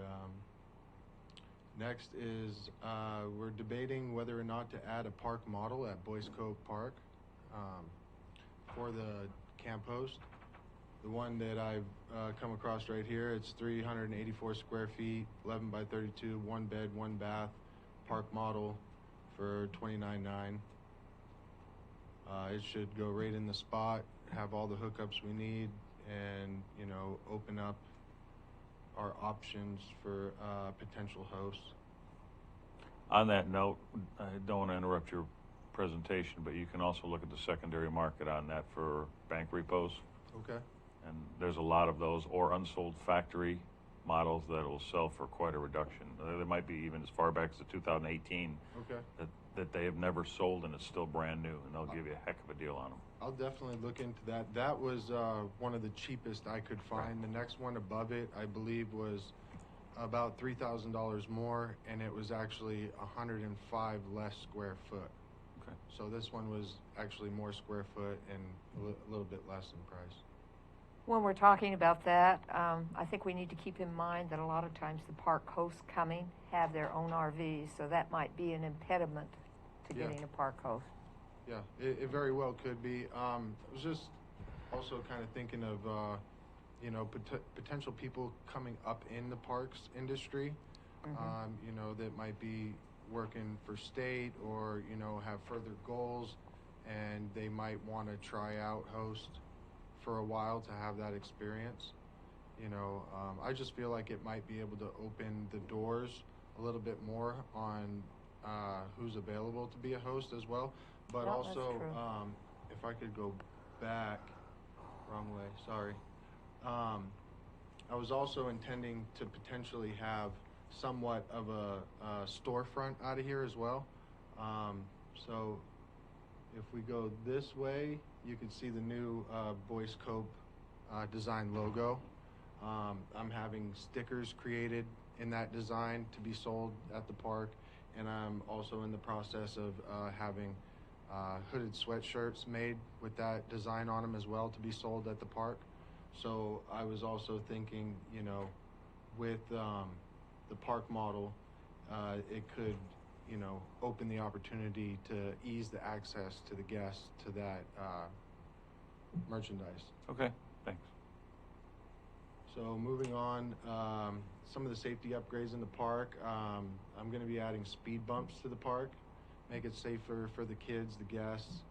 next is we're debating whether or not to add a park model at Boyce Cove Park for the camp host. The one that I've come across right here, it's 384 square feet, 11 by 32, one bed, one bath, park model for $29,900. It should go right in the spot, have all the hookups we need, and open up our options for potential hosts. On that note, I don't want to interrupt your presentation, but you can also look at the secondary market on that for bank repos. Okay. And there's a lot of those, or unsold factory models that will sell for quite a reduction. There might be even as far back as 2018 Okay. that they have never sold and it's still brand new, and they'll give you a heck of a deal on them. I'll definitely look into that. That was one of the cheapest I could find. The next one above it, I believe, was about $3,000 more, and it was actually 105 less square foot. Okay. So this one was actually more square foot and a little bit less in price. When we're talking about that, I think we need to keep in mind that a lot of times the park hosts coming have their own RVs, so that might be an impediment to getting a park host. Yeah, it very well could be. I was just also kind of thinking of, potential people coming up in the parks industry, that might be working for state or, have further goals, and they might want to try out host for a while to have that experience. I just feel like it might be able to open the doors a little bit more on who's available to be a host as well. But No, also, that's true. if I could go back, wrong way, sorry. I was also intending to potentially have somewhat of a storefront out of here as well. So if we go this way, you can see the new Boyce Cove design logo. I'm having stickers created in that design to be sold at the park, and I'm also in the process of having hooded sweatshirts made with that design on them as well to be sold at the park. So I was also thinking, with the park model, it could, open the opportunity to ease the access to the guests to that merchandise. Okay, thanks. So moving on, some of the safety upgrades in the park. I'm going to be adding speed bumps to the park, make it safer for the kids, the guests,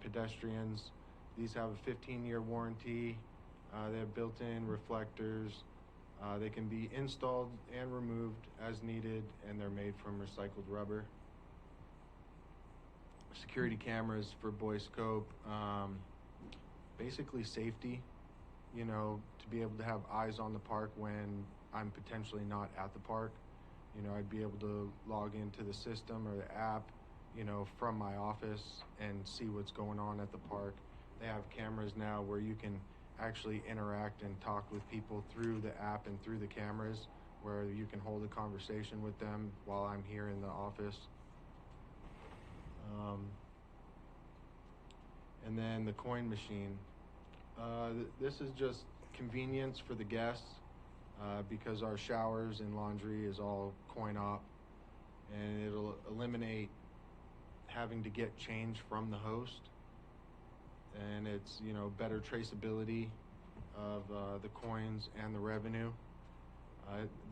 pedestrians. These have a 15-year warranty. They have built-in reflectors. They can be installed and removed as needed, and they're made from recycled rubber. Security cameras for Boyce Cove. Basically safety, to be able to have eyes on the park when I'm potentially not at the park. I'd be able to log into the system or the app, from my office and see what's going on at the park. They have cameras now where you can actually interact and talk with people through the app and through the cameras, where you can hold a conversation with them while I'm here in the office. And then the coin machine. This is just convenience for the guests because our showers and laundry is all coin op, and it'll eliminate having to get change from the host. and it's, you know, better traceability of the coins and the revenue.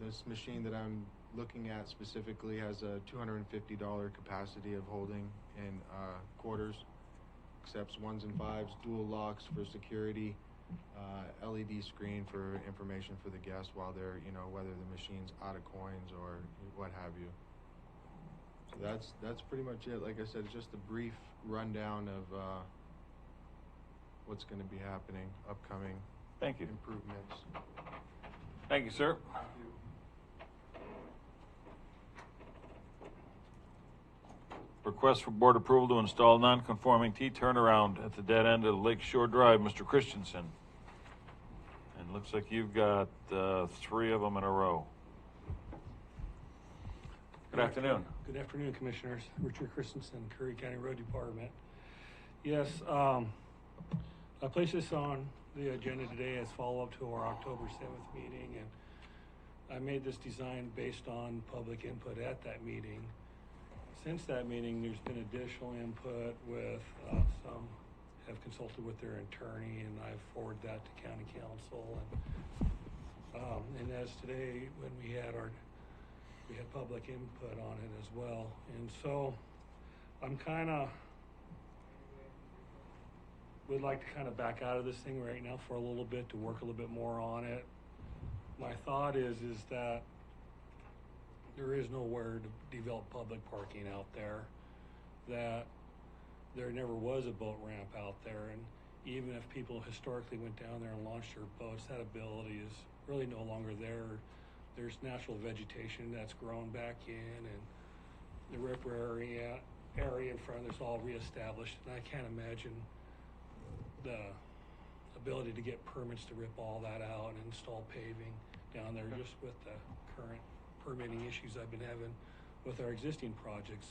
This machine that I'm looking at specifically has a $250 capacity of holding in quarters, accepts 1s and 5s, dual locks for security, LED screen for information for the guests while they're, you know, whether the machine's out of coins or what have you. So that's pretty much it. Like I said, it's just a brief rundown of what's going to be happening, upcoming Thank you. improvements. Thank you, sir. Thank you. Request for board approval to install non-conforming T-turnaround at the dead end of Lake Shore Drive, Mr. Christensen. And looks like you've got 3 of them in a row. Good afternoon. Good afternoon, Commissioners. Richard Christensen, Curry County Road Department. Yes, I placed this on the agenda today as follow-up to our October 7th meeting, and I made this design based on public input at that meeting. Since that meeting, there's been additional input with some have consulted with their attorney, and I've forwarded that to County Council. And as today, when we had public input on it as well, and so I'm would like to kind of back out of this thing right now for a little bit to work a little bit more on it. My thought is that there is nowhere to develop public parking out there, that there never was a boat ramp out there, and even if people historically went down there and launched their boats, that ability is really no longer there. There's natural vegetation that's grown back in, and the ripper area in front of there's all reestablished, and I can't imagine the ability to get permits to rip all that out and install paving down there, just with the current permitting issues I've been having with our existing projects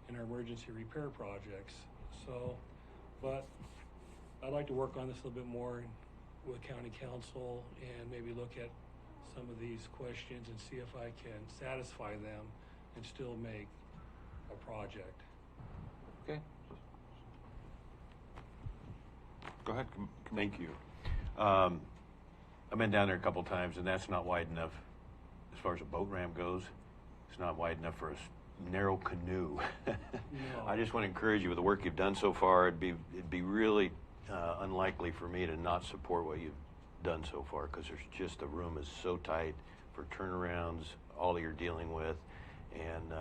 and our emergency repair projects. So, but I'd like to work on this a little bit more with County Council and maybe look at some of these questions and see if I can satisfy them and still make a project. Okay. Go ahead. Thank you. I've been down there a couple times, and that's not wide enough as far as a boat ramp goes. It's not wide enough for a narrow canoe. No. I just want to encourage you with the work you've done so far. It'd be really unlikely for me to not support what you've done so far, because there's just, the room is so tight for turnarounds, all that you're dealing with, and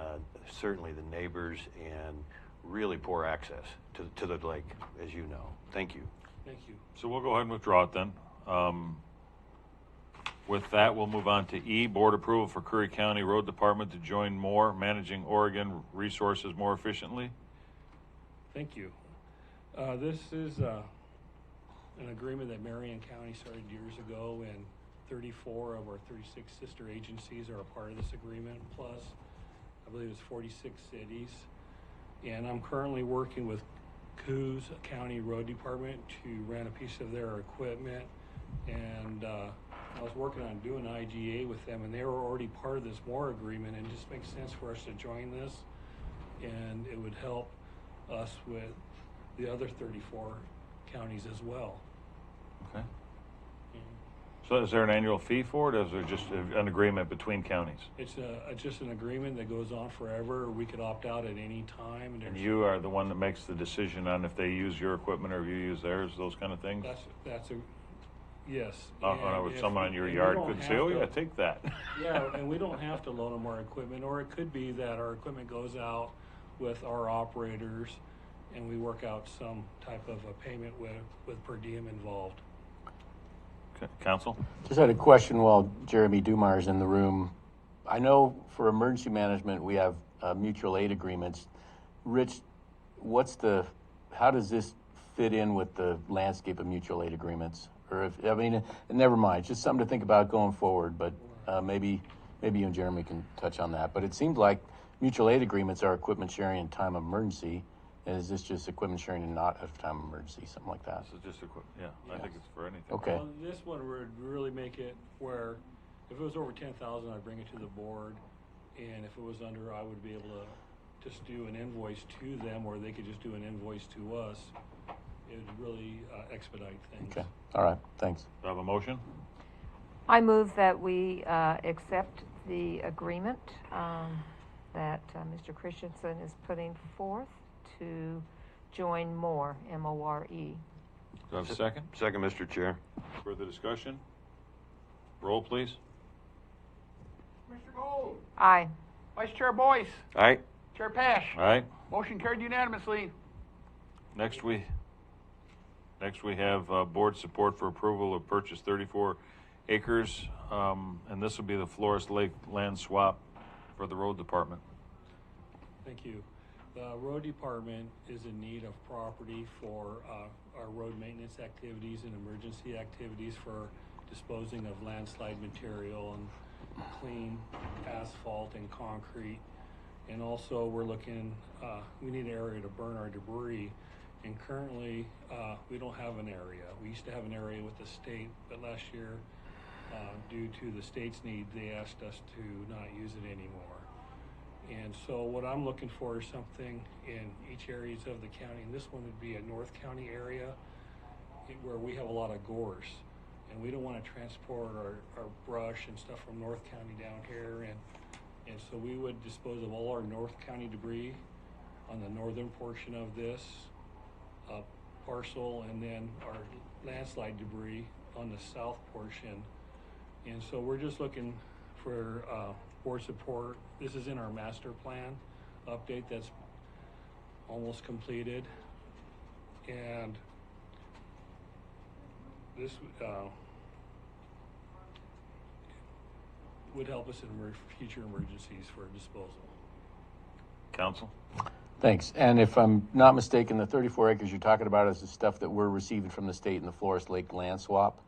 certainly the neighbors, and really poor access to the lake, as you know. Thank you. Thank you. So we'll go ahead and withdraw it then. With that, we'll move on to E, board approval for Curry County Road Department to join more, managing Oregon resources more efficiently. Thank you. This is an agreement that Marion County started years ago, and 34 of our 36 sister agencies are a part of this agreement, plus I believe it's 46 cities. And I'm currently working with Coos County Road Department to rent a piece of their equipment, and I was working on doing IGA with them, and they were already part of this MORE agreement, and it just makes sense for us to join this, and it would help us with the other 34 counties as well. Okay. So is there an annual fee for it, or is there just an agreement between counties? It's just an agreement that goes on forever. We could opt out at any time. And you are the one that makes the decision on if they use your equipment or if you use theirs, those kind of things? Yes. Someone on your yard could say, oh yeah, take that. Yeah, and we don't have to loan them our equipment, or it could be that our equipment goes out with our operators and we work out some type of a payment with per diem involved. Okay. Council? Just had a question while Jeremy Dumeyer's in the room. I know for emergency management we have mutual aid agreements. Rich, how does this fit in with the landscape of mutual aid agreements? Or never mind, just something to think about going forward, but maybe you and Jeremy can touch on that. But it seems like mutual aid agreements are equipment sharing in time of emergency. And is this just equipment sharing and not at time of emergency, something like that? This is just equipment, yeah. I think it's for anything. Okay. Well, this one would really make it where if it was over 10,000, I'd bring it to the board, and if it was under, I would be able to just do an invoice to them, or they could just do an invoice to us, it would really expedite things. Okay. All right. Thanks. Do I have a motion? I move that we accept the agreement that Mr. Christensen is putting forth to join MORE, M-O-R-E. Do I have a second? Second, Mr. Chair. Further discussion? Roll, please. Mr. Gold. Aye. Vice Chair Boyce. Aye. Chair Pash. Aye. Motion carried unanimously. Next we have board support for approval of purchase 34 acres, and this will be the Flores Lake land swap for the road department. Thank you. The road department is in need of property for our road maintenance activities and emergency activities for disposing of landslide material and clean asphalt and concrete. And also we're looking, we need an area to burn our debris. And currently, we don't have an area. We used to have an area with the state, but last year, due to the state's need, they asked us to not use it anymore. And so what I'm looking for is something in each areas of the county, and this one would be a North County area where we have a lot of gorse. And we don't want to transport our brush and stuff from North County down here. And so we would dispose of all our North County debris on the northern portion of this parcel, and then our landslide debris on the south portion. And so we're just looking for board support. This is in our master plan update that's almost completed, and this would help us in future emergencies for disposal. Council? Thanks. And if I'm not mistaken, the 34 acres you're talking about is the stuff that we're receiving from the state in the Flores Lake land swap?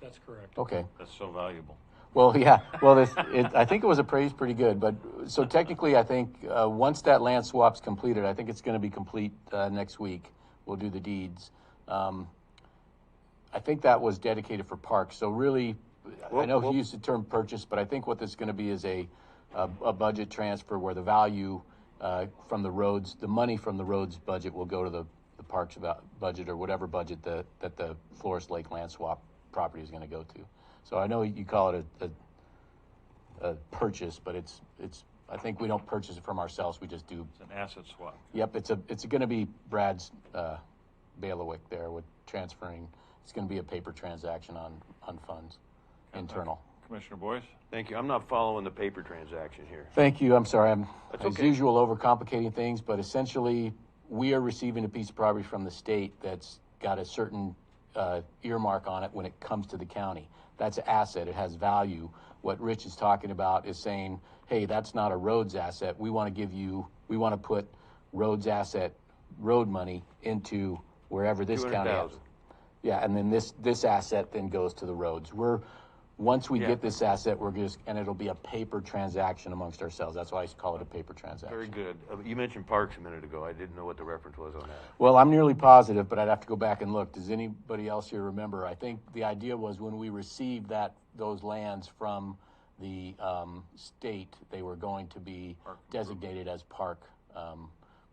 That's correct. Okay. That's so valuable. Well, yeah. Well, I think it was appraised pretty good. But so technically, I think once that land swap's completed, I think it's going to be complete next week. We'll do the deeds. I think that was dedicated for parks. So really, I know he used the term purchase, but I think what this is going to be is a budget transfer where the value from the roads, the money from the roads budget will go to the parks budget or whatever budget that the Flores Lake land swap property is going to go to. So I know you call it a purchase, but it's I think we don't purchase it from ourselves. We just do. It's an asset swap. Yep, it's going to be Brad's bailiwick there with transferring. It's going to be a paper transaction on funds, internal. Commissioner Boyce? Thank you. I'm not following the paper transaction here. Thank you. I'm sorry. I'm, That's as okay. usual, overcomplicating things, but essentially, we are receiving a piece of property from the state that's got a certain earmark on it when it comes to the county. That's an asset. It has value. What Rich is talking about is saying, hey, that's not a roads asset. We want to put roads asset, road money into wherever this county has. Yeah, and then this asset then goes to the roads. Once we get this asset, and it'll be a paper transaction amongst ourselves. That's why I call it a paper transaction. Very good. You mentioned parks a minute ago. I didn't know what the reference was on that. Well, I'm nearly positive, but I'd have to go back and look. Does anybody else here remember? I think the idea was when we received those lands from the state, they were going to be designated as park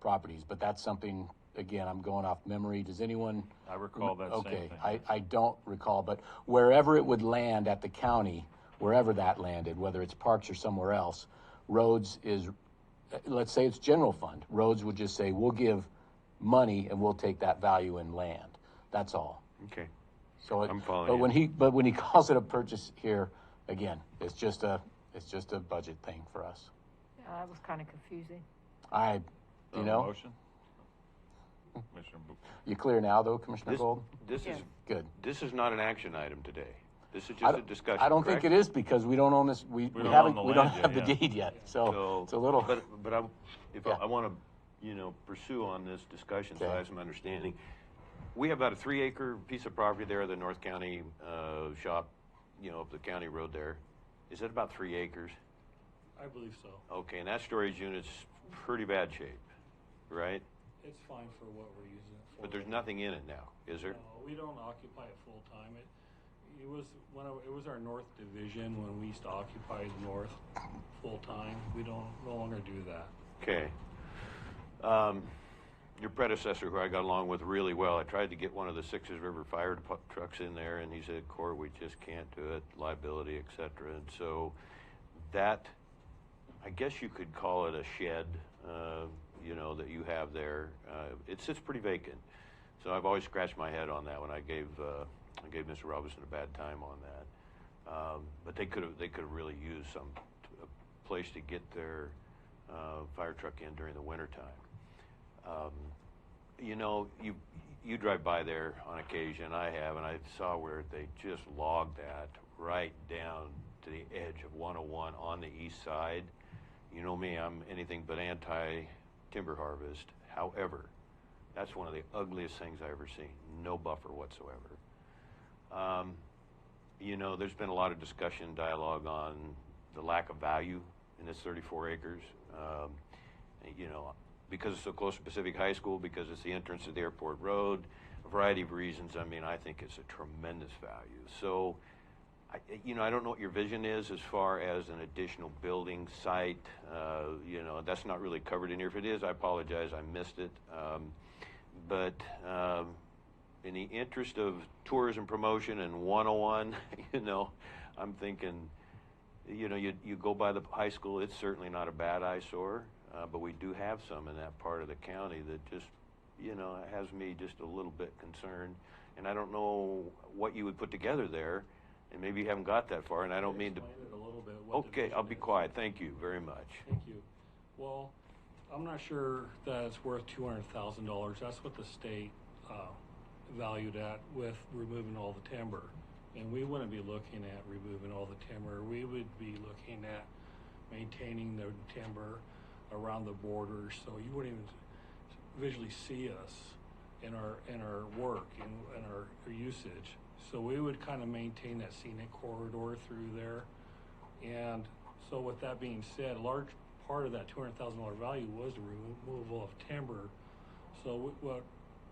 properties. But that's something, again, I'm going off memory. Does anyone? I recall that same thing. Okay, I don't recall, but wherever it would land at the county, wherever that landed, whether it's parks or somewhere else, roads is, let's say it's general fund. Roads would just say, we'll give money and we'll take that value in land. That's all. Okay. So I'm following but when he calls it a purchase here, again, it's just a budget thing for us. Yeah, that was kind of confusing. Motion? You clear now, though, Commissioner Gold? This is good. This is not an action item today. This is just a discussion. I don't correct? think it is because we don't own this. We don't have the deed yet. So it's a little. But I want to pursue on this discussion so I have some understanding. We have about a 3-acre piece of property there, the North County shop, up the county road there. Is it about 3 acres? I believe so. Okay, and that storage unit's pretty bad shape, right? It's fine for what we're using it for. But there's nothing in it now, is there? No, we don't occupy it full time. It was our north division when we used to occupy the north full time. We no longer do that. Okay. your predecessor, who I got along with really well, I tried to get one of the Sixes River fire trucks in there, and he said, Cory, we just can't do it, liability, et cetera. And so that, I guess you could call it a shed, you know, that you have there. It sits pretty vacant. So I've always scratched my head on that when I gave Mr. Robinson a bad time on that. But they could have really used a place to get their fire truck in during the wintertime. You know, you drive by there on occasion, I have, and I saw where they just logged that right down to the edge of 101 on the east side. You know me, I'm anything but anti-timber harvest. However, that's one of the ugliest things I've ever seen. No buffer whatsoever. You know, there's been a lot of discussion, dialogue on the lack of value in this 34 acres. You know, because it's so close to Pacific High School, because it's the entrance to the airport road, a variety of reasons. I mean, I think it's a tremendous value. So, you know, I don't know what your vision is as far as an additional building site. You know, that's not really covered in here. If it is, I apologize, I missed it. But in the interest of tourism promotion and 101, you know, I'm thinking, you know, you go by the high school, it's certainly not a bad eyesore. But we do have some in that part of the county that just, you know, has me just a little bit concerned. And I don't know what you would put together there, and maybe you haven't got that far, and I don't mean to... Explain it a little bit. Okay, I'll be quiet. Thank you very much. Thank you. Well, I'm not sure that it's worth $200,000. That's what the state valued at with removing all the timber. And we wouldn't be looking at removing all the timber. We would be looking at maintaining the timber around the borders, so you wouldn't even visually see us in our work and our usage. So we would kind of maintain that scenic corridor through there. And so with that being said, a large part of that $200,000 value was the removal of timber. So what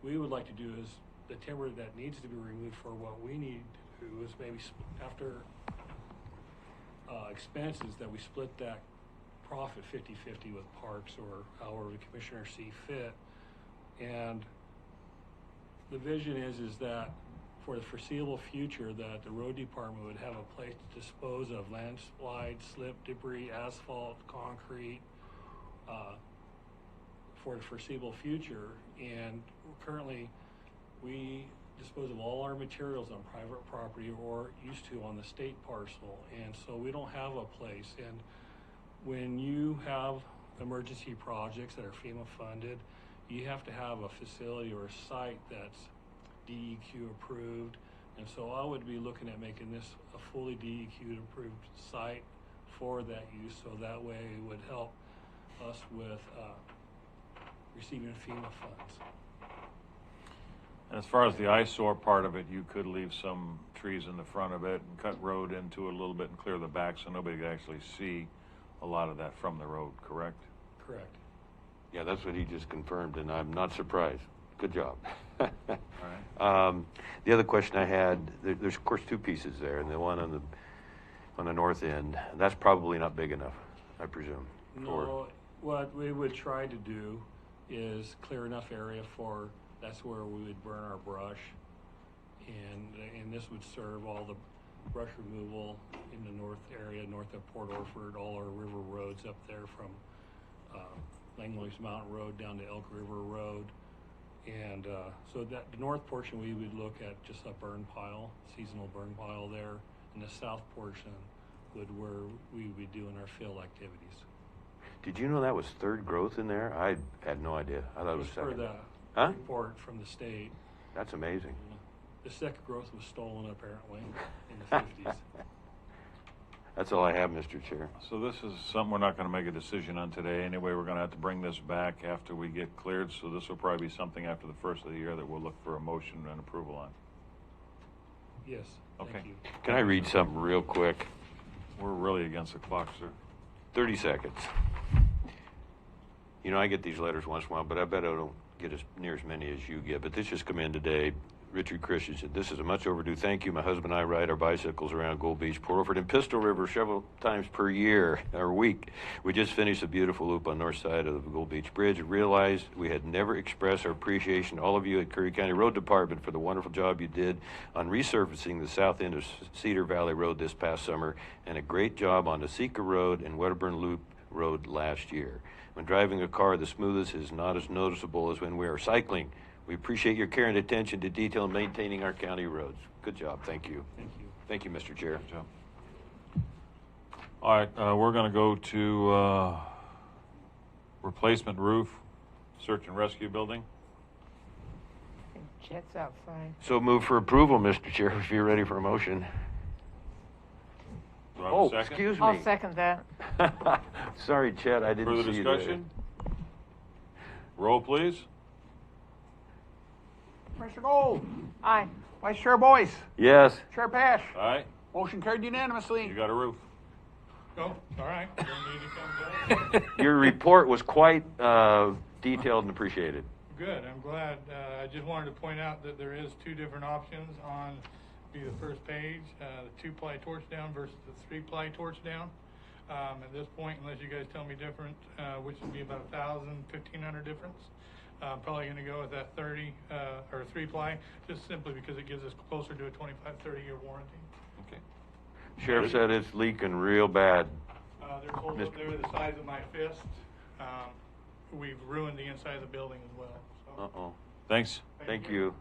we would like to do is the timber that needs to be removed for what we need to do is maybe after expenses that we split that profit 50-50 with parks or however the commissioners see fit. And the vision is that for the foreseeable future that the road department would have a place to dispose of landslide, slip, debris, asphalt, concrete for the foreseeable future. And currently we dispose of all our materials on private property or used to on the state parcel. And so we don't have a place. And when you have emergency projects that are FEMA funded, you have to have a facility or a site that's DEQ approved. And so I would be looking at making this a fully DEQ approved site for that use, so that way it would help us with receiving FEMA funds. And as far as the eyesore part of it, you could leave some trees in the front of it and cut road into it a little bit and clear the back so nobody could actually see a lot of that from the road, correct? Correct. Yeah, that's what he just confirmed, and I'm not surprised. Good job. All right. The other question I had, there's of course two pieces there, and the one on the north end, that's probably not big enough, I presume. No, what we would try to do is clear enough area for, that's where we would burn our brush, and this would serve all the brush removal in the north area, north of Port Orford, all our river roads up there from Langley's Mountain Road down to Elk River Road. And so that the north portion we would look at just a burn pile, seasonal burn pile there, and the south portion would where we would be doing our field activities. Did you know that was third growth in there? I had no idea. I thought it was second. For the report from the state. That's amazing. The second growth was stolen apparently in the 50s. That's all I have, Mr. Chair. So this is something we're not going to make a decision on today. Anyway, we're going to have to bring this back after we get cleared. So this will probably be something after the first of the year that we'll look for a motion and approval on. Yes. Okay. Thank you. Can I read something real quick? We're really against the clock, sir. 30 seconds. You know, I get these letters once in a while, but I bet I don't get as near as many as you get. But this just come in today. Richard Christensen. This is a much overdue thank you. My husband and I ride our bicycles around Gold Beach, Port Orford, and Pistol River several times per year or week. We just finished a beautiful loop on the north side of the Gold Beach Bridge and realized we had never expressed our appreciation to all of you at Curry County Road Department for the wonderful job you did on resurfacing the south end of Cedar Valley Road this past summer, and a great job on the Sika Road and Wedderburn Loop Road last year. When driving a car, the smoothest is not as noticeable as when we are cycling. We appreciate your care and attention to detail in maintaining our county roads. Good job. Thank you. Thank you. Thank you, Mr. Chair. Good job. All right, we're going to go to replacement roof, search and rescue building. Jet's outside. So move for approval, Mr. Chair, if you're ready for a motion. Do I have a second? Excuse me. I'll second that. Sorry, Chet, I didn't Further see discussion? Roll, please. Commissioner Gold. Aye. Vice Chair Boyce. Yes. Chair Pash. Aye. Motion carried unanimously. You got a roof. Oh, all right. Don't need to come back. Your report was quite detailed and appreciated. Good, I'm glad. I just wanted to point out that there is two different options on the first page, the 2-ply torch down versus the 3-ply torch down. At this point, unless you guys tell me different, which would be about $1,000, $1,500 difference. I'm probably going to go with that 30 or 3-ply, just simply because it gives us closer to a 25, 30-year warranty. Okay. Sheriff said it's leaking real bad. There's holes up there the size of my fist. We've ruined the inside of the building as well. So. Uh-oh. Thanks. Thank you.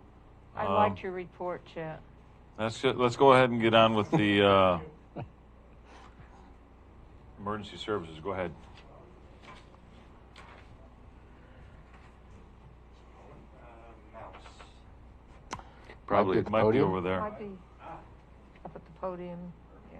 I liked your report, Chet. Let's go ahead and get on with the emergency services. Go ahead. Probably might be over there. Might be up at the podium. Yeah.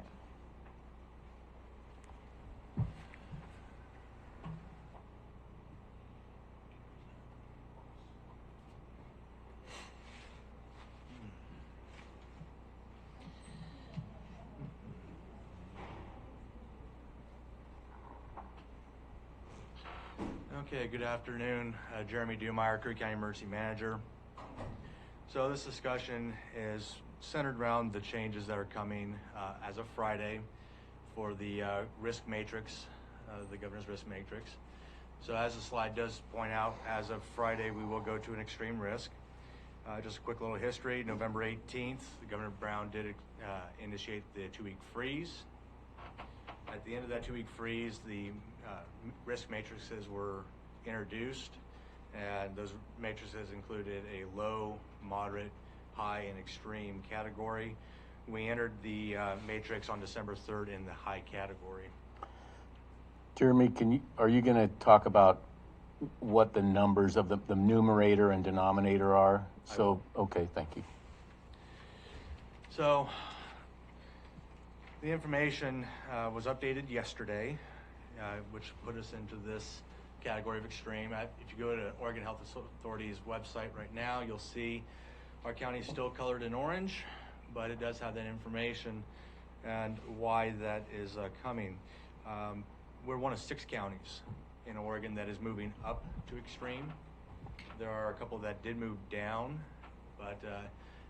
Okay, good afternoon. Jeremy Dumeyer, Curry County Emergency Manager. So this discussion is centered around the changes that are coming as of Friday for the risk matrix, the governor's risk matrix. So as the slide does point out, as of Friday, we will go to an extreme risk. Just a quick little history. November 18th, Governor Brown did initiate the 2-week freeze. At the end of that 2-week freeze, the risk matrices were introduced, and those matrices included a low, moderate, high, and extreme category. We entered the matrix on December 3rd in the high category. Jeremy, are you going to talk about what the numbers of the numerator and denominator are? So, okay, thank you. So, the information was updated yesterday, which put us into this category of extreme. If you go to Oregon Health Authority's website right now, you'll see our county is still colored in orange, but it does have that information and why that is coming. We're one of 6 counties in Oregon that is moving up to extreme. There are a couple that did move down, but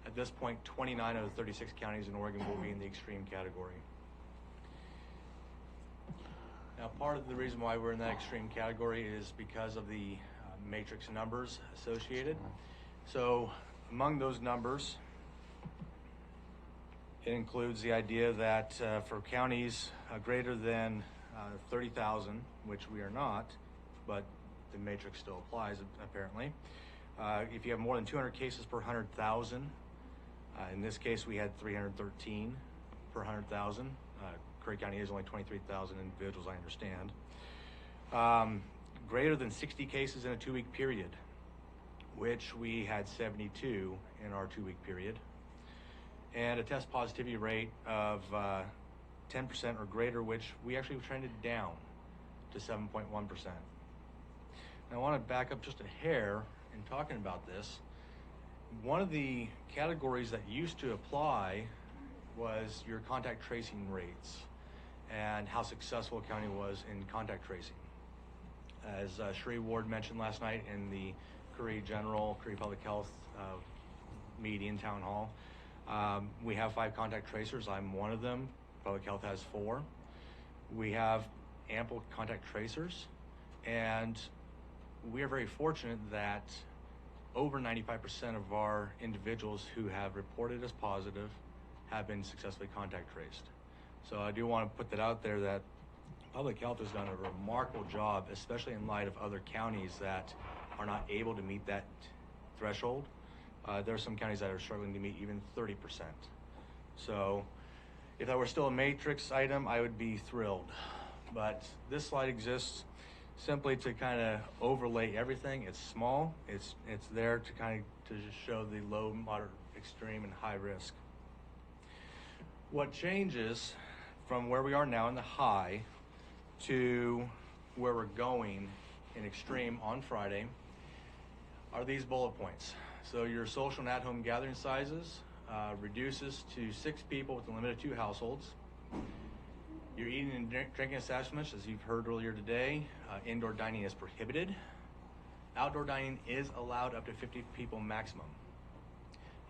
at this point, 29 out of 36 counties in Oregon will be in the extreme category. Now, part of the reason why we're in that extreme category is because of the matrix numbers associated. So, among those numbers, it includes the idea that for counties greater than 30,000, which we are not, but the matrix still applies apparently. If you have more than 200 cases per 100,000, in this case we had 313 per 100,000. Curry County is only 23,000 individuals, I understand. Greater than 60 cases in a 2-week period, which we had 72 in our 2-week period. And a test positivity rate of 10% or greater, which we actually trended down to 7.1%. I want to back up just a hair in talking about this. One of the categories that used to apply was your contact tracing rates and how successful a county was in contact tracing. As Sheree Ward mentioned last night in the Curry General, Curry Public Health meeting, town hall. We have 5 contact tracers. I'm one of them. Public Health has 4. We have ample contact tracers, and we are very fortunate that over 95% of our individuals who have reported as positive have been successfully contact traced. So I do want to put that out there that Public Health has done a remarkable job, especially in light of other counties that are not able to meet that threshold. There are some counties that are struggling to meet even 30%. So if that were still a matrix item, I would be thrilled. But this slide exists simply to kind of overlay everything. It's small. It's there to kind of to just show the low, moderate, extreme, and high risk. What changes from where we are now in the high to where we're going in extreme on Friday are these bullet points. So your social and at-home gathering sizes reduces to 6 people with a limit of 2 households. Your eating and drinking establishments, as you've heard earlier today, indoor dining is prohibited. Outdoor dining is allowed up to 50 people maximum.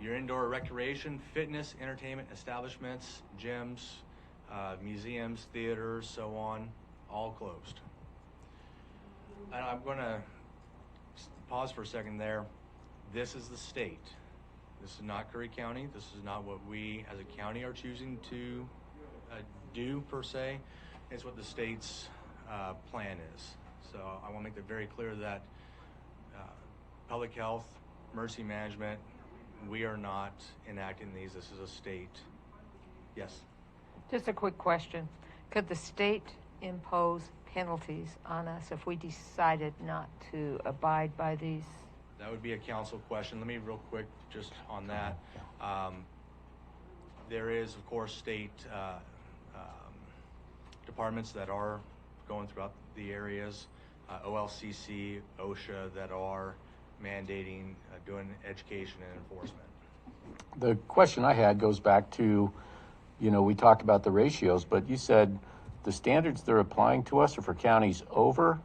Your indoor recreation, fitness, entertainment establishments, gyms, museums, theaters, so on, all closed. And I'm going to pause for a second there. This is the state. This is not Curry County. This is not what we as a county are choosing to do per se. It's what the state's plan is. So I want to make that very clear that public health, emergency management, we are not enacting these. This is a state. Yes. Just a quick question. Could the state impose penalties on us if we decided not to abide by these? That would be a council question. Let me real quick just on that. There is, of course, state departments that are going throughout the areas, OLCC, OSHA, that are mandating, doing education and enforcement. The question I had goes back to, we talked about the ratios, but you said the standards they're applying to us are for counties over?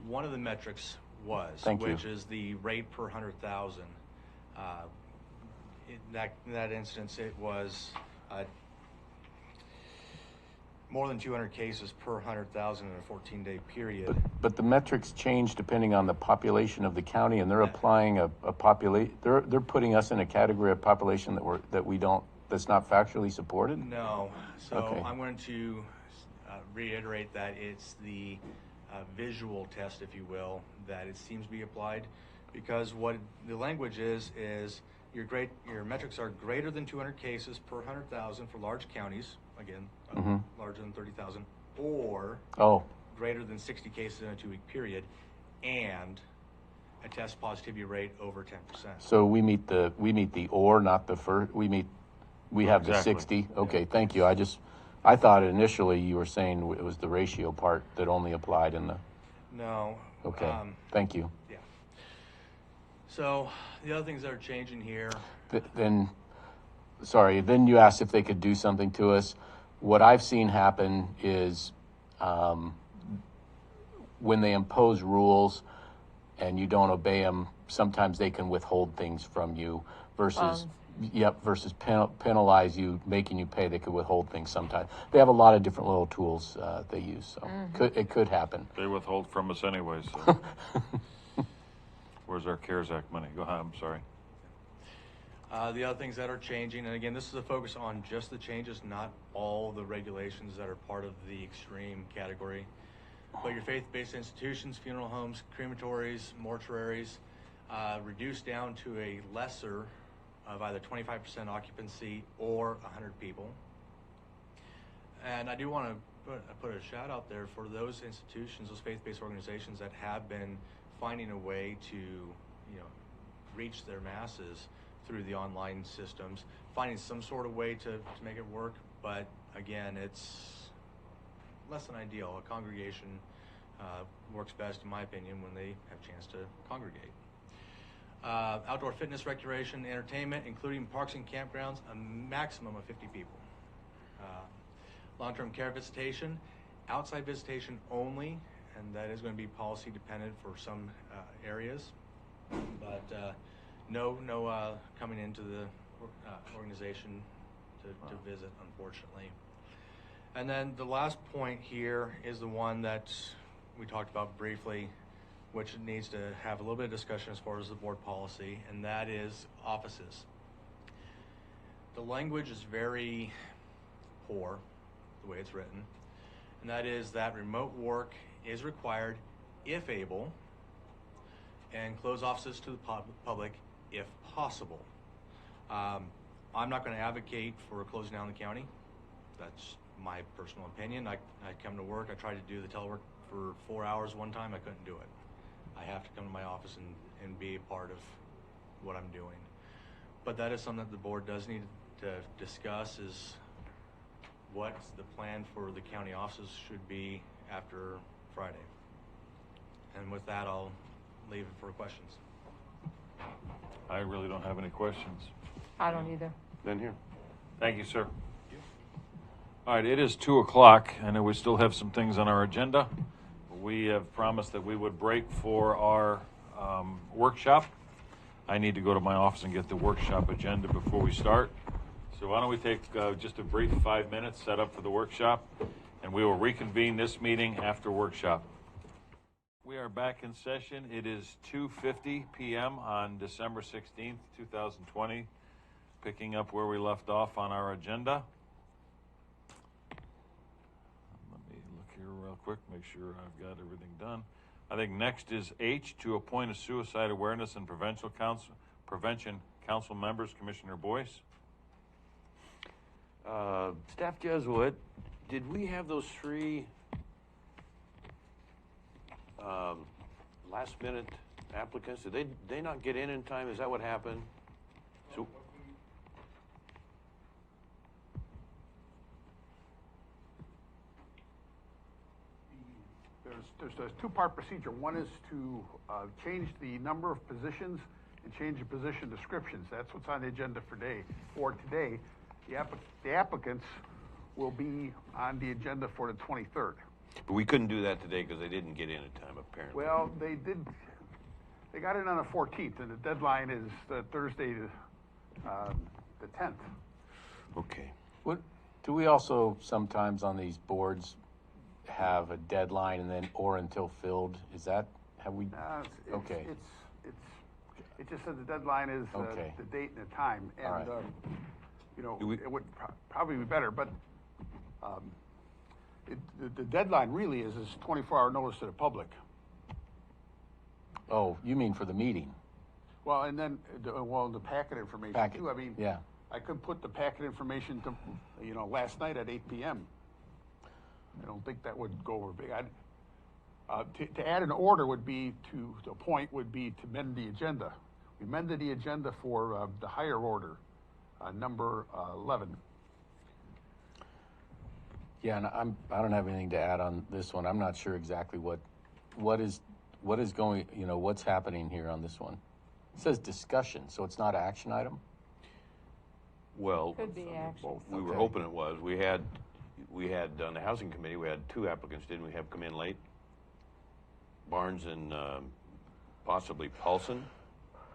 One of the metrics was, which is the rate per 100,000. In that instance, it was more than 200 cases per 100,000 in a 14-day period. But the metrics change depending on the population of the county, and they're applying a population. They're putting us in a category of population that's not factually supported. No. So okay. I'm going to reiterate that it's the visual test, if you will, that it seems to be applied, because what the language is your metrics are greater than 200 cases per 100,000 for large counties, again, larger than 30,000, or greater than 60 cases in a 2-week period, and a test positivity rate over 10%. So we meet the or, not the first. We have the 60. Okay, thank you. I thought initially you were saying it was the ratio part that only applied in the. No. Okay. Thank you. Yeah. So the other things that are changing here. Then you asked if they could do something to us. What I've seen happen is when they impose rules and you don't obey them, sometimes they can withhold things from you versus penalize you, making you pay. They could withhold things sometimes. They have a lot of different little tools they use, so it could happen. They withhold from us anyway, so. Where's our CARES Act money? Go ahead, I'm sorry. The other things that are changing, and again, this is a focus on just the changes, not all the regulations that are part of the extreme category. But your faith-based institutions, funeral homes, crematories, mortuaries, reduced down to a lesser of either 25% occupancy or 100 people. And I do want to put a shout out there for those institutions, those faith-based organizations that have been finding a way to, reach their masses through the online systems, finding some sort of way to make it work. But again, it's less than ideal. A congregation works best, in my opinion, when they have a chance to congregate. Outdoor fitness, recreation, entertainment, including parks and campgrounds, a maximum of 50 people. Long-term care visitation, outside visitation only, and that is going to be policy dependent for some areas. But No, coming into the organization to visit, unfortunately. And then the last point here is the one that we talked about briefly, which needs to have a little bit of discussion as far as the board policy, and that is offices. The language is very poor, the way it's written, and that is that remote work is required if able, and close offices to the public if possible. I'm not going to advocate for closing down the county. That's my personal opinion. I come to work. I tried to do the telework for 4 hours one time. I couldn't do it. I have to come to my office and be a part of what I'm doing. But that is something that the board does need to discuss, is what the plan for the county offices should be after Friday. And with that, I'll leave it for questions. I really don't have any questions. I don't either. Then here. Thank you, sir. All right, it is 2 o'clock. I know we still have some things on our agenda. We have promised that we would break for our workshop. I need to go to my office and get the workshop agenda before we start. So why don't we take just a brief 5 minutes, set up for the workshop, and we will reconvene this meeting after workshop. We are back in session. It is 2:50 p.m. on December 16th, 2020, picking up where we left off on our agenda. Let me look here real quick, make sure I've got everything done. I think next is H, to appoint a suicide awareness and prevention council members. Commissioner Boyce. Staff Jesuit, did we have those three last minute applicants? Did they not get in time? Is that what happened? So, There's a two-part procedure. One is to change the number of positions and change the position descriptions. That's what's on the agenda for today. The applicants will be on the agenda for the 23rd. but we couldn't do that today because they didn't get in in time, apparently. Well, they did. They got in on the 14th, and the deadline is Thursday, the 10th. Okay. What do we also sometimes on these boards have a deadline and then or until filled? Is that have we? Okay. It just said the deadline is Okay. the date and the time, and All right. it would probably be better, but the deadline really is 24-hour notice to the public. Oh, you mean for the meeting? Well, and then the packet information too. I mean, yeah. I could put the packet information to last night at 8 p.m. I don't think that would go over big. To add an order would be to appoint would be to amend the agenda. We amended the agenda for the higher order, number 11. Yeah, and I don't have anything to add on this one. I'm not sure exactly what is going. What's happening here on this one. It says discussion, so it's not an action item. Well, Could be action. we were hoping it was. We had on the housing committee, we had two applicants, didn't we, have come in late? Barnes and possibly Paulson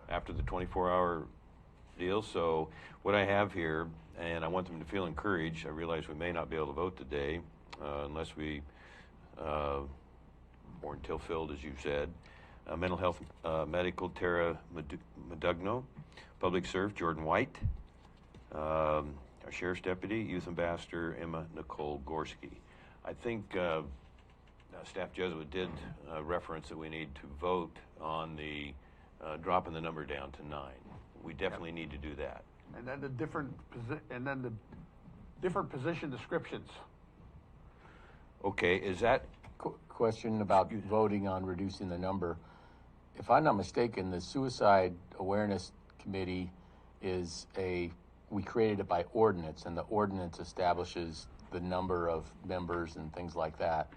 after the 24-hour deal. So what I have here, and I want them to feel encouraged. I realize we may not be able to vote today unless we, or until filled, as you said. Mental health, medical, Tara Medugno. Public serve, Jordan White. Our sheriff's deputy, youth ambassador, Emma Nicole Gorski. I think Staff Jesuit did reference that we need to vote on the dropping the number down to 9. We definitely need to do that. And then the different position descriptions. Okay, is that question about voting on reducing the number? If I'm not mistaken, the Suicide Awareness Committee we created it by ordinance, and the ordinance establishes the number of members and things like that.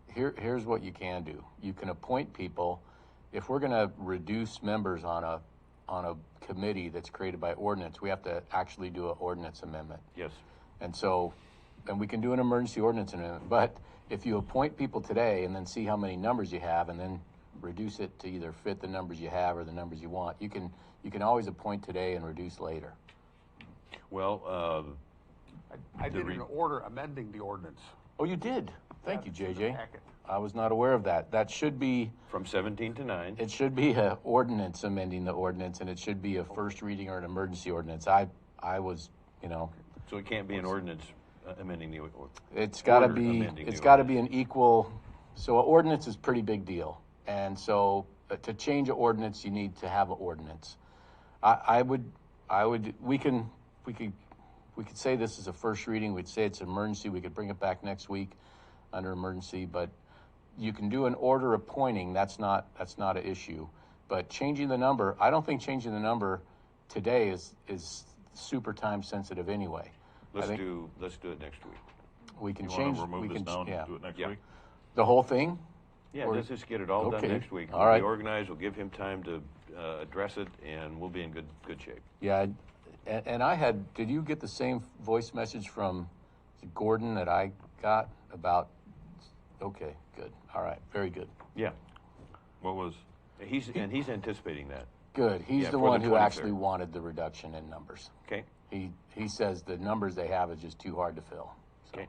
Here's what you can do. You can appoint people. If we're going to reduce members on a committee that's created by ordinance, we have to actually do an ordinance amendment. Yes. And we can do an emergency ordinance amendment. But if you appoint people today and then see how many numbers you have and then reduce it to either fit the numbers you have or the numbers you want. You can always appoint today and reduce later. Well, I did an order amending the ordinance. Oh, you did? Thank you, It's in the JJ. packet. I was not aware of that. That should be, from 17 to 9. it should be a ordinance amending the ordinance, and it should be a first reading or an emergency ordinance. I was, So it can't be an ordinance amending the it's got to order be, amending it's the got to be an equal, so an ordinance is a pretty big deal. And so to change an ordinance, you need to have an ordinance. We could say this is a first reading. We'd say it's an emergency. We could bring it back next week under emergency, but you can do an order appointing. That's not an issue. But changing the number, I don't think changing the number today is super time sensitive anyway. Let's do it next week. We can You change. want to remove we this can, now and yeah. do it next Yeah. week? The whole thing. Yeah, Or- let's just get it all done Okay. next week. All We'll right. be organized. We'll give him time to address it, and we'll be in good shape. Yeah, and I had. Did you get the same voice message from Gordon that I got about? Okay, good. All right, very good. Yeah. What was? He's anticipating that. Good. He's Yeah, the for one the who 23rd. actually wanted the reduction in numbers. Okay. He says the numbers they have is just too hard to fill. Okay.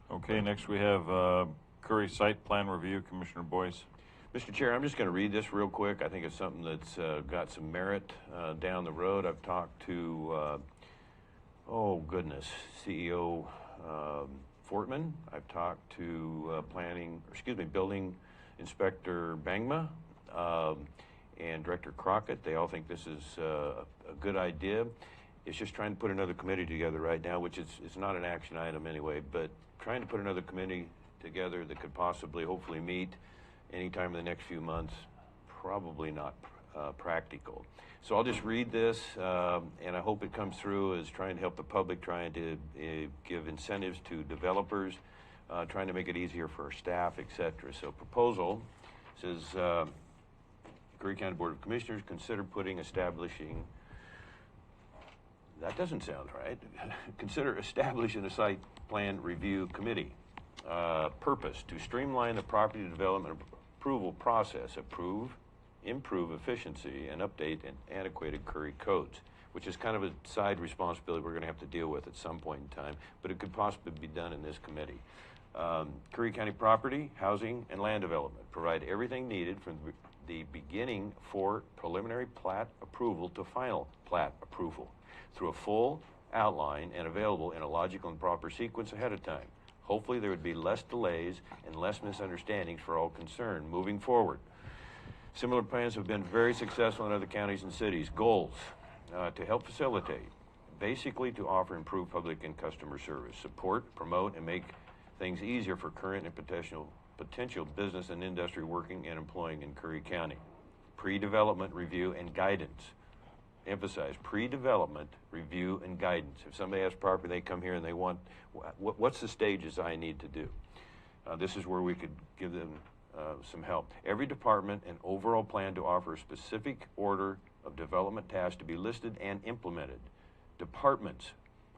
Okay, next we have Curry Site Plan Review, Commissioner Boyce. Mr. Chair, I'm just going to read this real quick. I think it's something that's got some merit down the road. I've talked to, CEO Fortman. I've talked to Building Inspector Bangma and Director Crockett. They all think this is a good idea. It's just trying to put another committee together right now, which it's not an action item anyway, but trying to put another committee together that could possibly, hopefully meet anytime in the next few months, probably not practical. So I'll just read this, and I hope it comes through as trying to help the public, trying to give incentives to developers, trying to make it easier for our staff, etc. So proposal says, Curry County Board of Commissioners consider establishing, that doesn't sound right, consider establishing a site plan review committee. Purpose, to streamline the property development approval process, improve efficiency, and update antiquated Curry codes, which is kind of a side responsibility we're going to have to deal with at some point in time, but it could possibly be done in this committee. Curry County Property, Housing, and Land Development provide everything needed from the beginning for preliminary plat approval to final plat approval through a full outline and available in a logical and proper sequence ahead of time. Hopefully there would be less delays and less misunderstandings for all concerned moving forward. Similar plans have been very successful in other counties and cities. Goals, to help facilitate, basically to offer improved public and customer service, support, promote, and make things easier for current and potential business and industry working and employing in Curry County. Pre-development review and guidance. Emphasize pre-development review and guidance. If somebody has property, they come here and they want, what's the stages I need to do? This is where we could give them some help. Every department an overall plan to offer a specific order of development tasks to be listed and implemented. Departments,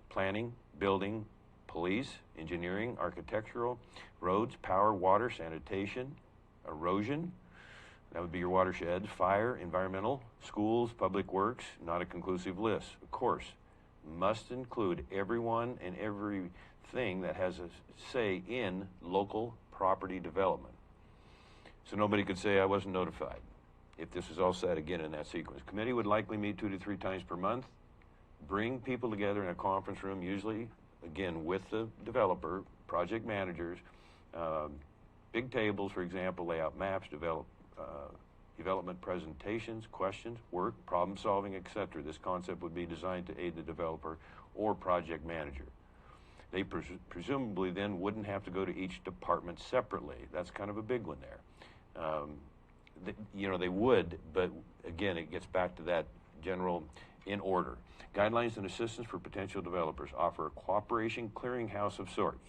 planning, building, police, engineering, architectural, roads, power, water, sanitation, erosion, that would be your watersheds, fire, environmental, schools, public works, not a conclusive list. Of course, must include everyone and everything that has a say in local property development. So nobody could say I wasn't notified if this is all set again in that sequence. Committee would likely meet 2 to 3 times per month, bring people together in a conference room, usually, again, with the developer, project managers, big tables, for example, lay out maps, development presentations, questions, work, problem solving, etc. This concept would be designed to aid the developer or project manager. They presumably then wouldn't have to go to each department separately. That's kind of a big one there. They would, but again, it gets back to that general in order. Guidelines and assistance for potential developers offer a cooperation clearinghouse of sorts.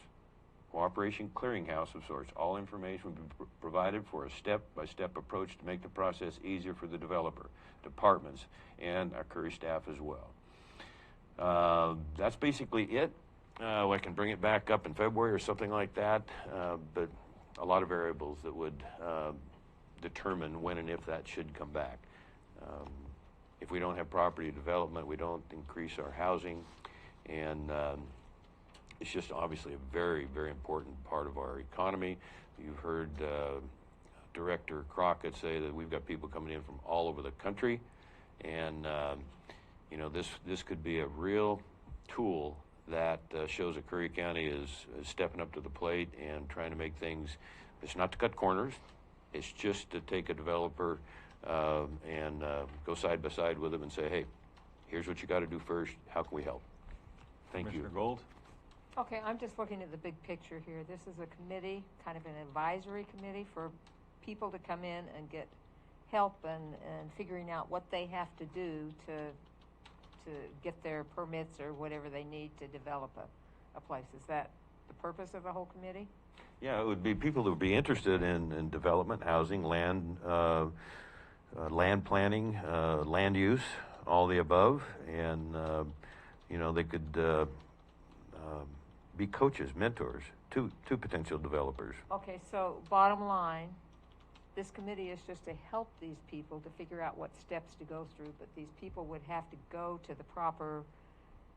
Cooperation clearinghouse of sorts. All information will be provided for a step-by-step approach to make the process easier for the developer, departments, and our Curry staff as well. That's basically it. I can bring it back up in February or something like that, but a lot of variables that would determine when and if that should come back. If we don't have property development, we don't increase our housing, and it's just obviously a very, very important part of our economy. You've heard Director Crockett say that we've got people coming in from all over the country, and you know, this could be a real tool that shows that Curry County is stepping up to the plate and trying to make things. It's not to cut corners. It's just to take a developer and go side by side with them and say, hey, here's what you got to do first. How can we help? Thank you. Commissioner Gold? Okay, I'm just looking at the big picture here. This is a committee, kind of an advisory committee for people to come in and get help and figuring out what they have to do to get their permits or whatever they need to develop a place. Is that the purpose of the whole committee? Yeah, it would be people who would be interested in development, housing, land planning, land use, all the above, and you know, they could be coaches, mentors to potential developers. Okay, so bottom line, this committee is just to help these people to figure out what steps to go through, but these people would have to go to the proper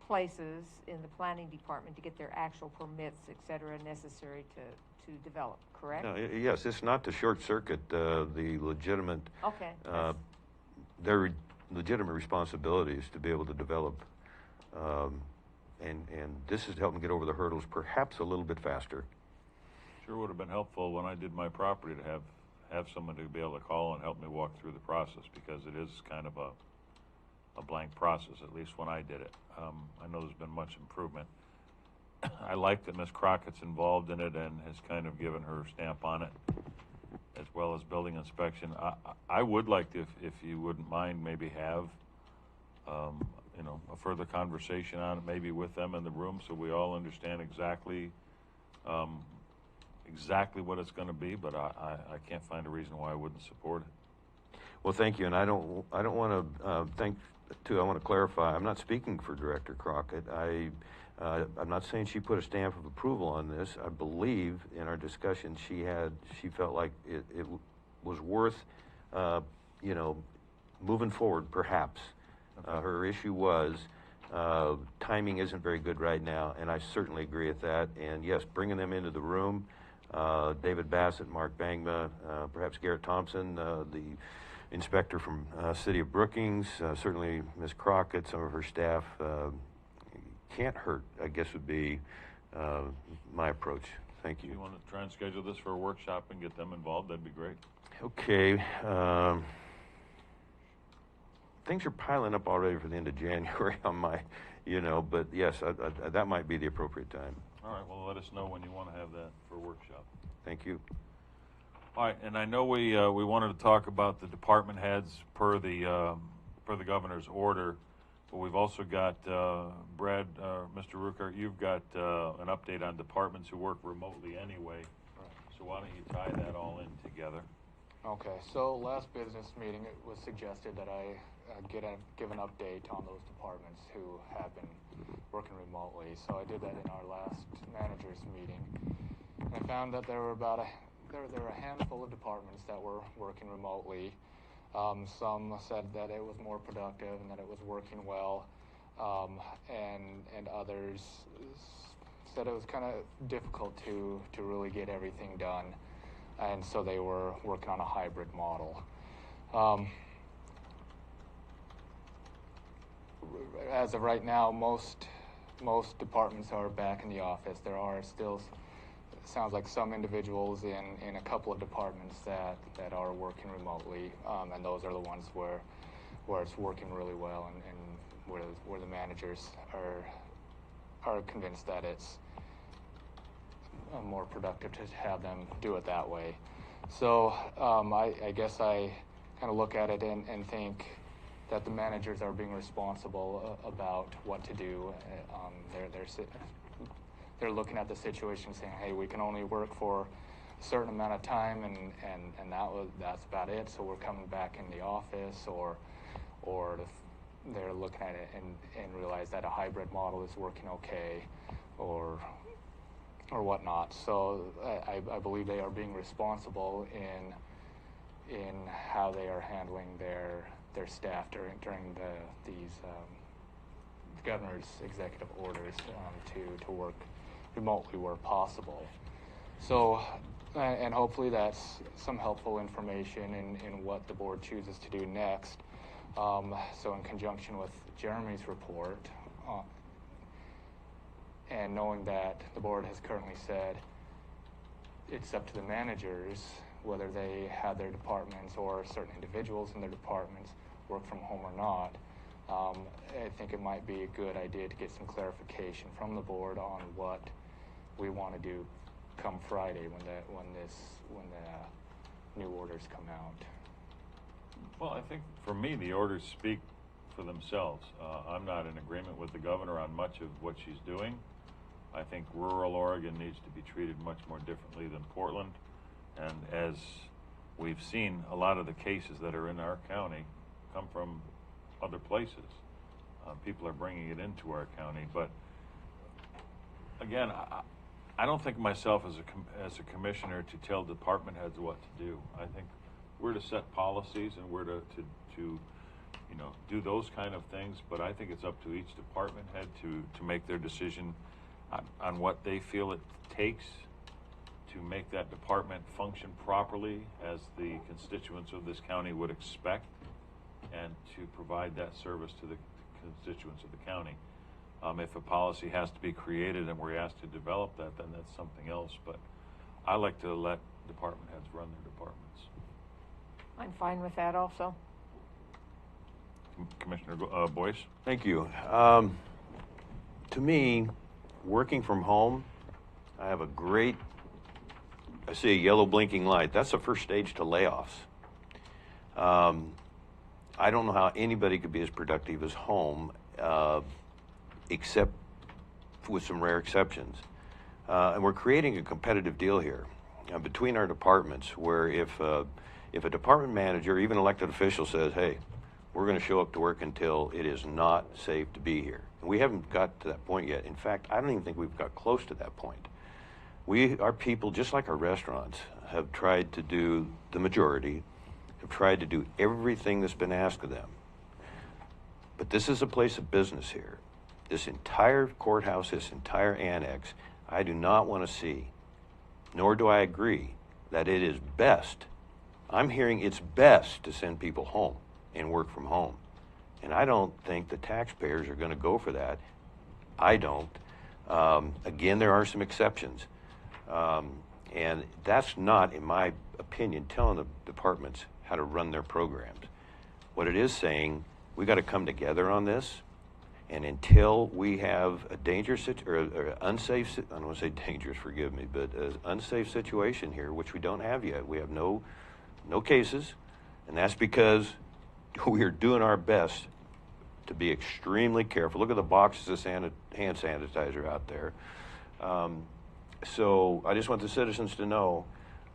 places in the planning department to get their actual permits, et cetera, necessary to develop, correct? No, yes, it's not to short circuit the legitimate, okay. Their legitimate responsibilities to be able to develop, and this is to help them get over the hurdles perhaps a little bit faster. Sure would have been helpful when I did my property to have someone to be able to call and help me walk through the process, because it is kind of a blank process, at least when I did it. I know there's been much improvement. I like that Ms. Crockett's involved in it and has kind of given her stamp on it, as well as building inspection. I would like to, if you wouldn't mind, maybe have you know, a further conversation on it, maybe with them in the room, so we all understand exactly what it's going to be. But I can't find a reason why I wouldn't support it. Well, thank you, and I don't want to I want to clarify. I'm not speaking for Director Crockett. I'm not saying she put a stamp of approval on this. I believe in our discussion she felt like it was worth you know, moving forward perhaps. Okay. Her issue was timing isn't very good right now, and I certainly agree with that. And yes, bringing them into the room, David Bassett, Mark Bangma, perhaps Garrett Thompson, the inspector from City of Brookings, certainly Ms. Crockett, some of her staff, can't hurt, I guess would be my approach. Thank you. If you want to try and schedule this for a workshop and get them involved, that'd be great. Okay. Things are piling up already for the end of January on my, you know, but yes, that might be the appropriate time. All right, well, let us know when you want to have that for a workshop. Thank you. All right, and I know we wanted to talk about the department heads per the governor's order, but we've also got Brad, Mr. Rucker, you've got an update on departments who work remotely anyway. Right. So why don't you tie that all in together? Okay, so last business meeting it was suggested that I give an update on those departments who have been working remotely. So I did that in our last managers meeting. And I found that there were a handful of departments that were working remotely. Some said that it was more productive and that it was working well, and others said it was kind of difficult to really get everything done, and so they were working on a hybrid model. As of right now, most departments are back in the office. There are still, sounds like, some individuals in a couple of departments that are working remotely, and those are the ones where it's working really well, and where the managers are convinced that it's more productive to have them do it that way. So I guess I kind of look at it and think that the managers are being responsible about what to do. They're looking at the situation saying, hey, we can only work for a certain amount of time, and that's about it, so we're coming back in the office, or they're looking at it and realize that a hybrid model is working okay, or whatnot. So I believe they are being responsible in how they are handling their staff during these governor's executive orders to work remotely where possible. So, and hopefully that's some helpful information in what the board chooses to do next. So in conjunction with Jeremy's report, and knowing that the board has currently said it's up to the managers whether they have their departments or certain individuals in their departments work from home or not, I think it might be a good idea to get some clarification from the board on what we want to do come Friday when the new orders come out. Well, I think for me, the orders speak for themselves. I'm not in agreement with the governor on much of what she's doing. I think rural Oregon needs to be treated much more differently than Portland. And as we've seen, a lot of the cases that are in our county come from other places. People are bringing it into our county. But again, I don't think myself as a commissioner to tell department heads what to do. I think we're to set policies and we're to do those kind of things. But I think it's up to each department head to make their decision on what they feel it takes to make that department function properly as the constituents of this county would expect, and to provide that service to the constituents of the county. If a policy has to be created and we're asked to develop that, then that's something else. But I like to let department heads run their departments. I'm fine with that also. Commissioner Boyce? Thank you. To me, working from home, I have I see a yellow blinking light. That's the first stage to layoffs. I don't know how anybody could be as productive as home, except with some rare exceptions. And we're creating a competitive deal here between our departments, where if a department manager, even elected official, says, hey, we're going to show up to work until it is not safe to be here. And we haven't got to that point yet. In fact, I don't even think we've got close to that point. Our people, just like our restaurants, have tried to do, the majority, have tried to do everything that's been asked of them. But this is a place of business here. This entire courthouse, this entire annex, I do not want to see, nor do I agree, that it is best. I'm hearing it's best to send people home and work from home. And I don't think the taxpayers are going to go for that. I don't. Again, there are some exceptions. And that's not, in my opinion, telling the departments how to run their programs. What it is saying, we got to come together on this. And until we have a dangerous or unsafe, I don't want to say dangerous, forgive me, but an unsafe situation here, which we don't have yet. We have no cases, and that's because we are doing our best to be extremely careful. Look at the boxes of hand sanitizer out there. So I just want the citizens to know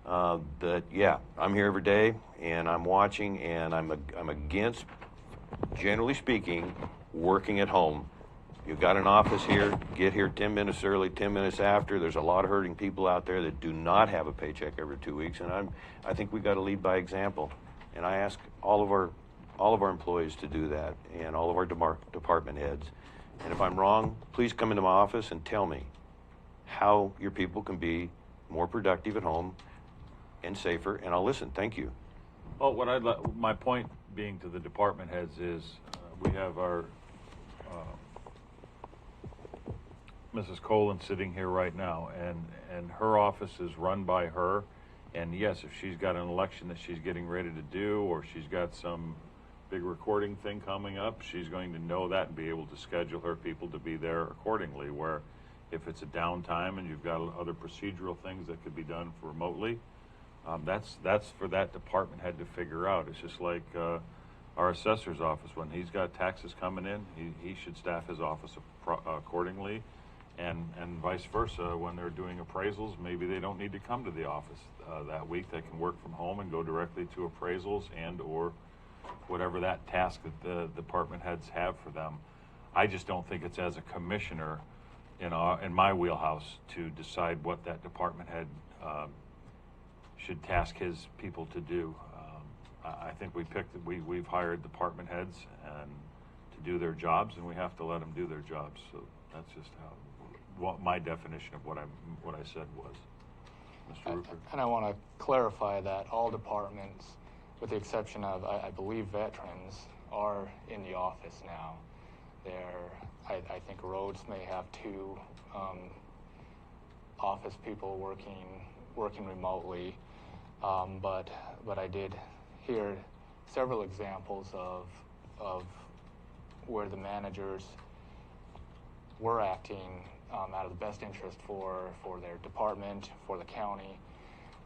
that, yeah, I'm here every day, and I'm watching, and I'm against, generally speaking, working at home. You've got an office here, get here 10 minutes early, 10 minutes after. There's a lot of hurting people out there that do not have a paycheck every 2 weeks, and I think we've got to lead by example. And I ask all of our employees to do that, and all of our department heads. And if I'm wrong, please come into my office and tell me how your people can be more productive at home and safer, and I'll listen. Thank you. Well, my point being to the department heads is we have our Mrs. Colin sitting here right now, and her office is run by her. And yes, if she's got an election that she's getting ready to do, or she's got some big recording thing coming up, she's going to know that and be able to schedule her people to be there accordingly. Where if it's a downtime and you've got other procedural things that could be done remotely, that's for that department head to figure out. It's just like our assessor's office. When he's got taxes coming in, he should staff his office accordingly, and vice versa. When they're doing appraisals, maybe they don't need to come to the office that week. They can work from home and go directly to appraisals and or whatever that task that the department heads have for them. I just don't think it's as a commissioner in my wheelhouse to decide what that department head should task his people to do. I think we've hired department heads and to do their jobs, and we have to let them do their jobs. So that's just what my definition of what I said was, Mr. Rupert. And I want to clarify that all departments, with the exception of, I believe, veterans, are in the office now. I think roads may have 2 office people working remotely, but I did hear several examples of where the managers were acting out of the best interest for their department, for the county,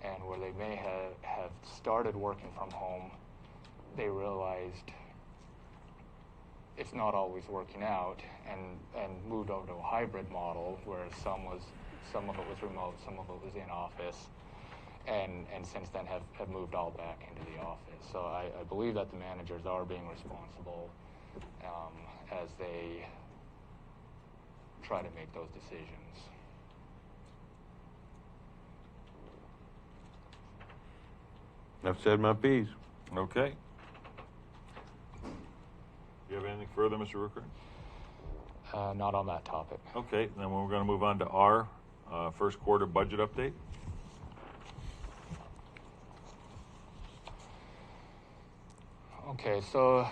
and where they may have started working from home, they realized it's not always working out, and moved over to a hybrid model where some of it was remote, some of it was in office, and since then have moved all back into the office. So I believe that the managers are being responsible as they try to make those decisions. I've said my piece. Okay. Do you have anything further, Mr. Rooker? Not on that topic. Okay, then we're going to move on to our first quarter budget update. Okay, so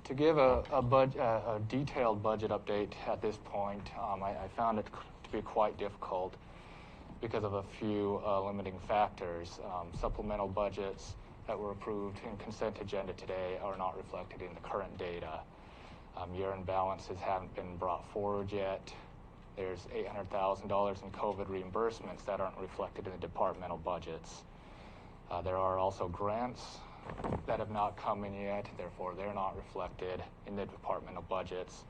to give a detailed budget update at this point, I found it to be quite difficult because of a few limiting factors. Supplemental budgets that were approved in consent agenda today are not reflected in the current data. Year-end balances haven't been brought forward yet. There's $800,000 in COVID reimbursements that aren't reflected in the departmental budgets. There are also grants that have not come in yet, therefore they're not reflected in the departmental budgets.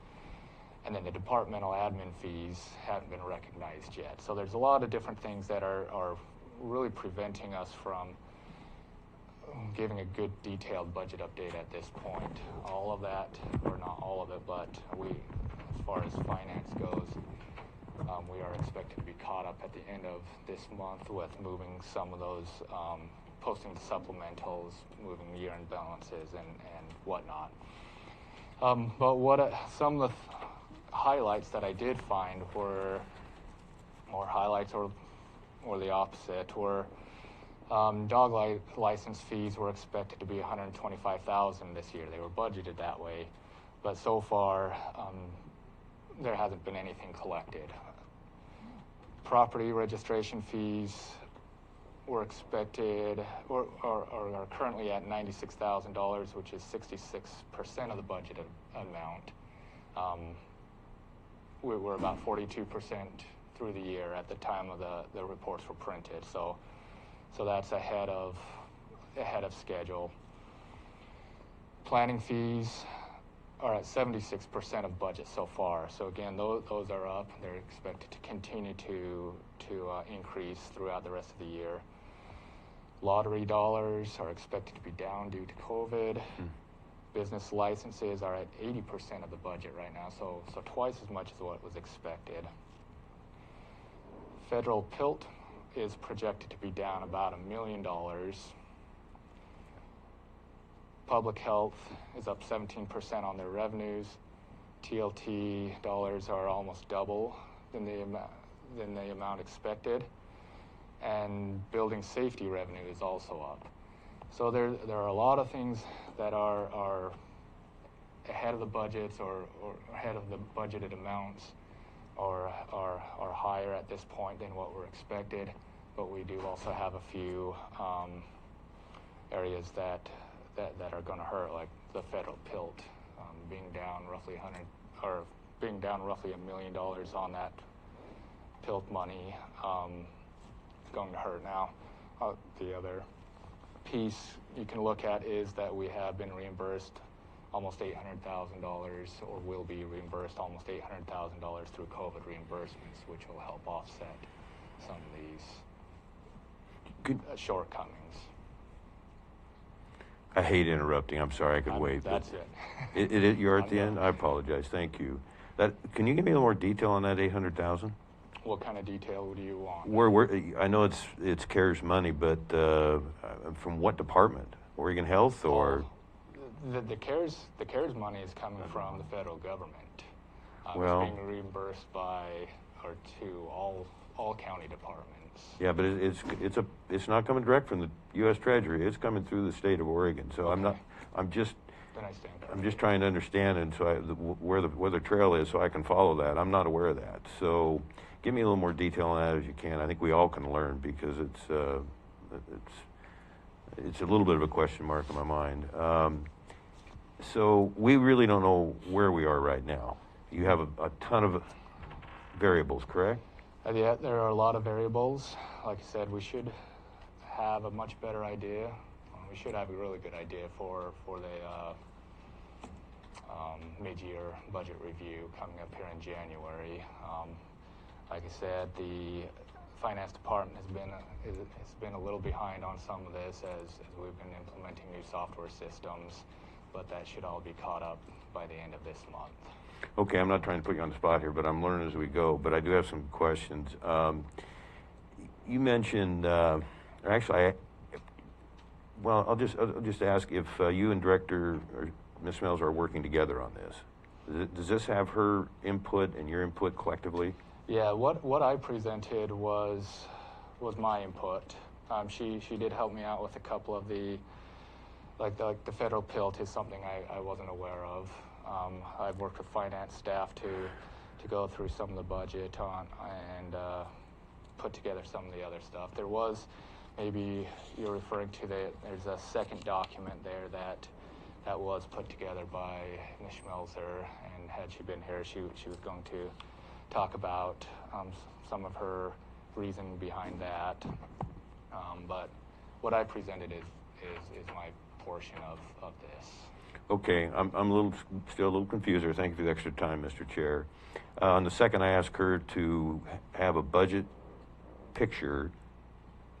And then the departmental admin fees haven't been recognized yet. So there's a lot of different things that are really preventing us from giving a good detailed budget update at this point. All of that, or not all of it, but as far as finance goes, we are expected to be caught up at the end of this month with moving some of those, posting the supplementals, moving year-end balances and whatnot. But some of the highlights that I did find were, or highlights or the opposite, were dog license fees were expected to be $125,000 this year. They were budgeted that way, but so far there hasn't been anything collected. Property registration fees were expected, or are currently at $96,000, which is 66% of the budgeted amount. We were about 42% through the year at the time of the reports were printed, so that's ahead of schedule. Planning fees are at 76% of budget so far. So again, those are up. They're expected to continue to increase throughout the rest of the year. Lottery dollars are expected to be down due to COVID. Business licenses are at 80% of the budget right now, so twice as much as what was expected. Federal PILT is projected to be down about $1 million. Public health is up 17% on their revenues. TLT dollars are almost double than the amount expected. And building safety revenue is also up. So there are a lot of things that are ahead of the budgets or ahead of the budgeted amounts, or are higher at this point than what were expected. But we do also have a few areas that are going to hurt, like the federal PILT being down roughly $1 million on that PILT money. Going to hurt now. The other piece you can look at is that we have been reimbursed almost $800,000, or will be reimbursed almost $800,000 through COVID reimbursements, which will help offset some of these shortcomings. I hate interrupting. I'm sorry. I could wait. That's it. You're at the end? I apologize. Thank you. Can you give me a little more detail on that $800,000? What kind of detail do you want? I know it's CARES money, but from what department? Oregon Health or? The CARES money is coming from the federal government. Well, it's being reimbursed by or to all county departments. Yeah, but it's not coming direct from the U.S. Treasury. It's coming through the state of Oregon. So Okay. I'm just Then I stand I'm just trying to understand and so where the trail is so I can follow that. I'm not aware of that. So give me a little more detail on that as you can. I think we all can learn because it's a little bit of a question mark in my mind. So we really don't know where we are right now. You have a ton of variables, correct? Yeah, there are a lot of variables. Like I said, we should have a much better idea. We should have a really good idea for the mid-year budget review coming up here in January. Like I said, the finance department has been a little behind on some of this as we've been implementing new software systems, but that should all be caught up by the end of this month. Okay, I'm not trying to put you on the spot here, but I'm learning as we go. But I do have some questions. You mentioned, I'll just ask if you and Director or Ms. Smells are working together on this. Does this have her input and your input collectively? Yeah, what I presented was my input. She did help me out with a couple of the the federal PILT is something I wasn't aware of. I've worked with finance staff to go through some of the budget and put together some of the other stuff. There was, maybe you're referring to there's a second document there that was put together by Ms. Schmelzer, and had she been here, she was going to talk about some of her reasoning behind that. But what I presented is my portion of this. Okay, I'm still a little confused there. Thank you for the extra time, Mr. Chair. On the second, I asked her to have a budget picture,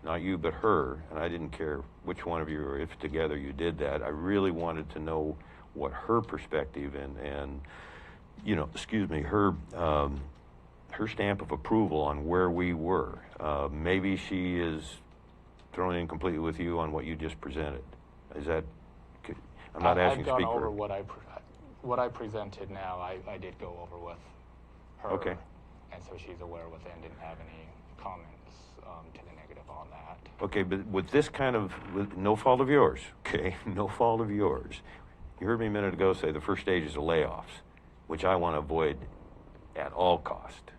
not you, but her, and I didn't care which one of you or if together you did that. I really wanted to know what her perspective and her stamp of approval on where we were. Maybe she is thrown in completely with you on what you just presented. Is that? I'm not asking to speak for her. I've gone over what I presented now. I did go over with her. Okay. And so she's aware with it and didn't have any comments to the negative on that. Okay, but with this kind of, with no fault of yours, okay, no fault of yours. You heard me a minute ago say the first stage is the layoffs, which I want to avoid at all cost.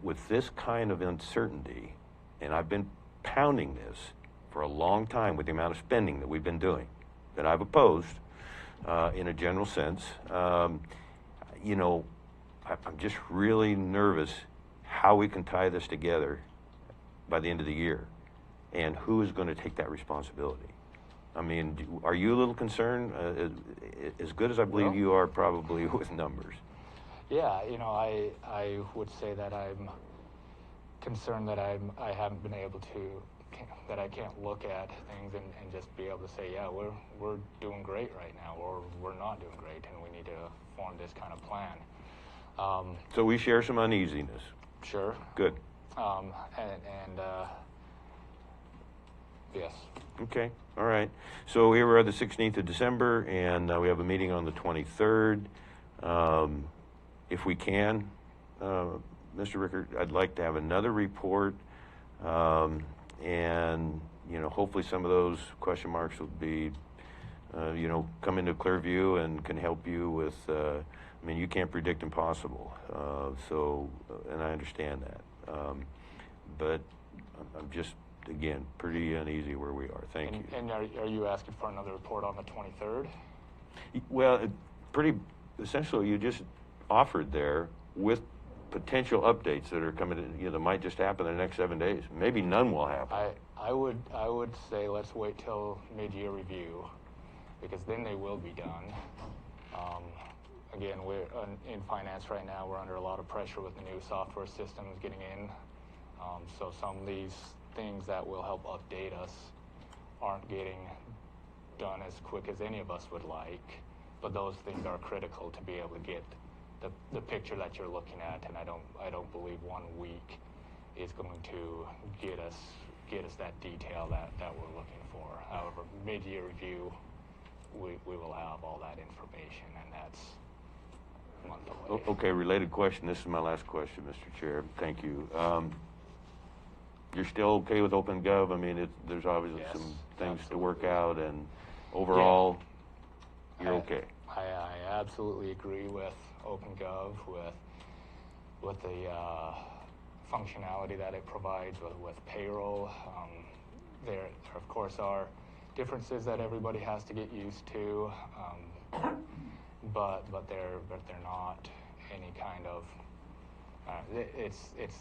With this kind of uncertainty, and I've been pounding this for a long time with the amount of spending that we've been doing, that I've opposed in a general sense, I'm just really nervous how we can tie this together by the end of the year and who is going to take that responsibility. I mean, are you a little concerned, as good as I believe you are probably with numbers? Yeah, I would say that I'm concerned that I haven't been able to, that I can't look at things and just be able to say, yeah, we're doing great right now, or we're not doing great, and we need to form this kind of plan. So we share some uneasiness. Sure. Good. Yes. Okay. All right. So here we are the 16th of December, and we have a meeting on the 23rd. If we can, Mr. Rickert, I'd like to have another report, and hopefully some of those question marks will be, come into clear view and can help you with. I mean, you can't predict impossible, and I understand that, but I'm just, again, pretty uneasy where we are. Thank you. And are you asking for another report on the 23rd? Well, essentially, you just offered there with potential updates that are coming in, that might just happen in the next 7 days. Maybe none will happen. I would say let's wait till mid-year review, because then they will be done. Again, we're in finance right now. We're under a lot of pressure with the new software systems getting in. So some of these things that will help update us aren't getting done as quick as any of us would like. But those things are critical to be able to get the picture that you're looking at. And I don't believe 1 week is going to get us get us that detail that we're looking for. However, mid-year review, we will have all that information, and that's a month away. Okay, related question. This is my last question, Mr. Chair. Thank you. You're still okay with OpenGov? I mean, there's obviously some things to work out, and overall, you're okay. I absolutely agree with OpenGov, with the functionality that it provides with payroll. There, of course, are differences that everybody has to get used to, but they're not any kind of. It's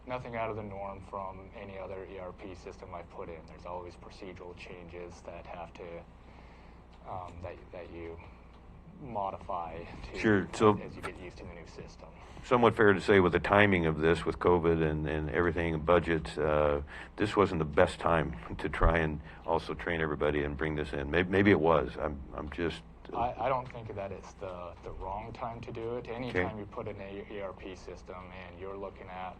nothing out of the norm from any other ERP system I've put in. There's always procedural changes that have to that you modify to Sure. So as you get used to the new system. Somewhat fair to say with the timing of this, with COVID and everything, and budgets, this wasn't the best time to try and also train everybody and bring this in. Maybe it was. I'm just. I don't think that it's the wrong time to do it. Anytime you put in an ERP system and you're looking at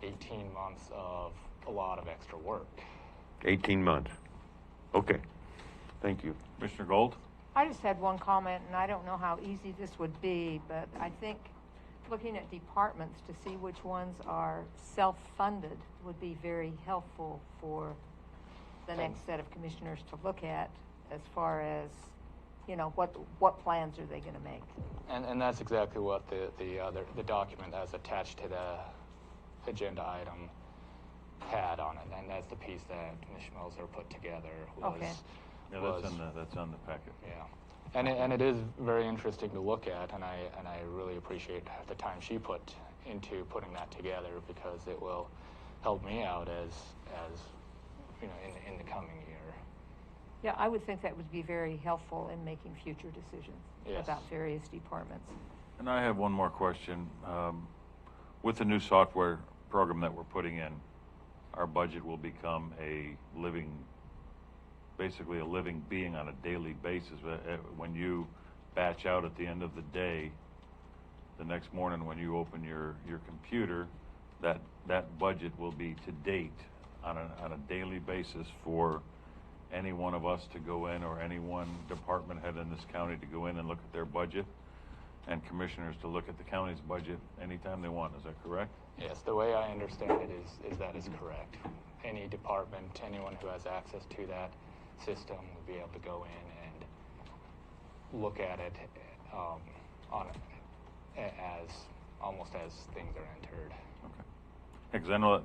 18 months of a lot of extra work. 18 months. Okay. Thank you. Commissioner Gold? I just had one comment, and I don't know how easy this would be, but I think looking at departments to see which ones are self-funded would be very helpful for the next set of commissioners to look at as far as, you know, what plans are they going to make. And that's exactly what the document as attached to the agenda item had on it, and that's the piece that Commissioner Melzer put together. Okay. Yeah, that's on the packet. Yeah, and it is very interesting to look at, and I really appreciate the time she put into putting that together, because it will help me out as you know in the coming year. Yeah, I would think that would be very helpful in making future decisions about various departments. And I have one more question. With the new software program that we're putting in, our budget will become basically a living being on a daily basis. When you batch out at the end of the day, the next morning when you open your computer, that budget will be to date on a daily basis for any one of us to go in, or any one department head in this county to go in and look at their budget, and commissioners to look at the county's budget anytime they want. Is that correct? Yes, the way I understand it is that is correct. Any department, anyone who has access to that system will be able to go in and look at it as almost as things are entered. Okay. Because I know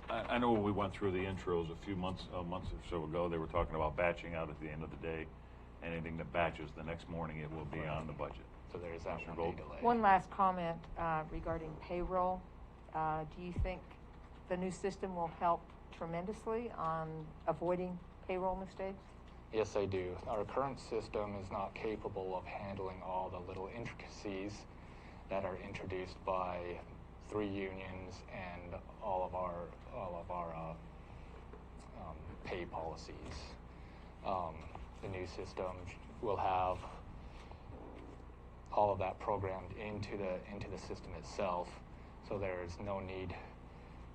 I know when we went through the intros a months or so ago, they were talking about batching out at the end of the day. Anything that batches the next morning, it will be on the budget. So there's that one delay. One last comment regarding payroll. Do you think the new system will help tremendously on avoiding payroll mistakes? Yes, I do. Our current system is not capable of handling all the little intricacies that are introduced by 3 unions and all of our pay policies. The new system will have all of that programmed into the system itself, so there's no need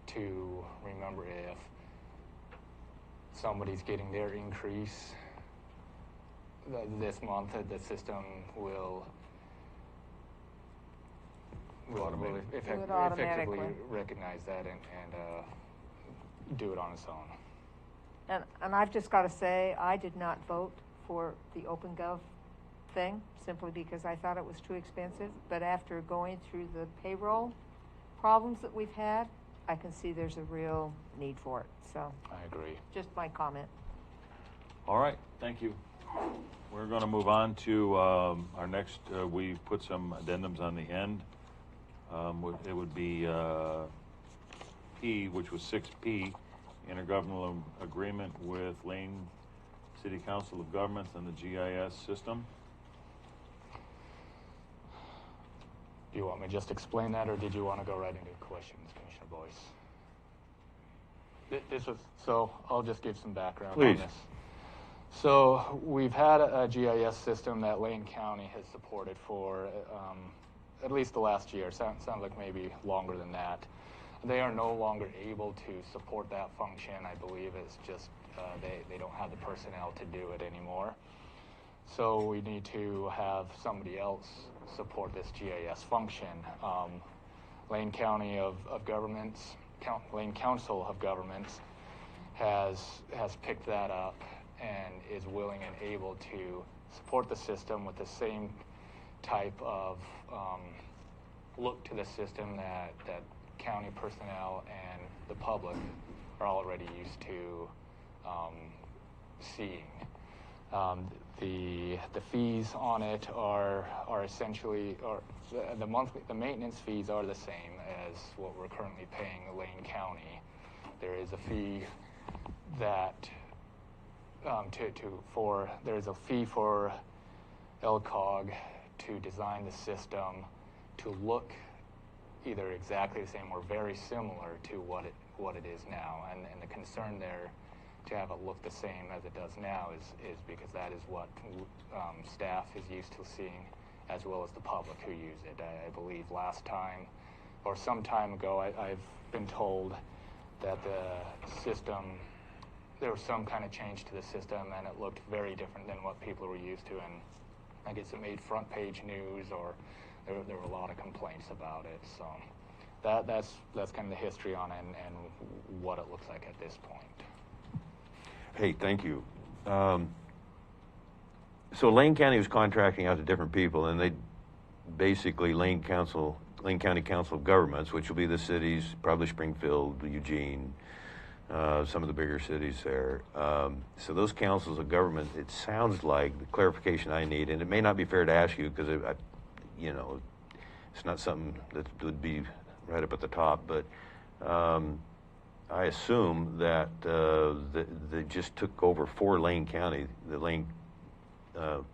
to remember if somebody's getting their increase this month. The system will effectively recognize that and do it on its own. And I've just got to say, I did not vote for the OpenGov thing simply because I thought it was too expensive. But after going through the payroll problems that we've had, I can see there's a real need for it. So I agree. Just my comment. All right, thank you. We're going to move on to our next. We put some addendums on the end. It would be P, which was 6P, intergovernmental agreement with Lane City Council of Governments and the GIS system. Do you want me to just explain that, or did you want to go right into questions, Commissioner Boyce? So I'll just give some background on this. So we've had a GIS system that Lane County has supported for at least the last year. Sounds like maybe longer than that. they are no longer able to support that function. I believe it's just they don't have the personnel to do it anymore. So we need to have somebody else support this GIS function. Lane County of Governments, Lane Council of Governments has picked that up and is willing and able to support the system with the same type of look to the system that county personnel and the public are already used to seeing. The fees on it are essentially, or the maintenance fees are the same as what we're currently paying Lane County. There is a fee that there's a fee for LCOG to design the system to look either exactly the same or very similar to what it is now, and the concern there to have it look the same as it does now is because that is what staff is used to seeing, as well as the public who use it. I believe last time or some time ago I've been told that the system, there was some kind of change to the system and it looked very different than what people were used to, and I guess it made front page news, or there were a lot of complaints about it. So that's kind of the history on it and what it looks like at this point. Hey, thank you. So Lane County was contracting out to different people, and they basically Lane County Council of Governments, which will be the cities, probably Springfield, Eugene, some of the bigger cities there. So those councils of government, it sounds like the clarification I need, and it may not be fair to ask you because it's not something that would be right up at the top, but I assume that they just took over for Lane County, the Lane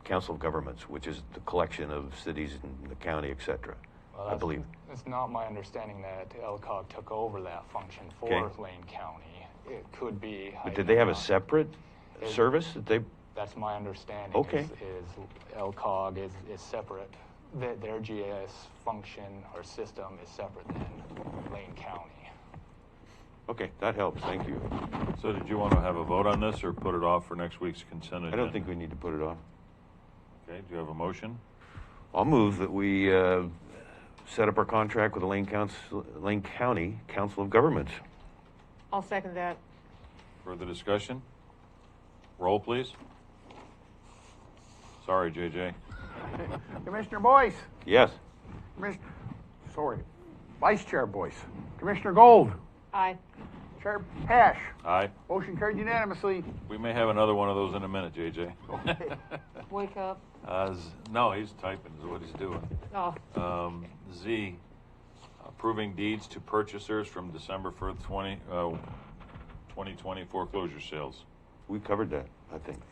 Council of Governments, which is the collection of cities in the county, etc. Well, I believe. It's not my understanding that LCOG took over that function for Lane County. It could be. But did they have a separate service that they? That's my understanding. Okay. Is LCOG is separate. Their GIS function or system is separate than Lane County. Okay, that helps. Thank you. So did you want to have a vote on this or put it off for next week's consent agenda? I don't think we need to put it off. Okay, do you have a motion? I'll move that we set up our contract with the Lane County Council of Governments. I'll second that. Further discussion? Roll, please. Sorry, JJ. Commissioner Boyce. Yes. Vice Chair Boyce. Commissioner Gold. Aye. Chair Pash. Aye. Motion carried unanimously. We may have another one of those in a minute, JJ. Okay. Wake up. No, he's typing is what he's doing. Oh. Z, approving deeds to purchasers from December 1st, 2020 foreclosure sales. We covered that, I think.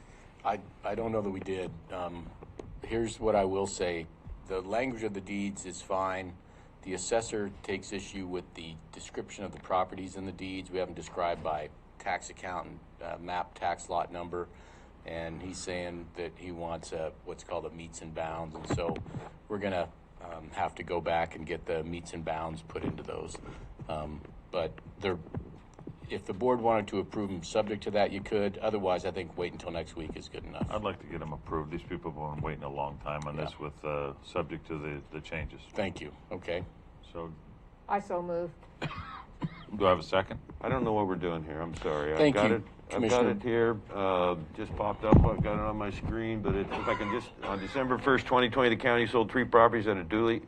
I don't know that we did. Here's what I will say. The language of the deeds is fine. The assessor takes issue with the description of the properties in the deeds. We have them described by tax account and map tax lot number. And he's saying that he wants what's called a meets and bounds. And so we're going to have to go back and get the meets and bounds put into those. But if the board wanted to approve them subject to that, you could. Otherwise, I think wait until next week is good enough. I'd like to get them approved. These people have been waiting a long time on this with subject to the changes. Thank you. Okay. So I so move. do I have a second? I don't know what we're doing here. I'm sorry. Thank you, I've got it here. Just popped up. I've got it on my screen. But if I can just, on December 1st, 2020, the county sold 3 properties at a duly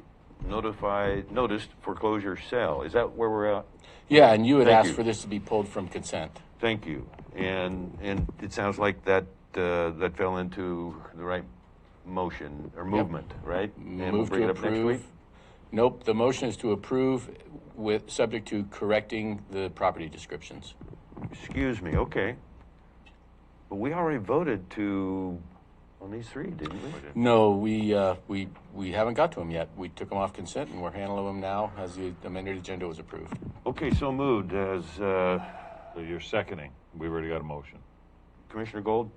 noticed foreclosure sale. Is that where we're at? Yeah, and you had asked for this to be pulled from consent. Thank you. And it sounds like that fell into the right motion or movement, right? And we'll bring it up next week? Nope. The motion is to approve with subject to correcting the property descriptions. Excuse me. Okay. But we already voted on these 3, didn't we? No, we haven't got to them yet. We took them off consent, and we're handling them now as the amended agenda was approved. Okay, so moved as... So you're seconding. We already got a motion. Commissioner Gold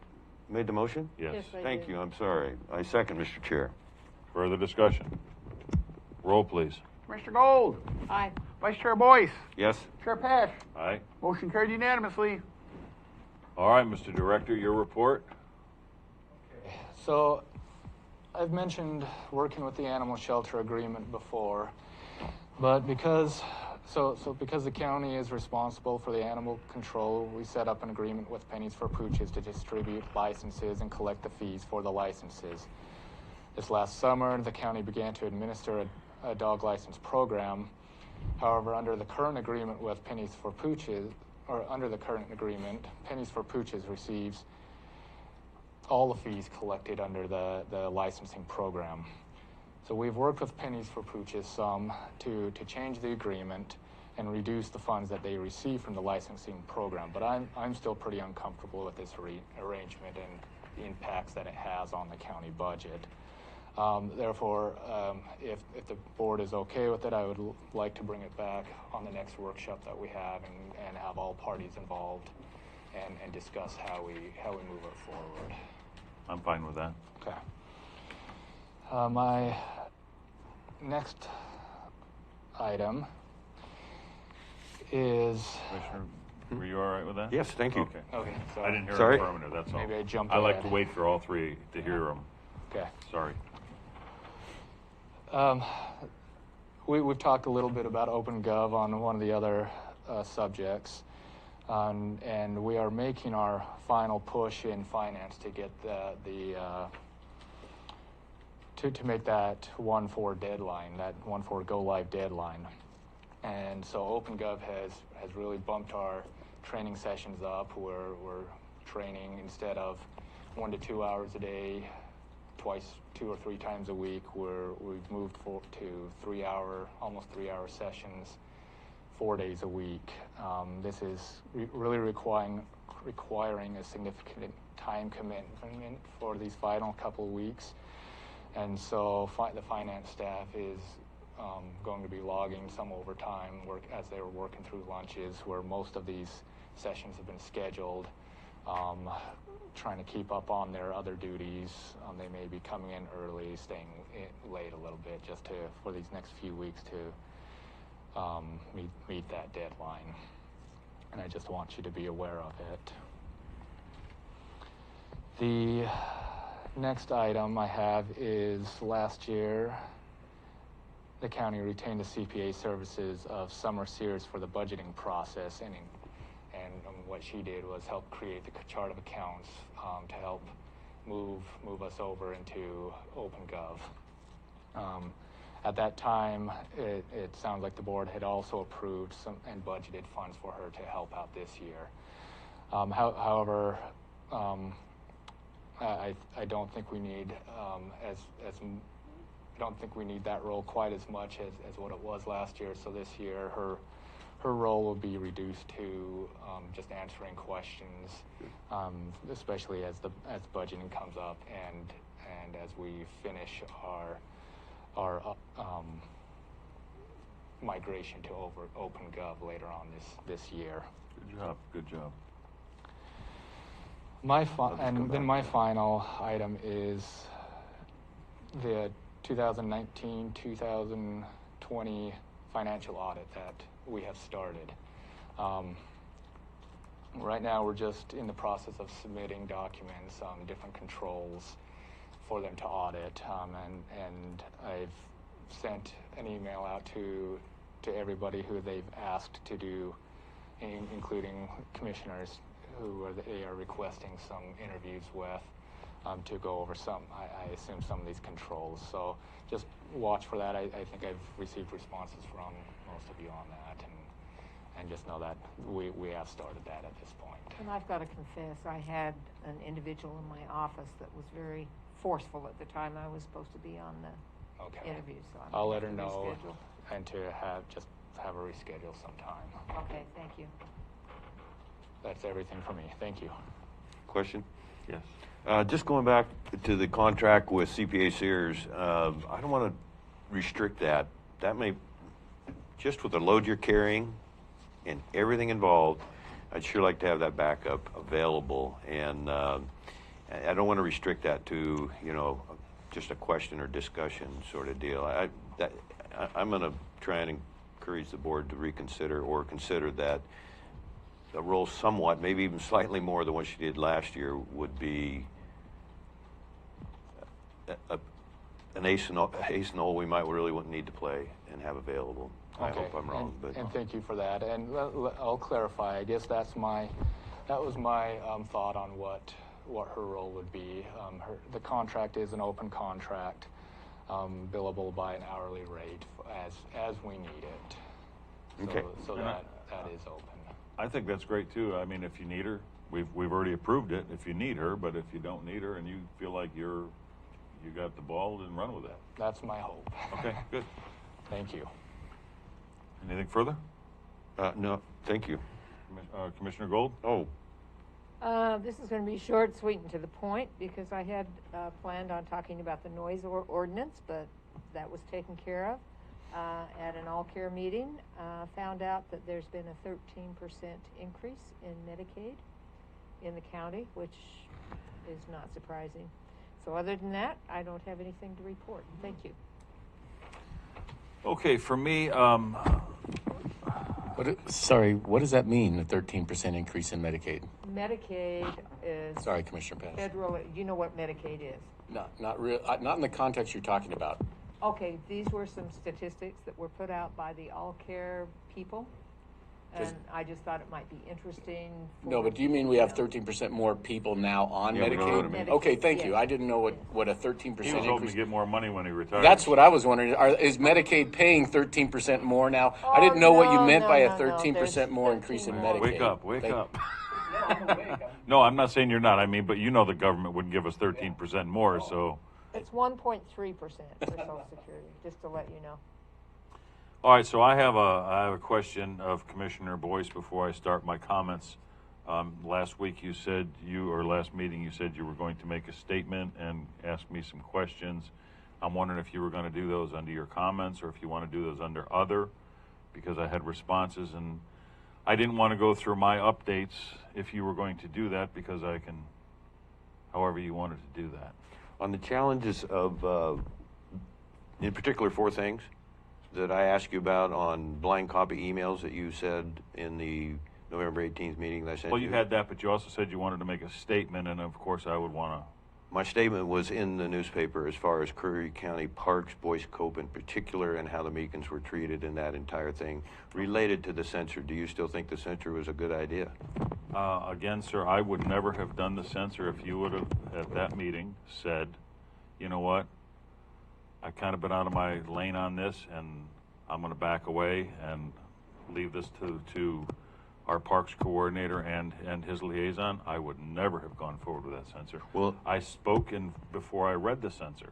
made the motion? Yes. Thank you. I'm sorry. I second, Mr. Chair. Further discussion? Roll, please. Commissioner Gold. Aye. Vice Chair Boyce. Yes. Chair Pash. Aye. Motion carried unanimously. All right, Mr. Director, your report. So, I've mentioned working with the animal shelter agreement before, but because the county is responsible for the animal control, we set up an agreement with Pennies for Pooches to distribute licenses and collect the fees for the licenses. This last summer, the county began to administer a dog license program. However, under the current agreement with Pennies for Pooches, Pennies for Pooches receives all the fees collected under the licensing program. So we've worked with Pennies for Pooches some to change the agreement and reduce the funds that they receive from the licensing program. But I'm still pretty uncomfortable with this arrangement and the impacts that it has on the county budget. Therefore, if the board is okay with it, I would like to bring it back on the next workshop that we have and have all parties involved and discuss how we move it forward. I'm fine with that. Okay. My next item is... Commissioner, were you all right with that? Yes, thank you. Okay. Okay. I didn't hear Sorry. an affirmative, that's all. Maybe I jumped I like ahead. to wait for all three to hear them. Okay. Sorry. We've talked a little bit about OpenGov on one of the other subjects, and we are making our final push in finance to get to make that 1/4 deadline, that 1/4 go live deadline. And so OpenGov has really bumped our training sessions up. We're training instead of 1 to 2 hours a day, twice, 2 or 3 times a week. We've moved to 3-hour, almost 3-hour sessions, 4 days a week. This is really requiring a significant time commitment for these final couple of weeks. And so the finance staff is going to be logging some overtime as they were working through lunches, where most of these sessions have been scheduled, trying to keep up on their other duties. They may be coming in early, staying late a little bit, just for these next few weeks to meet that deadline. And I just want you to be aware of it. The next item I have is last year, the county retained the CPA services of Summer Sears for the budgeting process, and what she did was help create the chart of accounts to help move us over into OpenGov. At that time, it sounds like the board had also approved some and budgeted funds for her to help out this year. However, I don't think we need I don't think we need that role quite as much as what it was last year. So this year, her role will be reduced to just answering questions, especially as budgeting comes up and as we finish our migration to OpenGov later on this year. Good job. Good job. Then my final item is the 2019-2020 financial audit that we have started. Right now, we're just in the process of submitting documents, different controls for them to audit, and I've sent an email out to everybody who they've asked to do, including commissioners who they are requesting some interviews with, to go over I assume some of these controls. So just watch for that. I think I've received responses from most of you on that, and just know that we have started that at this point. And I've got to confess, I had an individual in my office that was very forceful at the time I was supposed to be on the interview. So I'll let her know and to have a reschedule sometime. Okay, thank you. That's everything for me. Thank you. Question? Yes. Just going back to the contract with CPA Sears, I don't want to restrict that. That may, just with the load you're carrying and everything involved, I'd sure like to have that backup available. And I don't want to restrict that to, just a question or discussion sort of deal. I'm going to try and encourage the board to reconsider or consider that a role somewhat, maybe even slightly more than what she did last year would be an ace in all we might really wouldn't need to play and have available. I hope I'm wrong. And thank you for that. And I'll clarify. I guess that was my thought on what her role would be. The contract is an open contract, billable by an hourly rate as we need it. Okay. So that is open. I think that's great too. I mean, if you need her, we've already approved it. If you need her, but if you don't need her and you feel like you got the ball, then run with that. That's my hope. Okay, good. Thank you. Anything further? No, thank you. Commissioner Gold? Oh. This is going to be short, sweet, and to the point because I had planned on talking about the noise ordinance, but that was taken care of at an all-care meeting. Found out that there's been a 13% increase in Medicaid in the county, which is not surprising. So other than that, I don't have anything to report. Thank you. Okay, for me, Sorry, what does that mean, a 13% increase in Medicaid? Medicaid is... Sorry, Commissioner Pass. Federal, you know what Medicaid is? Not in the context you're talking about. Okay, these were some statistics that were put out by the all-care people, and I just thought it might be interesting. No, but do you mean we have 13% more people now on Yeah, we know what I Medicaid? mean. Okay, thank Yes. you. I didn't know what a 13% he was hoping increase. to get more money when he retired. That's what I was wondering. Is Medicaid paying 13% more now? I didn't know what you meant by a 13% more increase in Medicaid. Wake up. No, I'm not saying you're not. I mean, but you know the government wouldn't give us 13% more, so. It's 1.3% for Social Security, just to let you know. All right, so I have a question of Commissioner Boyce before I start my comments. Last week last meeting you said you were going to make a statement and ask me some questions. I'm wondering if you were going to do those under your comments or if you want to do those under other, because I had responses and I didn't want to go through my updates if you were going to do that, because I can, however you wanted to do that. On the challenges of, in particular, 4 things that I asked you about on blind copy emails that you said in the November 18th meeting that I sent you. Well, you had that, but you also said you wanted to make a statement, and of course I would want to. My statement was in the newspaper as far as Curry County Parks, Boyce Cove in particular, and how the Meekins were treated in that entire thing. Related to the censor, do you still think the censor was a good idea? Again, sir, I would never have done the censor if you would have, at that meeting, said, you know what, I've kind of been out of my lane on this, and I'm going to back away and leave this to our parks coordinator and his liaison. I would never have gone forward with that censor. Well, I spoke before I read the censor.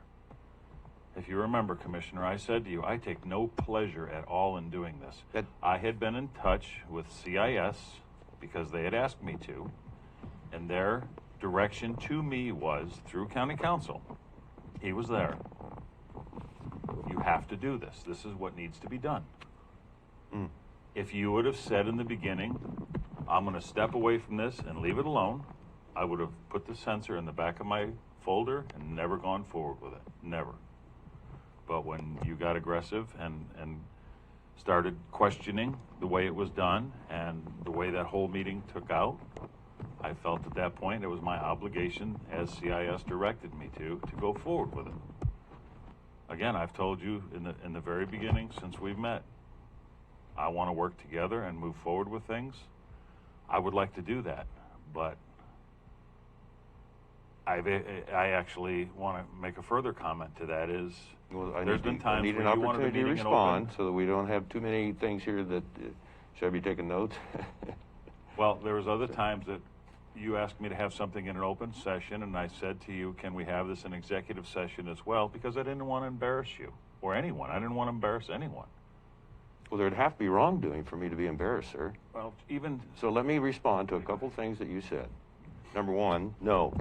If you remember, Commissioner, I said to you, I take no pleasure at all in doing this. I had been in touch with CIS because they had asked me to, and their direction to me was through County Council. He was there. You have to do this. This is what needs to be done. If you would have said in the beginning, I'm going to step away from this and leave it alone, I would have put the censor in the back of my folder and never gone forward with it. Never. But when you got aggressive and started questioning the way it was done and the way that whole meeting took out, I felt at that point it was my obligation, as CIS directed me to go forward with it. Again, I've told you in the very beginning since we've met, I want to work together and move forward with things. I would like to do that, but I actually want to make a further comment to that is, there's been times I need where an you wanted a opportunity to meeting respond open. so that we don't have too many things here that, should I be taking notes? Well, there was other times that you asked me to have something in an open session, and I said to you, can we have this in executive session as well? Because I didn't want to embarrass you or anyone. I didn't want to embarrass anyone. Well, there'd have to be wrongdoing for me to be embarrassed, sir. Well, even... So let me respond to a couple things that you said. Number one, no.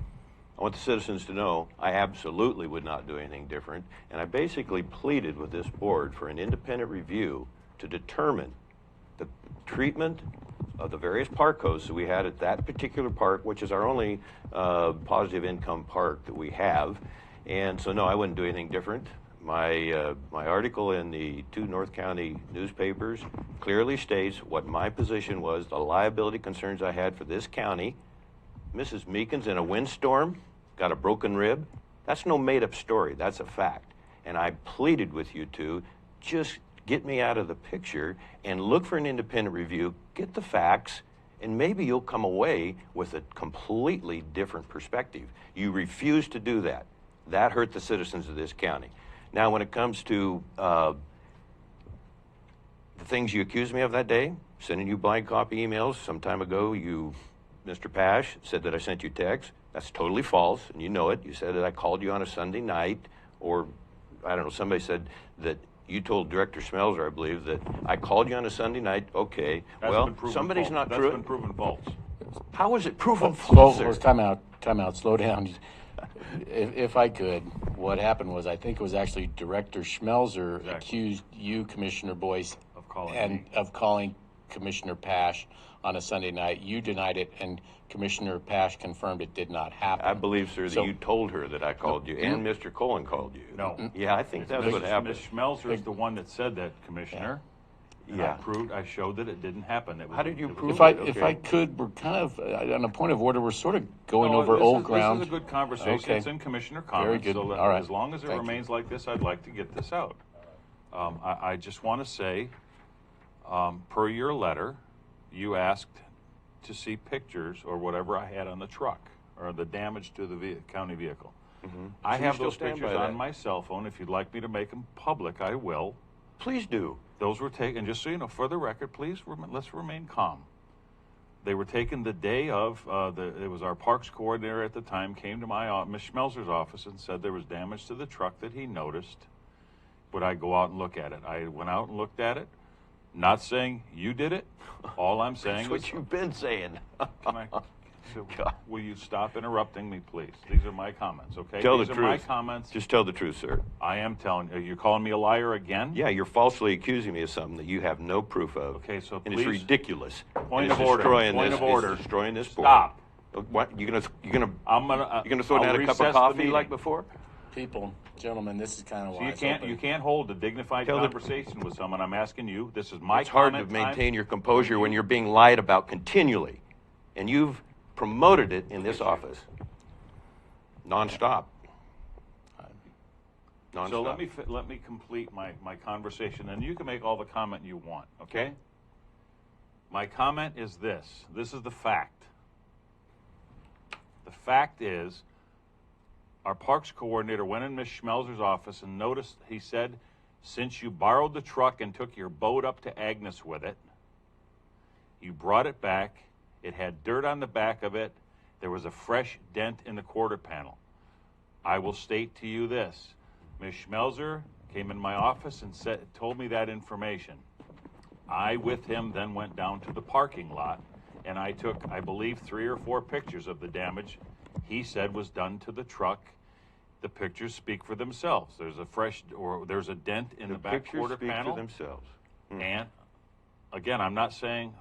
I want the citizens to know I absolutely would not do anything different, and I basically pleaded with this board for an independent review to determine the treatment of the various park codes that we had at that particular park, which is our only positive income park that we have. And so, no, I wouldn't do anything different. My article in the 2 North County newspapers clearly states what my position was, the liability concerns I had for this county. Mrs. Meekins in a windstorm got a broken rib. That's no made-up story. That's a fact. And I pleaded with you two, just get me out of the picture and look for an independent review, get the facts, and maybe you'll come away with a completely different perspective. You refuse to do that. That hurt the citizens of this county. Now, when it comes to the things you accused me of that day, sending you blind copy emails, some time ago you, Mr. Pash, said that I sent you texts. That's totally false, and you know it. You said that I called you on a Sunday night, or I don't know, somebody said that you told Director Schmelzer, I believe, that I called you on a Sunday night. Okay, well, somebody's false. not That's true. been proven false. How is it proven false? Well, time out, slow down. If I could, what happened was I think it was actually Director Schmelzer accused you, Commissioner Boyce, of calling Commissioner Pash on a Sunday night. You denied it, and Commissioner Pash confirmed it did not happen. I believe, sir, that you told her that I called you, and Mr. Cullen called you. No. Yeah, I think that's what happened. Ms. Schmelzer is the one that said that, Commissioner. Yeah. I showed that it didn't happen. How did you prove it? If I could, we're kind of, on a point of order, we're sort of going over old ground. This is a good conversation. Okay. It's in Commissioner comments. Very good. So All right. as long as it remains like this, I'd like to get this out. I just want to say, per your letter, you asked to see pictures or whatever I had on the truck or the damage to the county vehicle. Mm-hmm. I have those pictures on my cell phone. If you'd like me to make them public, I will. Please do. Those were taken, just so you know, for the record, please, let's remain calm. They were taken the day of, it was our parks coordinator at the time, came to my Ms. Schmelzer's office and said there was damage to the truck that he noticed. Would I go out and look at it? I went out and looked at it. Not saying you did it. All I'm saying That's what you've been saying. Will you stop interrupting me, please? These are my comments, okay? Tell These the are truth. my comments. Just tell the truth, sir. I am telling you. You're calling me a liar again? Yeah, you're falsely accusing me of something that you have no proof of. Okay, so and please. it's ridiculous. Point and of order. Point of order. It's destroying this board. Stop. What? You're gonna throw I'll down a cup recess of the coffee meeting. like before? People, gentlemen, this is kind of So why you can't hold a dignified conversation with someone. I'm asking you. This is my It's hard to comment maintain your composure when you're being lied about continually, and you've promoted it in this office. Nonstop. Nonstop. So let me complete my conversation, and you can make all the comment you want, okay? My comment is this. This is the fact. The fact is, our parks coordinator went in Ms. Schmelzer's office and noticed, he said, since you borrowed the truck and took your boat up to Agnes with it, you brought it back, it had dirt on the back of it, there was a fresh dent in the quarter panel. I will state to you this. Ms. Schmelzer came in my office and told me that information. I, with him, then went down to the parking lot, and I took, I believe, 3 or 4 pictures of the damage he said was done to the truck. The pictures speak for themselves. There's a dent in the back quarter panel. The pictures speak for themselves. And again, I'm not saying,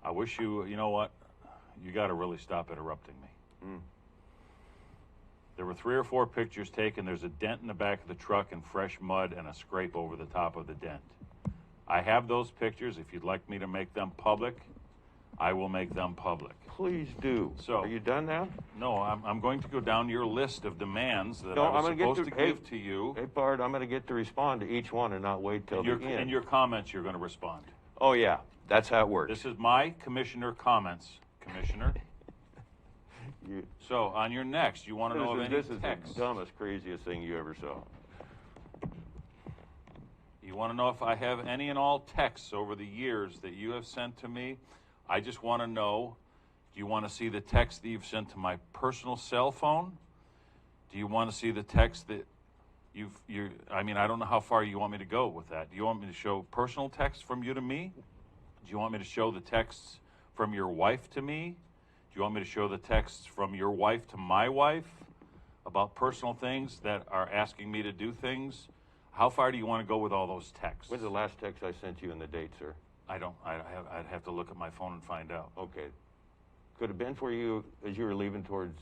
I wish you know what, you got to really stop interrupting me. There were 3 or 4 pictures taken. There's a dent in the back of the truck and fresh mud and a scrape over the top of the dent. I have those pictures. If you'd like me to make them public, I will make them public. Please do. So, are you done now? No, I'm going to go down your list of demands that No, I was I'm gonna supposed to give to you. Hey, Bart, I'm going to get to respond to each one and not wait till the end. In your comments, you're going to respond. Oh, yeah. That's how it works. This is my commissioner comments, Commissioner. So, on your next, you want to know of any This is text? the dumbest, craziest thing you ever saw. You want to know if I have any and all texts over the years that you have sent to me? I just want to know, do you want to see the text that you've sent to my personal cell phone? Do you want to see the text that I mean, I don't know how far you want me to go with that. Do you want me to show personal text from you to me? Do you want me to show the texts from your wife to me? Do you want me to show the texts from your wife to my wife about personal things that are asking me to do things? How far do you want to go with all those texts? When's the last text I sent you and the date, sir? I'd have to look at my phone and find out. Okay. Could have been for you as you were leaving towards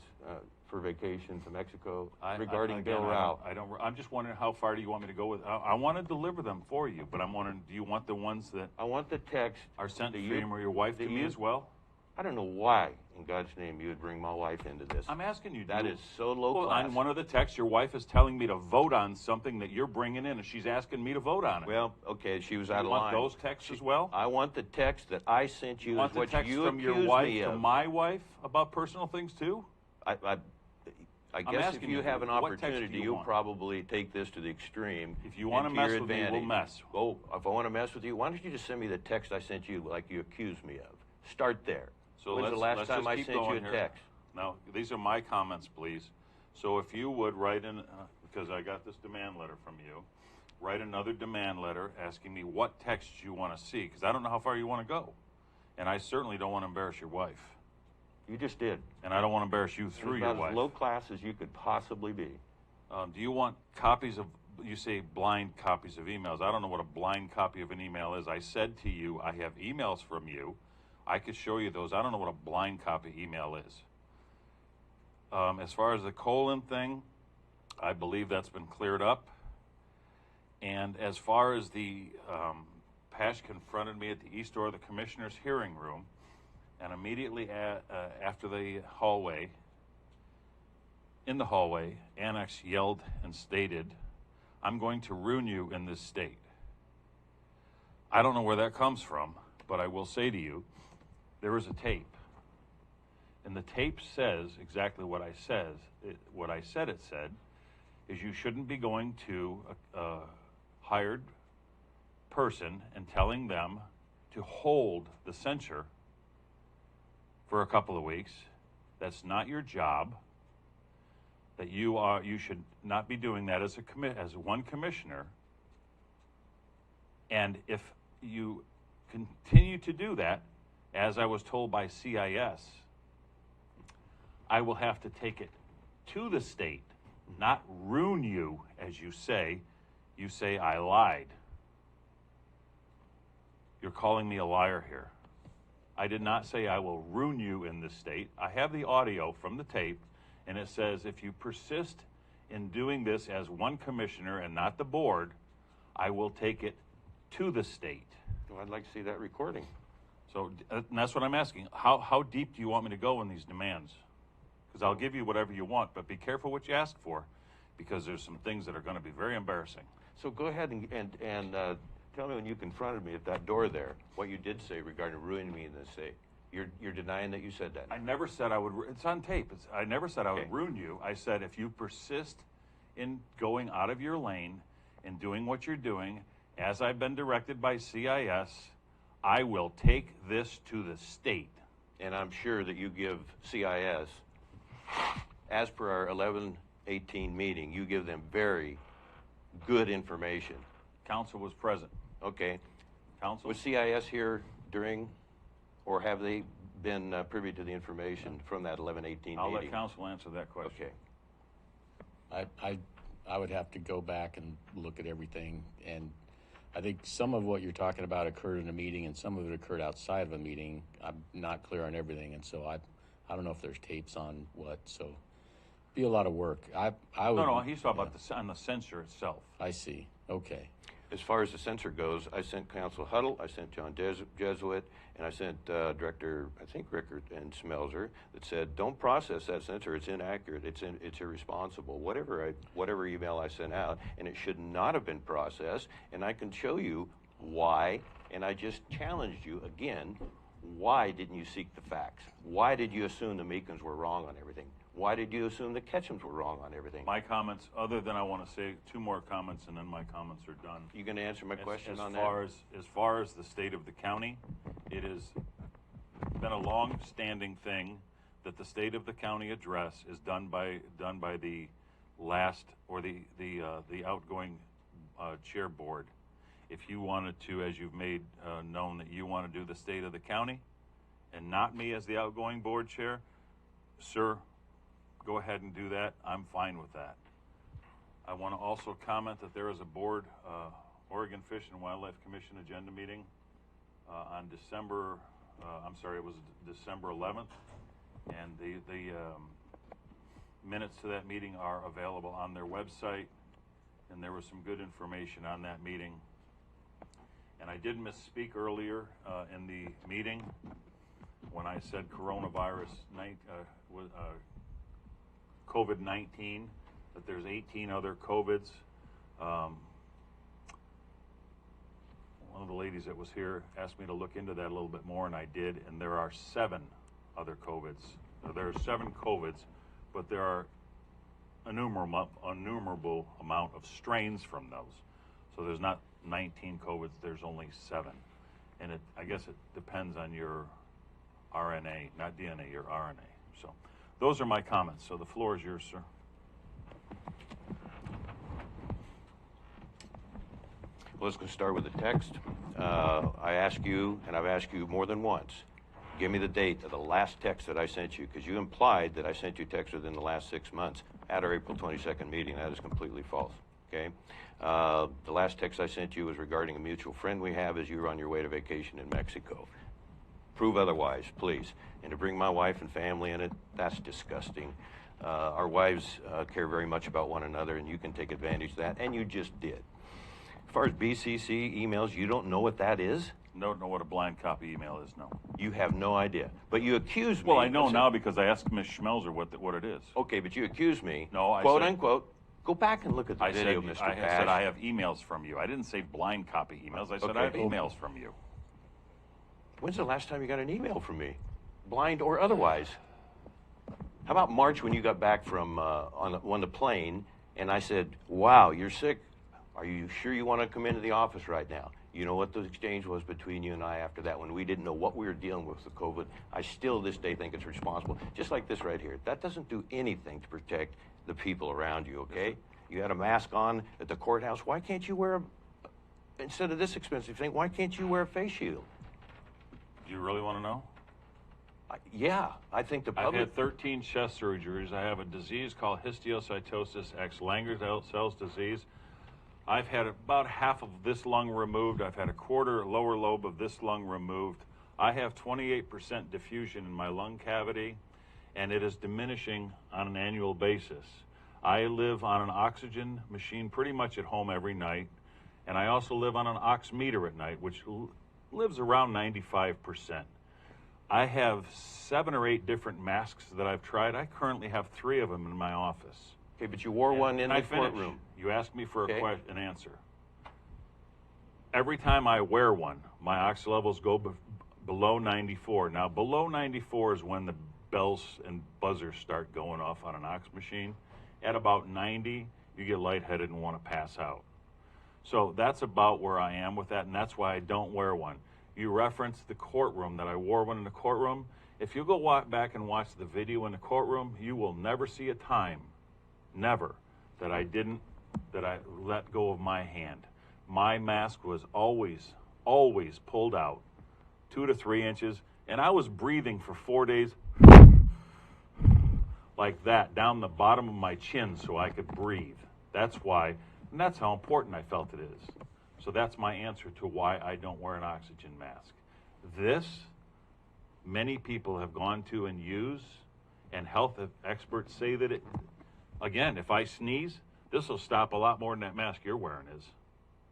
for vacation to Mexico regarding Bill Again, Rao. I'm just wondering how far do you want me to go with? I want to deliver them for you, but I'm wondering, do you want the ones that I want the text are sent that to you or your wife to me as well? I don't know why, in God's name, you would bring my wife into this. I'm asking you. That is so low Well, class. on one of the texts, your wife is telling me to vote on something that you're bringing in, and she's asking me to vote on it. Well, okay, she was Do out you of want line. those texts as well? I want the text that I sent you. You want is the what text you from your accused wife me to of. my wife about personal things too? I I'm guess if asking you you, have an what text do opportunity, you you'll want? probably take this to the extreme. If you want to and mess your with me, we'll advantage. mess. Oh, if I want to mess with you, why don't you just send me the text I sent you like you accused me of? Start there. So When's the last let's time just I keep sent you a going here. text? No, these are my comments, please. So if you would write in, because I got this demand letter from you, write another demand letter asking me what texts you want to see, because I don't know how far you want to go. And I certainly don't want to embarrass your wife. You just did. And I don't want to embarrass you through It's your about wife. as low class as you could possibly be. Do you want copies of, you say blind copies of emails. I don't know what a blind copy of an email is. I said to you, I have emails from you. I could show you those. I don't know what a blind copy email is. As far as the colon thing, I believe that's been cleared up. And as far as the, Pash confronted me at the east door of the commissioner's hearing room, and immediately after the hallway, in the hallway, Annex yelled and stated, "I'm going to ruin you in this state." I don't know where that comes from, but I will say to you, there is a tape. And the tape says exactly what I said it said, is you shouldn't be going to a hired person and telling them to hold the censure for a couple of weeks. That's not your job. That you should not be doing that as one commissioner. And if you continue to do that, as I was told by CIS, I will have to take it to the state, not ruin you, as you say. You say I lied. You're calling me a liar here. I did not say I will ruin you in this state. I have the audio from the tape, and it says if you persist in doing this as one commissioner and not the board, I will take it to the state. Well, I'd like to see that recording. So and that's what I'm asking. How deep do you want me to go in these demands? Because I'll give you whatever you want, but be careful what you ask for, because there's some things that are going to be very embarrassing. So go ahead and tell me when you confronted me at that door there, what you did say regarding ruining me in this state. You're denying that you said that. I never said I would. It's on tape. I never said I would ruin you. I said if you persist in going out of your lane and doing what you're doing, as I've been directed by CIS, I will take this to the state. And I'm sure that you give CIS, as per our 11/18 meeting, you give them very good information. Council was present. Okay. Council? Was CIS here during, or have they been privy to the information from that 11/18 meeting? I'll let council answer that question. Okay. I would have to go back and look at everything, and I think some of what you're talking about occurred in a meeting and some of it occurred outside of a meeting. I'm not clear on everything, and so I don't know if there's tapes on what, so be a lot of work. I would. No, he's talking about on the censure itself. I see. Okay. As far as the censor goes, I sent Council Huddle, I sent John Jesuit, and I sent Director, I think Rickert and Smelzer, that said, don't process that censor. It's inaccurate. It's irresponsible. Whatever email I sent out, and it should not have been processed. And I can show you why. And I just challenged you again. Why didn't you seek the facts? Why did you assume the Meekins were wrong on everything? Why did you assume the Ketchums were wrong on everything? My comments, other than I want to say two more comments, and then my comments are done. You going to answer my question on that? As far as the state of the county, it has been a long-standing thing that the state of the county address is done by the last or the outgoing chair board. If you wanted to, as you've made known that you want to do the state of the county, and not me as the outgoing board chair, sir, go ahead and do that. I'm fine with that. I want to also comment that there is a board, Oregon Fish and Wildlife Commission agenda meeting on December 11th, and minutes to that meeting are available on their website, and there was some good information on that meeting. And I did misspeak earlier in the meeting when I said COVID-19, that there's 18 other COVIDs. One of the ladies that was here asked me to look into that a little bit more, and I did, and there are 7 other COVIDs. There are 7 COVIDs, but there are innumerable amount of strains from those. So there's not 19 COVIDs, there's only 7. And I guess it depends on your RNA, not DNA, your RNA. So those are my comments. So the floor is yours, sir. Well, let's go start with the text. I ask you, and I've asked you more than once, give me the date of the last text that I sent you, because you implied that I sent you text within the last 6 months at our April 22nd meeting. That is completely false, okay? The last text I sent you was regarding a mutual friend we have as you were on your way to vacation in Mexico. Prove otherwise, please. And to bring my wife and family in it, that's disgusting. Our wives care very much about one another, and you can take advantage of that, and you just did. As far as BCC emails, you don't know what that is? Don't know what a blind copy email is, no. You have no idea. But you accuse me. Well, I know now because I asked Ms. Schmelzer what it is. Okay, but you accuse me, no, quote unquote, go back and look at the video, Mr. I Pash. said I have emails from you. I didn't say blind copy emails. I said I have emails from you. When's the last time you got an email from me? Blind or otherwise? How about March when you got back from on the plane and I said, wow, you're sick. Are you sure you want to come into the office right now? You know what the exchange was between you and I after that when we didn't know what we were dealing with COVID. I still this day think it's responsible. Just like this right here. That doesn't do anything to protect the people around you, okay? You had a mask on at the courthouse. Why can't you wear instead of this expensive thing, why can't you wear a face shield? Do you really want to know? Yeah, I think the public... I've had 13 chest surgeries. I have a disease called histiocytosis X Langerhans disease. I've had about half of this lung removed. I've had a quarter lower lobe of this lung removed. I have 28% diffusion in my lung cavity, and it is diminishing on an annual basis. I live on an oxygen machine pretty much at home every night, and I also live on an ox meter at night, which lives around 95%. I have 7 or 8 different masks that I've tried. I currently have 3 of them in my office. Okay, but you wore one in the courtroom. You asked me for an answer. Every time I wear one, my ox levels go below 94. Now, below 94 is when the bells and buzzers start going off on an ox machine. At about 90, you get lightheaded and want to pass out. So that's about where I am with that, and that's why I don't wear one. You referenced the courtroom, that I wore one in the courtroom. If you go back and watch the video in the courtroom, you will never see a time, never, that I let go of my hand. My mask was always pulled out 2 to 3 inches, and I was breathing for 4 days like that down the bottom of my chin so I could breathe. That's why, and that's how important I felt it is. So that's my answer to why I don't wear an oxygen mask. This, many people have gone to and use, and health experts say that it, again, if I sneeze, this will stop a lot more than that mask you're wearing is.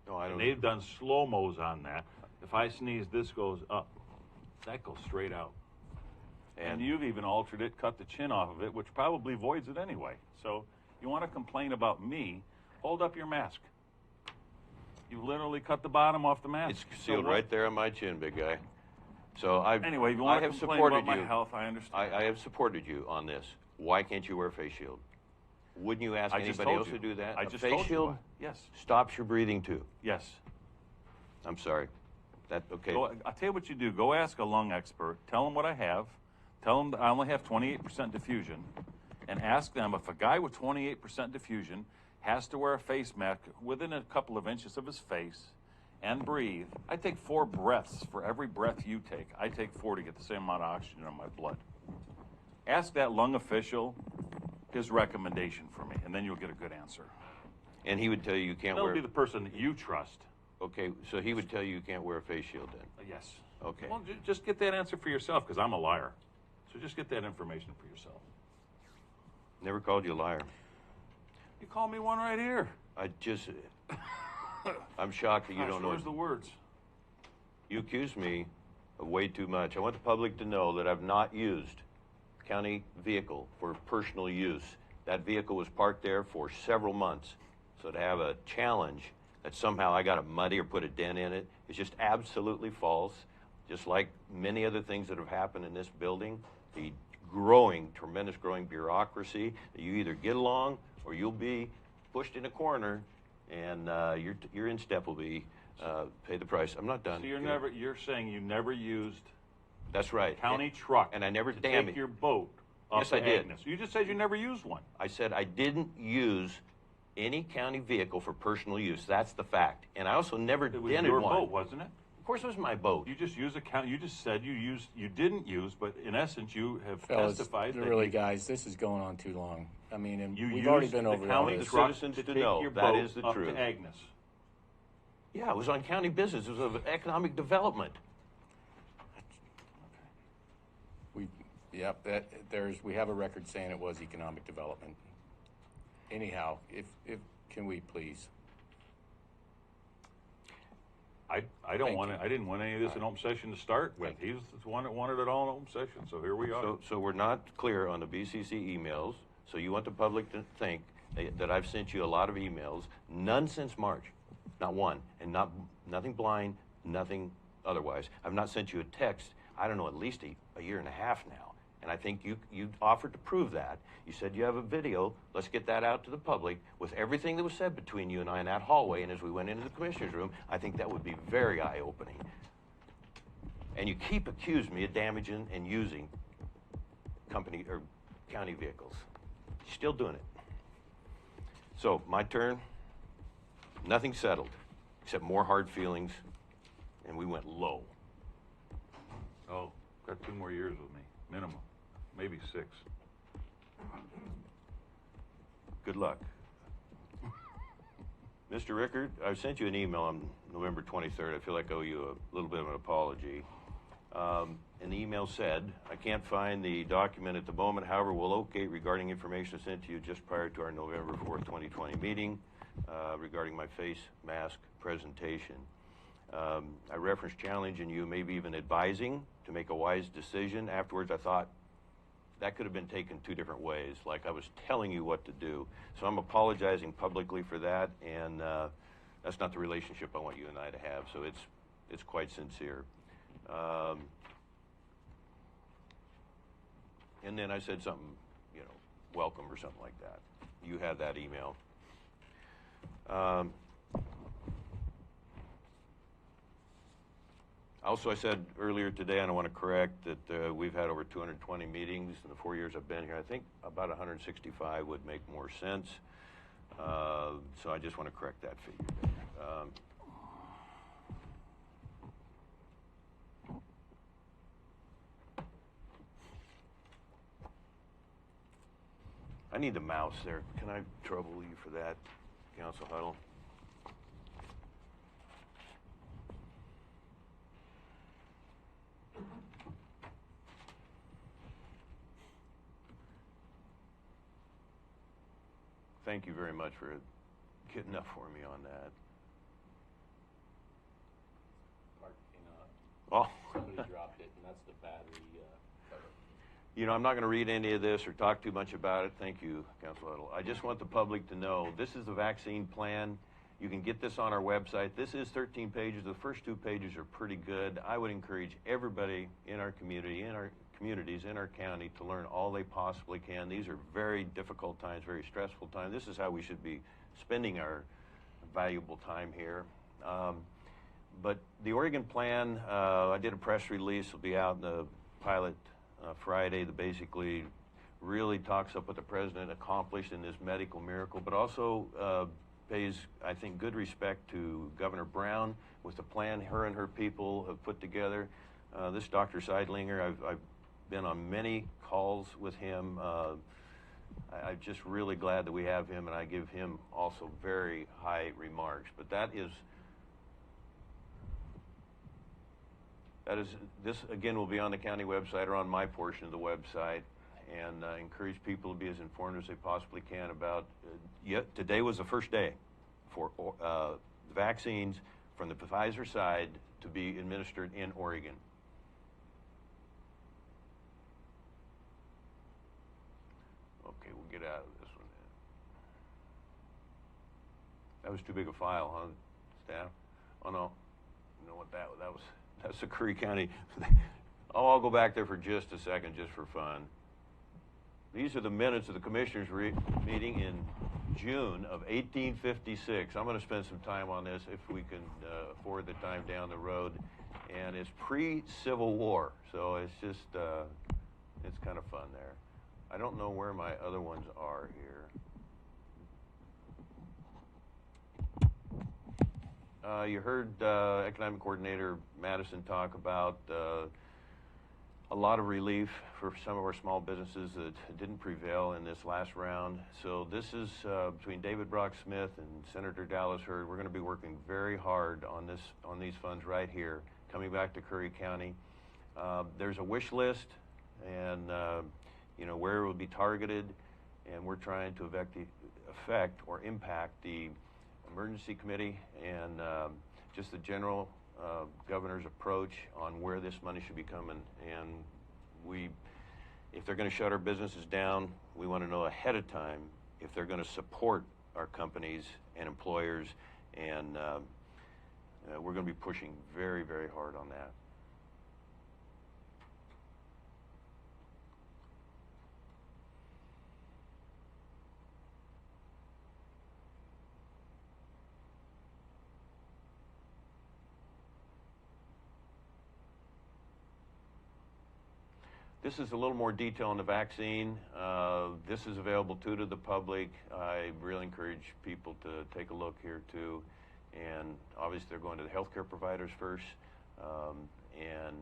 No, I don't. And they've done slow-mos on that. If I sneeze, this goes up. That goes straight out. And you've even altered it, cut the chin off of it, which probably voids it anyway. So you want to complain about me, hold up your mask. You literally cut the bottom off the mask. It's sealed right there on my chin, big guy. So anyway, if you want to complain about my health, I understand. I have supported you on this. Why can't you wear a face shield? Wouldn't you ask anybody else to do that? I just told you. A face shield yes. Stops your breathing too. Yes. I'm sorry. Okay. I'll tell you what you do. Go ask a lung expert. Tell them what I have. Tell them that I only have 28% diffusion. And ask them if a guy with 28% diffusion has to wear a face mask within a couple of inches of his face and breathe. I take 4 breaths for every breath you take. I take 4 to get the same amount of oxygen in my blood. Ask that lung official his recommendation for me, and then you'll get a good answer. And he would tell you can't wear... That'll be the person that you trust. Okay, so he would tell you can't wear a face shield then? Yes. Okay. Well, just get that answer for yourself, because I'm a liar. So just get that information for yourself. Never called you a liar. You call me one right here. I'm shocked that you don't know. Where's the words? You accuse me of way too much. I want the public to know that I've not used county vehicle for personal use. That vehicle was parked there for several months. So to have a challenge that somehow I got to muddy or put a dent in it is just absolutely false. Just like many other things that have happened in this building, the tremendous growing bureaucracy, that you either get along or you'll be pushed in a corner, and your instep will be pay the price. I'm not done. So you're saying you never used. That's right. County truck. And I never to take your boat up Yes, to I did. Agnes. You just said you never used one. I said I didn't use any county vehicle for personal use. That's the fact. And I also never It was dented your one. boat, wasn't it? Of course, it was my boat. You just use you just said you didn't use, but in essence, you have Fellas, testified that really, guys, this is going on too long. I mean, and you we've already used been the over county this. truck citizens to to take know your that boat is the up truth. to Agnes. Yeah, it was on county business. It was of economic development. We have a record saying it was economic development. Anyhow, if can we please? I don't want it. I didn't want any of this in open session to start with. He's the one that wanted it all in open session. So here we are. So we're not clear on the BCC emails. So you want the public to think that I've sent you a lot of emails, none since March, not one, and nothing blind, nothing otherwise. I've not sent you a text. I don't know, at least a year and a half now. And I think you offered to prove that. You said you have a video. Let's get that out to the public with everything that was said between you and I in that hallway. And as we went into the commissioner's room, I think that would be very eye-opening. And you keep accusing me of damaging and using company or county vehicles. You're still doing it. So my turn. Nothing settled except more hard feelings, and we went low. Oh, got 2 more years with me, minimum, maybe 6. Good luck. Mr. Rickard, I sent you an email on November 23rd. I feel like I owe you a little bit of an apology. And the email said, I can't find the document at the moment. However, we'll locate regarding information sent to you just prior to our November 4th, 2020 meeting regarding my face mask presentation. I referenced challenging you, maybe even advising to make a wise decision. Afterwards, I thought that could have been taken 2 different ways, like I was telling you what to do. So I'm apologizing publicly for that, and that's not the relationship I want you and I to have, so it's quite sincere. And then I said something, welcome or something like that. You had that email. Also, I said earlier today, and I want to correct, that we've had over 220 meetings in the 4 years I've been here. I think about 165 would make more sense. So I just want to correct that figure there. I need the mouse there. Can I trouble you for that, Council Huddle? Thank you very much for getting up for me on that. Oh. Somebody dropped it, and that's the battery. I'm not going to read any of this or talk too much about it. Thank you, Council Huddle. I just want the public to know this is the vaccine plan. You can get this on our website. This is 13 pages. The first 2 pages are pretty good. I would encourage everybody in our community, in our communities, in our county to learn all they possibly can. These are very difficult times, very stressful times. This is how we should be spending our valuable time here. But the Oregon plan, I did a press release. It'll be out in the pilot Friday that basically really talks up what the president accomplished in this medical miracle, but also pays, I think, good respect to Governor Brown with the plan her and her people have put together. This Dr. Seidlinger, I've been on many calls with him. I'm just really glad that we have him, and I give him also very high remarks. But this again will be on the county website or on my portion of the website. and encourage people to be as informed as they possibly can about. Today was the first day for vaccines from the Pfizer side to be administered in Oregon. Okay, we'll get out of this one. That was too big a file, huh, staff? Oh no, you know what that was? That's the Curry County. Oh, I'll go back there for just a second, just for fun. These are the minutes of the commissioners' meeting in June of 1856. I'm going to spend some time on this if we can afford the time down the road. And it's pre-Civil War, so it's just, it's kind of fun there. I don't know where my other ones are here. You heard Economic Coordinator Madison talk about a lot of relief for some of our small businesses that didn't prevail in this last round. So this is between David Brock Smith and Senator Dallas Hurd. We're going to be working very hard on these funds right here, coming back to Curry County. There's a wish list, and you know where it will be targeted, and we're trying to affect or impact the emergency committee and just the general governor's approach on where this money should be coming. And if they're going to shut our businesses down, we want to know ahead of time if they're going to support our companies and employers, and we're going to be pushing very, very hard on that. This is a little more detail on the vaccine. This is available to the public. I really encourage people to take a look here too. And obviously they're going to the healthcare providers first, and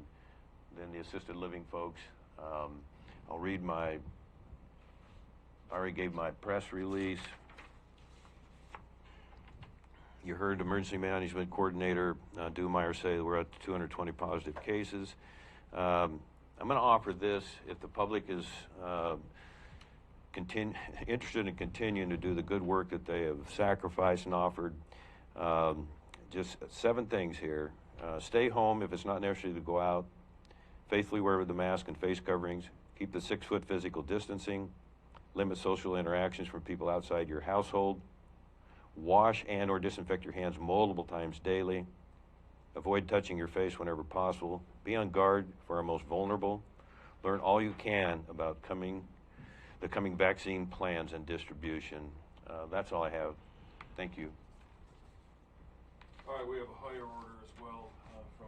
then the assisted living folks. I'll read I already gave my press release. You heard Emergency Management Coordinator Dumeyer say that we're at 220 positive cases. I'm going to offer this if the public is interested in continuing to do the good work that they have sacrificed and offered. Just 7 things here. Stay home if it's not necessary to go out. Faithfully wear the mask and face coverings. Keep the 6-foot physical distancing. Limit social interactions from people outside your household. Wash and or disinfect your hands multiple times daily. Avoid touching your face whenever possible. Be on guard for our most vulnerable. Learn all you can about the coming vaccine plans and distribution. That's all I have. Thank you. All right, we have a higher order as well from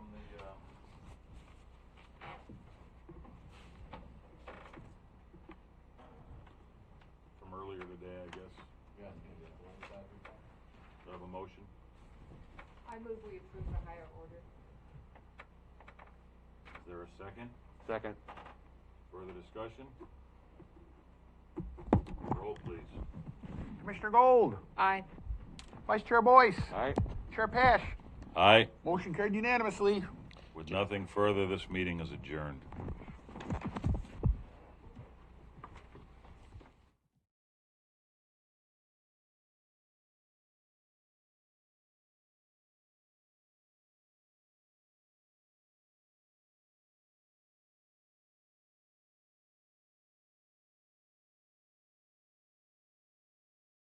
earlier today, I guess. Yeah. Do I have a motion? I move we approve the higher order. Is there a second? Second. Further discussion? Roll, please. Commissioner Gold. Aye. Vice Chair Boyce. Aye. Chair Pash. Aye. Motion carried unanimously. With nothing further, this meeting is adjourned.